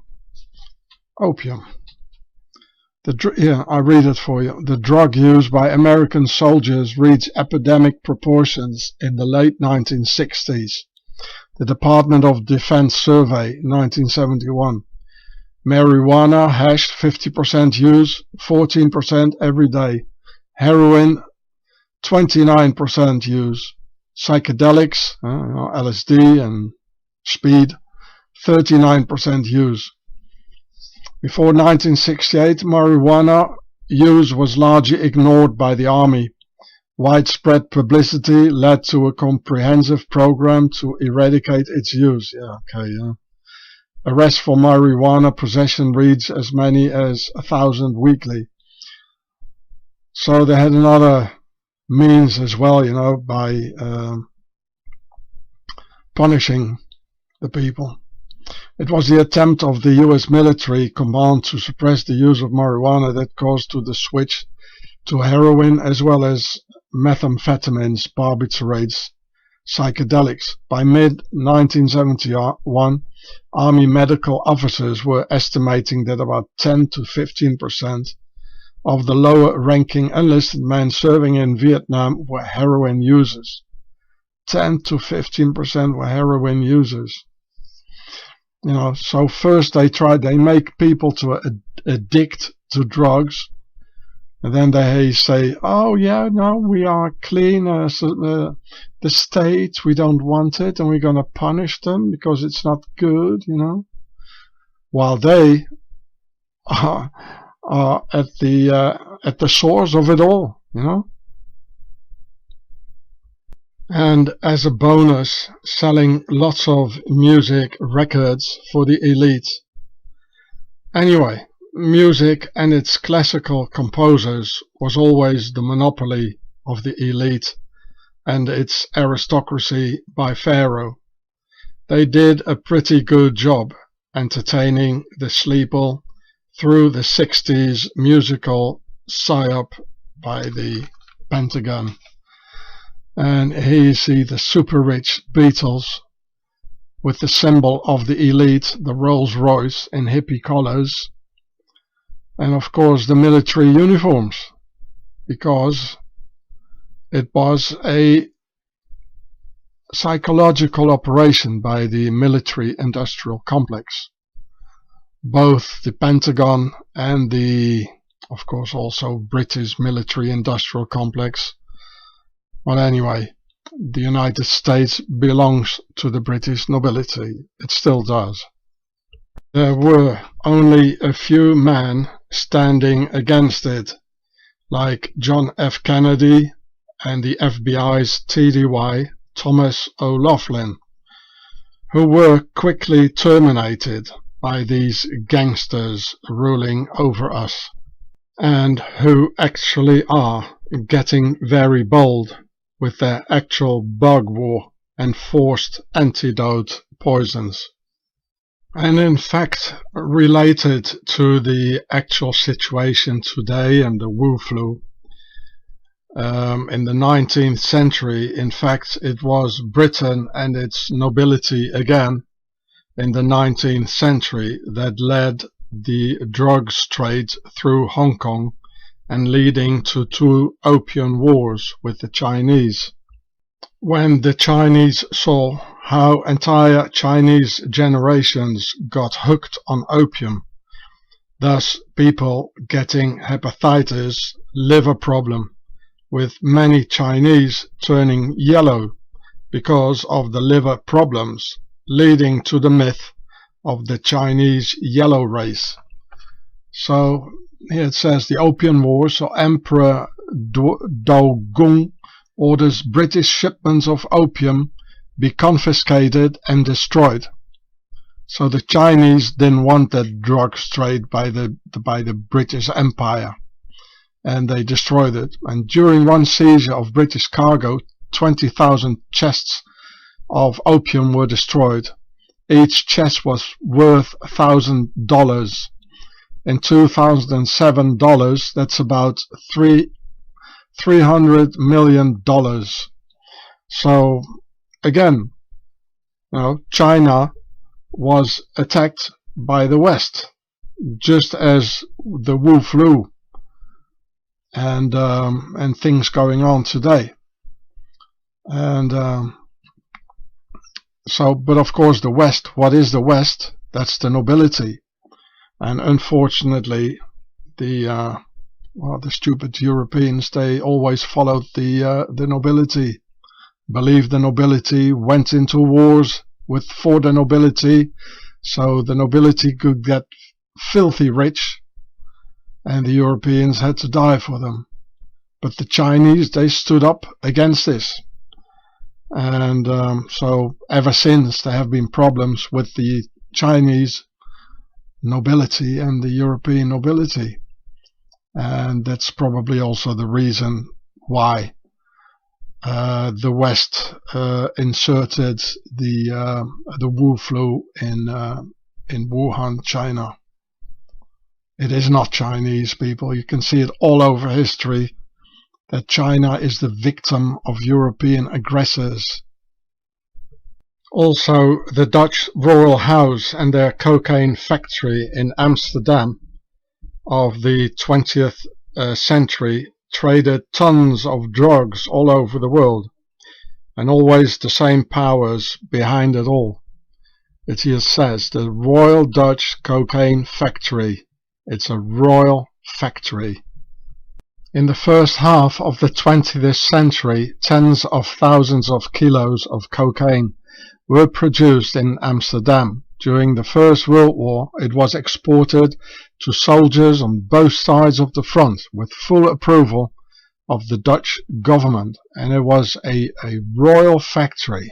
Opium. Here, I read it for you. The drug use by American soldiers reached epidemic proportions in the late 1960s. The Department of Defense survey, 1971. Marijuana, hash, 50% use, 14% every day. Heroin, 29% use. Psychedelics, LSD and speed, 39% use. Before 1968, marijuana use was largely ignored by the army. Widespread publicity led to a comprehensive program to eradicate its use. Arrests for marijuana possession reached as many as 1,000 weekly. So they had another means as well, by punishing the people. It was the attempt of the US military command to suppress the use of marijuana that caused the switch to heroin as well as methamphetamines, barbiturates, psychedelics. By mid-1971, Army medical officers were estimating that about 10 to 15% of the lower-ranking enlisted men serving in Vietnam were heroin users. 10 to 15% were heroin users. So first they make people to addict to drugs, and then they say, oh yeah, no, we are clean, the state, we don't want it, and we're going to punish them because it's not good, while they are at the source of it all, And as a bonus, selling lots of music records for the elite. Anyway, music and its classical composers was always the monopoly of the elite and its aristocracy by Pharaoh. They did a pretty good job entertaining the sleeple through the 60s musical PSYOP by the Pentagon. And here you see the super rich Beatles with the symbol of the elite, the Rolls Royce in hippie colors, and of course the military uniforms, because it was a psychological operation by the military-industrial complex. Both the Pentagon and the, of course, also British military-industrial complex. Well, anyway, the United States belongs to the British nobility. It still does. There were only a few men standing against it, like John F. Kennedy and the FBI's TDY, Thomas O'Loughlin, who were quickly terminated by these gangsters ruling over us, and who actually are getting very bold with their actual bug war and forced antidote poisons. And in fact, related to the actual situation today and the Wu flu, in the 19th century, in fact, it was Britain and its nobility again in the 19th century that led the drugs trade through Hong Kong and leading to 2 opium wars with the Chinese. When the Chinese saw how entire Chinese generations got hooked on opium, thus people getting hepatitis, liver problem, with many Chinese turning yellow because of the liver problems, leading to the myth of the Chinese yellow race. So here it says the Opium Wars, so Emperor Dogung orders British shipments of opium be confiscated and destroyed. So the Chinese didn't want that drugs trade by the British Empire, and they destroyed it. And during one seizure of British cargo, 20,000 chests of opium were destroyed. Each chest was worth $1,000. In 2007 dollars, that's about $300 million. So again, China was attacked by the West, just as the Wu flu and things going on today. And but of course the West, what is the West? That's the nobility. And unfortunately, the stupid Europeans, they always followed the nobility, believed the nobility, went into wars for the nobility, so the nobility could get filthy rich, and the Europeans had to die for them. But the Chinese, they stood up against this. And so ever since there have been problems with the Chinese nobility and the European nobility, and that's probably also the reason why the West inserted the Wu flu in Wuhan, China. It is not Chinese, people. You can see it all over history that China is the victim of European aggressors. Also, the Dutch royal house and their cocaine factory in Amsterdam of the 20th century traded tons of drugs all over the world, and always the same powers behind it all. It here says the Royal Dutch Cocaine Factory. It's a royal factory. In the first half of the 20th century, tens of thousands of kilos of cocaine were produced in Amsterdam. During the First World War, it was exported to soldiers on both sides of the front with full approval of the Dutch government, and it was a royal factory.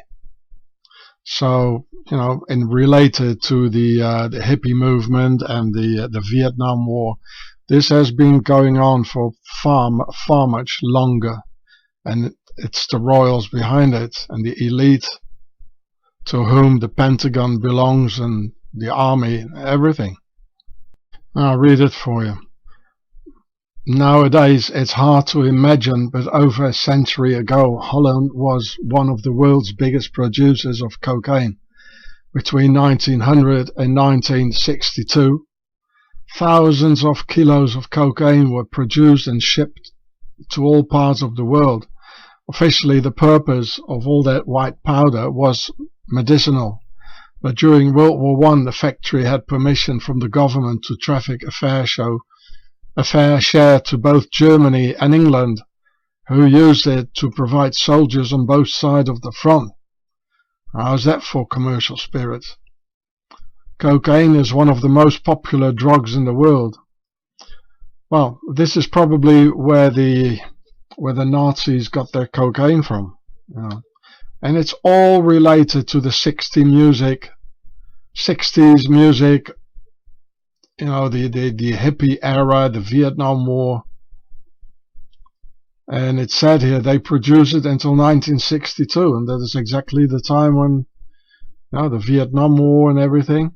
So, in related to the hippie movement and the Vietnam War, this has been going on for far much longer, and it's the royals behind it and the elite to whom the Pentagon belongs and the army, everything. I'll read it for you. Nowadays it's hard to imagine, but over a century ago Holland was one of the world's biggest producers of cocaine. Between 1900 and 1962, thousands of kilos of cocaine were produced and shipped to all parts of the world. Officially, the purpose of all that white powder was medicinal, but during World War I the factory had permission from the government to traffic a fair share to both Germany and England, who used it to provide soldiers on both sides of the front. How's that for commercial spirit? Cocaine is one of the most popular drugs in the world. Well, this is probably where the Nazis got their cocaine from, you know. And it's all related to the 60s music, you know, the hippie era, the Vietnam War. And it said here they produced it until 1962, and that is exactly the time when, you know, the Vietnam War and everything.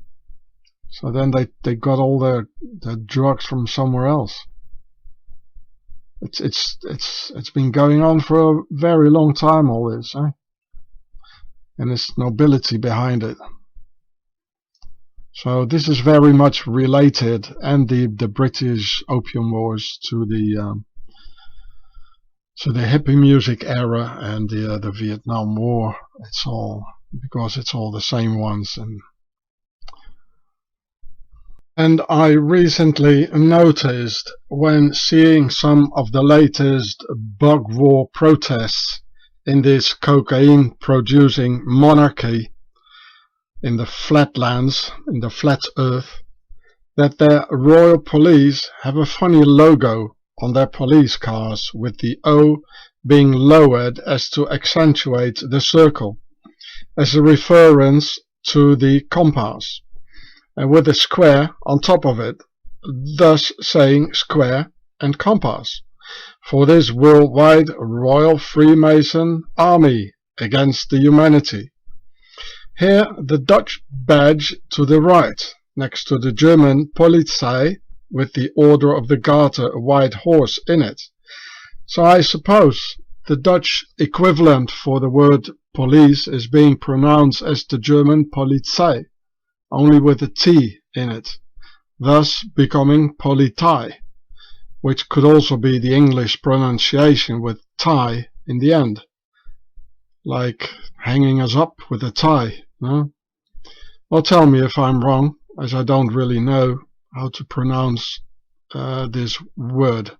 So then they got all their drugs from somewhere else. It's been going on for a very long time, all this, eh? And there's nobility behind it. So this is very much related, and the British Opium Wars, to the hippie music era and the Vietnam War. It's all because it's all the same ones. And I recently noticed, when seeing some of the latest bug war protests in this cocaine producing monarchy in the flatlands, in the flat earth, that their royal police have a funny logo on their police cars, with the O being lowered as to accentuate the circle, as a reference to the compass, and with a square on top of it, thus saying square and compass, for this worldwide Royal Freemason Army against the humanity. Here the Dutch badge to the right, next to the German Polizei, with the Order of the Garter, a white horse in it. So I suppose the Dutch equivalent for the word police is being pronounced as the German Polizei, only with a T in it, thus becoming Politei, which could also be the English pronunciation with tie in the end, like hanging us up with a tie, no? Well, tell me if I'm wrong, as I don't really know how to pronounce this word.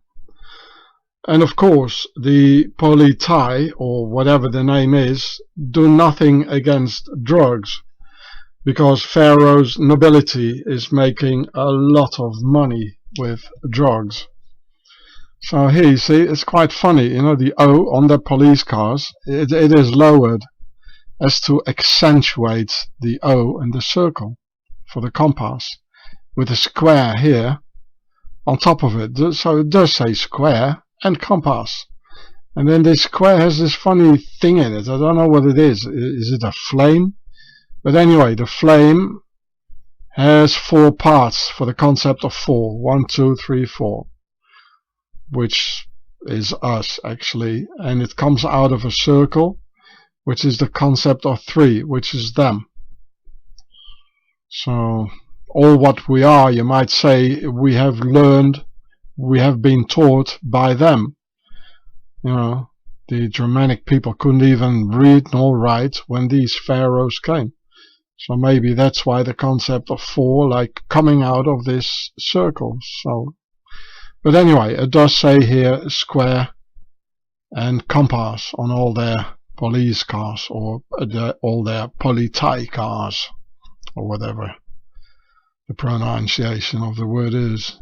And of course, the Politei, or whatever the name is, do nothing against drugs, because Pharaoh's nobility is making a lot of money with drugs. So here you see, it's quite funny, you know, the O on the police cars, it is lowered as to accentuate the O in the circle for the compass, with a square here on top of it. So it does say square and compass. And then this square has this funny thing in it. I don't know what it is. Is it a flame? But anyway, the flame has 4 parts for the concept of 4. 1, 2, 3, 4. Which is us, actually. And it comes out of a circle, which is the concept of 3, which is them. So all what we are, you might say, we have learned, we have been taught by them. You know, the Germanic people couldn't even read nor write when these pharaohs came. So maybe that's why the concept of 4, like coming out of this circle. So, but anyway, it does say here square and compass on all their police cars, or all their Politei cars, or whatever the pronunciation of the word is.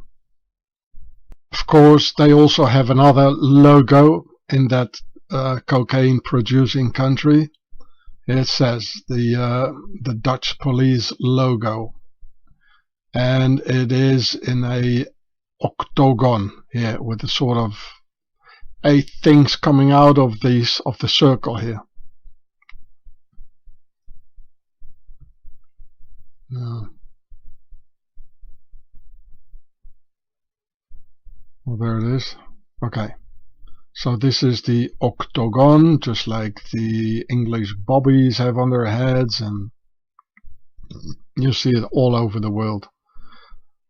Of course, they also have another logo in that cocaine producing country. It says the Dutch police logo, and it is in a octagon here, with a sort of 8 things coming out of the circle here. Well, there it is. Okay, so this is the octagon, just like the English bobbies have on their heads, and you see it all over the world.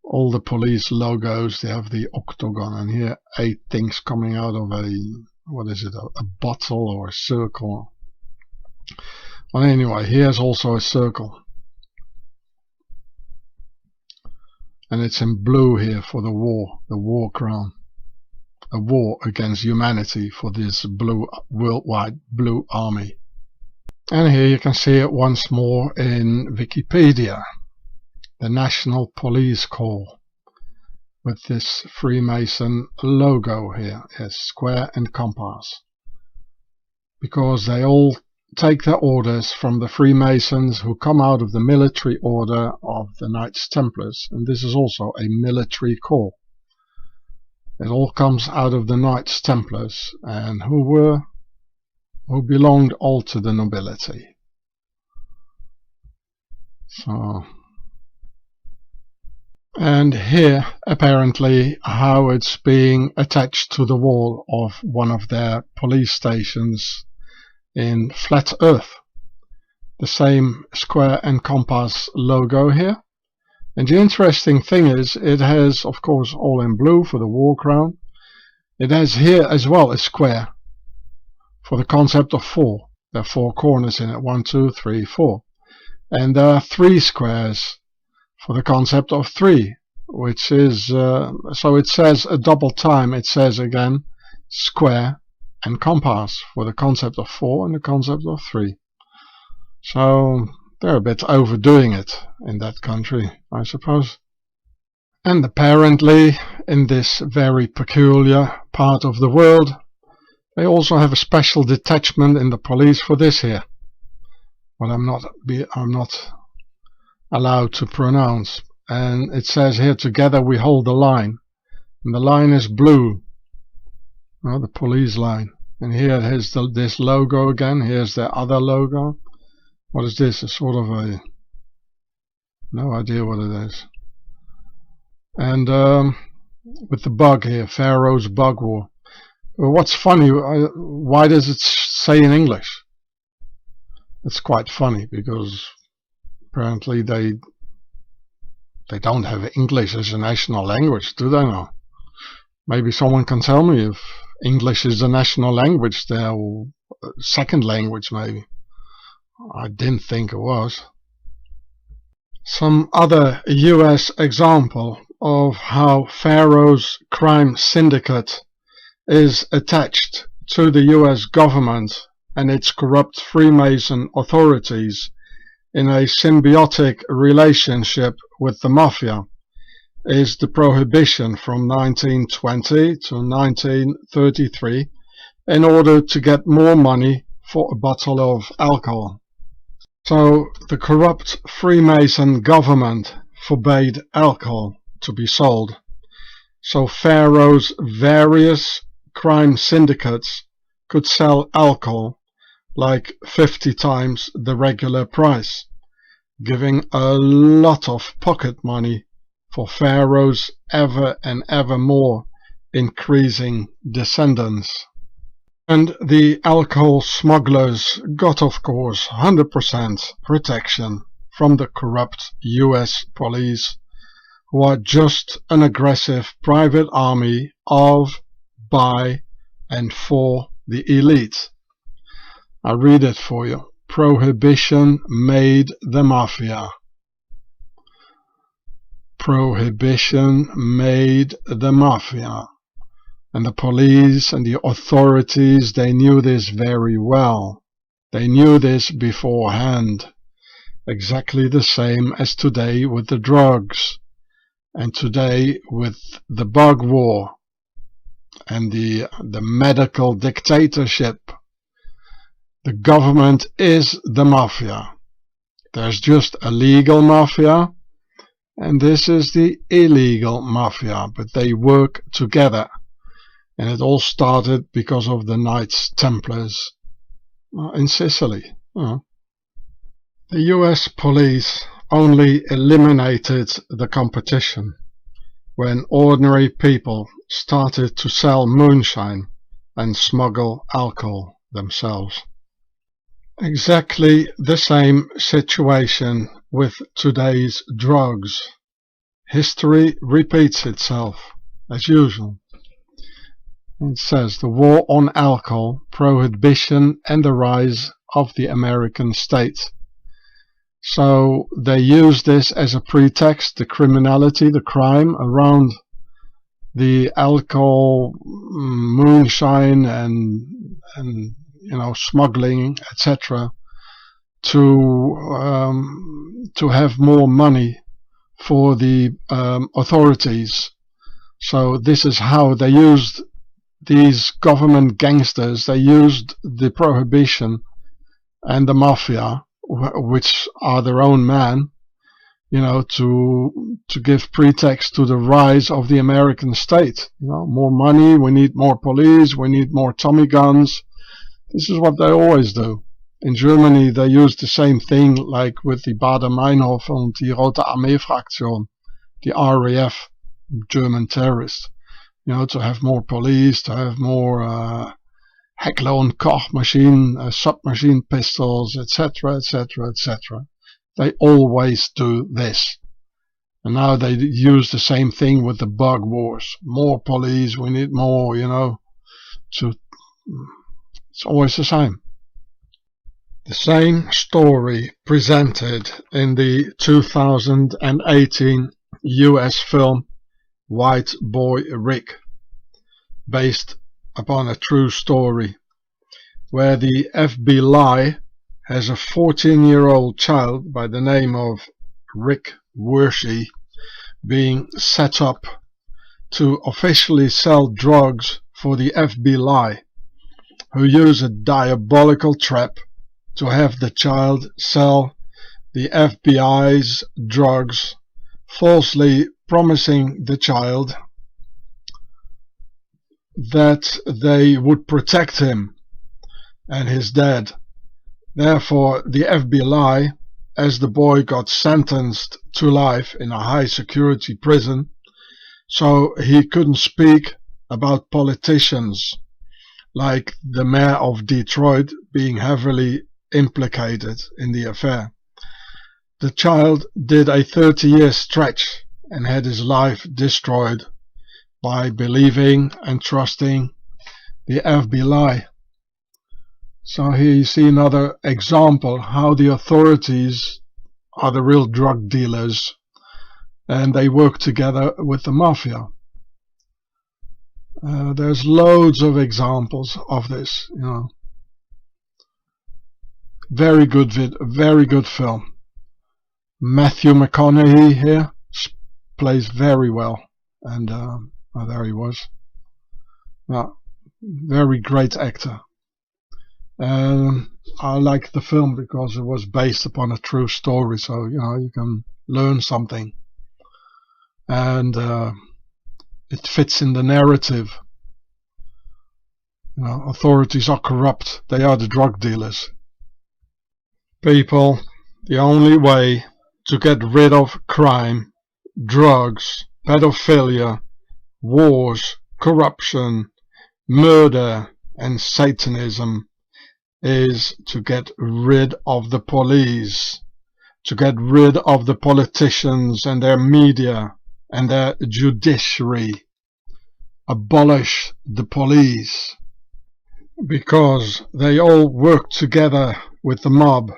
All the police logos, they have the octagon, and here 8 things coming out of a what is it, a bottle or a circle. Well, anyway, here's also a circle. And it's in blue here for the war crown. A war against humanity for this worldwide blue army. And here you can see it once more in Wikipedia. The National Police Corps. With this Freemason logo here. Yes, square and compass. Because they all take their orders from the Freemasons who come out of the military order of the Knights Templars, and this is also a military corps. It all comes out of the Knights Templars, and who belonged all to the nobility. So, and here apparently how it's being attached to the wall of one of their police stations in Flat Earth. The same square and compass logo here. And the interesting thing is, it has, of course, all in blue for the war crown. It has here as well a square for the concept of 4. There are 4 corners in it, 1, 2, 3, 4. And there are 3 squares for the concept of 3, which is, so it says a double time, it says again, square and compass for the concept of 4 and the concept of 3. So they're a bit overdoing it in that country, I suppose. And apparently in this very peculiar part of the world, they also have a special detachment in the police for this here. What I'm not allowed to pronounce. And it says here, together we hold the line. And the line is blue. Well, the police line. And here it has this logo again. Here's their other logo. What is this? A sort of a... no idea what it is. And with the bug here, Pharaoh's Bug War. Well, what's funny, why does it say in English? It's quite funny because apparently they don't have English as a national language, do they now? Maybe someone can tell me if English is the national language there, or second language maybe. I didn't think it was. Some other US example of how Pharaoh's crime syndicate is attached to the US government and its corrupt Freemason authorities in a symbiotic relationship with the Mafia is the prohibition from 1920 to 1933 in order to get more money for a bottle of alcohol. So the corrupt Freemason government forbade alcohol to be sold. So Pharaoh's various crime syndicates could sell alcohol like 50 times the regular price, giving a lot of pocket money for Pharaoh's ever and ever more increasing descendants. And the alcohol smugglers got, of course, 100% protection from the corrupt US police, who are just an aggressive private army of, by, and for the elite. I'll read it for you. Prohibition made the Mafia. Prohibition made the Mafia. And the police and the authorities, they knew this very well. They knew this beforehand. Exactly the same as today with the drugs. And today with the bug war. And the medical dictatorship. The government is the Mafia. There's just a legal Mafia. And this is the illegal Mafia. But they work together. And it all started because of the Knights Templars in Sicily. The US police only eliminated the competition when ordinary people started to sell moonshine and smuggle alcohol themselves. Exactly the same situation with today's drugs. History repeats itself as usual. It says the war on alcohol, prohibition, and the rise of the American state. So they use this as a pretext, the criminality, the crime around the alcohol, moonshine, and smuggling, etc., to have more money for the authorities. So this is how they used these government gangsters. They used the prohibition and the mafia, which are their own men, to give pretext to the rise of the American state. More money, we need more police, we need more Tommy guns. This is what they always do. In Germany, they use the same thing, like with the Baader-Meinhof and the Rote Armee-Fraktion, the RAF, German terrorists. To have more police, to have more Heckler and Koch machine, submachine pistols, etc., etc., etc. They always do this. And now they use the same thing with the bug wars. More police, we need more, it's always the same. The same story presented in the 2018 US film White Boy Rick, based upon a true story, where the FBI has a 14-year-old child by the name of Rick Wershe being set up to officially sell drugs for the FBI, who use a diabolical trap to have the child sell the FBI's drugs, falsely promising the child that they would protect him and his dad. Therefore, the FBI, as the boy got sentenced to life in a high security prison, so he couldn't speak about politicians, like the mayor of Detroit being heavily implicated in the affair. The child did a 30-year stretch and had his life destroyed by believing and trusting the FBI. So here you see another example how the authorities are the real drug dealers and they work together with the mafia. There's loads of examples of this. Very good film. Matthew McConaughey here plays very well, and there he was. Very great actor. I like the film because it was based upon a true story, so you can learn something, and it fits in the narrative. Authorities are corrupt. They are the drug dealers. People, the only way to get rid of crime, drugs, pedophilia, wars, corruption, murder, and Satanism is to get rid of the police, to get rid of the politicians and their media and their judiciary. Abolish the police, because they all work together with the mob,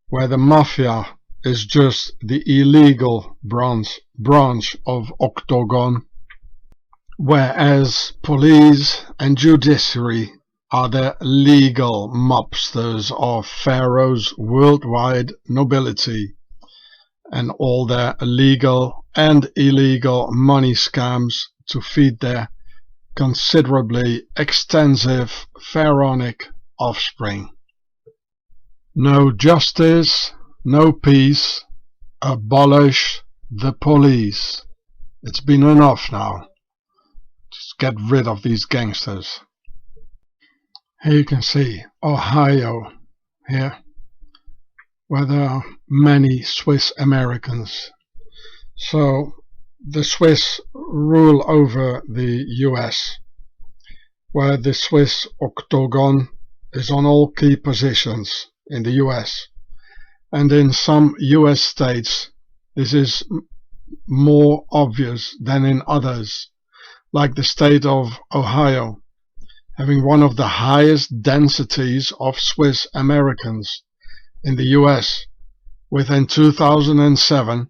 where the mafia is just the illegal branch of Octagon, whereas police and judiciary are the legal mobsters of Pharaoh's worldwide nobility and all their legal and illegal money scams to feed their considerably extensive pharaonic offspring. No justice, no peace, abolish the police. It's been enough now. Just get rid of these gangsters. Here you can see Ohio here, where there are many Swiss Americans. So the Swiss rule over the US, where the Swiss Octagon is on all key positions in the US. And in some US states this is more obvious than in others, like the state of Ohio, having one of the highest densities of Swiss Americans in the US, with in 2007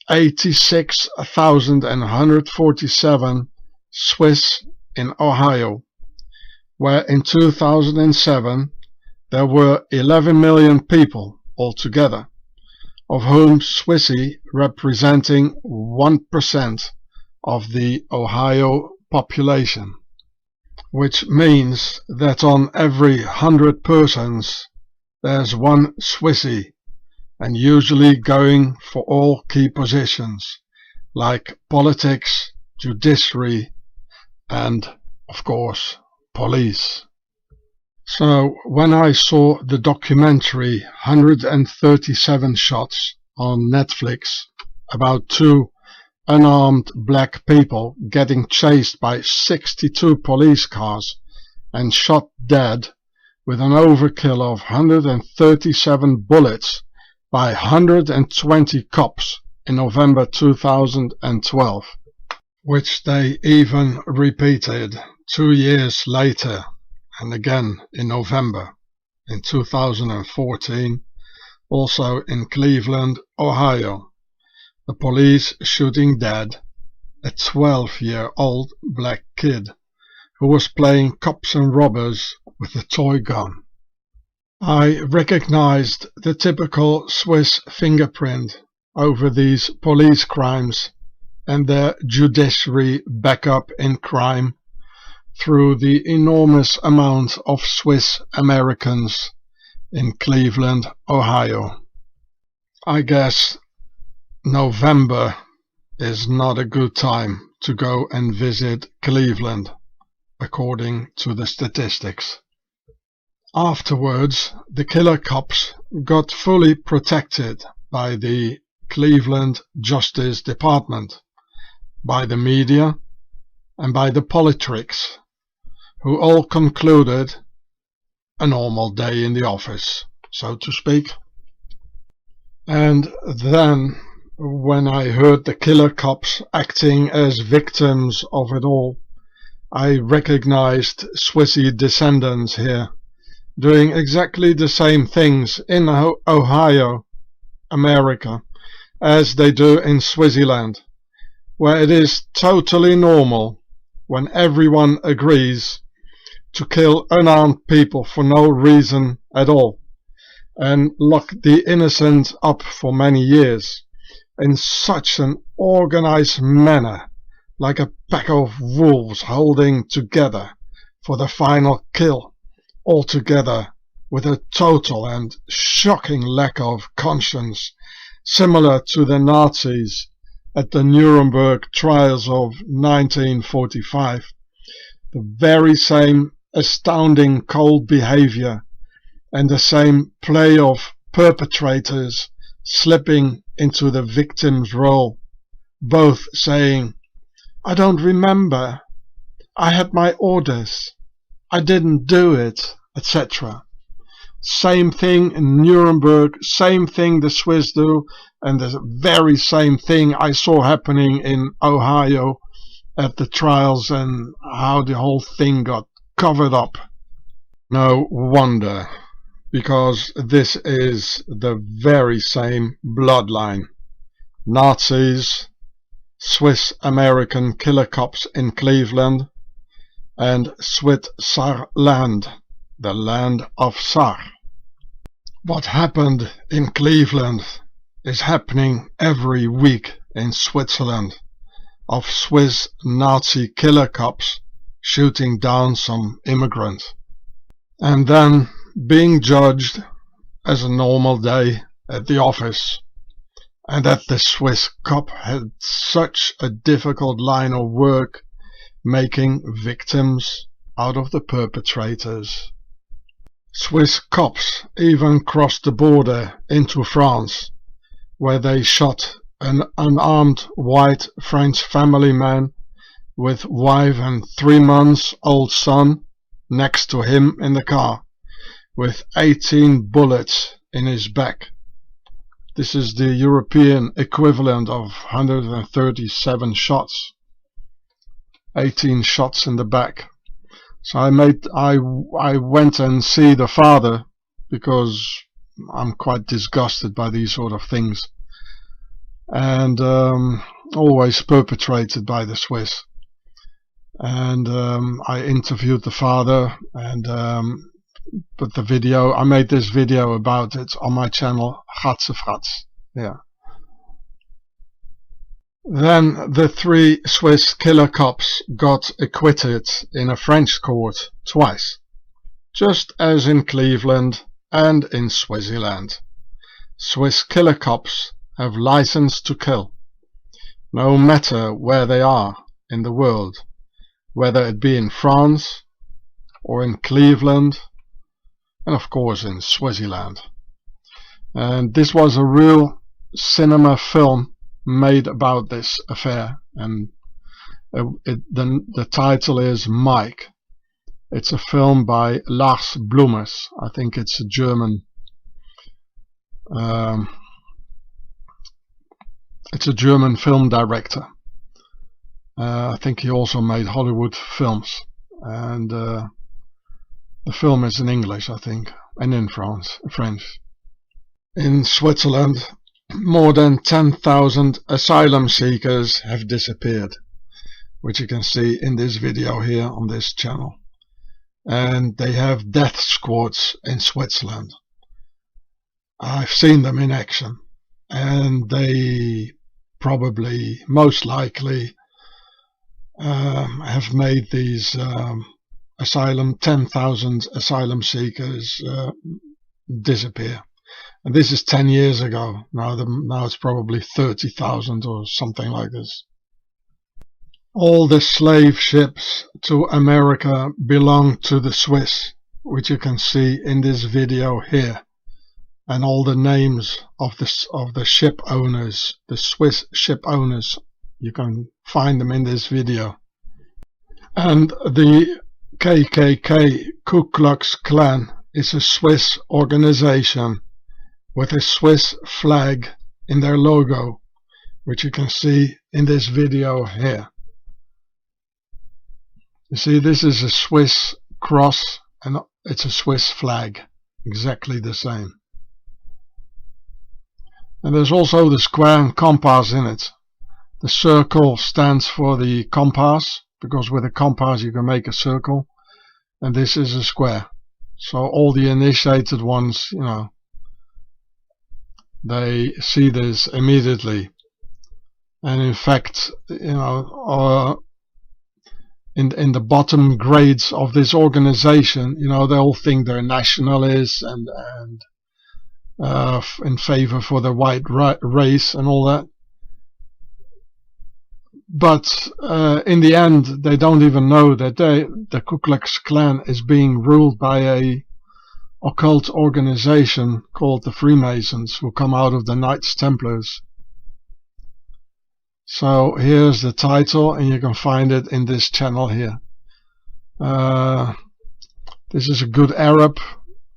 86,147 Swiss in Ohio, where in 2007 there were 11 million people altogether, of whom SwiSSy representing 1% of the Ohio population, which means that on every 100 persons there's one SwiSSy, and usually going for all key positions like politics, judiciary, and, of course, police. So when I saw the documentary 137 Shots on Netflix about two unarmed black people getting chased by 62 police cars and shot dead with an overkill of 137 bullets by 120 cops in November 2012, which they even repeated 2 years later and again in November in 2014, also in Cleveland, Ohio, the police shooting dead a 12-year-old black kid who was playing cops and robbers with a toy gun. I recognized the typical Swiss fingerprint over these police crimes and their judiciary backup in crime through the enormous amount of Swiss Americans in Cleveland, Ohio. I guess November is not a good time to go and visit Cleveland, according to the statistics. Afterwards, the killer cops got fully protected by the Cleveland Justice Department, by the media, and by the politricks, who all concluded a normal day in the office, so to speak. And then, when I heard the killer cops acting as victims of it all, I recognized SwiSSy descendants here, doing exactly the same things in Ohio, America, as they do in Switzerland, where it is totally normal, when everyone agrees, to kill unarmed people for no reason at all, and lock the innocent up for many years, in such an organized manner, like a pack of wolves holding together for the final kill, all together with a total and shocking lack of conscience, similar to the Nazis at the Nuremberg trials of 1945. The very same astounding cold behavior and the same play of perpetrators slipping into the victim's role, both saying, "I don't remember, I had my orders, I didn't do it," etc. Same thing in Nuremberg, same thing the Swiss do, and the very same thing I saw happening in Ohio at the trials and how the whole thing got covered up. No wonder, because this is the very same bloodline. Nazis, Swiss American killer cops in Cleveland, and Switzerland, the land of Tsar. What happened in Cleveland is happening every week in Switzerland, of Swiss Nazi killer cops shooting down some immigrant, and then being judged as a normal day at the office, and that the Swiss cop had such a difficult line of work making victims out of the perpetrators. Swiss cops even crossed the border into France, where they shot an unarmed white French family man with wife and 3-month-old son next to him in the car, with 18 bullets in his back. This is the European equivalent of 137 shots. 18 shots in the back. So I went and see the father, because I'm quite disgusted by these sort of things, and always perpetrated by the Swiss. And I interviewed the father, and put the video. I made this video about it on my channel, Gatsefrats. Yeah. Then the 3 Swiss killer cops got acquitted in a French court twice, just as in Cleveland and in Swaziland. Swiss killer cops have license to kill, no matter where they are in the world, whether it be in France or in Cleveland, and of course in Swaziland. And this was a real cinema film made about this affair, and the title is Mike. It's a film by Lars Bloemers. I think it's a German film director. I think he also made Hollywood films, and the film is in English, I think, and in French. In Switzerland, more than 10,000 asylum seekers have disappeared, which you can see in this video here on this channel. And they have death squads in Switzerland. I've seen them in action, and they probably, most likely, have made these 10,000 asylum seekers disappear. And this is 10 years ago. Now it's probably 30,000 or something like this. All the slave ships to America belong to the Swiss, which you can see in this video here. And all the names of the ship owners, the Swiss ship owners, you can find them in this video. And the KKK, Ku Klux Klan, is a Swiss organization with a Swiss flag in their logo, which you can see in this video here. You see, this is a Swiss cross, and it's a Swiss flag, exactly the same. And there's also the square and compass in it. The circle stands for the compass, because with a compass you can make a circle, and this is a square. So all the initiated ones, you know, they see this immediately. And in fact, you know, in the bottom grades of this organization, you know, they all think they're nationalists and in favor for the white race and all that. But in the end, they don't even know that the Ku Klux Klan is being ruled by a occult organization called the Freemasons, who come out of the Knights Templars. So here's the title, and you can find it in this channel here. This is a good Arab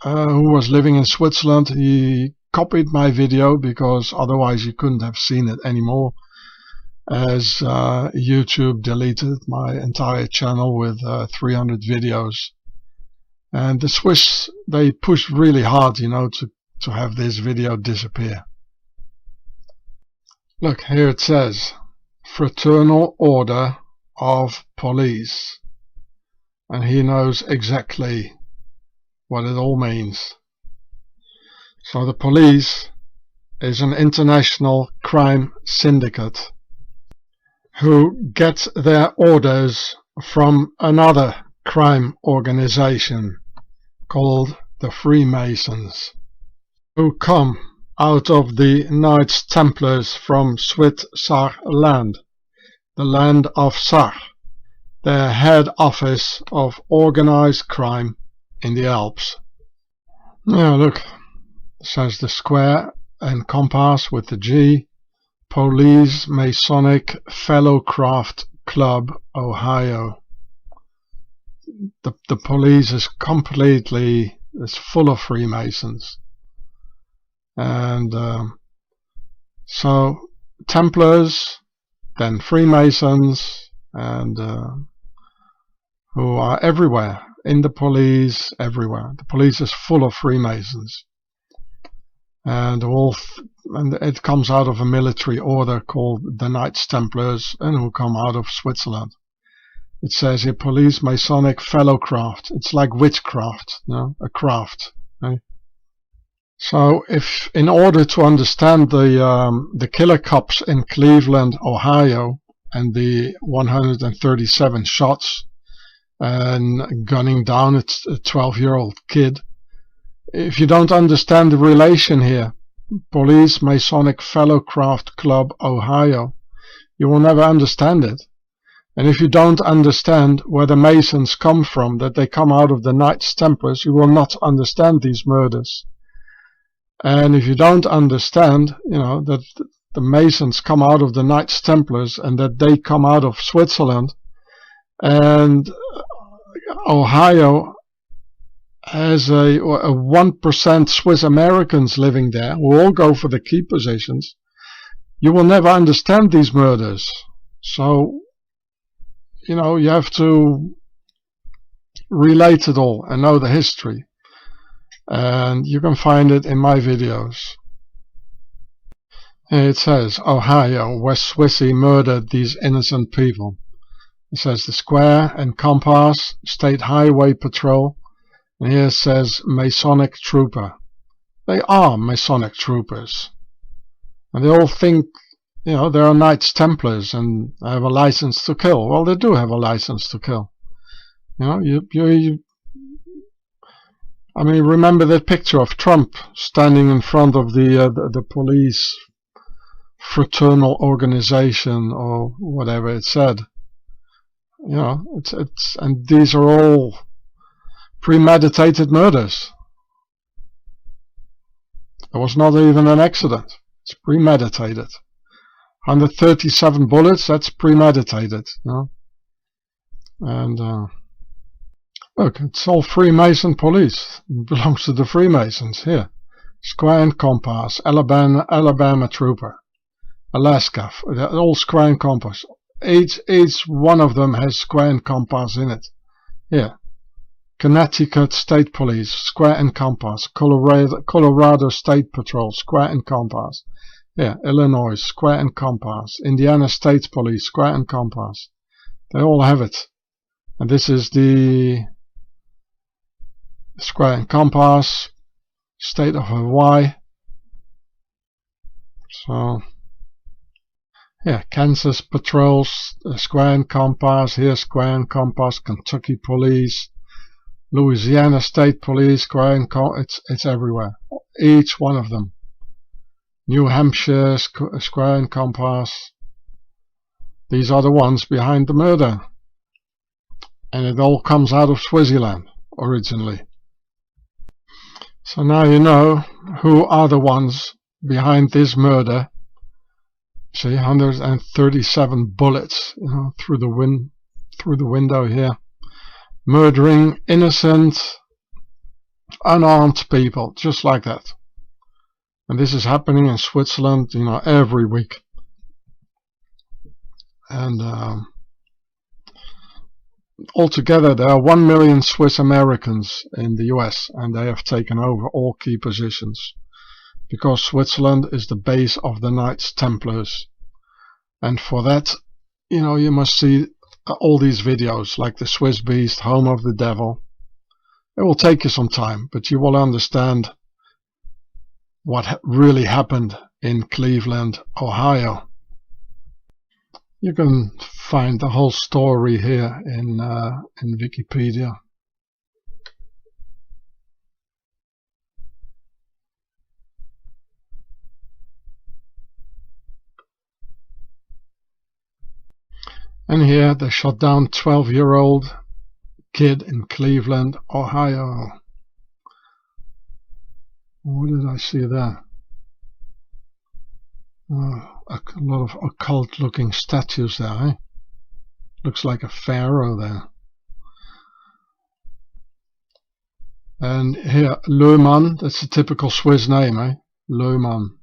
who was living in Switzerland. He copied my video because otherwise you couldn't have seen it anymore, as YouTube deleted my entire channel with 300 videos. And the Swiss, they pushed really hard, you know, to have this video disappear. Look, here it says, Fraternal Order of Police. And he knows exactly what it all means. So the police is an international crime syndicate who get their orders from another crime organization called the Freemasons, who come out of the Knights Templars from Switzerland, the land of Sar, their head office of organized crime in the Alps. Now look, it says the square and compass with the G, Police Masonic Fellowcraft Club, Ohio. The police is completely, it's full of Freemasons. And so Templars, then Freemasons, and who are everywhere, in the police, everywhere. The police is full of Freemasons, and and it comes out of a military order called the Knights Templars, and who come out of Switzerland. It says here, police Masonic fellowcraft. It's like witchcraft, a craft. Right? So, if in order to understand the killer cops in Cleveland, Ohio, and the 137 shots and gunning down a 12-year-old kid, if you don't understand the relation here, Police Masonic Fellowcraft Club, Ohio, you will never understand it. And if you don't understand where the Masons come from, that they come out of the Knights Templars, you will not understand these murders. And if you don't understand, that the Masons come out of the Knights Templars and that they come out of Switzerland, and Ohio has a 1% Swiss Americans living there who all go for the key positions, you will never understand these murders. So, you have to relate it all and know the history. And you can find it in my videos. It says, Ohio, where SwiSSy murdered these innocent people. It says the square and compass, state highway patrol. And here it says Masonic trooper. They are Masonic troopers. And they all think, they are Knights Templars and have a license to kill. Well, they do have a license to kill. I mean, remember that picture of Trump standing in front of the police fraternal organization or whatever it said. And these are all premeditated murders. It was not even an accident. It's premeditated. 137 bullets, that's premeditated. And look, it's all Freemason police. It belongs to the Freemasons. Here, square and compass, Alabama trooper, Alaska, all square and compass. Each one of them has square and compass in it. Here, Connecticut State Police, square and compass. Colorado State Patrol, square and compass. Here, Illinois, square and compass. Indiana State Police, square and compass. They all have it. And this is the square and compass, state of Hawaii. So, yeah, Kansas patrols, square and compass. Here, square and compass. Kentucky Police, Louisiana State Police, square and compass. It's everywhere. Each one of them. New Hampshire, square and compass. These are the ones behind the murder. And it all comes out of Switzerland originally. So now you know who are the ones behind this murder. See, 137 bullets, through the window here, murdering innocent, unarmed people, just like that. And this is happening in Switzerland, every week. And altogether, there are 1 million Swiss Americans in the US, and they have taken over all key positions, because Switzerland is the base of the Knights Templars. And for that, you must see all these videos, like the Swiss Beast, Home of the Devil. It will take you some time, but you will understand what really happened in Cleveland, Ohio. You can find the whole story here in Wikipedia. And here they shot down 12-year-old kid in Cleveland, Ohio. What did I see there? A lot of occult-looking statues there, eh? Looks like a pharaoh there. And here, Lehmann, that's a typical Swiss name, eh? Lehmann.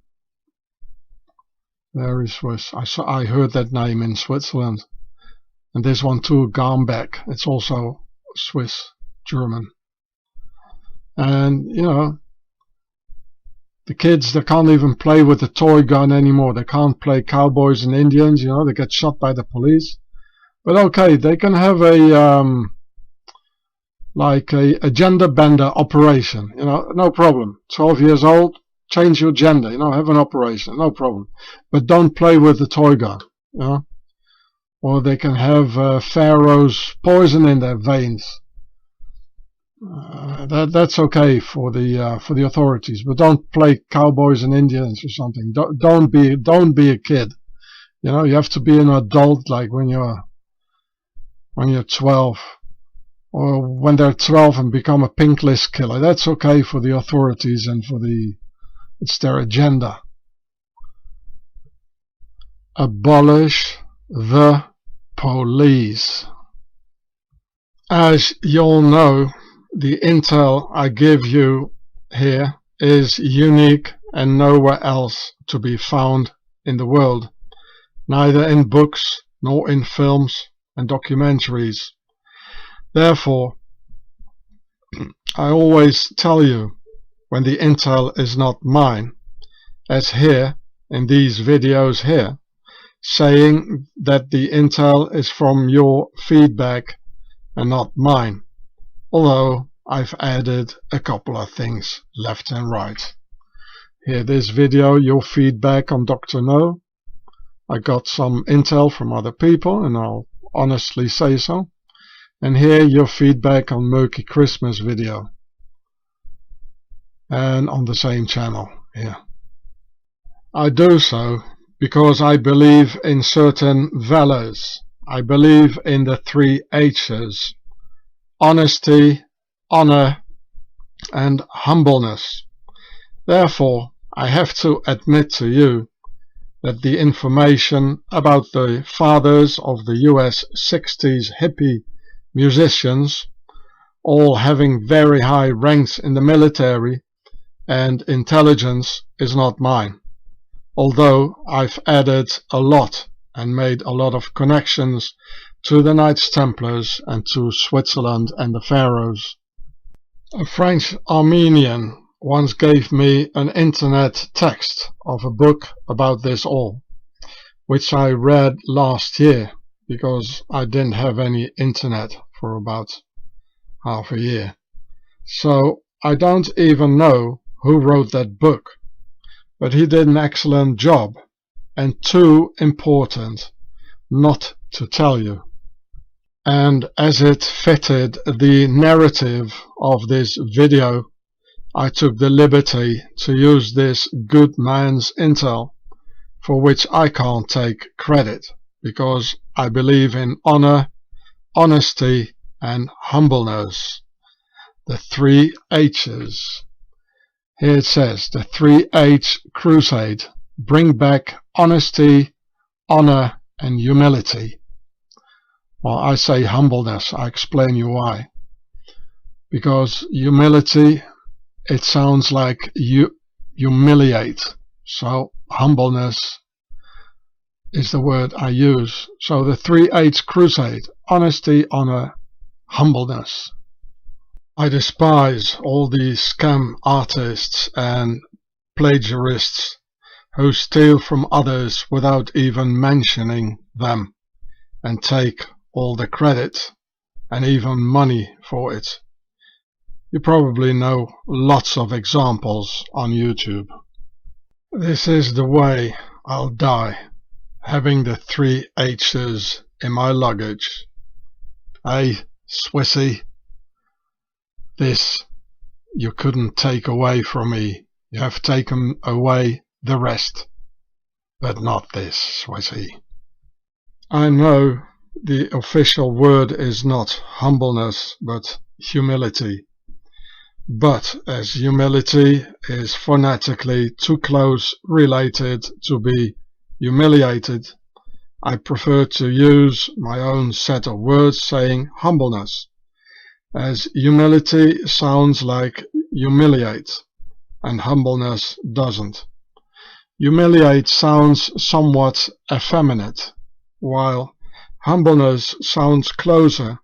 Very Swiss. I heard that name in Switzerland. And this one too, Garnbeck. It's also Swiss German. And you know, the kids, they can't even play with the toy gun anymore. They can't play cowboys and Indians, you know, they get shot by the police. But okay, they can have a like a gender bender operation, you know, no problem. 12 years old, change your gender, you know, have an operation, no problem. But don't play with the toy gun, you know. Or they can have Pharaoh's poison in their veins. That's okay for the authorities, but don't play cowboys and Indians or something. Don't be a kid. You know, you have to be an adult, like when you're 12, or when they're 12 and become a pink list killer. That's okay for the authorities and it's their agenda. Abolish the police. As you all know, the intel I give you here is unique and nowhere else to be found in the world, neither in books nor in films and documentaries. Therefore, I always tell you when the intel is not mine, as here in these videos here, saying that the intel is from your feedback and not mine. Although I've added a couple of things left and right. Here, this video, your feedback on Dr. No. I got some intel from other people, and I'll honestly say so. And here, your feedback on Murky Christmas video. And on the same channel here. I do so because I believe in certain values. I believe in the 3 H's. Honesty, honor, and humbleness. Therefore, I have to admit to you that the information about the fathers of the US 60s hippie musicians, all having very high ranks in the military and intelligence, is not mine. Although I've added a lot and made a lot of connections to the Knights Templars and to Switzerland and the Pharaohs. A French Armenian once gave me an internet text of a book about this all, which I read last year because I didn't have any internet for about half a year. So I don't even know who wrote that book, but he did an excellent job and too important not to tell you. And as it fitted the narrative of this video, I took the liberty to use this good man's intel, for which I can't take credit, because I believe in honor, honesty, and humbleness. The 3 H's. Here it says, the 3H crusade, bring back honesty, honor, and humility. Well, I say humbleness. I explain you why. Because humility, it sounds like you humiliate. So humbleness is the word I use. So the 3H crusade, honesty, honor, humbleness. I despise all these scam artists and plagiarists who steal from others without even mentioning them and take all the credit and even money for it. You probably know lots of examples on YouTube. This is the way I'll die, having the 3 H's in my luggage. Hey, SwiSSy, this you couldn't take away from me. You have taken away the rest, but not this, SwiSSy. I know the official word is not humbleness, but humility. But as humility is phonetically too close related to be humiliated, I prefer to use my own set of words saying humbleness, as humility sounds like humiliate, and humbleness doesn't. Humiliate sounds somewhat effeminate, while Humbleness sounds closer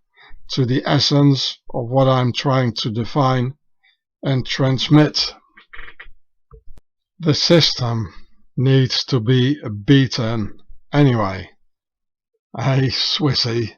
to the essence of what I'm trying to define and transmit. The system needs to be beaten anyway. Hey, SwiSSy.